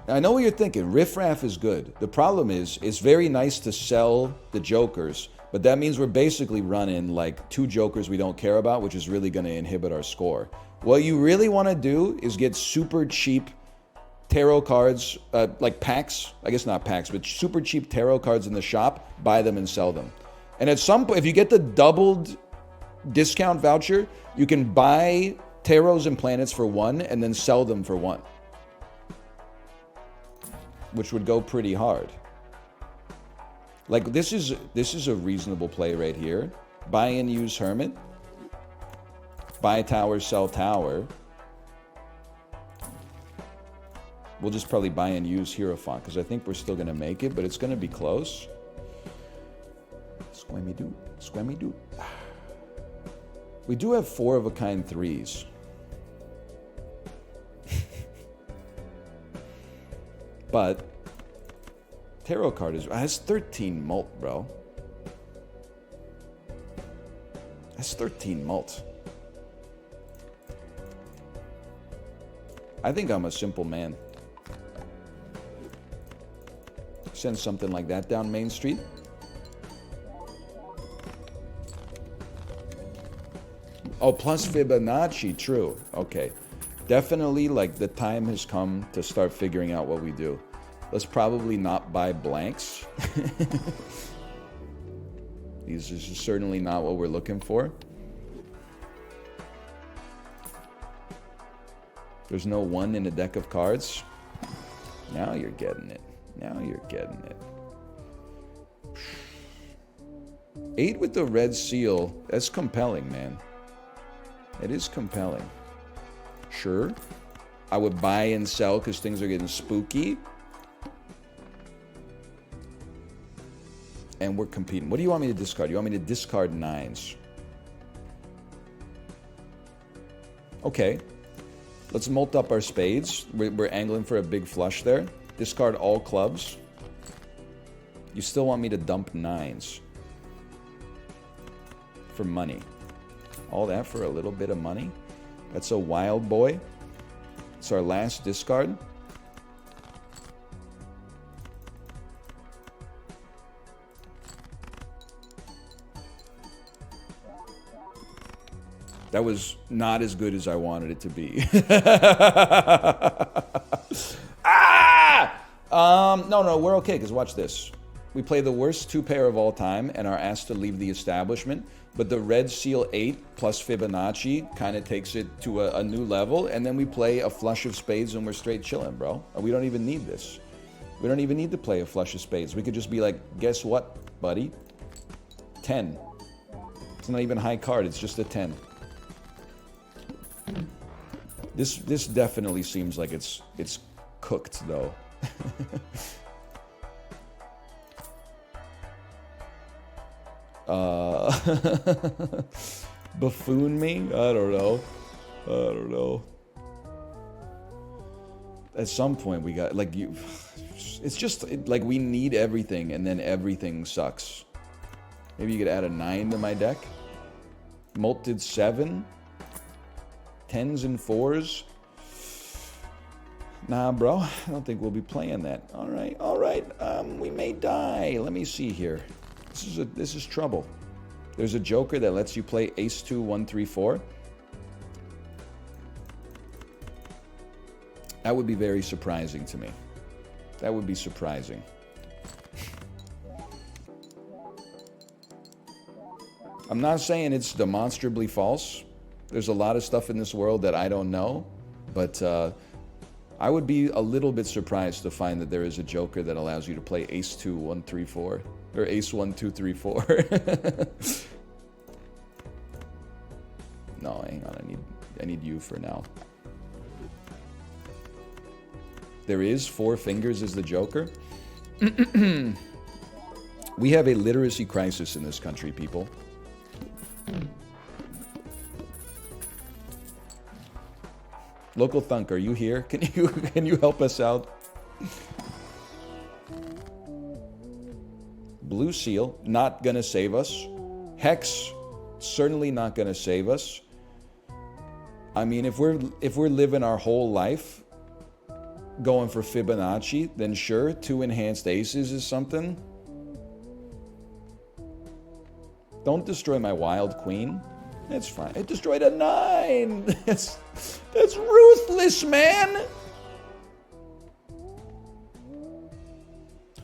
I know what you're thinking. Riffraff is good. The problem is, it's very nice to sell the jokers, but that means we're basically running like 2 jokers we don't care about, which is really going to inhibit our score. What you really want to do is get super cheap tarot cards, like packs. I guess not packs, but super cheap tarot cards in the shop. Buy them and sell them. And at some point, if you get the doubled discount voucher, you can buy tarots and planets for 1 and then sell them for 1. Which would go pretty hard. Like this is a reasonable play right here. Buy and use Hermit. Buy tower, sell tower. We'll just probably buy and use Hierophant because I think we're still gonna make it, but it's gonna be close. Squammy doot, squammy doot. We do have 4 of a kind 3s. But tarot card has 13 mult, bro. That's 13 mult. I think I'm a simple man. Send something like that down Main Street. Oh, plus Fibonacci, true. Okay. Definitely, like, the time has come to start figuring out what we do. Let's probably not buy blanks. These is certainly not what we're looking for. There's no 1 in a deck of cards. Now you're getting it. Now you're getting it. 8 with the red seal. That's compelling, man. It is compelling. Sure. I would buy and sell because things are getting spooky. And we're competing. What do you want me to discard? You want me to discard 9s? Okay. Let's mult up our spades. We're angling for a big flush there. Discard all clubs. You still want me to dump 9s. For money. All that for a little bit of money? That's a wild boy. It's our last discard. That was not as good as I wanted it to be. No, we're okay, because watch this. We play the worst 2-pair of all time and are asked to leave the establishment, but the red seal 8 plus Fibonacci kind of takes it to a new level, and then we play a flush of spades and we're straight chilling, bro. We don't even need this. We don't even need to play a flush of spades. We could just be like, guess what, buddy? 10. It's not even a high card, it's just a 10. This definitely seems like it's cooked, though. Buffoon me? I don't know. At some point we got, like, it's just, like, we need everything and then everything sucks. Maybe you could add a 9 to my deck? Molted 7. 10s and 4s. Nah, bro. I don't think we'll be playing that. All right, all right. We may die. Let me see here. This is trouble. There's a joker that lets you play ace 2, 1, 3, 4. That would be very surprising to me. That would be surprising. I'm not saying it's demonstrably false. There's a lot of stuff in this world that I don't know, but I would be a little bit surprised to find that there is a joker that allows you to play ace 2, 1, 3, 4, or ace 1, 2, 3, 4. No, hang on. I need you for now. There is 4 fingers as the joker. We have a literacy crisis in this country, people. Local Thunk, are you here? Can you help us out? Blue Seal, not gonna save us. Hex, certainly not gonna save us. I mean, if we're living our whole life going for Fibonacci, then sure, 2 enhanced aces is something. Don't destroy my wild queen. That's fine. It destroyed a 9. That's ruthless, man.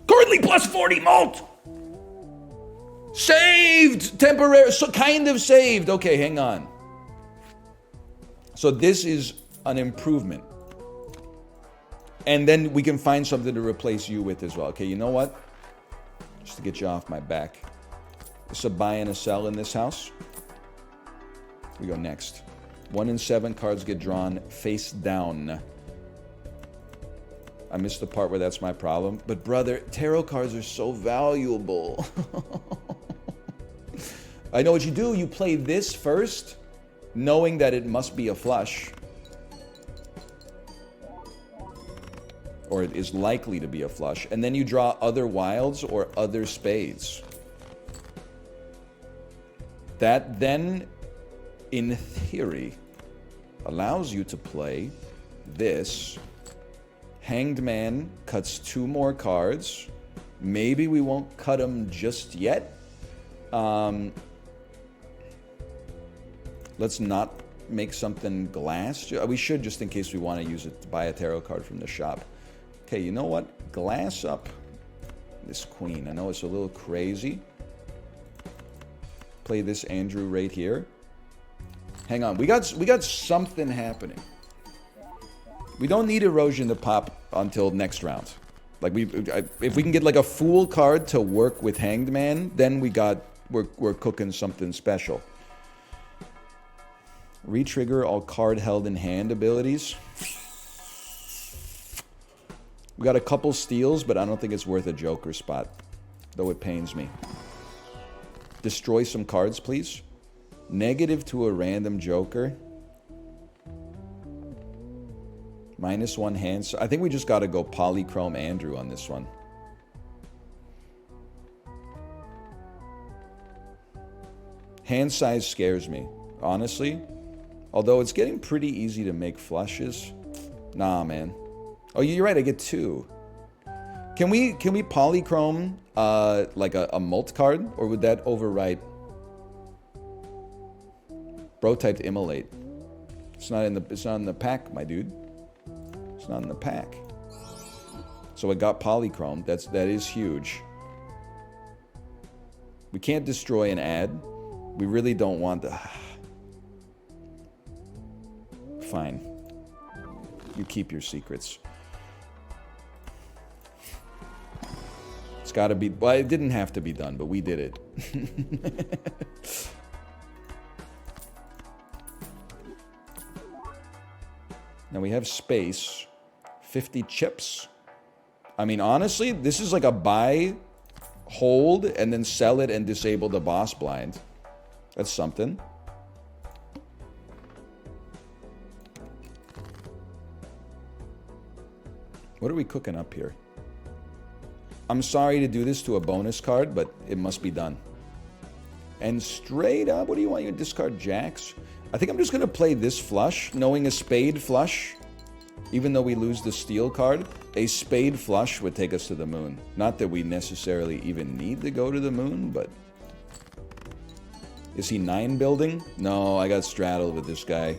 Currently plus 40 mult. Saved temporary. So kind of saved. Okay, hang on. So this is an improvement. And then we can find something to replace you with as well. Okay, you know what? Just to get you off my back. It's a buy and a sell in this house. We go next. 1 in 7 cards get drawn face down. I missed the part where that's my problem. But brother, tarot cards are so valuable. I know what you do. You play this first, knowing that it must be a flush. Or it is likely to be a flush. And then you draw other wilds or other spades. That then, in theory, allows you to play this. Hanged Man cuts 2 more cards. Maybe we won't cut them just yet. Let's not make something glass. We should, just in case we want to use it to buy a tarot card from the shop. Okay, you know what? Glass up this queen. I know it's a little crazy. Play this Andrew right here. Hang on, we got something happening. We don't need erosion to pop until next round. Like if we can get like a fool card to work with Hanged Man, then we're cooking something special. Retrigger all card held in hand abilities. We got a couple steals, but I don't think it's worth a joker spot, though it pains me. Destroy some cards, please. Negative to a random joker. -1 hands. I think we just got to go Polychrome Andrew on this one. Hand size scares me, honestly. Although it's getting pretty easy to make flushes. Nah, man. Oh, you're right. I get 2. Can we Polychrome like a mult card, or would that overwrite? Bro typed immolate. It's not in the pack, my dude. It's not in the pack. So it got Polychrome. That is huge. We can't destroy an ad. We really don't want the. Fine. You keep your secrets. It's got to be. Well, it didn't have to be done, but we did it. Now we have space. 50 chips. I mean, honestly, this is like a buy, hold, and then sell it and disable the boss blind. That's something. What are we cooking up here? I'm sorry to do this to a bonus card, but it must be done. And straight up, what do you want? You discard jacks? I think I'm just going to play this flush, knowing a spade flush. Even though we lose the steel card, a spade flush would take us to the moon. Not that we necessarily even need to go to the moon, but... Is he 9 building? No, I got straddled with this guy.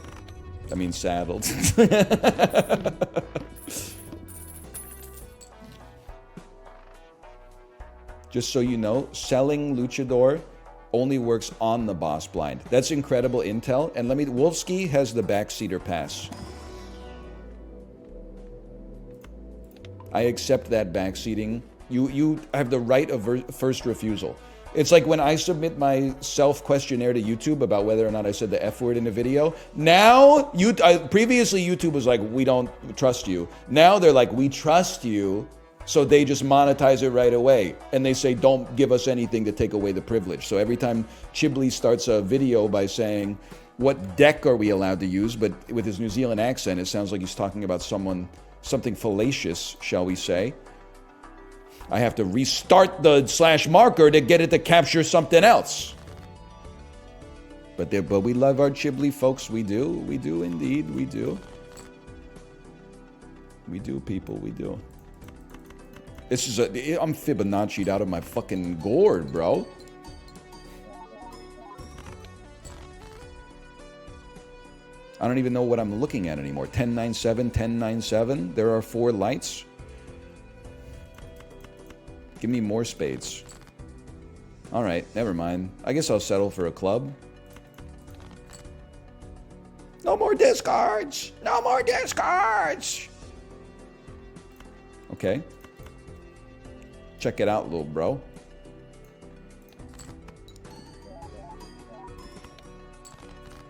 I mean, saddled. Just so you know, selling Luchador only works on the boss blind. That's incredible intel. And Wolfsky has the backseater pass. I accept that backseating. You have the right of first refusal. It's like when I submit my self-questionnaire to YouTube about whether or not I said the F word in a video. Now, previously YouTube was like, we don't trust you. Now they're like, we trust you. So they just monetize it right away. And they say, don't give us anything to take away the privilege. So every time Chiblee starts a video by saying, what deck are we allowed to use? But with his New Zealand accent, it sounds like he's talking about something fallacious, shall we say. I have to restart the slash marker to get it to capture something else. But we love our Chiblee folks. We do. We do indeed. We do. We do, people. We do. This is I'm Fibonacci'd out of my fucking gourd, bro. I don't even know what I'm looking at anymore. 1097, 1097. There are 4 lights. Give me more spades. All right, never mind. I guess I'll settle for a club. No more discards! No more discards! Okay. Check it out, little bro.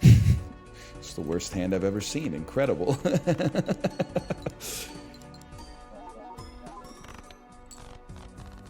It's the worst hand I've ever seen. Incredible.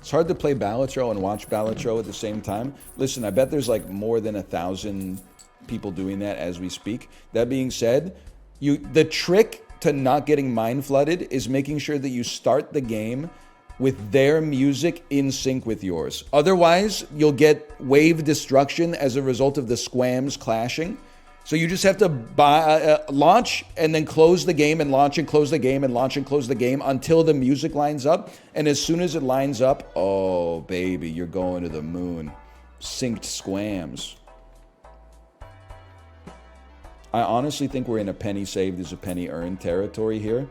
It's hard to play Balatro and watch Balatro at the same time. Listen, I bet there's like more than 1,000 people doing that as we speak. That being said, the trick to not getting mind flooded is making sure that you start the game with their music in sync with yours. Otherwise, you'll get wave destruction as a result of the squams clashing. So you just have to launch and then close the game and launch and close the game and launch and close the game until the music lines up. And as soon as it lines up, oh baby, you're going to the moon. Synced squams. I honestly think we're in a penny saved is a penny earned territory here.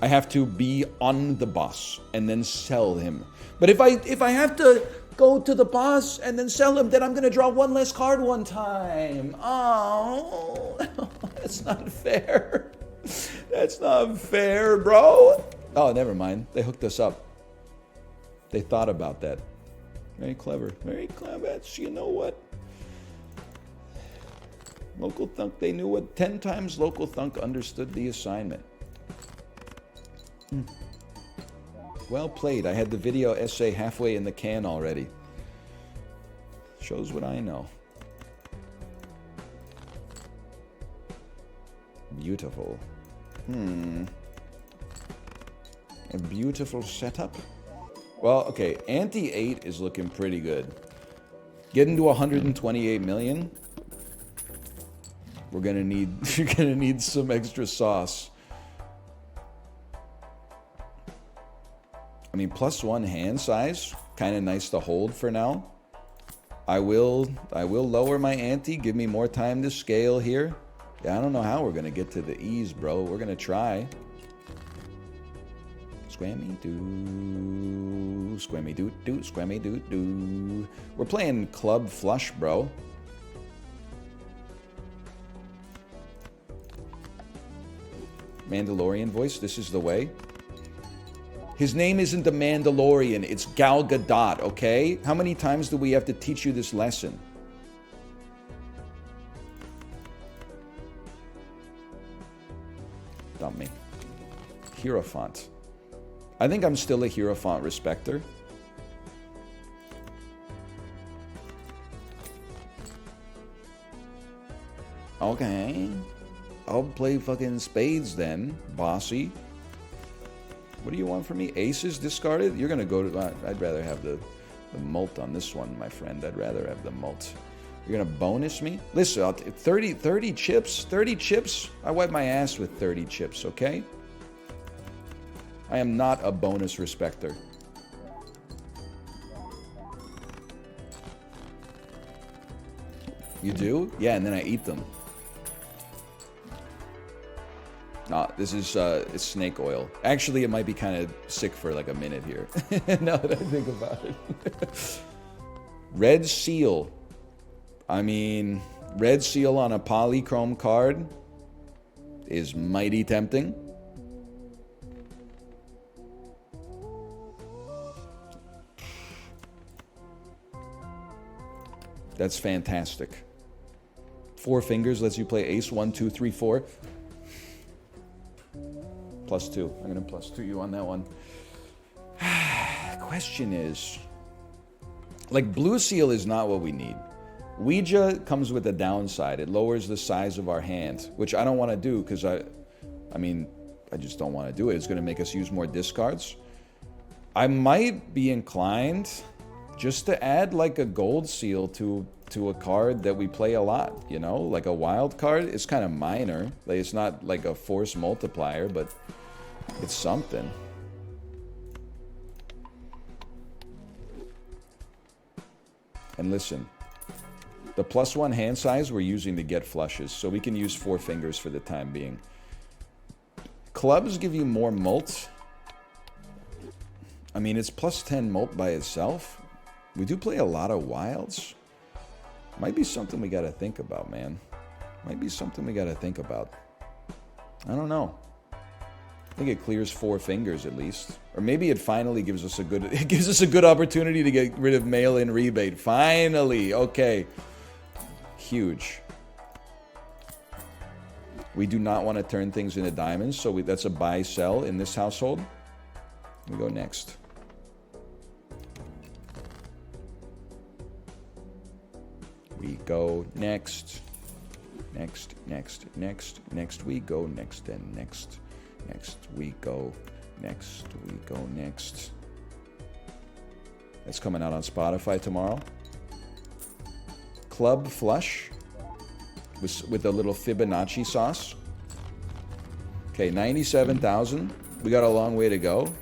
I have to be on the boss and then sell him. But if I have to go to the boss and then sell him, then I'm gonna draw one less card one time. Oh, that's not fair. That's not fair, bro. Oh, never mind. They hooked us up. They thought about that. Very clever. Very clever. You know what? Local Thunk, they knew what 10 times Local Thunk understood the assignment. Well played. I had the video essay halfway in the can already. Shows what I know. Beautiful. A beautiful setup. Well, okay. Ante 8 is looking pretty good. Getting to 128 million. You're gonna need some extra sauce. I mean, +1 hand size, kind of nice to hold for now. I will lower my ante, give me more time to scale here. Yeah, I don't know how we're gonna get to the E's, bro. We're gonna try. Squammy doo, squammy doo doo, squammy doo doo. We're playing club flush, bro. Mandalorian voice, this is the way. His name isn't the Mandalorian, it's Gal Gadot, okay? How many times do we have to teach you this lesson? Dump me. Hierophant. I think I'm still a Hierophant respecter. Okay. I'll play fucking spades then, bossy. What do you want from me? Aces discarded? You're gonna go to... I'd rather have the mult on this one, my friend. I'd rather have the mult. You're gonna bonus me? Listen, 30 chips? 30 chips? I wipe my ass with 30 chips, okay? I am not a bonus respecter. You do? Yeah, and then I eat them. Nah, this is it's snake oil. Actually, it might be kind of sick for like a minute here. Now that I think about it. Red seal. I mean, red seal on a polychrome card is mighty tempting. That's fantastic. 4 fingers lets you play ace 1, 2, 3, 4. +2. I'm gonna +2 you on that one. Question is, like, blue seal is not what we need. Ouija comes with a downside. It lowers the size of our hand, which I don't want to do because I just don't want to do it. It's gonna make us use more discards. I might be inclined just to add like a gold seal to a card that we play a lot, you know, like a wild card. It's kind of minor, like it's not like a force multiplier, but it's something. And listen, the +1 hand size we're using to get flushes, so we can use 4 fingers for the time being. Clubs give you more mult. I mean, it's +10 mult by itself. We do play a lot of wilds. Might be something we gotta think about, man. Might be something we gotta think about. I don't know. I think it clears 4 fingers at least. Or maybe it finally gives us a good it gives us a good opportunity to get rid of mail-in rebate. Finally! Okay. Huge. We do not want to turn things into diamonds, so that's a buy-sell in this household. We go next. We go next. Next, next, next, next. We go next and next. Next, we go next. We go next. That's coming out on Spotify tomorrow. Club flush with a little Fibonacci sauce. Okay, 97,000. We got a long way to go.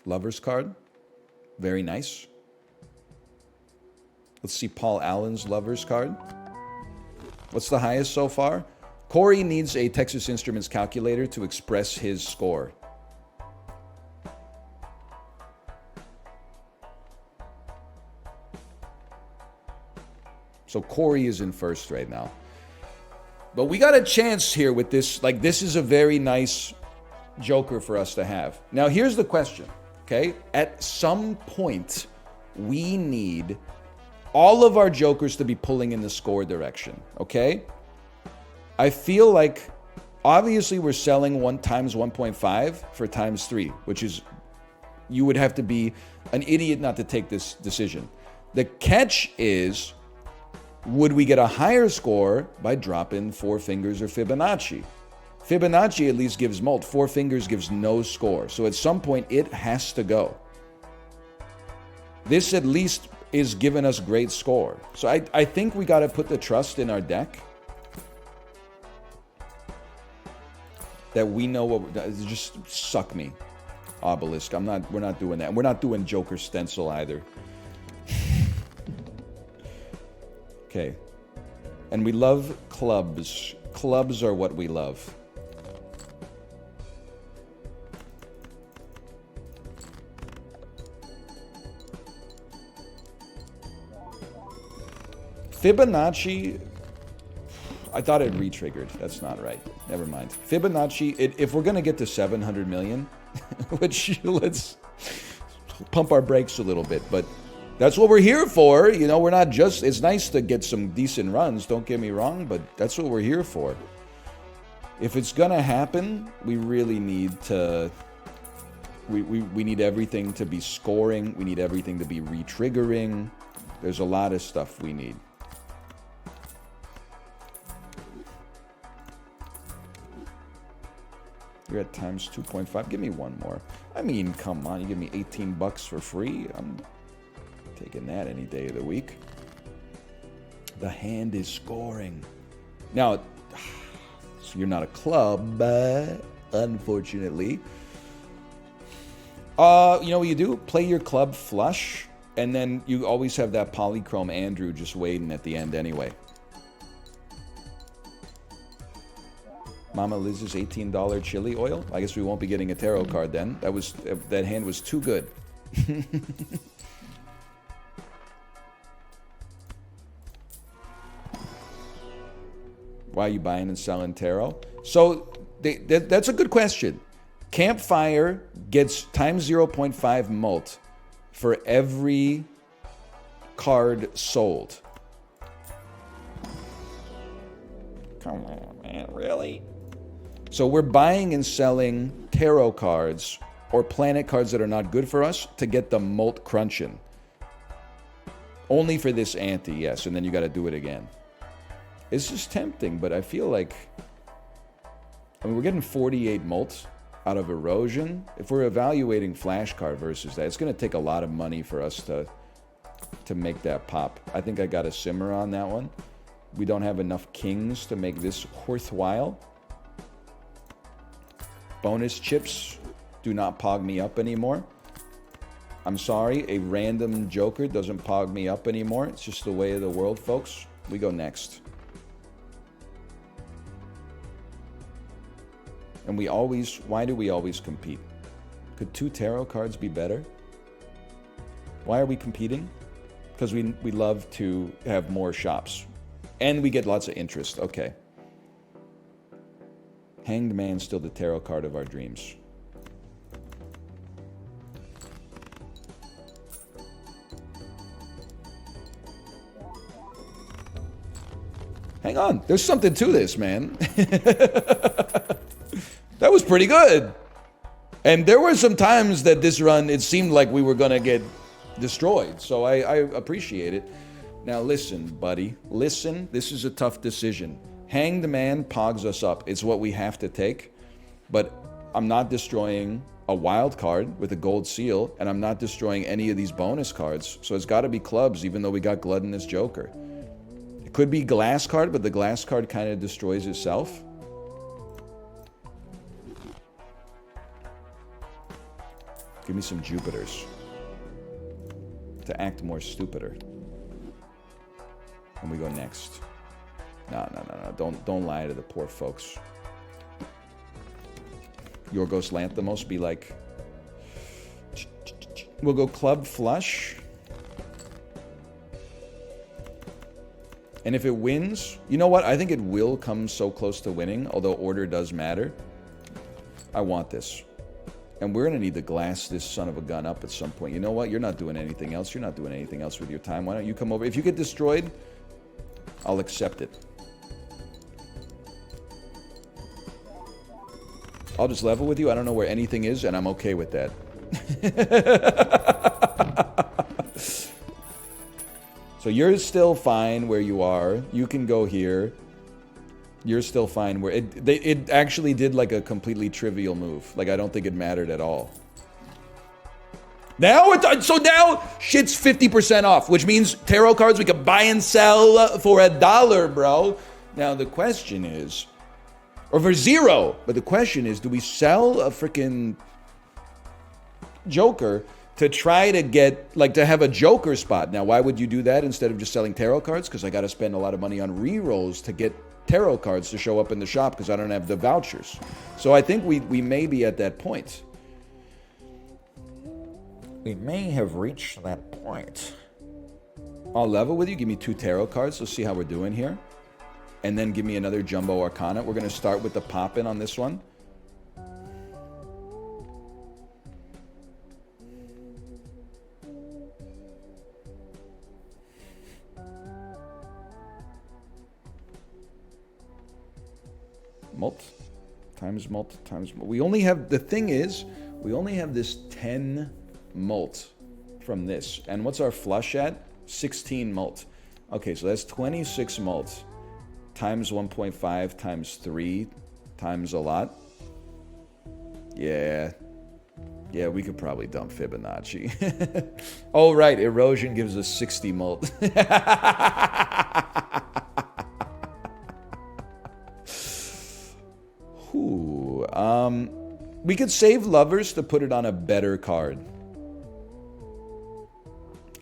Lover's card. Very nice. Let's see Paul Allen's Lover's card. What's the highest so far? Corey needs a Texas Instruments calculator to express his score. So Corey is in first right now. But we got a chance here with this. Like, this is a very nice joker for us to have. Now, here's the question, okay? At some point, we need all of our jokers to be pulling in the score direction, okay? I feel like, obviously, we're selling 1 times 1.5 for times 3, which is, you would have to be an idiot not to take this decision. The catch is, would we get a higher score by dropping 4 fingers or Fibonacci? Fibonacci at least gives mult. 4 fingers gives no score. So at some point, it has to go. This at least is giving us great score. So I think we got to put the trust in our deck. That we know what, just suck me, Obelisk. We're not doing that. We're not doing Joker Stencil either. Okay. And we love clubs. Clubs are what we love. Fibonacci, I thought it re-triggered. That's not right. Never mind. Fibonacci, if we're going to get to 700 million, which let's pump our brakes a little bit, but that's what we're here for. You know, we're not just, it's nice to get some decent runs, don't get me wrong, but that's what we're here for. If it's going to happen, we really need to, we need everything to be scoring. We need everything to be re-triggering. There's a lot of stuff we need. You're at times 2.5. Give me one more. I mean, come on. You give me 18 bucks for free? I'm taking that any day of the week. The hand is scoring. Now, so you're not a club, unfortunately. You know what you do? Play your club flush, and then you always have that polychrome Andrew just waiting at the end anyway. Mama Liz's $18 chili oil. I guess we won't be getting a tarot card then. That hand was too good. Why are you buying and selling tarot? So that's a good question. Campfire gets times 0.5 mult for every card sold. Come on, man, really? So we're buying and selling tarot cards or planet cards that are not good for us to get the mult crunching. Only for this ante, yes, and then you got to do it again. It's just tempting, but I feel like, I mean, we're getting 48 mult out of erosion. If we're evaluating flashcard versus that, it's going to take a lot of money for us to make that pop. I think I got a simmer on that one. We don't have enough kings to make this worthwhile. Bonus chips do not pog me up anymore. I'm sorry, a random joker doesn't pog me up anymore. It's just the way of the world, folks. We go next. And we always, why do we always compete? Could 2 tarot cards be better? Why are we competing? Because we love to have more shops. And we get lots of interest. Okay. Hanged Man, still the tarot card of our dreams. Hang on. There's something to this, man. That was pretty good. And there were some times that this run, it seemed like we were going to get destroyed. So I appreciate it. Now listen, buddy. Listen, this is a tough decision. Hanged Man pogs us up. It's what we have to take. But I'm not destroying a wild card with a gold seal, and I'm not destroying any of these bonus cards. So it's got to be clubs, even though we got Gluttonous Joker. It could be glass card, but the glass card kind of destroys itself. Give me some Jupiters to act more stupider. And we go next. No. Don't lie to the poor folks. Yorgos Lanthimos be like, we'll go club flush. And if it wins, you know what? I think it will come so close to winning, although order does matter. I want this. And we're going to need to glass this son of a gun up at some point. You know what? You're not doing anything else. You're not doing anything else with your time. Why don't you come over? If you get destroyed, I'll accept it. I'll just level with you. I don't know where anything is, and I'm okay with that. So you're still fine where you are. You can go here. You're still fine where it actually did like a completely trivial move. Like I don't think it mattered at all. Now so now shit's 50% off, which means tarot cards we could buy and sell for $1, bro. Now the question is, or for $0, but the question is, do we sell a freaking Joker to try to get, like, to have a Joker spot? Now, why would you do that instead of just selling tarot cards? Because I got to spend a lot of money on re-rolls to get tarot cards to show up in the shop because I don't have the vouchers. So I think we may be at that point. We may have reached that point. I'll level with you. Give me 2 tarot cards. Let's see how we're doing here. And then give me another Jumbo Arcana. We're going to start with the pop-in on this one. Mult times mult times mult. We only have, the thing is, we only have this 10 mult from this. And what's our flush at? 16 mult. Okay, so that's 26 mult times 1.5 times 3 times a lot. Yeah. Yeah, we could probably dump Fibonacci. Oh, right. Erosion gives us 60 mult. Ooh, we could save lovers to put it on a better card.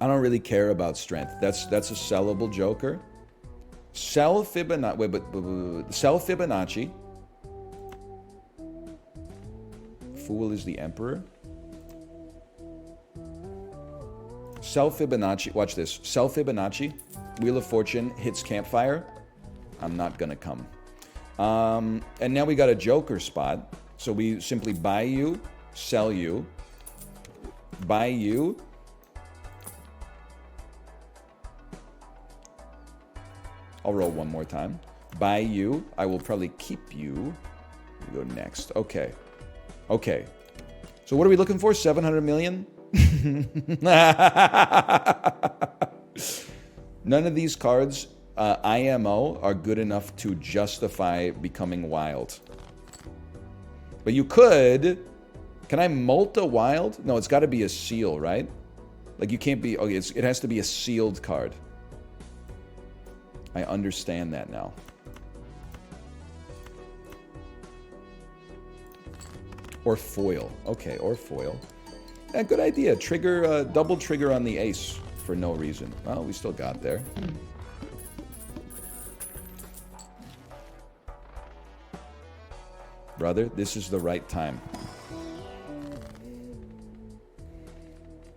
I don't really care about strength. That's a sellable joker. Sell Fibonacci. Wait, sell Fibonacci. Fool is the emperor. Sell Fibonacci. Watch this. Sell Fibonacci. Wheel of Fortune hits campfire. I'm not gonna come. And now we got a joker spot. So we simply buy you, sell you, buy you. I'll roll one more time. Buy you. I will probably keep you. We go next. Okay. Okay. So what are we looking for? 700 million? None of these cards, IMO, are good enough to justify becoming wild. But you could... Can I molt a wild? No, it's got to be a seal, right? Like you can't be... Okay, it has to be a sealed card. I understand that now. Or foil. Okay, or foil. Yeah, good idea. Trigger, double trigger on the ace for no reason. Well, we still got there. Brother, this is the right time.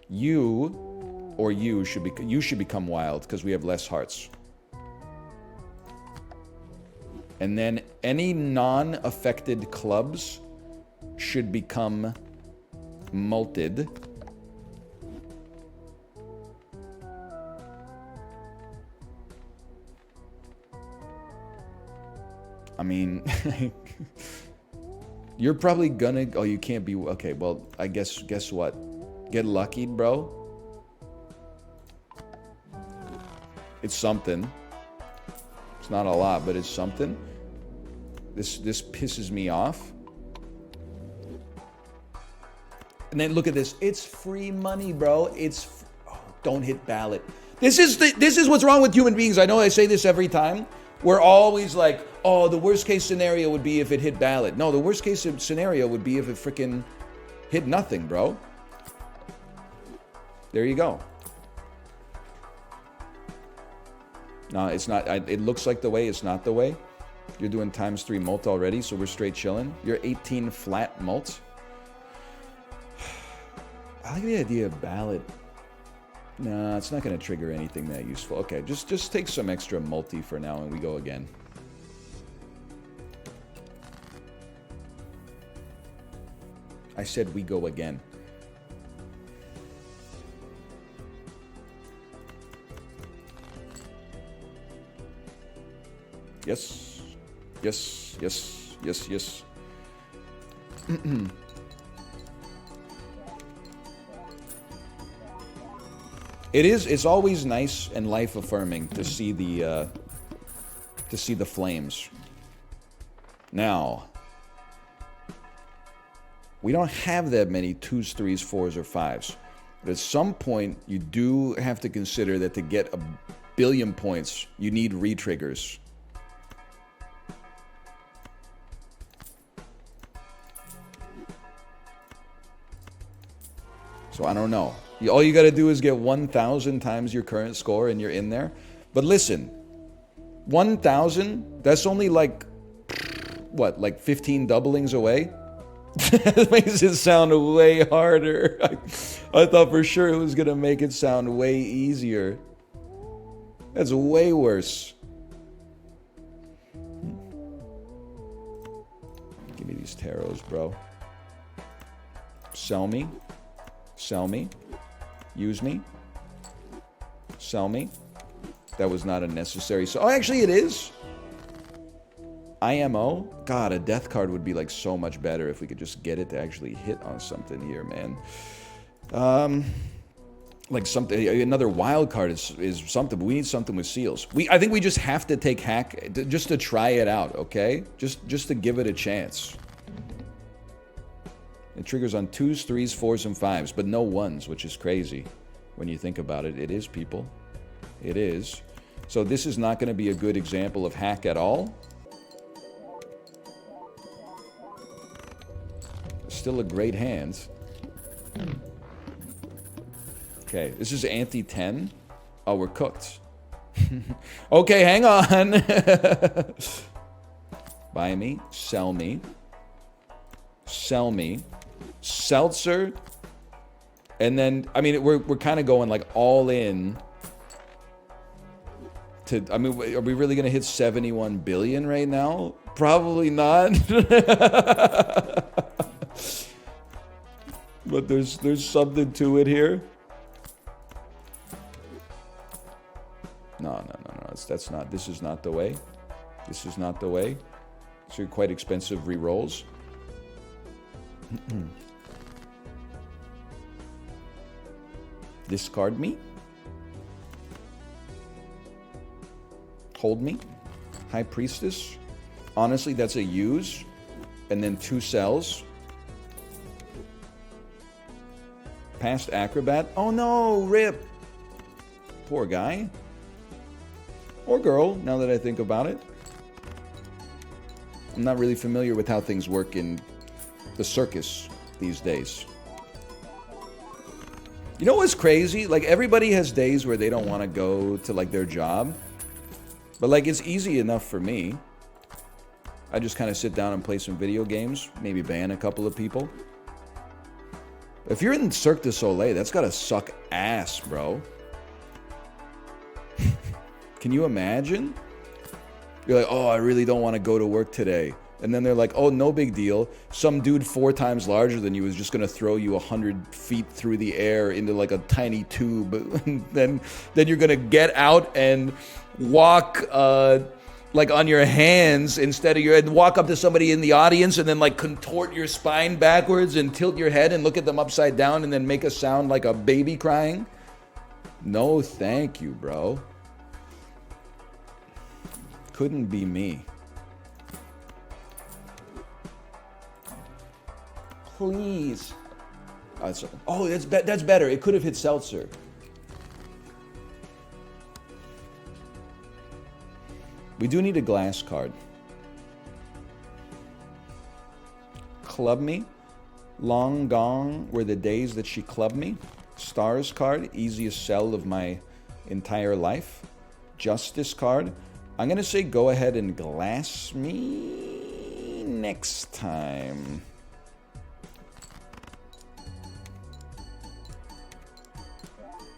You should become wild because we have less hearts. And then any non-affected clubs should become multed. I mean, you're probably gonna... Oh, you can't be... Okay, well, I guess what? Get lucky, bro. It's something. It's not a lot, but it's something. This pisses me off. And then look at this. It's free money, bro. It's... Oh, don't hit ballot. This is what's wrong with human beings. I know I say this every time. We're always like, oh, the worst case scenario would be if it hit ballot. No, the worst case scenario would be if it freaking hit nothing, bro. There you go. No, it's not. It looks like the way. It's not the way. You're doing ×3 mult already, so we're straight chilling. You're 18 flat mult. I like the idea of ballot. Nah, it's not going to trigger anything that useful. Okay, just take some extra multi for now and we go again. I said we go again. Yes. Yes, yes, yes, yes. It's always nice and life affirming to see the flames. Now, we don't have that many 2s, 3s, 4s, or 5s. But at some point, you do have to consider that to get 1 billion points, you need re-triggers. So I don't know. All you got to do is get 1,000 times your current score and you're in there. But listen, 1,000, that's only like, what, like 15 doublings away? That makes it sound way harder. I thought for sure it was going to make it sound way easier. That's way worse. Give me these tarots, bro. Sell me. Sell me. Use me. Sell me. That was not a necessary... So, oh, actually it is. IMO. God, a death card would be like so much better if we could just get it to actually hit on something here, man. like something, another wild card is something. But we need something with seals. I think we just have to take hack just to try it out. Okay, just to give it a chance. It triggers on 2s, 3s, 4s, and 5s, but no 1s, which is crazy when you think about it. It is, people. It is. So this is not going to be a good example of hack at all. Still a great hand. Okay, this is ante-10. Oh, we're cooked. Okay, hang on. Buy me, sell me, sell me, seltzer, and then, I mean, we're kind of going like all in to, I mean, are we really going to hit 71 billion right now? Probably not. But there's something to it here. No. That's not. This is not the way. This is not the way. These are quite expensive re-rolls. Discard me. Hold me. High Priestess. Honestly, that's a use. And then 2 cells. Past Acrobat. Oh no, rip. Poor guy. Or girl, now that I think about it. I'm not really familiar with how things work in the circus these days. You know what's crazy? Like, everybody has days where they don't want to go to, like, their job. But, like, it's easy enough for me. I just kind of sit down and play some video games. Maybe ban a couple of people. If you're in Cirque du Soleil, that's gotta suck ass, bro. Can you imagine? You're like, oh, I really don't want to go to work today. And then they're like, oh, no big deal. Some dude 4 times larger than you is just going to throw you 100 feet through the air into like a tiny tube. then you're going to get out and walk like on your hands instead of and walk up to somebody in the audience and then like contort your spine backwards and tilt your head and look at them upside down and then make a sound like a baby crying. No, thank you, bro. Couldn't be me. Please. Oh, that's better. It could have hit Seltzer. We do need a glass card. Club me. Long gone were the days that she clubbed me. Stars card. Easiest sell of my entire life. Justice card. I'm going to say go ahead and glass me next time.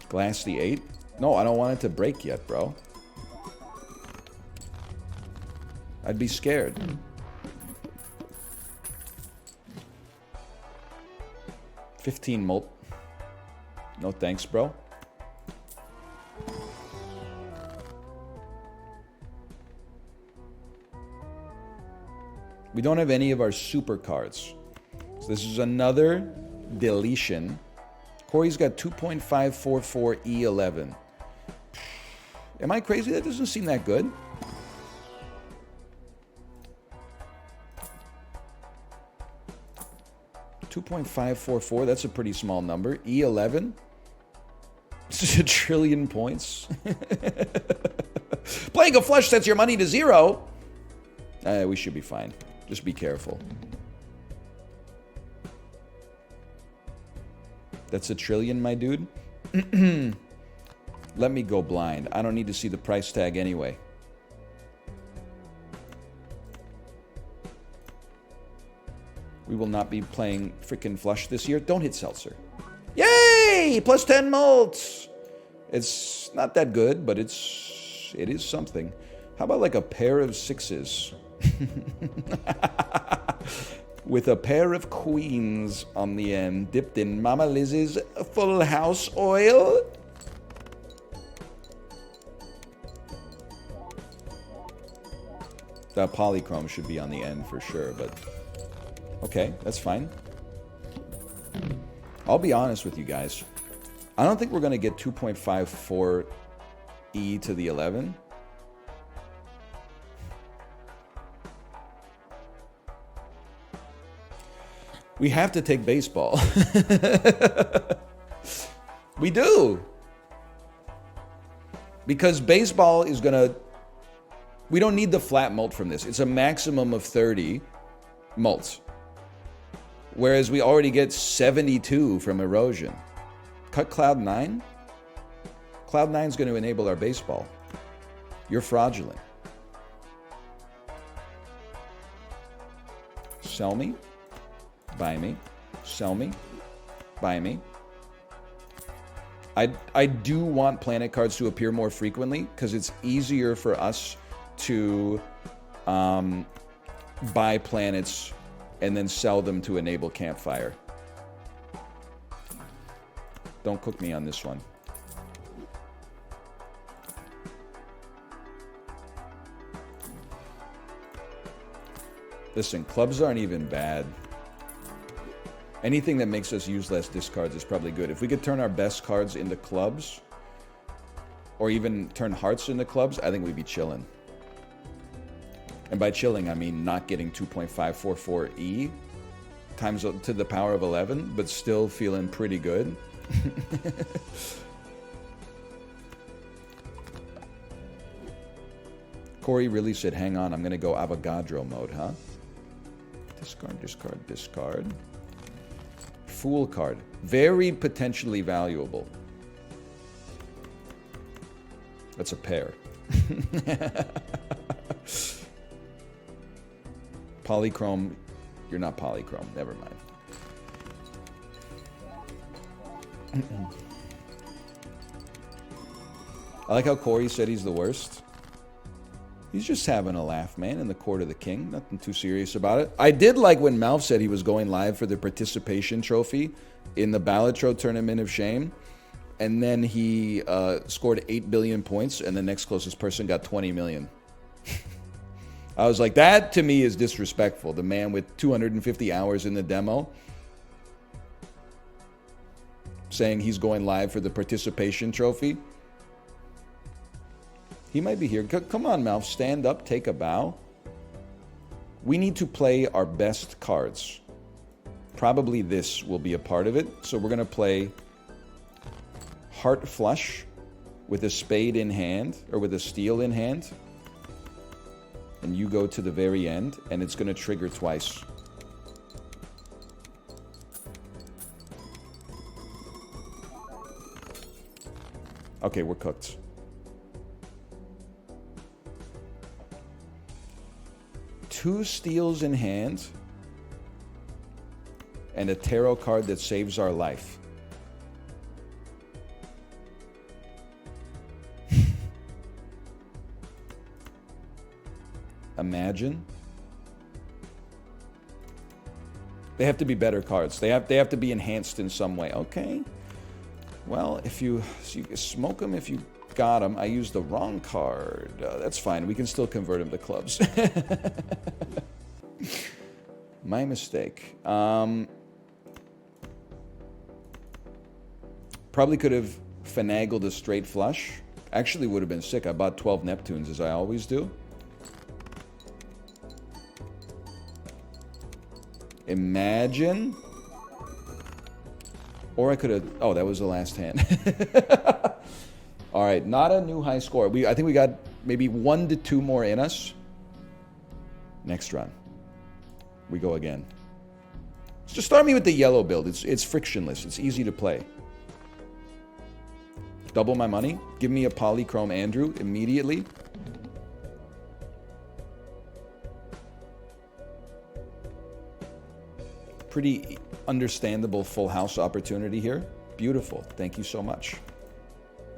Glass the 8? No, I don't want it to break yet, bro. I'd be scared. $15 molt. No thanks, bro. We don't have any of our super cards. So this is another deletion. Corey's got 2.544 E11. Am I crazy? That doesn't seem that good. $2.544, that's a pretty small number. E11. This is 1 trillion points. Playing a flush sets your money to 0. We should be fine. Just be careful. That's 1 trillion, my dude. Let me go blind. I don't need to see the price tag anyway. We will not be playing frickin' flush this year. Don't hit Seltzer. Yay! Plus 10 mults! It's not that good, but it is something. How about like a pair of 6s? With a pair of queens on the end, dipped in Mama Liz's Full House oil. That polychrome should be on the end for sure, but okay, that's fine. I'll be honest with you guys. I don't think we're going to get 2.54 E to the 11. We have to take baseball. We do. Because baseball is going to... We don't need the flat mult from this. It's a maximum of 30 mults. Whereas we already get 72 from erosion. Cut Cloud 9? Cloud 9 is going to enable our baseball. You're fraudulent. Sell me. Buy me. Sell me. Buy me. I do want planet cards to appear more frequently because it's easier for us to buy planets and then sell them to enable campfire. Don't cook me on this one. Listen, clubs aren't even bad. Anything that makes us use less discards is probably good. If we could turn our best cards into clubs, or even turn hearts into clubs, I think we'd be chilling. And by chilling, I mean not getting 2.544 E times to the power of 11, but still feeling pretty good. Corey really said, hang on, I'm going to go Avogadro mode, huh? Discard, discard, discard. Fool card. Very potentially valuable. That's a pair. Polychrome. You're not polychrome. Never mind. I like how Corey said he's the worst. He's just having a laugh, man, in the court of the king. Nothing too serious about it. I did like when Malf said he was going live for the participation trophy in the Balatro Tournament of Shame. And then he scored 8 billion points, and the next closest person got 20 million. I was like, that to me is disrespectful. The man with 250 hours in the demo saying he's going live for the participation trophy. He might be here. Come on, Malf. Stand up. Take a bow. We need to play our best cards. Probably this will be a part of it. So we're going to play Heart Flush with a spade in hand, or with a steel in hand. And you go to the very end, and it's going to trigger twice. Okay, we're cooked. Two steals in hand and a tarot card that saves our life. Imagine. They have to be better cards. They have to be enhanced in some way. Okay. Well, so you can smoke them if you got them. I used the wrong card. That's fine. We can still convert them to clubs. My mistake. Probably could have finagled a straight flush. Actually would have been sick. I bought 12 Neptunes, as I always do. Imagine. Or I could have... Oh, that was the last hand. All right, not a new high score. I think we got maybe 1 to 2 more in us. Next run. We go again. Just start me with the yellow build. It's frictionless. It's easy to play. Double my money. Give me a Polychrome Andrew immediately. Pretty understandable full house opportunity here. Beautiful. Thank you so much.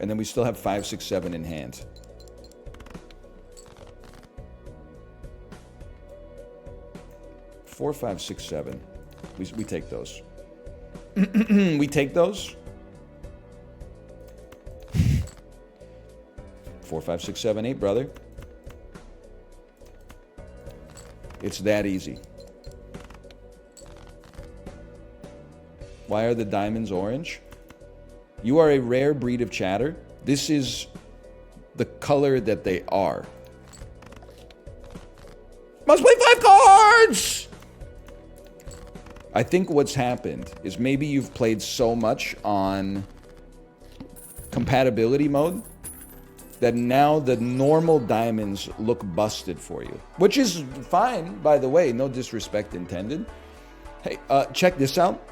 And then we still have 5, 6, 7 in hand. Four, 5, 6, 7. We take those. We take those. 4, 5, 6, 7, 8, brother. It's that easy. Why are the diamonds orange? You are a rare breed of chatter. This is the color that they are. Must play 5 cards! I think what's happened is maybe you've played so much on compatibility mode that now the normal diamonds look busted for you. Which is fine, by the way. No disrespect intended. Hey, check this out.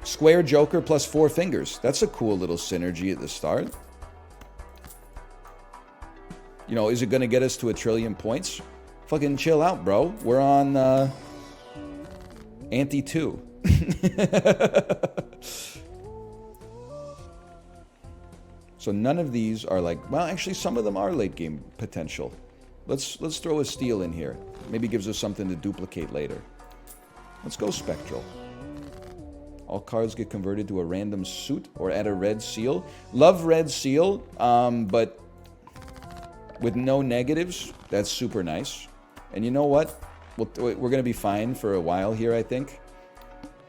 Square Joker plus 4 fingers. That's a cool little synergy at the start. You know, is it going to get us to 1 trillion points? Fucking chill out, bro. We're on Ante 2. So none of these are like, well, actually some of them are late game potential. Let's throw a steal in here. Maybe gives us something to duplicate later. Let's go Spectral. All cards get converted to a random suit or add a red seal. Love red seal, but with no negatives. That's super nice. And you know what? We're going to be fine for a while here, I think.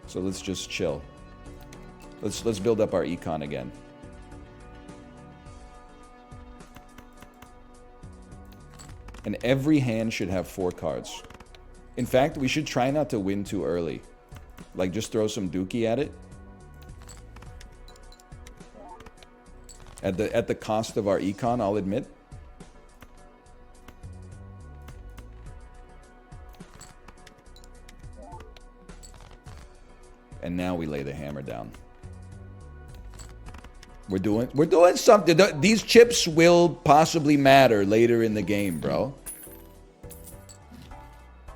So let's just chill. Let's build up our econ again. And every hand should have 4 cards. In fact, we should try not to win too early. Like, just throw some dookie at it. At the cost of our econ, I'll admit. And now we lay the hammer down. We're doing something. These chips will possibly matter later in the game, bro.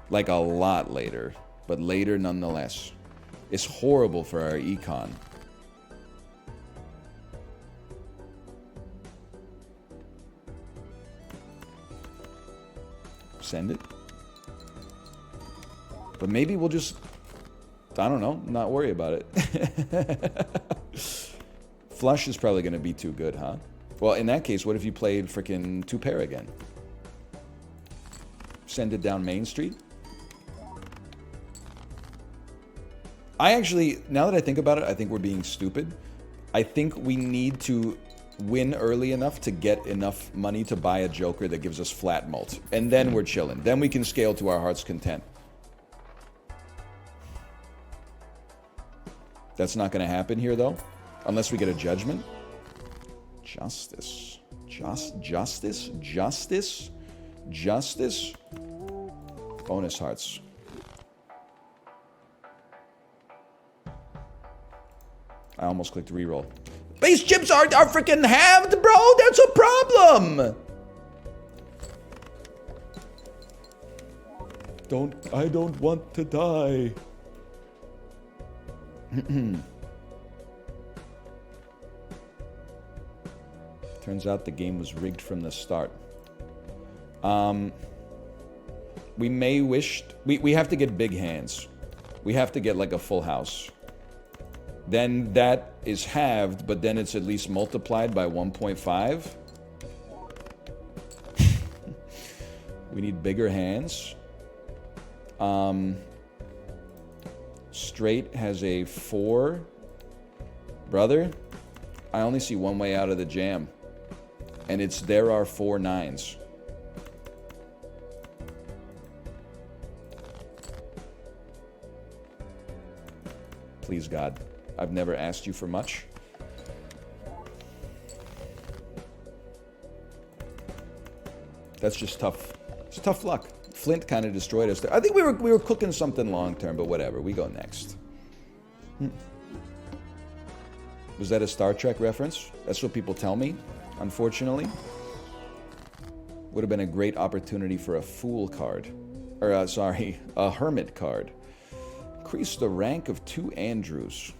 Like a lot later, but later nonetheless. It's horrible for our econ. Send it. But maybe we'll just, I don't know, not worry about it. Flush is probably going to be too good, huh? Well, in that case, what if you played freaking 2-pair again? Send it down Main Street? I actually, now that I think about it, I think we're being stupid. I think we need to win early enough to get enough money to buy a Joker that gives us flat mult. And then we're chilling. Then we can scale to our heart's content. That's not going to happen here, though. Unless we get a judgment. Justice. Justice. Bonus hearts. I almost clicked reroll. Base chips are freaking halved, bro! That's a problem! I don't want to die. Turns out the game was rigged from the start. We may wish... We have to get big hands. We have to get like a full house. Then that is halved, but then it's at least multiplied by 1.5. We need bigger hands. Straight has a 4. Brother, I only see one way out of the jam. And it's there are 4 9s. Please, God. I've never asked you for much. That's just tough. It's tough luck. Flint kind of destroyed us there. I think we were cooking something long term, but whatever. We go next. Was that a Star Trek reference? That's what people tell me, unfortunately. Would have been a great opportunity for a Fool card. Or, sorry, a Hermit card. Increase the rank of 2 Andrews.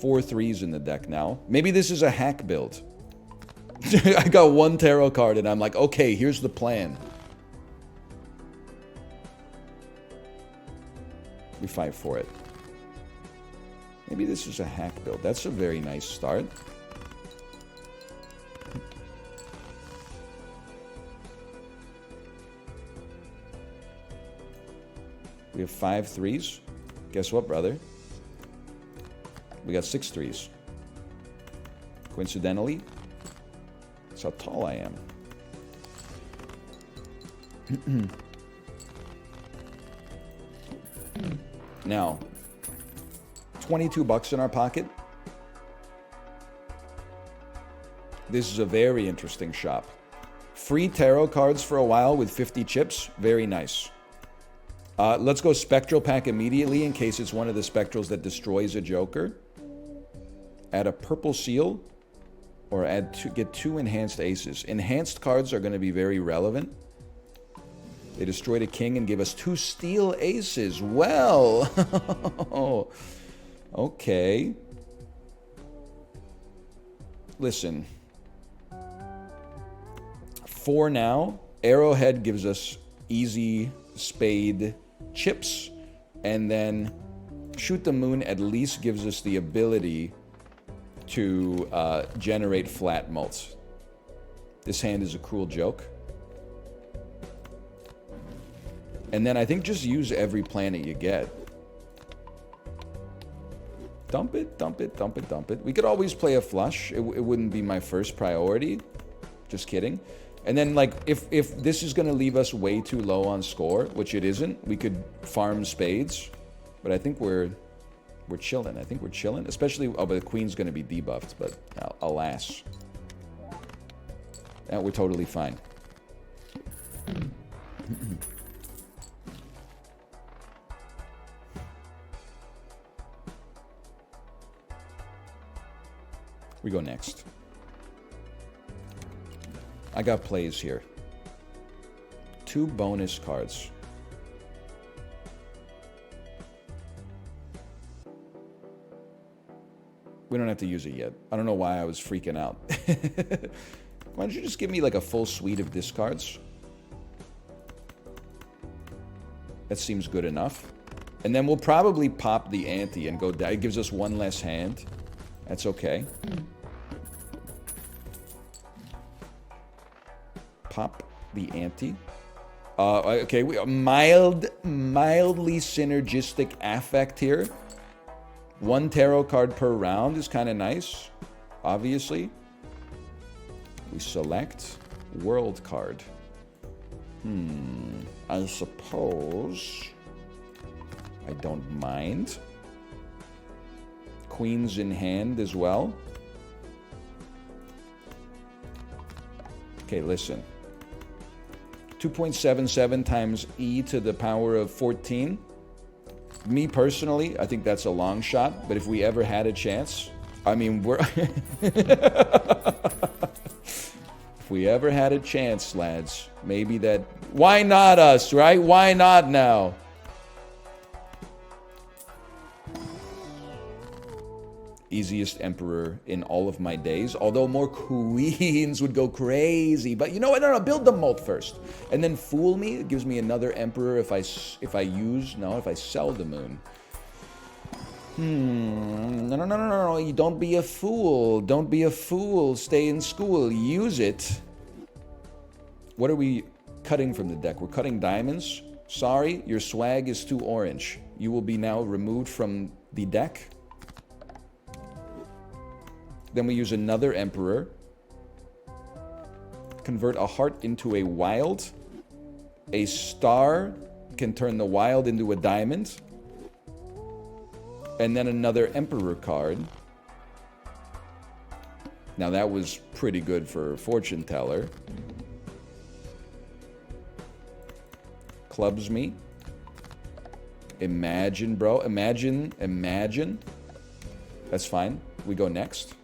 4 3s in the deck now. Maybe this is a hack build. I got 1 tarot card and I'm like, okay, here's the plan. We fight for it. Maybe this is a hack build. That's a very nice start. We have 5 threes. Guess what, brother? We got 6 threes. Coincidentally, that's how tall I am. Now, 22 bucks in our pocket. This is a very interesting shop. Free tarot cards for a while with 50 chips. Very nice. Let's go Spectral Pack immediately in case it's one of the Spectrals that destroys a Joker. Add a purple seal. Or get 2 enhanced aces. Enhanced cards are going to be very relevant. They destroyed a king and gave us 2 steel aces. Well, okay. Listen. For now, Arrowhead gives us easy spade chips. And then Shoot the Moon at least gives us the ability to generate flat mults. This hand is a cruel joke. And then I think just use every planet you get. Dump it, dump it, dump it, dump it. We could always play a flush. It wouldn't be my first priority. Just kidding. And then, like, if this is going to leave us way too low on score, which it isn't, we could farm spades. But I think we're chilling. I think we're chilling. Especially, oh, but the queen's going to be debuffed. But alas. Yeah, we're totally fine. We go next. I got plays here. 2 bonus cards. We don't have to use it yet. I don't know why I was freaking out. Why don't you just give me like a full suite of discards? That seems good enough. And then we'll probably pop the ante and go down. It gives us 1 less hand. That's okay. Pop the ante. Okay, mildly synergistic affect here. 1 tarot card per round is kind of nice, obviously. We select world card. I suppose I don't mind. Queens in hand as well. Okay, listen. 2.77 times e to the power of 14. Me personally, I think that's a long shot, but if we ever had a chance, I mean, we're... If we ever had a chance, lads, maybe that... Why not us, right? Why not now? Easiest emperor in all of my days. Although more queens would go crazy. But you know what? No, build the mult first. And then fool me. It gives me another emperor if I sell the moon. No. You don't be a fool. Don't be a fool. Stay in school. Use it. What are we cutting from the deck? We're cutting diamonds. Sorry, your swag is too orange. You will be now removed from the deck. Then we use another emperor. Convert a heart into a wild. A star can turn the wild into a diamond. And then another emperor card. Now that was pretty good for fortune teller. Clubs me. Imagine, bro. Imagine. That's fine. We go next.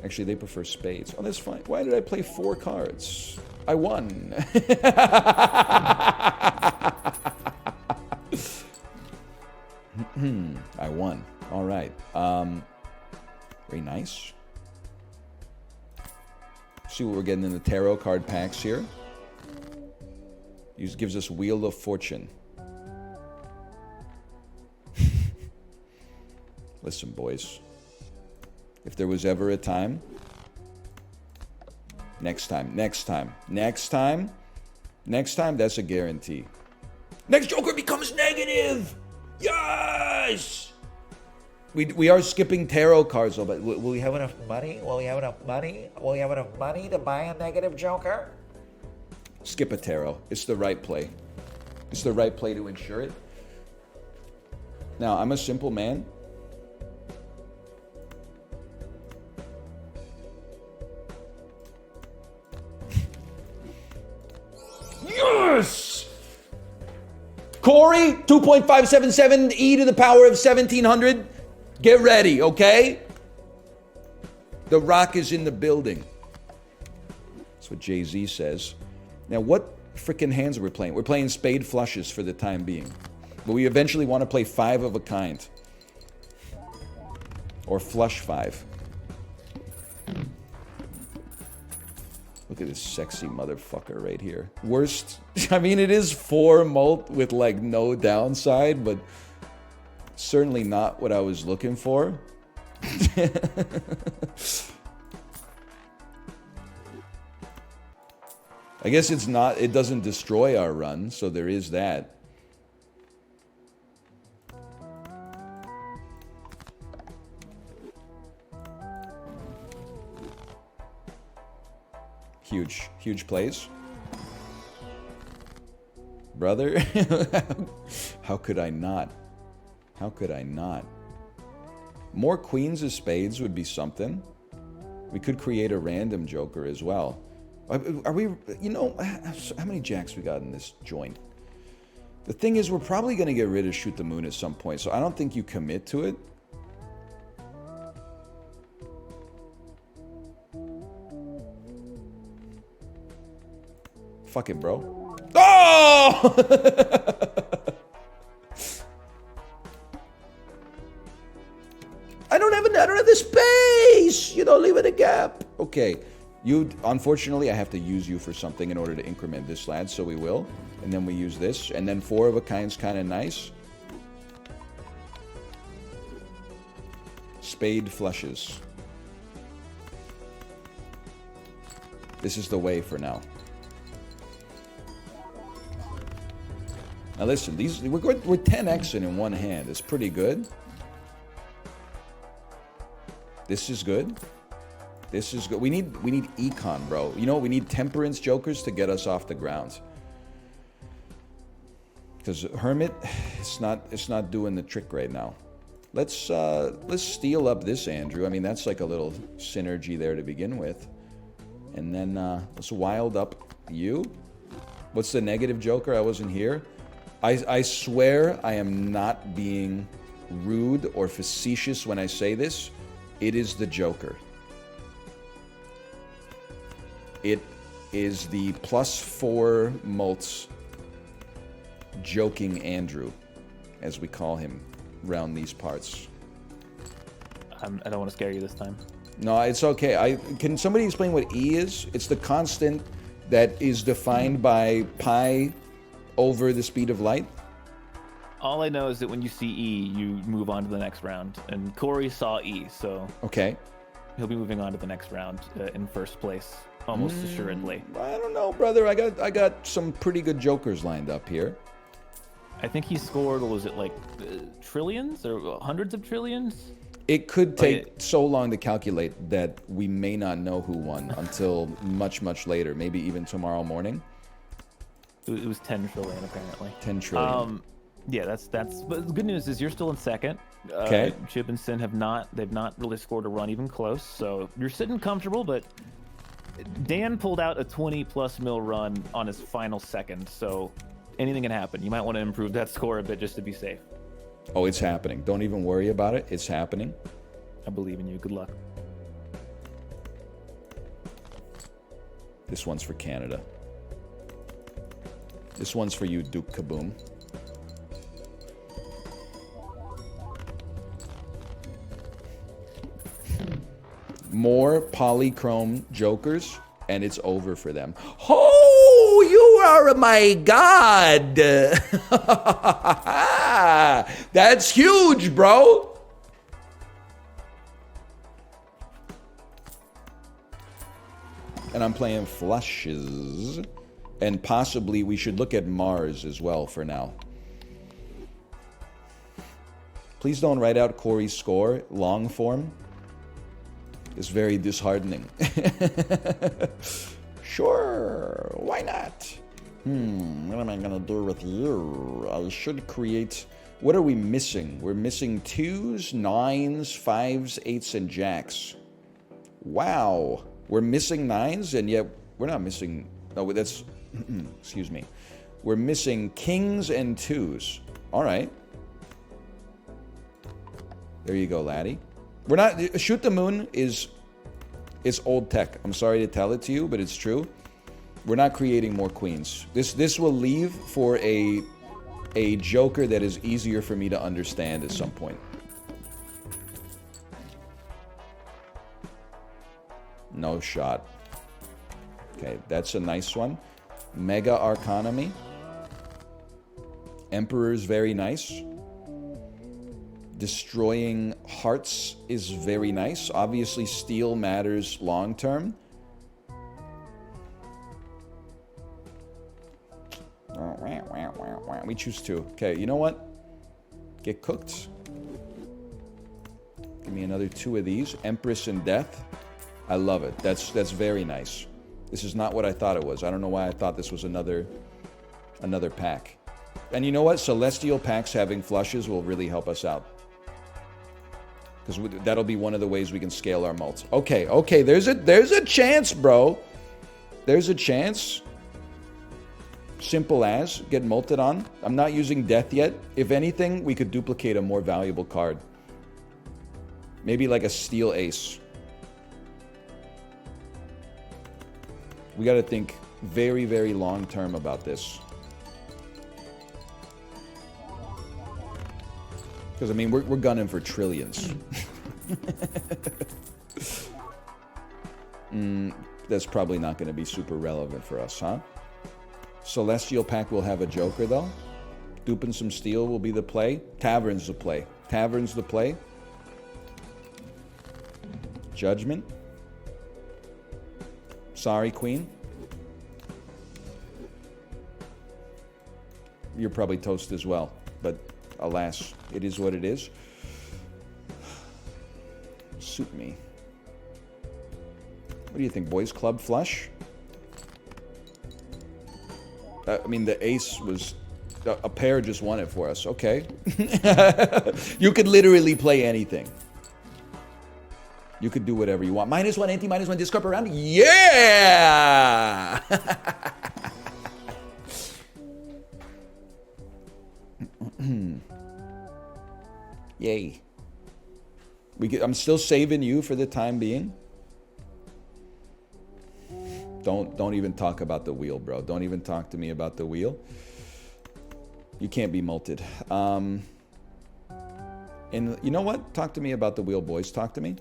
Actually, they prefer spades. Oh, that's fine. Why did I play 4 cards? I won. I won. All right. Very nice. See what we're getting in the tarot card packs here. Gives us Wheel of Fortune. Listen, boys. If there was ever a time, next time, that's a guarantee. Next joker becomes negative. Yes. We are skipping tarot cards, though, but will we have enough money? Will we have enough money? Will we have enough money to buy a negative joker? skip a tarot? It's the right play. It's the right play to ensure it. Now, I'm a simple man. Yes! Corey, 2.577 e to the power of 1700. Get ready, okay? The Rock is in the building. That's what Jay-Z says. Now, what freaking hands are we playing? We're playing spade flushes for the time being. But we eventually want to play 5 of a kind. Or flush 5. Look at this sexy motherfucker right here. Worst, I mean, it is 4 mult with like no downside, but certainly not what I was looking for. I guess it's not, it doesn't destroy our run, so there is that. Huge, huge plays. Brother, how could I not? How could I not? More queens of spades would be something. We could create a random joker as well. Are we, you know, how many jacks we got in this joint? The thing is, we're probably going to get rid of Shoot the Moon at some point, so I don't think you commit to it. Fuck it, bro. Oh! I don't have the space. You don't leave it a gap. Okay. You, unfortunately, I have to use you for something in order to increment this, lad, so we will. And then we use this. And then 4 of a kind's kind of nice. Spade flushes. This is the way for now. Now listen, these we're 10xing in one hand. It's pretty good. This is good. This is good. We need econ, bro. You know, we need temperance jokers to get us off the ground. Because Hermit, it's not doing the trick right now. Let's steal up this Andrew. I mean, that's like a little synergy there to begin with. And then let's wild up you. What's the negative joker? I wasn't here. I swear I am not being rude or facetious when I say this. It is the Joker. It is the +4 mults joking Andrew, as we call him around these parts. I don't want to scare you this time. No, it's okay. Can somebody explain what E is? It's the constant that is defined by pi over the speed of light? All I know is that when you see E, you move on to the next round. And Corey saw E, so Okay. he'll be moving on to the next round in first place, almost assuredly. I don't know, brother. I got some pretty good jokers lined up here. I think he scored, what was it, like trillions or hundreds of trillions? It could take so long to calculate that we may not know who won until much, much later. Maybe even tomorrow morning. It was 10 trillion, apparently. 10 trillion. Yeah, that's. But the good news is you're still in second. Okay. Chip and Sin they've not really scored a run even close. So you're sitting comfortable, but Dan pulled out a 20+ mil run on his final second. So anything can happen. You might want to improve that score a bit just to be safe. Oh, it's happening. Don't even worry about it. It's happening. I believe in you. Good luck. This one's for Canada. This one's for you, Duke Kaboom. More polychrome jokers, and it's over for them. Oh, you are my god! That's huge, bro! And I'm playing flushes. And possibly we should look at Mars as well for now. Please don't write out Corey's score. Long form is very disheartening. Sure, why not? What am I gonna do with you? I should create... What are we missing? We're missing 2s, 9s, 5s, 8s, and jacks. Wow. We're missing 9s, and yet we're not missing... No, that's... Excuse me. We're missing kings and 2s. All right. There you go, laddie. We're not... Shoot the Moon is... It's old tech. I'm sorry to tell it to you, but it's true. We're not creating more queens. This will leave for a joker that is easier for me to understand at some point. No shot. Okay, that's a nice one. Mega Arconomy. Emperor's very nice. Destroying Hearts is very nice. Obviously, steel matters long term. We choose 2. Okay, you know what? Get cooked. Give me another 2 of these. Empress and Death. I love it. That's very nice. This is not what I thought it was. I don't know why I thought this was another pack. And you know what? Celestial packs having flushes will really help us out. Because that'll be one of the ways we can scale our mults. Okay. There's a chance, bro. There's a chance. Simple as. Get multed on. I'm not using Death yet. If anything, we could duplicate a more valuable card. Maybe like a Steel Ace. We got to think very, very long term about this. Because, I mean, we're gunning for trillions. That's probably not going to be super relevant for us, huh? Celestial pack will have a joker, though. Duping some steel will be the play. Tavern's the play. Tavern's the play. Judgment. Sorry, Queen. You're probably toast as well, but alas, it is what it is. Suit me. What do you think, boys? Club flush? I mean, the ace was... A pair just won it for us. Okay. You could literally play anything. You could do whatever you want. -1 anti, -1 discard per round. Yeah! Yay. I'm still saving you for the time being. Don't even talk about the wheel, bro. Don't even talk to me about the wheel. You can't be multed. And you know what? Talk to me about the wheel, boys. Talk to me.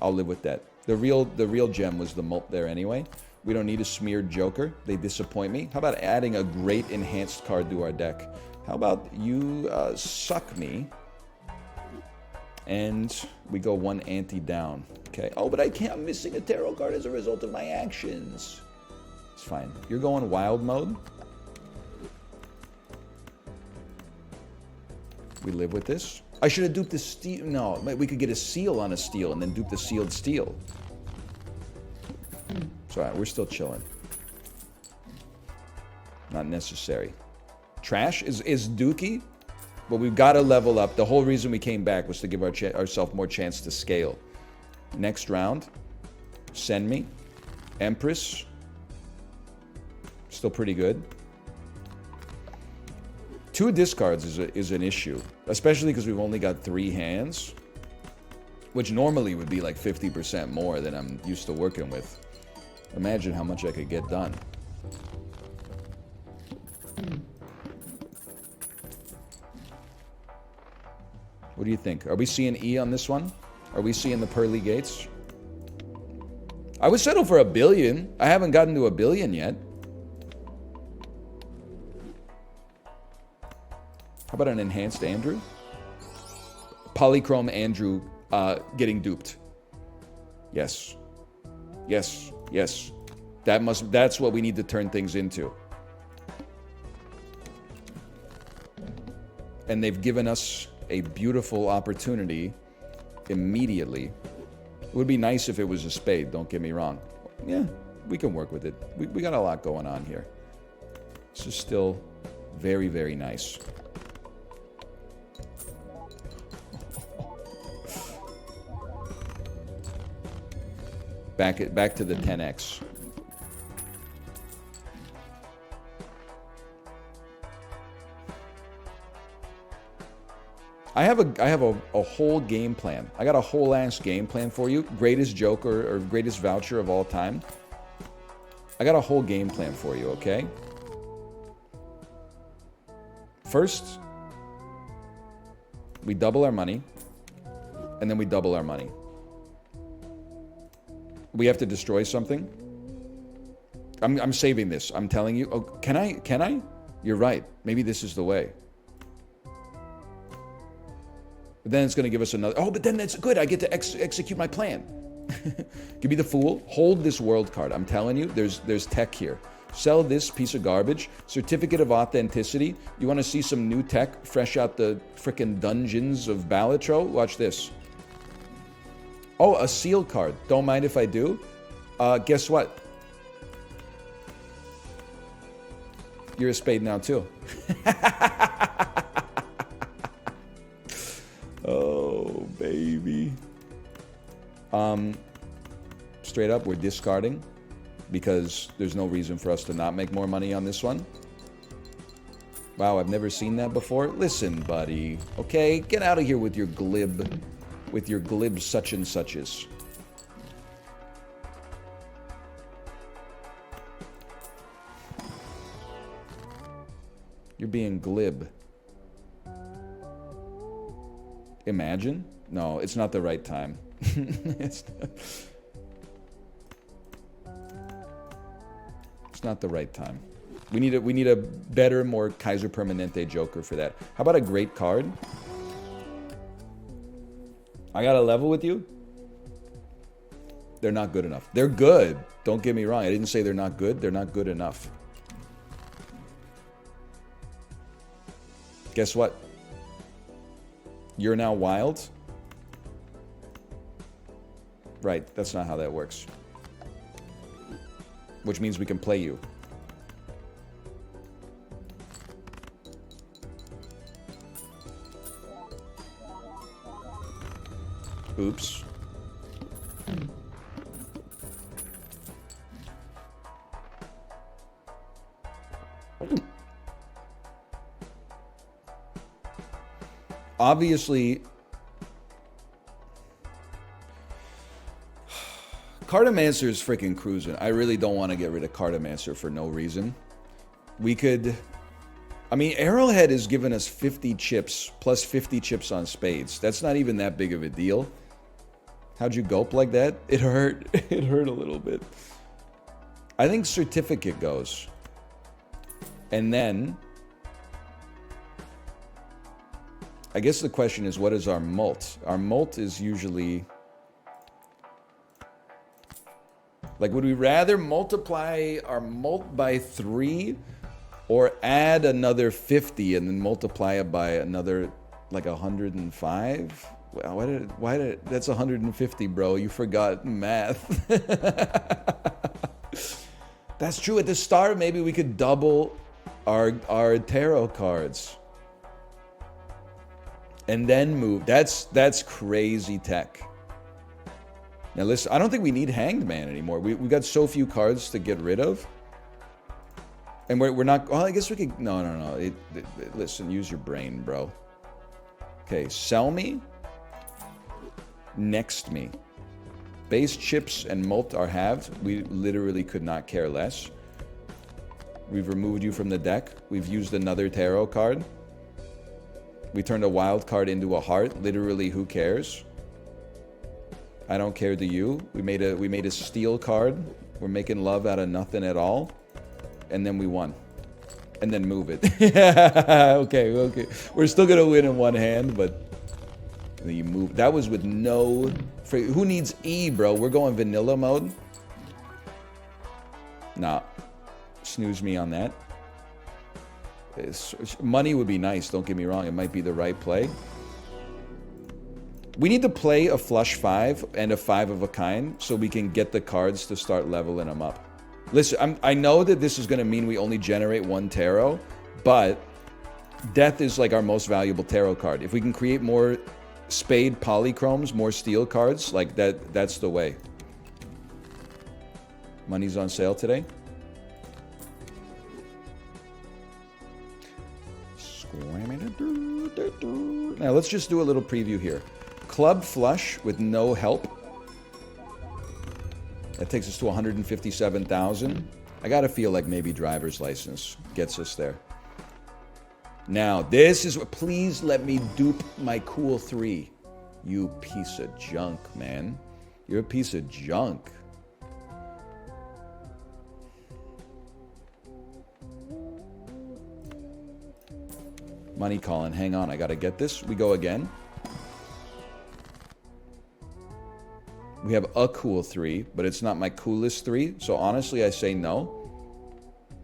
I'll live with that. The real gem was the mult there anyway. We don't need a smeared joker. They disappoint me. How about adding a great enhanced card to our deck? How about you suck me? And we go 1 ante down. Okay. Oh, but I can't. I'm missing a tarot card as a result of my actions. It's fine. You're going wild mode. We live with this. I should have duped the steel. No, we could get a seal on a steel and then dupe the sealed steel. It's alright. We're still chilling. Not necessary. Trash is dookie. But we've got to level up. The whole reason we came back was to give ourselves more chance to scale. Next round. Send me. Empress. Still pretty good. 2 discards is an issue. Especially because we've only got 3 hands. Which normally would be like 50% more than I'm used to working with. Imagine how much I could get done. What do you think? Are we seeing E on this one? Are we seeing the pearly gates? I would settle for $1 billion. I haven't gotten to $1 billion yet. How about an enhanced Andrew? Polychrome Andrew getting duped. Yes. Yes. Yes. That's what we need to turn things into. And they've given us a beautiful opportunity immediately. It would be nice if it was a spade, don't get me wrong. Yeah, we can work with it. We got a lot going on here. This is still very, very nice. Back to the 10x. I have a whole game plan. I got a whole ass game plan for you. Greatest joke or greatest voucher of all time. I got a whole game plan for you, okay? First, we double our money, and then we double our money. We have to destroy something. I'm saving this. I'm telling you. Oh, can I? You're right. Maybe this is the way. But then it's going to give us another... Oh, but then that's good. I get to execute my plan. Give me the Fool. Hold this world card. I'm telling you, there's tech here. Sell this piece of garbage. Certificate of Authenticity. You want to see some new tech fresh out the frickin' dungeons of Balatro? Watch this. Oh, a seal card. Don't mind if I do. Guess what? You're a spade now, too. Oh, baby. Straight up, we're discarding because there's no reason for us to not make more money on this one. Wow, I've never seen that before. Listen, buddy. Okay, get out of here with your glib such and suches. You're being glib. Imagine? No, it's not the right time. It's not the right time. We need a better, more Kaiser Permanente Joker for that. How about a great card? I got a level with you? They're not good enough. They're good. Don't get me wrong. I didn't say they're not good. They're not good enough. Guess what? You're now wild? Right, that's not how that works. Which means we can play you. Oops. Obviously, Cartomancer is freaking cruising. I really don't want to get rid of Cartomancer for no reason. We could... I mean, Arrowhead has given us 50 chips, plus 50 chips on spades. That's not even that big of a deal. How'd you gulp like that? It hurt. It hurt a little bit. I think Certificate goes. And then... I guess the question is, what is our mult? Our mult is usually... Like, would we rather multiply our mult by 3 or add another 50 and then multiply it by another, like, 105? Why did that's 150, bro. You forgot math. That's true. At the start, maybe we could double our tarot cards. And then move. That's crazy tech. Now listen, I don't think we need Hanged Man anymore. We got so few cards to get rid of. And we're not... Well, I guess we could... No. Listen, use your brain, bro. Okay, sell me. Next me. Base chips and mult are halved. We literally could not care less. We've removed you from the deck. We've used another tarot card. We turned a wild card into a heart. Literally, who cares? I don't care to you. We made a steel card. We're making love out of nothing at all. And then we won. And then move it. Okay. We're still gonna win in one hand, but you move. That was with no... Who needs E, bro? We're going vanilla mode. snooze me on that. Money would be nice, don't get me wrong. It might be the right play. We need to play a flush 5 and a 5 of a kind so we can get the cards to start leveling them up. Listen, I know that this is going to mean we only generate 1 tarot, but death is like our most valuable tarot card. If we can create more spade polychromes, more steel cards, like that's the way. Money's on sale today. Now let's just do a little preview here. Club flush with no help. That takes us to 157,000. I gotta feel like maybe driver's license gets us there. Now, this is what, please let me dupe my cool 3. You piece of junk, man. You're a piece of junk. Money calling, hang on, I gotta get this. We go again. We have a cool 3, but it's not my coolest 3. So honestly, I say no.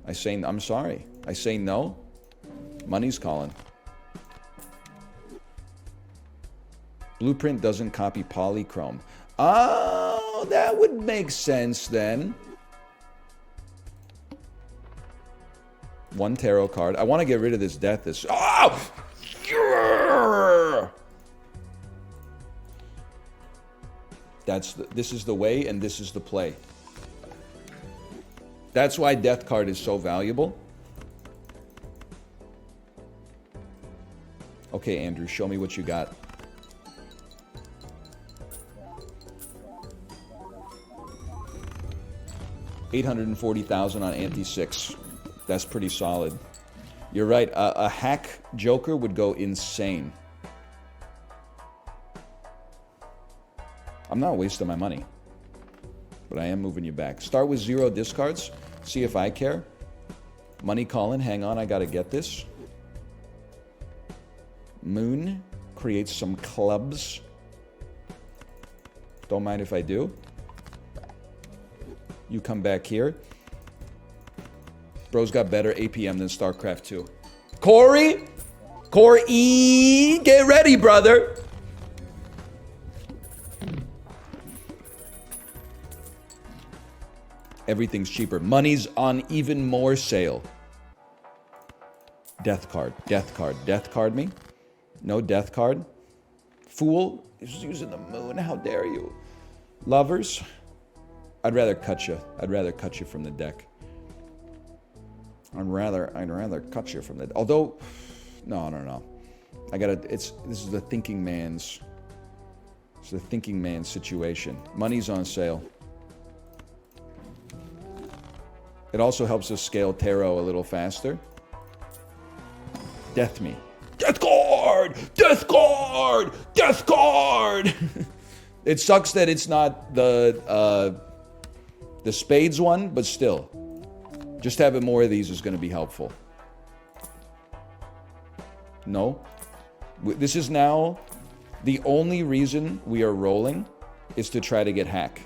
I'm sorry. I say no. Money's calling. Blueprint doesn't copy polychrome. Oh, that would make sense then. 1 tarot card. I want to get rid of this death. Oh! This is the way, and this is the play. That's why death card is so valuable. Okay, Andrew, show me what you got. $840,000 on anti-6. That's pretty solid. You're right. A hack Joker would go insane. I'm not wasting my money, but I am moving you back. Start with 0 discards. See if I care. Money calling. Hang on, I gotta get this. Moon creates some clubs. Don't mind if I do. You come back here. Bro's got better APM than StarCraft 2. Corey! Corey! Get ready, brother! Everything's cheaper. Money's on even more sale. Death card. Death card. Death card me? No death card. Fool is using the moon. How dare you? Lovers? I'd rather cut you. I'd rather cut you from the deck. I'd rather cut you from the... Although... No. I gotta... This is the thinking man's... It's the thinking man's situation. Money's on sale. It also helps us scale tarot a little faster. Death me. Death card! Death card! Death card! It sucks that it's not the spades one, but still. Just having more of these is going to be helpful. No. This is now the only reason we are rolling is to try to get hack.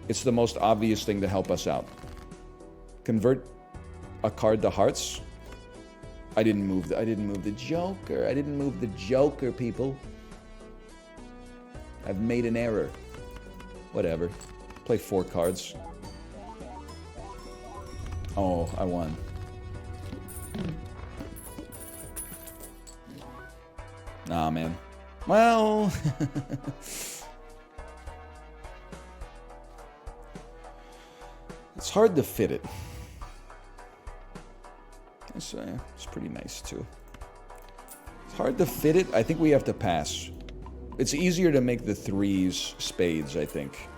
It's the most obvious thing to help us out. Convert a card to hearts. I didn't move the Joker. I didn't move the Joker, people. I've made an error. Whatever. Play 4 cards. Oh, I won. Nah, man. Well... it's hard to fit it. It's pretty nice, too. It's hard to fit it. I think we have to pass. It's easier to make the 3s spades, I think.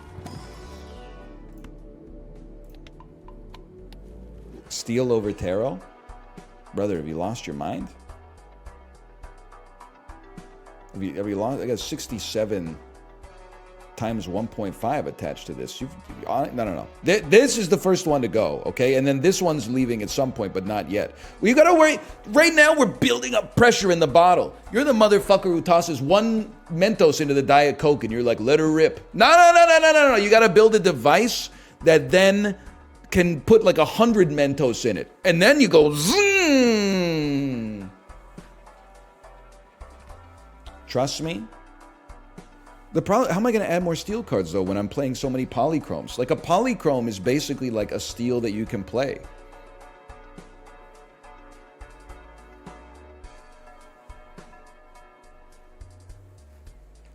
Steel over tarot? Brother, have you lost your mind? Have you lost? I got 67 times 1.5 attached to this. No. This is the first one to go, okay? And then this one's leaving at some point, but not yet. Well, you gotta worry. Right now, we're building up pressure in the bottle. You're the motherfucker who tosses 1 Mentos into the Diet Coke, and you're like, let her rip. No. You gotta build a device that then can put like 100 Mentos in it. And then you go zoom. Trust me. The problem, how am I going to add more steel cards though when I'm playing so many polychromes? Like a polychrome is basically like a steel that you can play.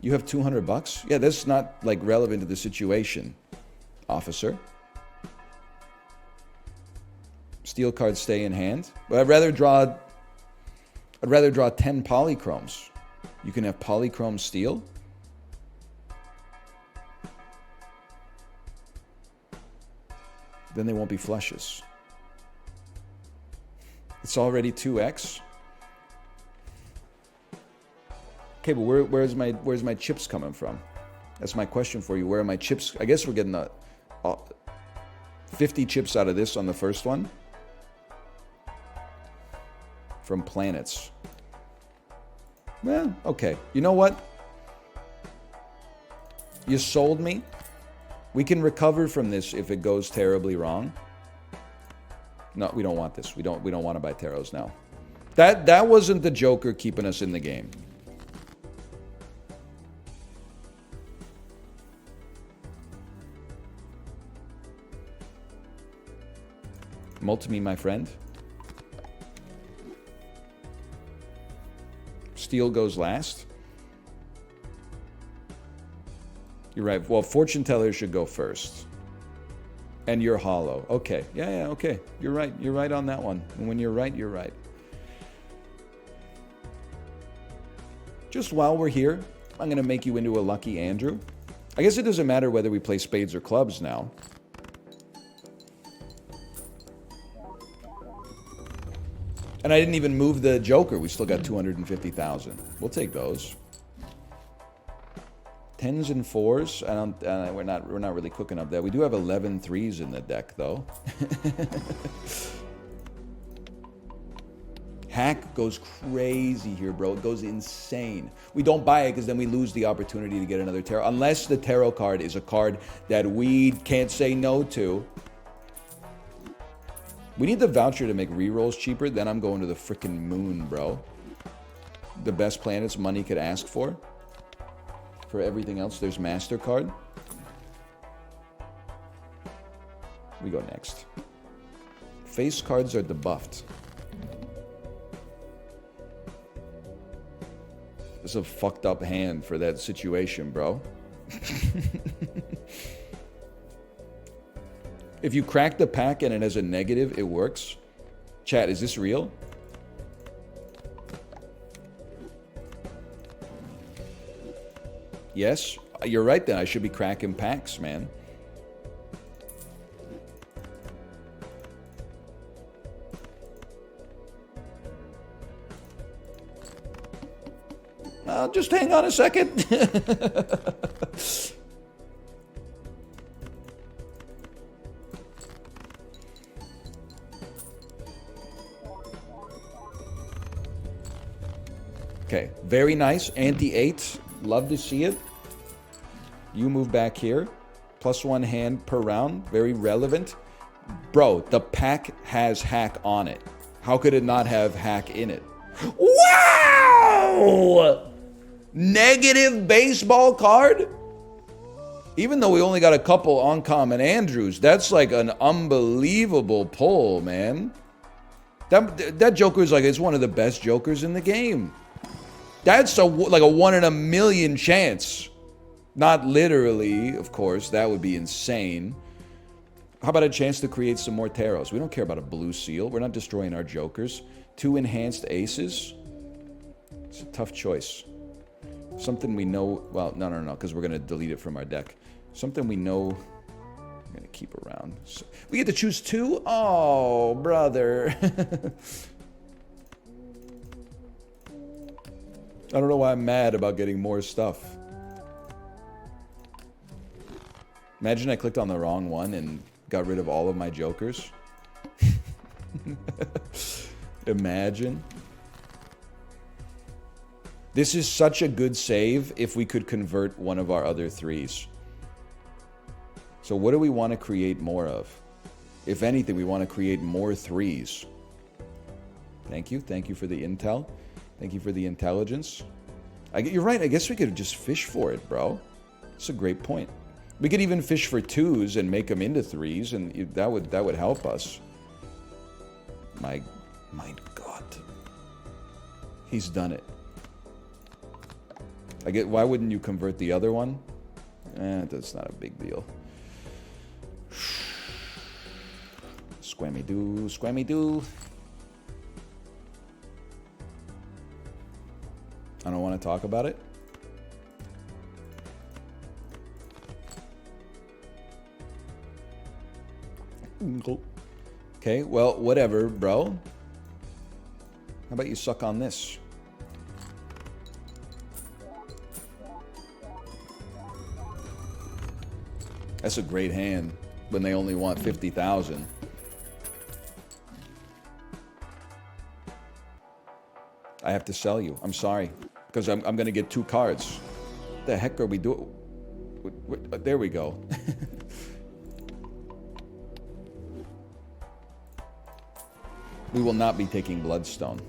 You have $200? Yeah, that's not like relevant to the situation, officer. Steel cards stay in hand. But I'd rather draw 10 polychromes. You can have polychrome steel. Then they won't be flushes. It's already 2x. Okay, but where's my chips coming from? That's my question for you. Where are my chips? I guess we're getting 50 chips out of this on the first one. From planets. Well, okay. You know what? You sold me. We can recover from this if it goes terribly wrong. No, we don't want this. We don't want to buy taros now. That wasn't the Joker keeping us in the game. Multi me, my friend. Steel goes last. You're right. Well, fortune teller should go first. And you're hollow. Okay. Yeah, okay. You're right. You're right on that one. And when you're right, you're right. Just while we're here, I'm going to make you into a lucky Andrew. I guess it doesn't matter whether we play spades or clubs now. And I didn't even move the Joker. We still got 250,000. We'll take those. Tens and fours. We're not really cooking up that. We do have 11 threes in the deck, though. Hack goes crazy here, bro. It goes insane. We don't buy it because then we lose the opportunity to get another tarot. Unless the tarot card is a card that we can't say no to. We need the voucher to make rerolls cheaper. Then I'm going to the freaking moon, bro. The best planets money could ask for. For everything else, there's MasterCard. We go next. Face cards are debuffed. This is a fucked up hand for that situation, bro. If you crack the pack and it has a negative, it works. Chat, is this real? Yes? You're right then. I should be cracking packs, man. Just hang on a second. Okay, very nice. Anti-8. Love to see it. You move back here. +1 hand per round. Very relevant. Bro, the pack has hack on it. How could it not have hack in it? Wow! Negative baseball card? Even though we only got a couple uncommon Andrews, that's like an unbelievable pull, man. That Joker is like, it's one of the best Jokers in the game. That's like a 1 in a million chance. Not literally, of course. That would be insane. How about a chance to create some more taros? We don't care about a blue seal. We're not destroying our Jokers. 2 enhanced aces. It's a tough choice. Something we know... Well, no, because we're going to delete it from our deck. Something we know... I'm going to keep around. So, we get to choose 2? Oh, brother. I don't know why I'm mad about getting more stuff. Imagine I clicked on the wrong one and got rid of all of my Jokers. Imagine. This is such a good save if we could convert one of our other 3s. So what do we want to create more of? If anything, we want to create more 3s. Thank you. Thank you for the intel. Thank you for the intelligence. You're right. I guess we could just fish for it, bro. That's a great point. We could even fish for 2s and make them into 3s, and that would help us. My God. He's done it. Why wouldn't you convert the other one? That's not a big deal. Squammy doo, squammy doo. I don't want to talk about it. Okay, well, whatever, bro. How about you suck on this? That's a great hand when they only want 50,000. I have to sell you. I'm sorry. Because I'm going to get 2 cards. What the heck are we doing? There we go. We will not be taking Bloodstone.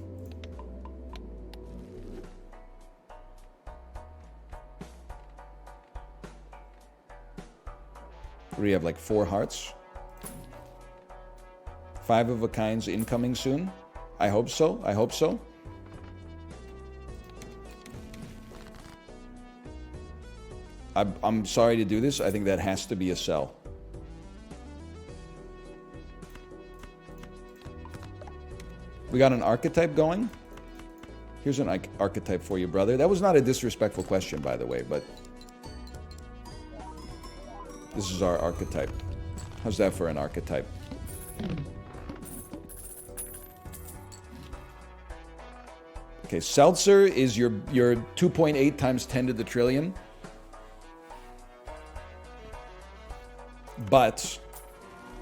We have like 4 hearts. 5 of a kinds incoming soon. I hope so. I hope so. I'm sorry to do this. I think that has to be a sell. We got an archetype going. Here's an archetype for you, brother. That was not a disrespectful question, by the way, but this is our archetype. How's that for an archetype? Okay, Seltzer is your 2.8 times 10 to the trillion. But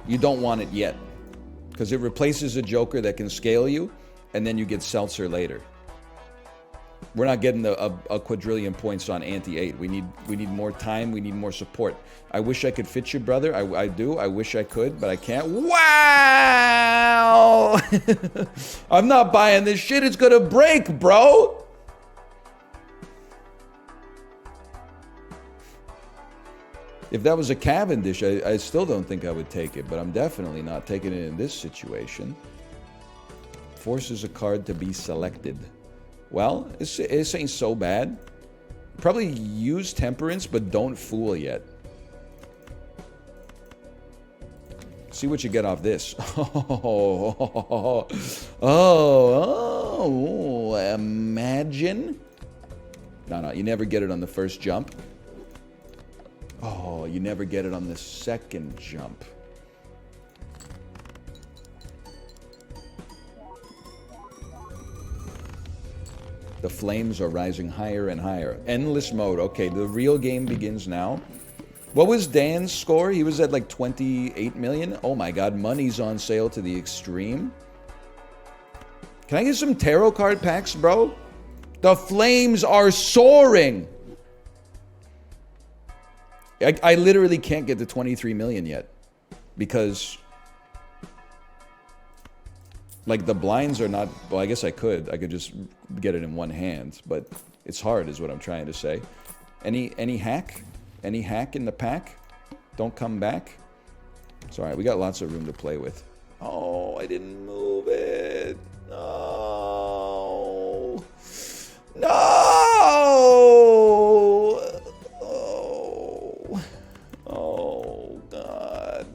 you don't want it yet. Because it replaces a Joker that can scale you, and then you get Seltzer later. We're not getting a quadrillion points on anti-8. We need more time. We need more support. I wish I could fit you, brother. I do. I wish I could, but I can't. Wow! I'm not buying this shit. It's gonna break, bro. If that was a Cavendish, I still don't think I would take it, but I'm definitely not taking it in this situation. Forces a card to be selected. Well, this ain't so bad. Probably use Temperance, but don't Fool yet. See what you get off this. Oh, imagine. No, you never get it on the first jump. Oh, you never get it on the second jump. The flames are rising higher and higher. Endless mode. Okay, the real game begins now. What was Dan's score? He was at like 28 million. Oh my god, money's on sale to the extreme. Can I get some tarot card packs, bro? The flames are soaring. I literally can't get to 23 million yet. Because like the blinds are not, well, I guess I could just get it in one hand, but it's hard is what I'm trying to say. Any hack? Any hack in the pack? Don't come back. It's all right. We got lots of room to play with. Oh, I didn't move it. No. No. Oh, God.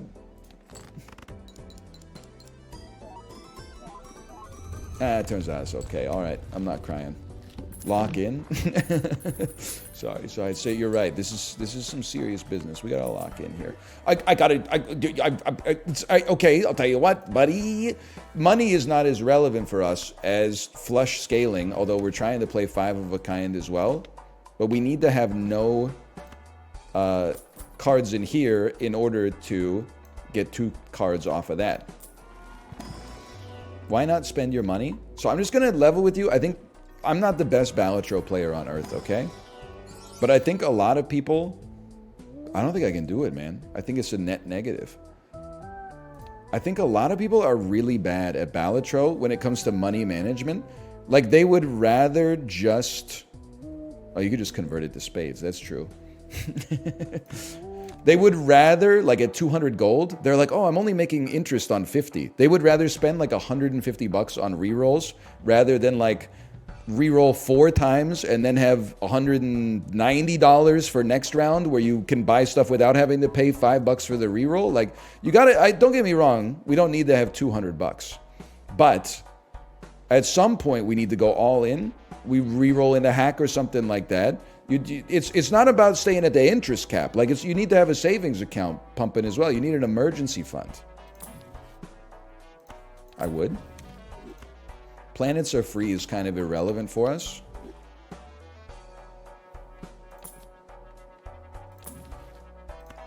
It turns out it's okay. All right. I'm not crying. Lock in. Sorry. Say you're right. This is some serious business. We gotta lock in here. Okay, I'll tell you what, buddy. Money is not as relevant for us as flush scaling, although we're trying to play 5 of a kind as well. But we need to have no cards in here in order to get 2 cards off of that. Why not spend your money? So I'm just gonna level with you. I think I'm not the best Balatro player on earth, okay? But I think a lot of people, I don't think I can do it, man. I think it's a net negative. I think a lot of people are really bad at Balatro when it comes to money management. Like, they would rather just... Oh, you could just convert it to spades. That's true. They would rather, like at 200 gold, they're like, oh, I'm only making interest on 50. They would rather spend like 150 bucks on rerolls rather than like reroll 4 times and then have $190 for next round where you can buy stuff without having to pay $5 for the reroll. Like, you gotta, don't get me wrong, we don't need to have 200 bucks. But at some point we need to go all in. We reroll into hack or something like that. It's not about staying at the interest cap. Like, you need to have a savings account pumping as well. You need an emergency fund. I would. Planets are free is kind of irrelevant for us.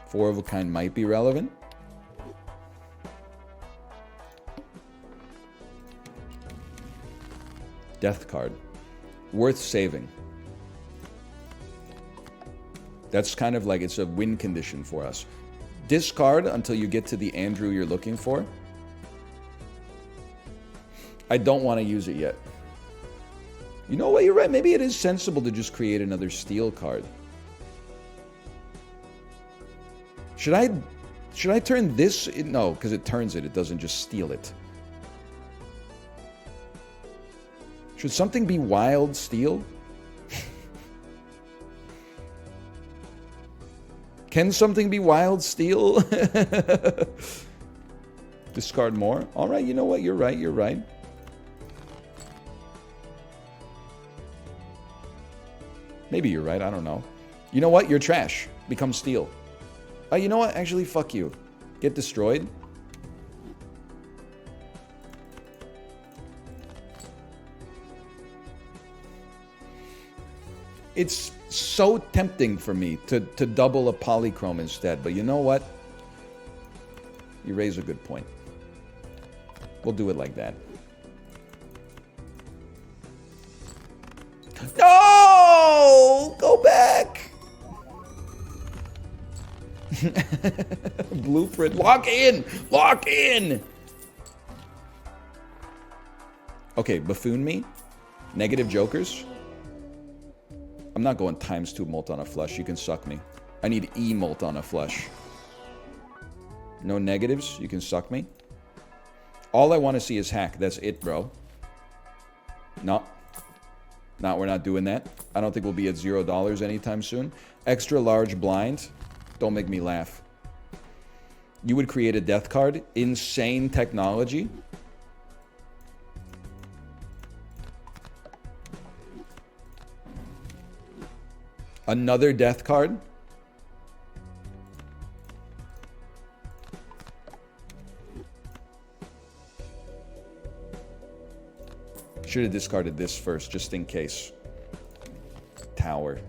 Four of a kind might be relevant. Death card. Worth saving. That's kind of like, it's a win condition for us. Discard until you get to the Andrew you're looking for. I don't want to use it yet. You know what? You're right. Maybe it is sensible to just create another steel card. Should I turn this? No, because it turns it. It doesn't just steal it. Should something be wild steel? Can something be wild steel? Discard more. All right, you know what? You're right. You're right. Maybe you're right. I don't know. You know what? You're trash. Become steel. You know what? Actually, fuck you. Get destroyed. It's so tempting for me to double a polychrome instead, but you know what? You raise a good point. We'll do it like that. No! Go back! Blueprint. Lock in! Lock in! Okay, buffoon me. Negative jokers. I'm not going ×2 molt on a flush. You can suck me. I need E molt on a flush. No negatives. You can suck me. All I want to see is hack. That's it, bro. No. No, we're not doing that. I don't think we'll be at $0 anytime soon. Extra large blind. Don't make me laugh. You would create a death card. Insane technology. Another death card. Should have discarded this first, just in case. Tower.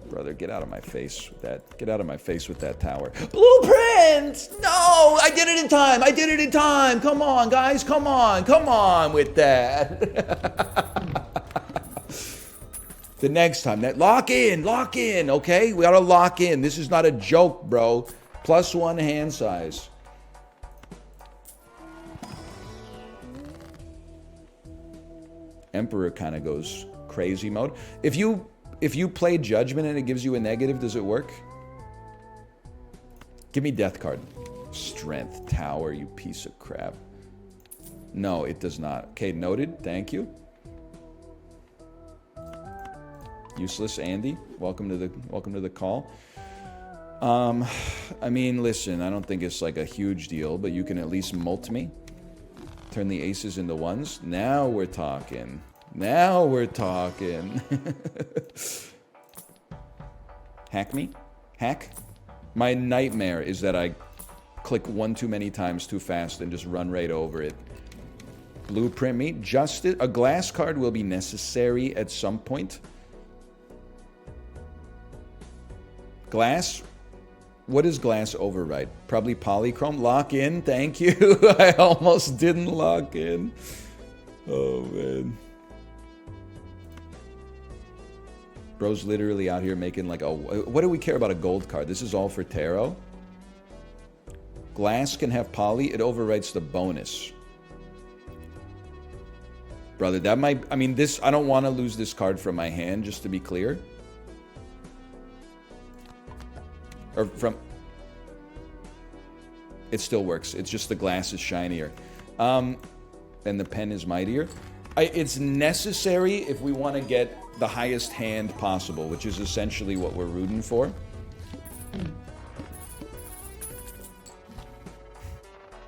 Brother, get out of my face with that. Get out of my face with that tower. Blueprint! No! I did it in time! I did it in time! Come on, guys! Come on! Come on with that! The next time, lock in, okay? We gotta lock in. This is not a joke, bro. +1 hand size. Emperor kind of goes crazy mode. If you play Judgment and it gives you a negative, does it work? Give me death card. Strength, tower, you piece of crap. No, it does not. Okay, noted. Thank you. Useless Andy, welcome to the call. I mean, listen, I don't think it's like a huge deal, but you can at least molt me. Turn the aces into ones. Now we're talking. Now we're talking. Hack me? Hack? My nightmare is that I click one too many times too fast and just run right over it. Blueprint me. Justice. A glass card will be necessary at some point. Glass? What is glass override? Probably polychrome. Lock in. Thank you. I almost didn't lock in. Oh, man. Bro's literally out here making like a... What do we care about a gold card? This is all for tarot. Glass can have poly. It overwrites the bonus. Brother, that might... I mean, this... I don't want to lose this card from my hand, just to be clear. Or from... It still works. It's just the glass is shinier. And the pen is mightier. It's necessary if we want to get the highest hand possible, which is essentially what we're rooting for.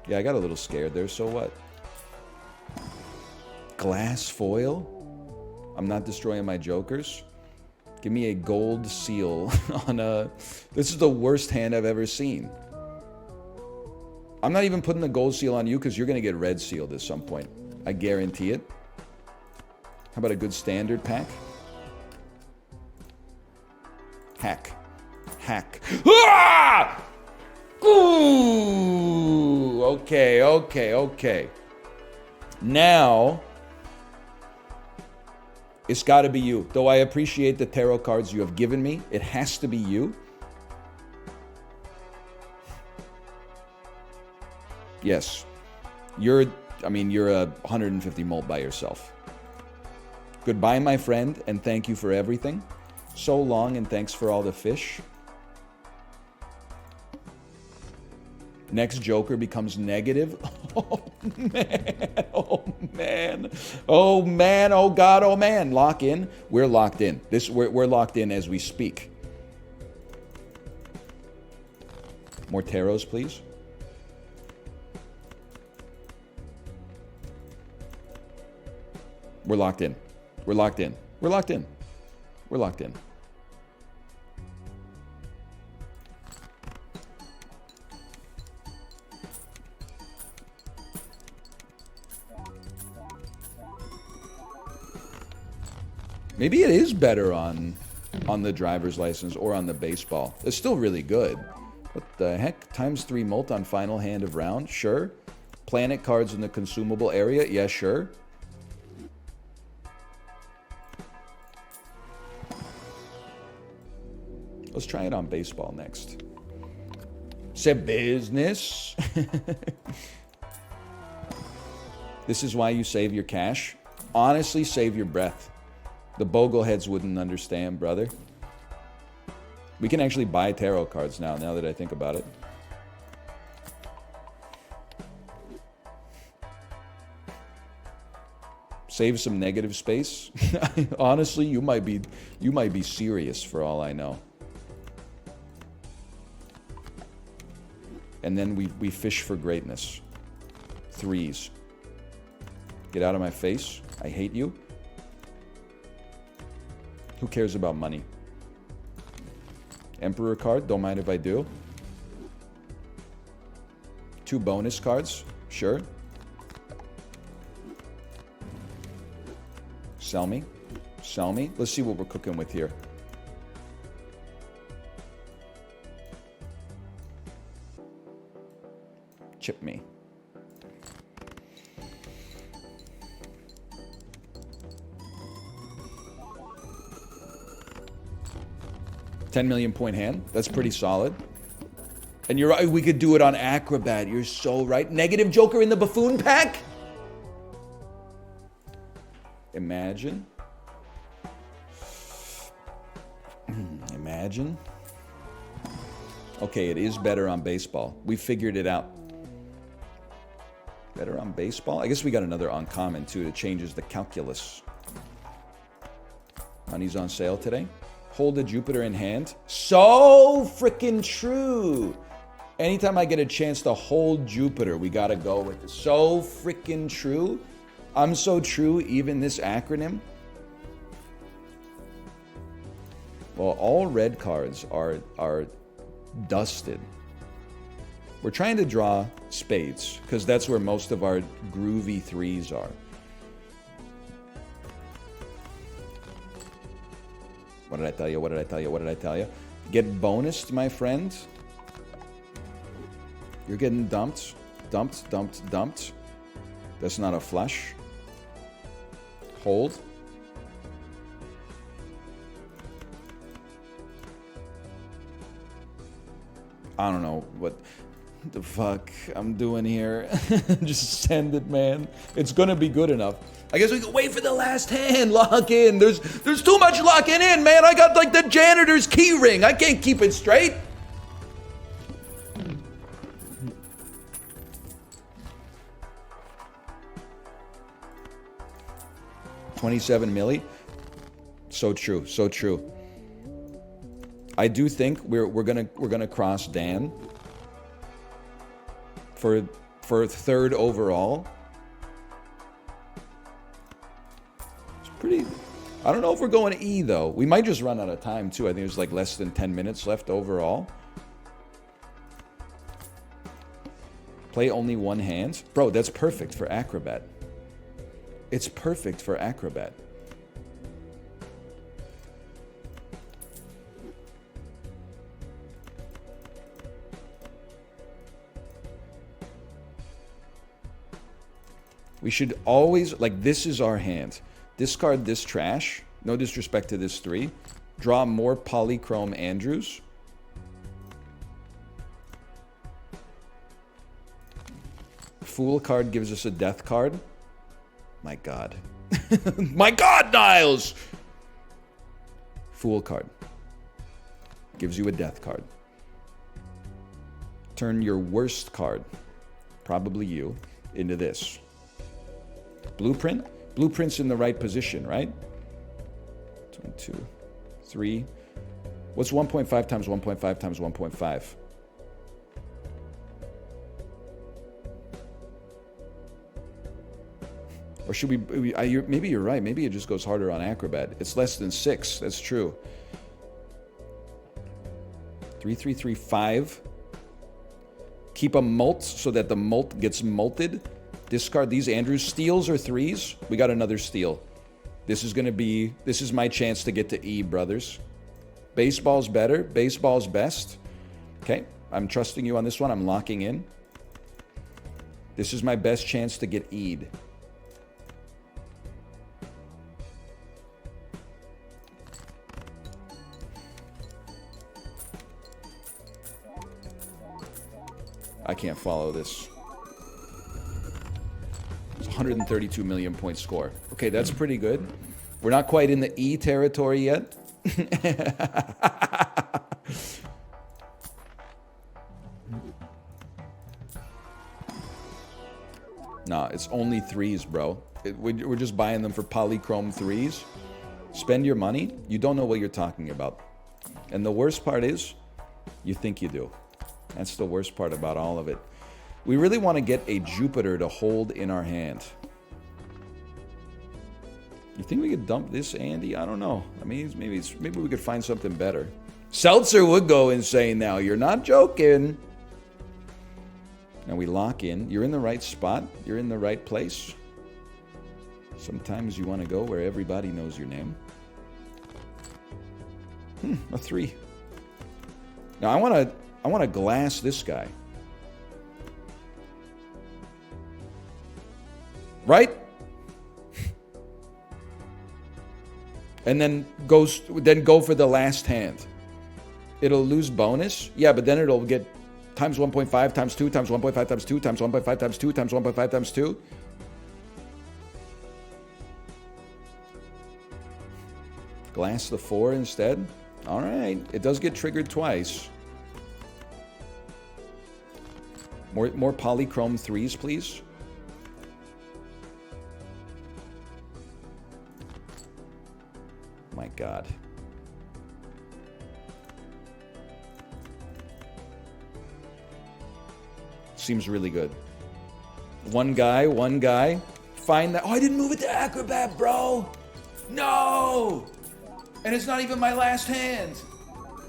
Yeah, I got a little scared there, so what? Glass foil? I'm not destroying my jokers. Give me a gold seal on a... This is the worst hand I've ever seen. I'm not even putting the gold seal on you because you're going to get red sealed at some point. I guarantee it. How about a good standard pack? Hack. Hack. Ah! Ooh! Okay, okay, okay. Now, it's got to be you. Though I appreciate the tarot cards you have given me, it has to be you. Yes. You're a 150 molt by yourself. Goodbye, my friend, and thank you for everything. So long, and thanks for all the fish. Next Joker becomes negative. Oh, man. Oh, man. Oh, man. Oh, God. Oh, man. Lock in. We're locked in. We're locked in as we speak. More tarots, please. We're locked in. We're locked in. We're locked in. We're locked in. Maybe it is better on the driver's license or on the baseball. It's still really good. What the heck? ×3 molt on final hand of round? Sure. Planet cards in the consumable area? Yeah, sure. Let's try it on baseball next. Say business. This is why you save your cash. Honestly, save your breath. The bogleheads wouldn't understand, brother. We can actually buy tarot cards now that I think about it. Save some negative space. Honestly, you might be serious for all I know. And then we fish for greatness. Threes. Get out of my face. I hate you. Who cares about money? Emperor card, don't mind if I do. 2 bonus cards, sure. Sell me. Sell me. Let's see what we're cooking with here. Chip me. $10 million point hand. That's pretty solid. And you're right, we could do it on Acrobat. You're so right. Negative Joker in the buffoon pack? Imagine. Imagine. Okay, it is better on baseball. We figured it out. Better on baseball? I guess we got another uncommon too that changes the calculus. Money's on sale today. Hold a Jupiter in hand. So freaking true. Anytime I get a chance to hold Jupiter, we gotta go with it. So freaking true. I'm so true, even this acronym. Well, all red cards are dusted. We're trying to draw spades, because that's where most of our groovy threes are. What did I tell you? What did I tell you? What did I tell you? Get bonused, my friend. You're getting dumped. Dumped, dumped, dumped. That's not a flush. Hold. I don't know what... The fuck I'm doing here? Just send it, man. It's gonna be good enough. I guess we can wait for the last hand. Lock in. There's too much locking in, man. I got like the janitor's key ring. I can't keep it straight. $27 milli. So true. So true. I do think we're gonna cross Dan for third overall. It's pretty. I don't know if we're going to E though. We might just run out of time too. I think there's like less than 10 minutes left overall. Play only one hand, bro. That's perfect for acrobat. It's perfect for acrobat. We should always, like, this is our hand. Discard this trash. No disrespect to this 3. Draw more polychrome Andrews. Fool card gives us a death card. My God. My God, Niles! Fool card. Gives you a death card. Turn your worst card, probably you, into this. Blueprint? Blueprint's in the right position, right? 1, 2, 3. What's 1.5 times 1.5 times 1.5? Or should we maybe you're right. Maybe it just goes harder on acrobat. It's less than 6. That's true. 3, 3, 3, 5. Keep a molt so that the molt gets molted. Discard these Andrews. Steals or 3s? We got another steal. This is my chance to get to E, brothers. Baseball's better. Baseball's best. Okay. I'm trusting you on this one. I'm locking in. This is my best chance to get E'd. I can't follow this. It's 132 million point score. Okay, that's pretty good. We're not quite in the E territory yet. Nah, it's only 3s, bro. We're just buying them for polychrome 3s. Spend your money. You don't know what you're talking about. And the worst part is, you think you do. That's the worst part about all of it. We really want to get a Jupiter to hold in our hand. You think we could dump this, Andy? I don't know. I mean, maybe we could find something better. Seltzer would go insane now. You're not joking. Now we lock in. You're in the right spot. You're in the right place. Sometimes you want to go where everybody knows your name. A 3. Now I want to glass this guy. Right? And then go for the last hand. It'll lose bonus. Yeah, but then it'll get times 1.5 times 2 times 1.5 times 2 times 1.5 times 2 times 1.5 times 2. Glass the 4 instead. All right. It does get triggered twice. More polychrome 3s, please. My God. Seems really good. One guy. Find that. Oh, I didn't move it to acrobat, bro. No. And it's not even my last hand.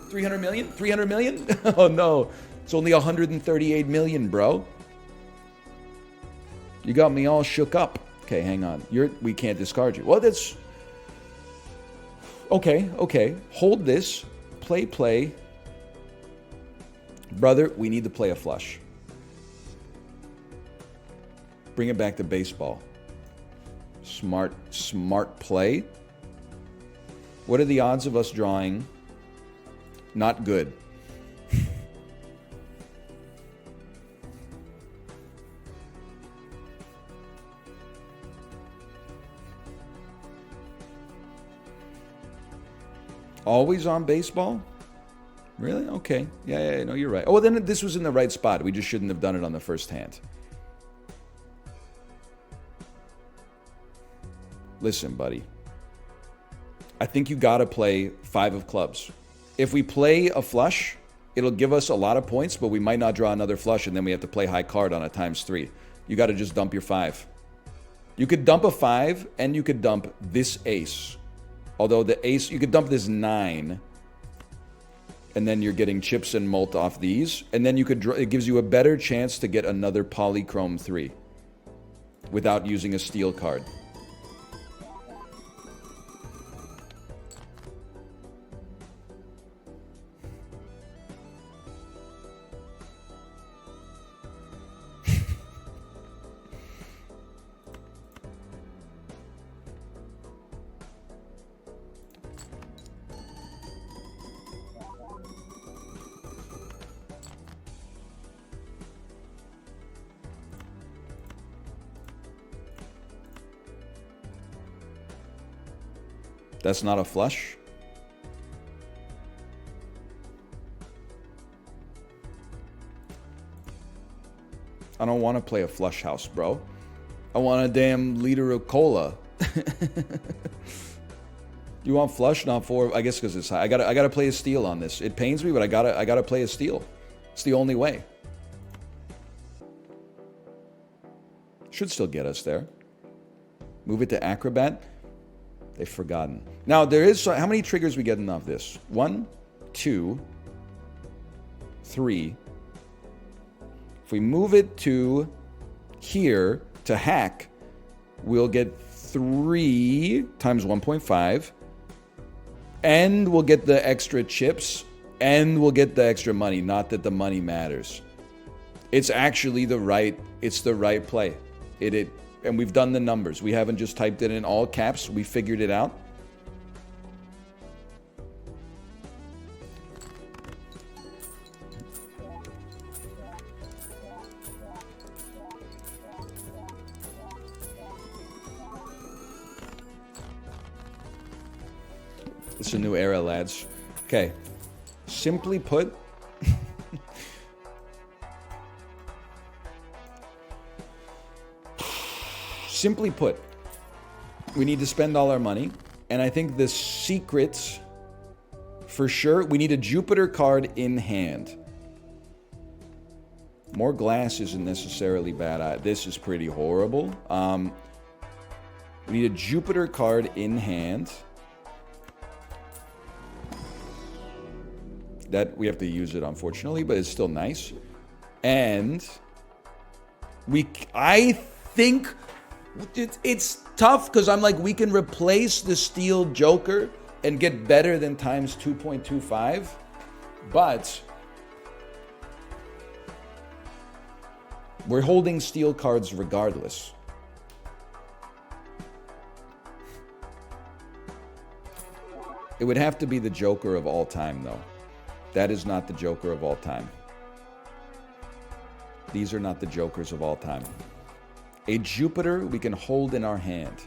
300 million? 300 million? Oh, no. It's only 138 million, bro. You got me all shook up. Okay, hang on. We can't discard you. Well, that's... Okay. Hold this. Play. Brother, we need to play a flush. Bring it back to baseball. Smart play. What are the odds of us drawing? Not good. Always on baseball? Really? Okay. Yeah, no, you're right. Oh, well, then this was in the right spot. We just shouldn't have done it on the first hand. Listen, buddy. I think you gotta play 5 of clubs. If we play a flush, it'll give us a lot of points, but we might not draw another flush, and then we have to play high card on a ×3. You gotta just dump your 5. You could dump a 5, and you could dump this ace. Although the ace, you could dump this 9, and then you're getting chips and mult off these, and then you could draw, it gives you a better chance to get another polychrome 3 without using a steal card. That's not a flush? I don't want to play a flush house, bro. I want a damn liter of cola. You want flush, not 4? I guess because it's high. I gotta play a steal on this. It pains me, but I gotta play a steal. It's the only way. Should still get us there. Move it to acrobat. They've forgotten. Now, there is... How many triggers we getting off this? 1, 2, 3. If we move it to here, to hack, we'll get 3 times 1.5. And we'll get the extra chips. And we'll get the extra money. Not that the money matters. It's actually the right... It's the right play. And we've done the numbers. We haven't just typed it in all caps. We figured it out. It's a new era, lads. Okay. Simply put... Simply put, we need to spend all our money, and I think the secret, for sure, we need a Jupiter card in hand. More glass isn't necessarily bad. This is pretty horrible. We need a Jupiter card in hand. That we have to use it, unfortunately, but it's still nice. And I think... It's tough because I'm like, we can replace the steel joker and get better than times 2.25, but we're holding steel cards regardless. It would have to be the joker of all time, though. That is not the joker of all time. These are not the jokers of all time. A Jupiter we can hold in our hand.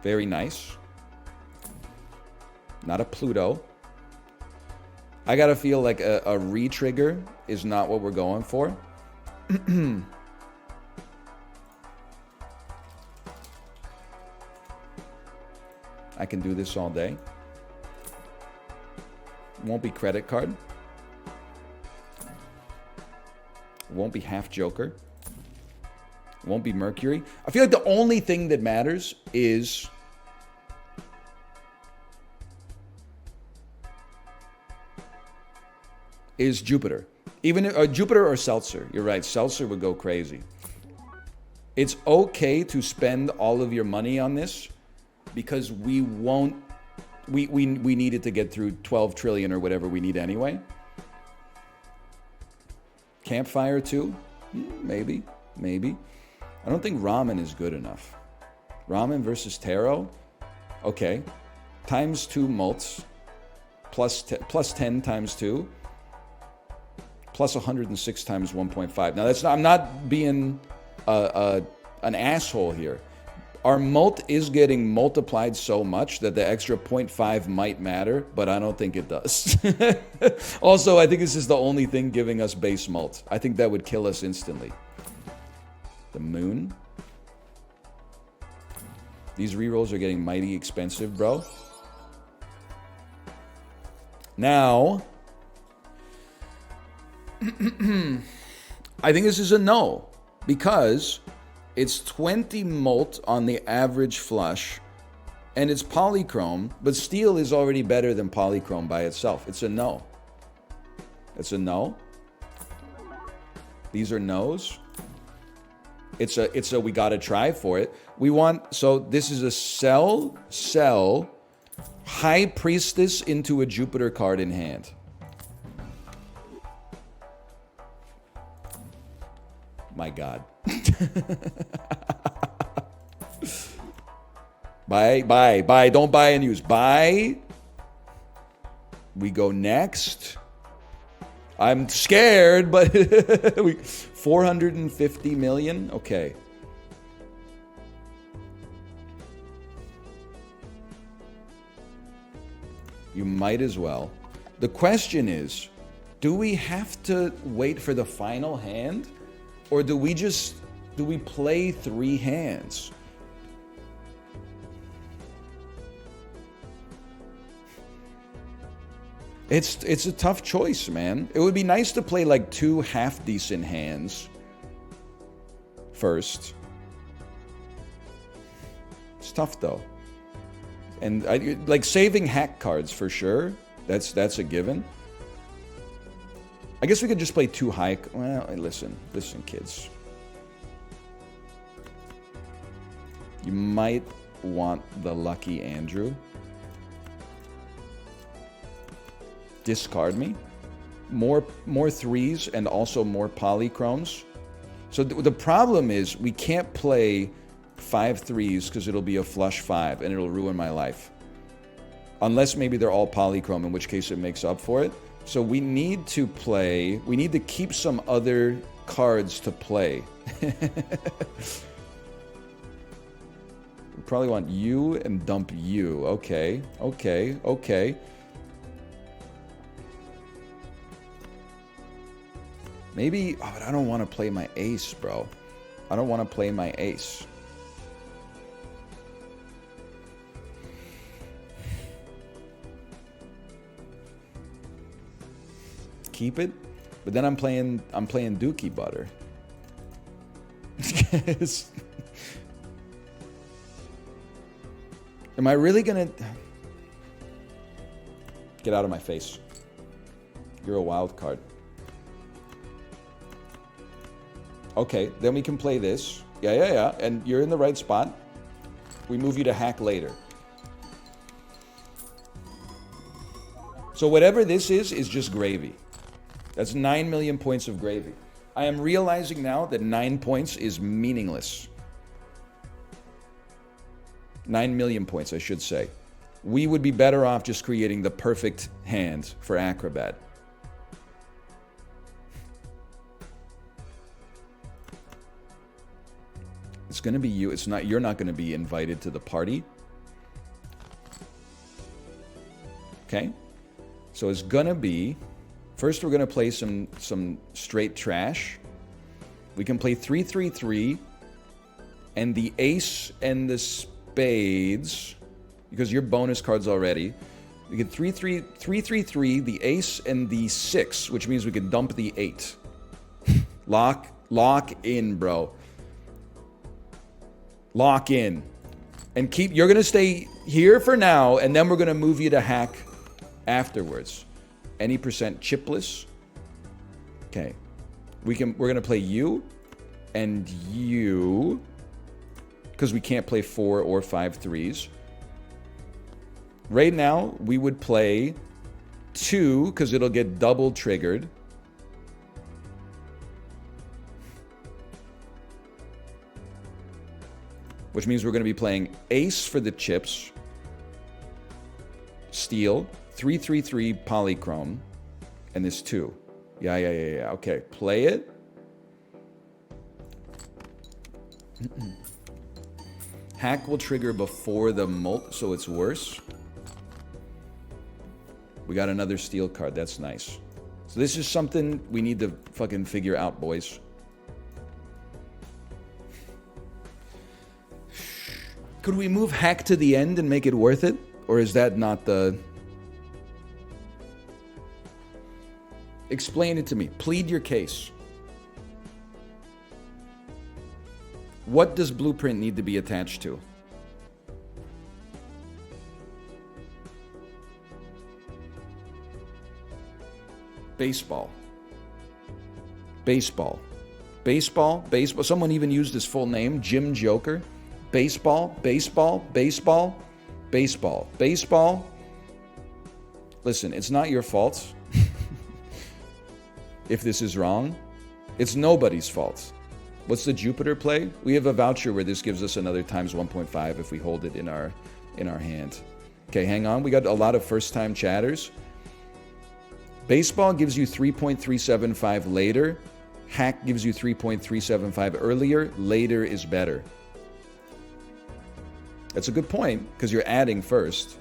Very nice. Not a Pluto. I gotta feel like a re-trigger is not what we're going for. I can do this all day. Won't be credit card. Won't be half Joker. Won't be Mercury. I feel like the only thing that matters is Jupiter. Even Jupiter or Seltzer. You're right. Seltzer would go crazy. It's okay to spend all of your money on this because we won't. We needed to get through 12 trillion or whatever we need anyway. Campfire too? Maybe. I don't think ramen is good enough. Ramen versus tarot? Okay. Times 2 mults. Plus 10 times 2. Plus 106 times 1.5. Now that's not, I'm not being an asshole here. Our mult is getting multiplied so much that the extra 0.5 might matter, but I don't think it does. Also, I think this is the only thing giving us base mult. I think that would kill us instantly. The moon. These rerolls are getting mighty expensive, bro. Now, I think this is a no, because it's 20 mult on the average flush, and it's polychrome, but steel is already better than polychrome by itself. It's a no. It's a no. These are no's. It's a we gotta try for it. We want, so this is a sell, High Priestess into a Jupiter card in hand. My God. Buy. Don't buy and use. Buy. We go next. I'm scared, but 450 million? Okay. You might as well. The question is, do we have to wait for the final hand? Or do we play 3 hands? It's a tough choice, man. It would be nice to play like 2 half-decent hands first. It's tough, though. And like saving hack cards for sure. That's a given. I guess we could just play 2 high. Well, listen, kids. You might want the Lucky Andrew. Discard me. More 3s and also more polychromes. So the problem is we can't play 5 3s because it'll be a flush 5 and it'll ruin my life. Unless maybe they're all polychrome, in which case it makes up for it. So we need to keep some other cards to play. We probably want you and dump you. Okay. Maybe, but I don't want to play my ace, bro. I don't want to play my ace. Keep it, but then I'm playing Dookie Butter. Am I really gonna get out of my face? You're a wild card. Okay, then we can play this. Yeah. And you're in the right spot. We move you to hack later. So whatever this is just gravy. That's 9 million points of gravy. I am realizing now that 9 points is meaningless. 9 million points, I should say. We would be better off just creating the perfect hand for Acrobat. It's going to be you. You're not going to be invited to the party. Okay? So it's going to be, first we're going to play some straight trash. We can play 3-3-3 and the ace and the spades, because your bonus cards already. We get 3-3-3, the ace and the 6, which means we can dump the 8. Lock in, bro. Lock in. And you're going to stay here for now, and then we're going to move you to hack afterwards. Any percent chipless. Okay. We're going to play you and you, because we can't play 4 or 5 3s. Right now, we would play 2, because it'll get double triggered. Which means we're going to be playing ace for the chips, steel, 3-3-3 polychrome, and this 2. Yeah. Okay, play it. Hack will trigger before the molt, so it's worse. We got another steel card. That's nice. So this is something we need to fucking figure out, boys. Could we move hack to the end and make it worth it? Or is that not the... Explain it to me. Plead your case. What does blueprint need to be attached to? Baseball. Baseball. Baseball. Baseball. Someone even used his full name, Jim Joker. Baseball. Baseball. Baseball. Baseball. Baseball. Listen, it's not your fault if this is wrong. It's nobody's fault. What's the Jupiter play? We have a voucher where this gives us another times 1.5 if we hold it in our hand. Okay, hang on. We got a lot of first-time chatters. Baseball gives you 3.375 later. Hack gives you 3.375 earlier. Later is better. That's a good point, because you're adding first.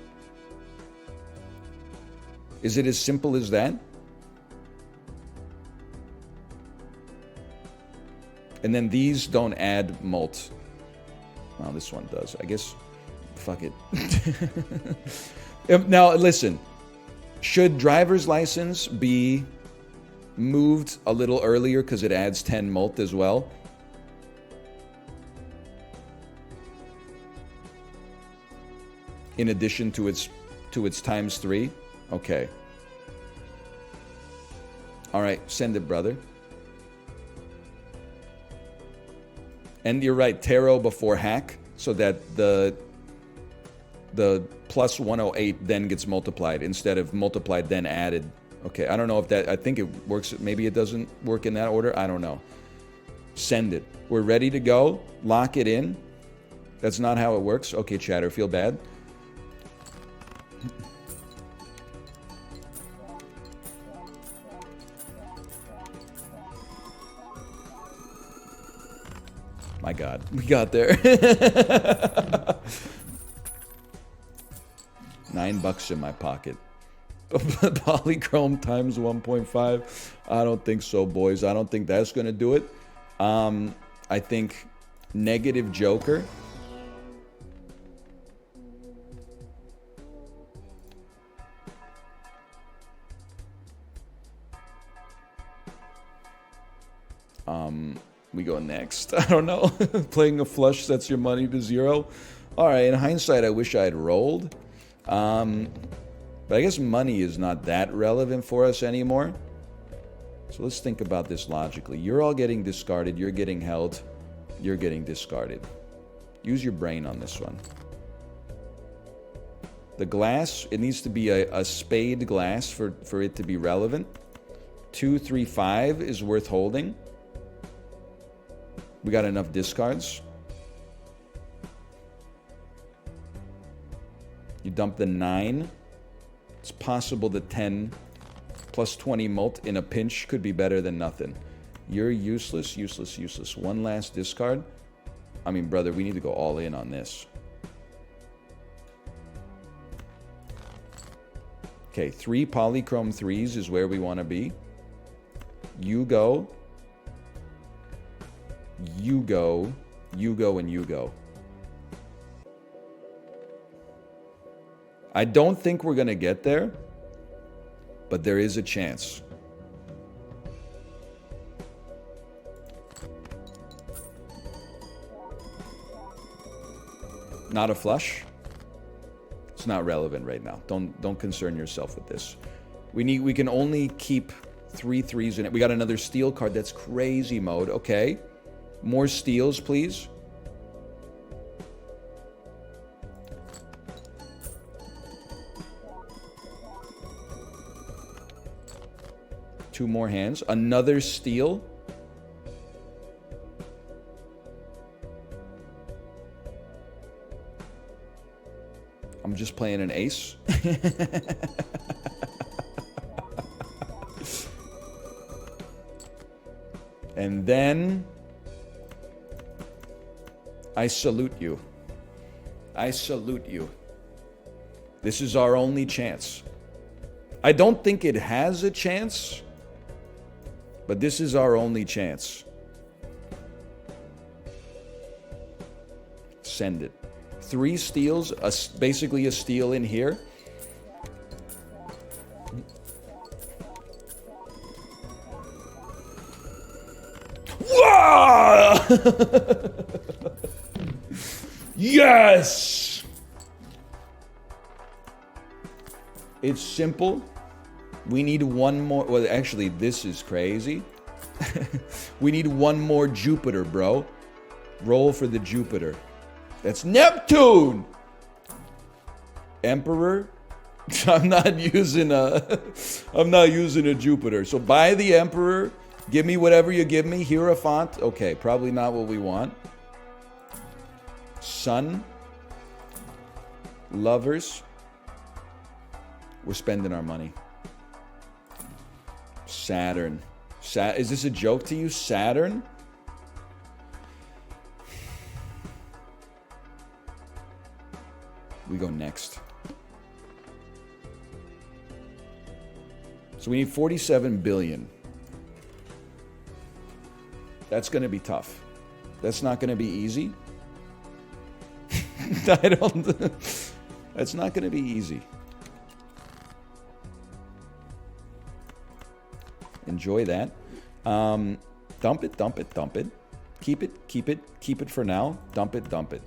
Is it as simple as that? And then these don't add molt. Well, this one does. I guess, fuck it. Now, listen. Should driver's license be moved a little earlier because it adds 10 molt as well? In addition to its times 3? Okay. All right, send it, brother. And you're right, tarot before hack, so that the plus 108 then gets multiplied instead of multiplied then added. Okay, I don't know if that, I think it works, maybe it doesn't work in that order, I don't know. Send it. We're ready to go. Lock it in. That's not how it works. Okay, chatter, feel bad. My God, we got there. $9 in my pocket. Polychrome times 1.5. I don't think so, boys. I don't think that's gonna do it. I think negative Joker. We go next. I don't know. Playing a flush sets your money to 0. All right, in hindsight, I wish I had rolled. But I guess money is not that relevant for us anymore. So let's think about this logically. You're all getting discarded. You're getting held. You're getting discarded. Use your brain on this one. The glass, it needs to be a spade glass for it to be relevant. 2, 3, 5 is worth holding. We got enough discards. You dump the 9. It's possible the 10 plus 20 mult in a pinch could be better than nothing. You're useless, useless, useless. One last discard. I mean, brother, we need to go all in on this. Okay, 3 polychrome 3s is where we want to be. You go. You go. You go and you go. I don't think we're going to get there, but there is a chance. Not a flush. It's not relevant right now. Don't concern yourself with this. We can only keep 3 3s in it. We got another steel card. That's crazy mode. Okay. More steals, please. Two more hands. Another steal. I'm just playing an ace. And then I salute you. I salute you. This is our only chance. I don't think it has a chance, but this is our only chance. Send it. 3 steals, basically a steal in here. Yes! It's simple. We need one more. Well, actually, this is crazy. We need one more Jupiter, bro. Roll for the Jupiter. That's Neptune! Emperor? I'm not using a Jupiter. So buy the Emperor. Give me whatever you give me. Hierophant. Okay, probably not what we want. Sun. Lovers. We're spending our money. Saturn. Is this a joke to you? Saturn? We go next. So we need 47 billion. That's going to be tough. That's not going to be easy. That's not going to be easy. Enjoy that. Dump it, dump it, dump it. Keep it, keep it, keep it for now. Dump it, dump it.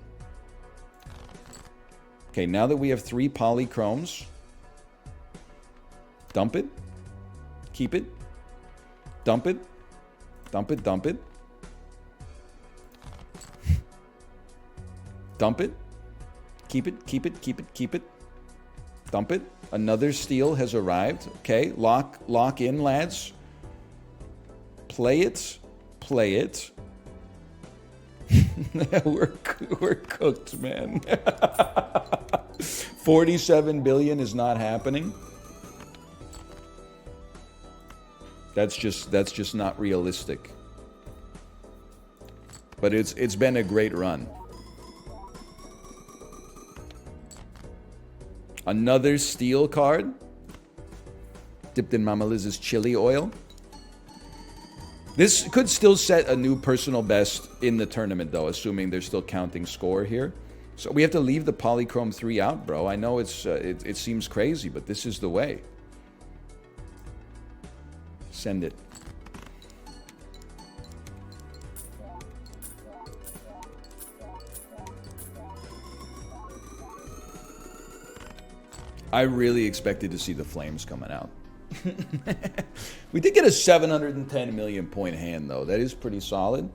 Okay, now that we have 3 polychromes, dump it, keep it, dump it, dump it, dump it, dump it, keep it, keep it, keep it, keep it, dump it. Another steal has arrived. Okay, lock in, lads. Play it, play it. we're cooked, man. 47 billion is not happening. That's just not realistic. But it's been a great run. Another steel card. Dipped in Mama Liz's chili oil. This could still set a new personal best in the tournament, though, assuming they're still counting score here. So we have to leave the Polychrome 3 out, bro. I know it seems crazy, but this is the way. Send it. I really expected to see the flames coming out. We did get a 710 million point hand, though. That is pretty solid.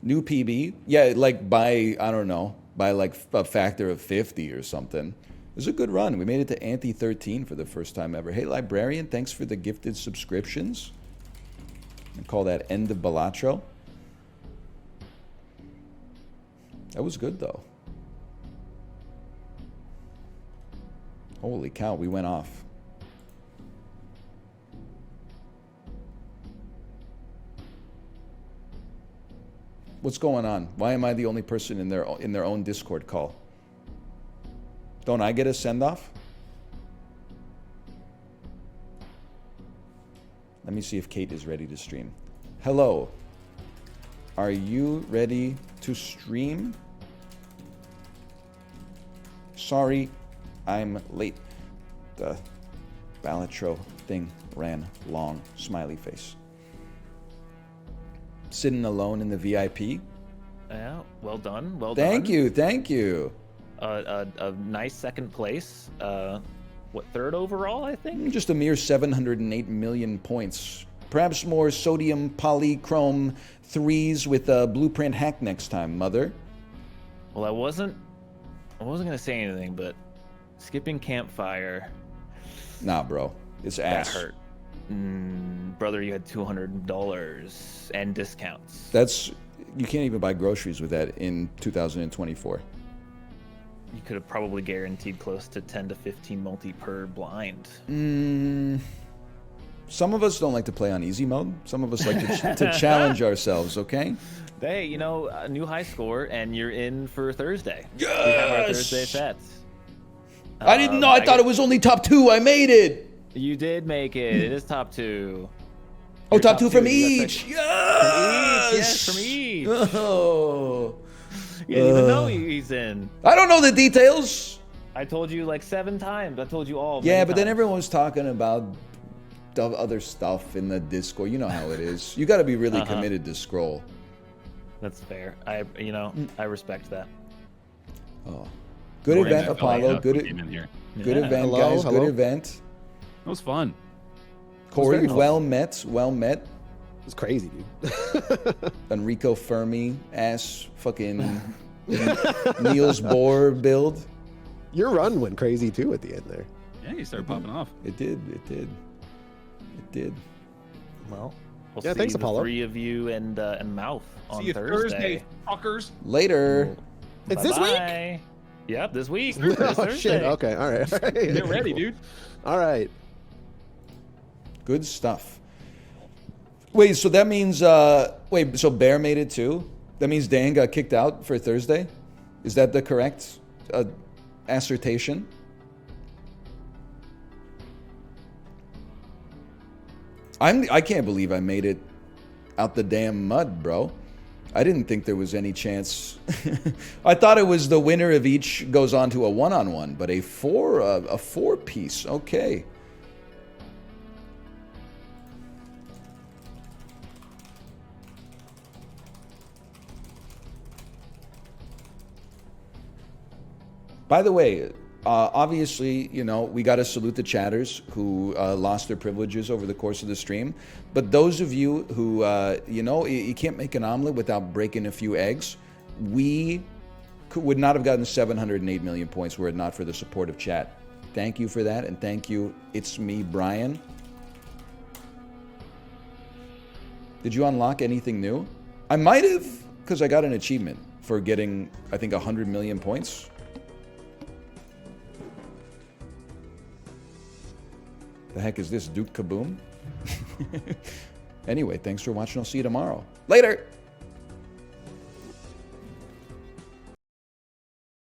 New PB. Yeah, like by, I don't know, by like a factor of 50 or something. It was a good run. We made it to Ante 13 for the first time ever. Hey, Librarian, thanks for the gifted subscriptions. I call that End of Balatro. That was good, though. Holy cow, we went off. What's going on? Why am I the only person in their own Discord call? Don't I get a send-off? Let me see if Kate is ready to stream. Hello. Are you ready to stream? Sorry, I'm late. The Balatro thing ran long. Smiley face. Sitting alone in the VIP. Yeah, well done. Well Thank done. you, thank you. A nice second place. What, third overall, I think? Just a mere 708 million points. Perhaps more sodium polychrome 3s with a blueprint hack next time, mother. Well, I wasn't gonna say anything, but skipping campfire. Nah, bro. It's ass. That hurt. Brother, you had $200 and discounts. You can't even buy groceries with that in 2024. You could have probably guaranteed close to 10 to 15 multi per blind. Some of us don't like to play on easy mode. Some of us like to challenge ourselves, okay? Hey, you know, a new high score, and you're in for Thursday. We have our Thursday sets. I didn't know. I thought it was only top 2. I made it. You did make it. It is top 2. Oh, You're top 2 from You each. got Yes. Yes, from each. Oh. You didn't even know he's in. I don't know the details. I told you like 7 times. I told you all. Yeah, many but then times. everyone was talking about other stuff in the Discord. You know how it is. You got to be really committed to scroll. That's fair. I respect that. Oh, good Morning, event, I felt like Apollo. I Good, came in here. good Yeah. event, Hello, guys. hello. Good event. It was fun. Corey, very nice. well met. Well met. It's crazy, dude. Enrico Fermi ass fucking Niels Bohr build. Your run went crazy too at the end there. Yeah, you started popping off. It did. It did. It did. Well, we'll Yeah, see thanks, the Apollo. 3 of you and Malf on See you Thursday. fuckers. Later. It's this week? Bye-bye. Yep, this week. Oh This Thursday. shit. Okay. All right. All right. Get ready, dude. All right. Good stuff. Wait, so that means wait, so Bear made it too? That means Dan got kicked out for Thursday? Is that the correct assertion? I can't believe I made it out the damn mud, bro. I didn't think there was any chance. I thought it was the winner of each goes on to a one-on-one, but a four piece. Okay. By the way, obviously, you know, we got to salute the chatters who lost their privileges over the course of the stream. But those of you who, you know, you can't make an omelet without breaking a few eggs. We would not have gotten 708 million points were it not for the support of chat. Thank you for that. And thank you. It's me, Brian. Did you unlock anything new? I might have, because I got an achievement for getting, I think, 100 million points. The heck is this, Duke Kaboom? Anyway, thanks for watching. I'll see you tomorrow. Later!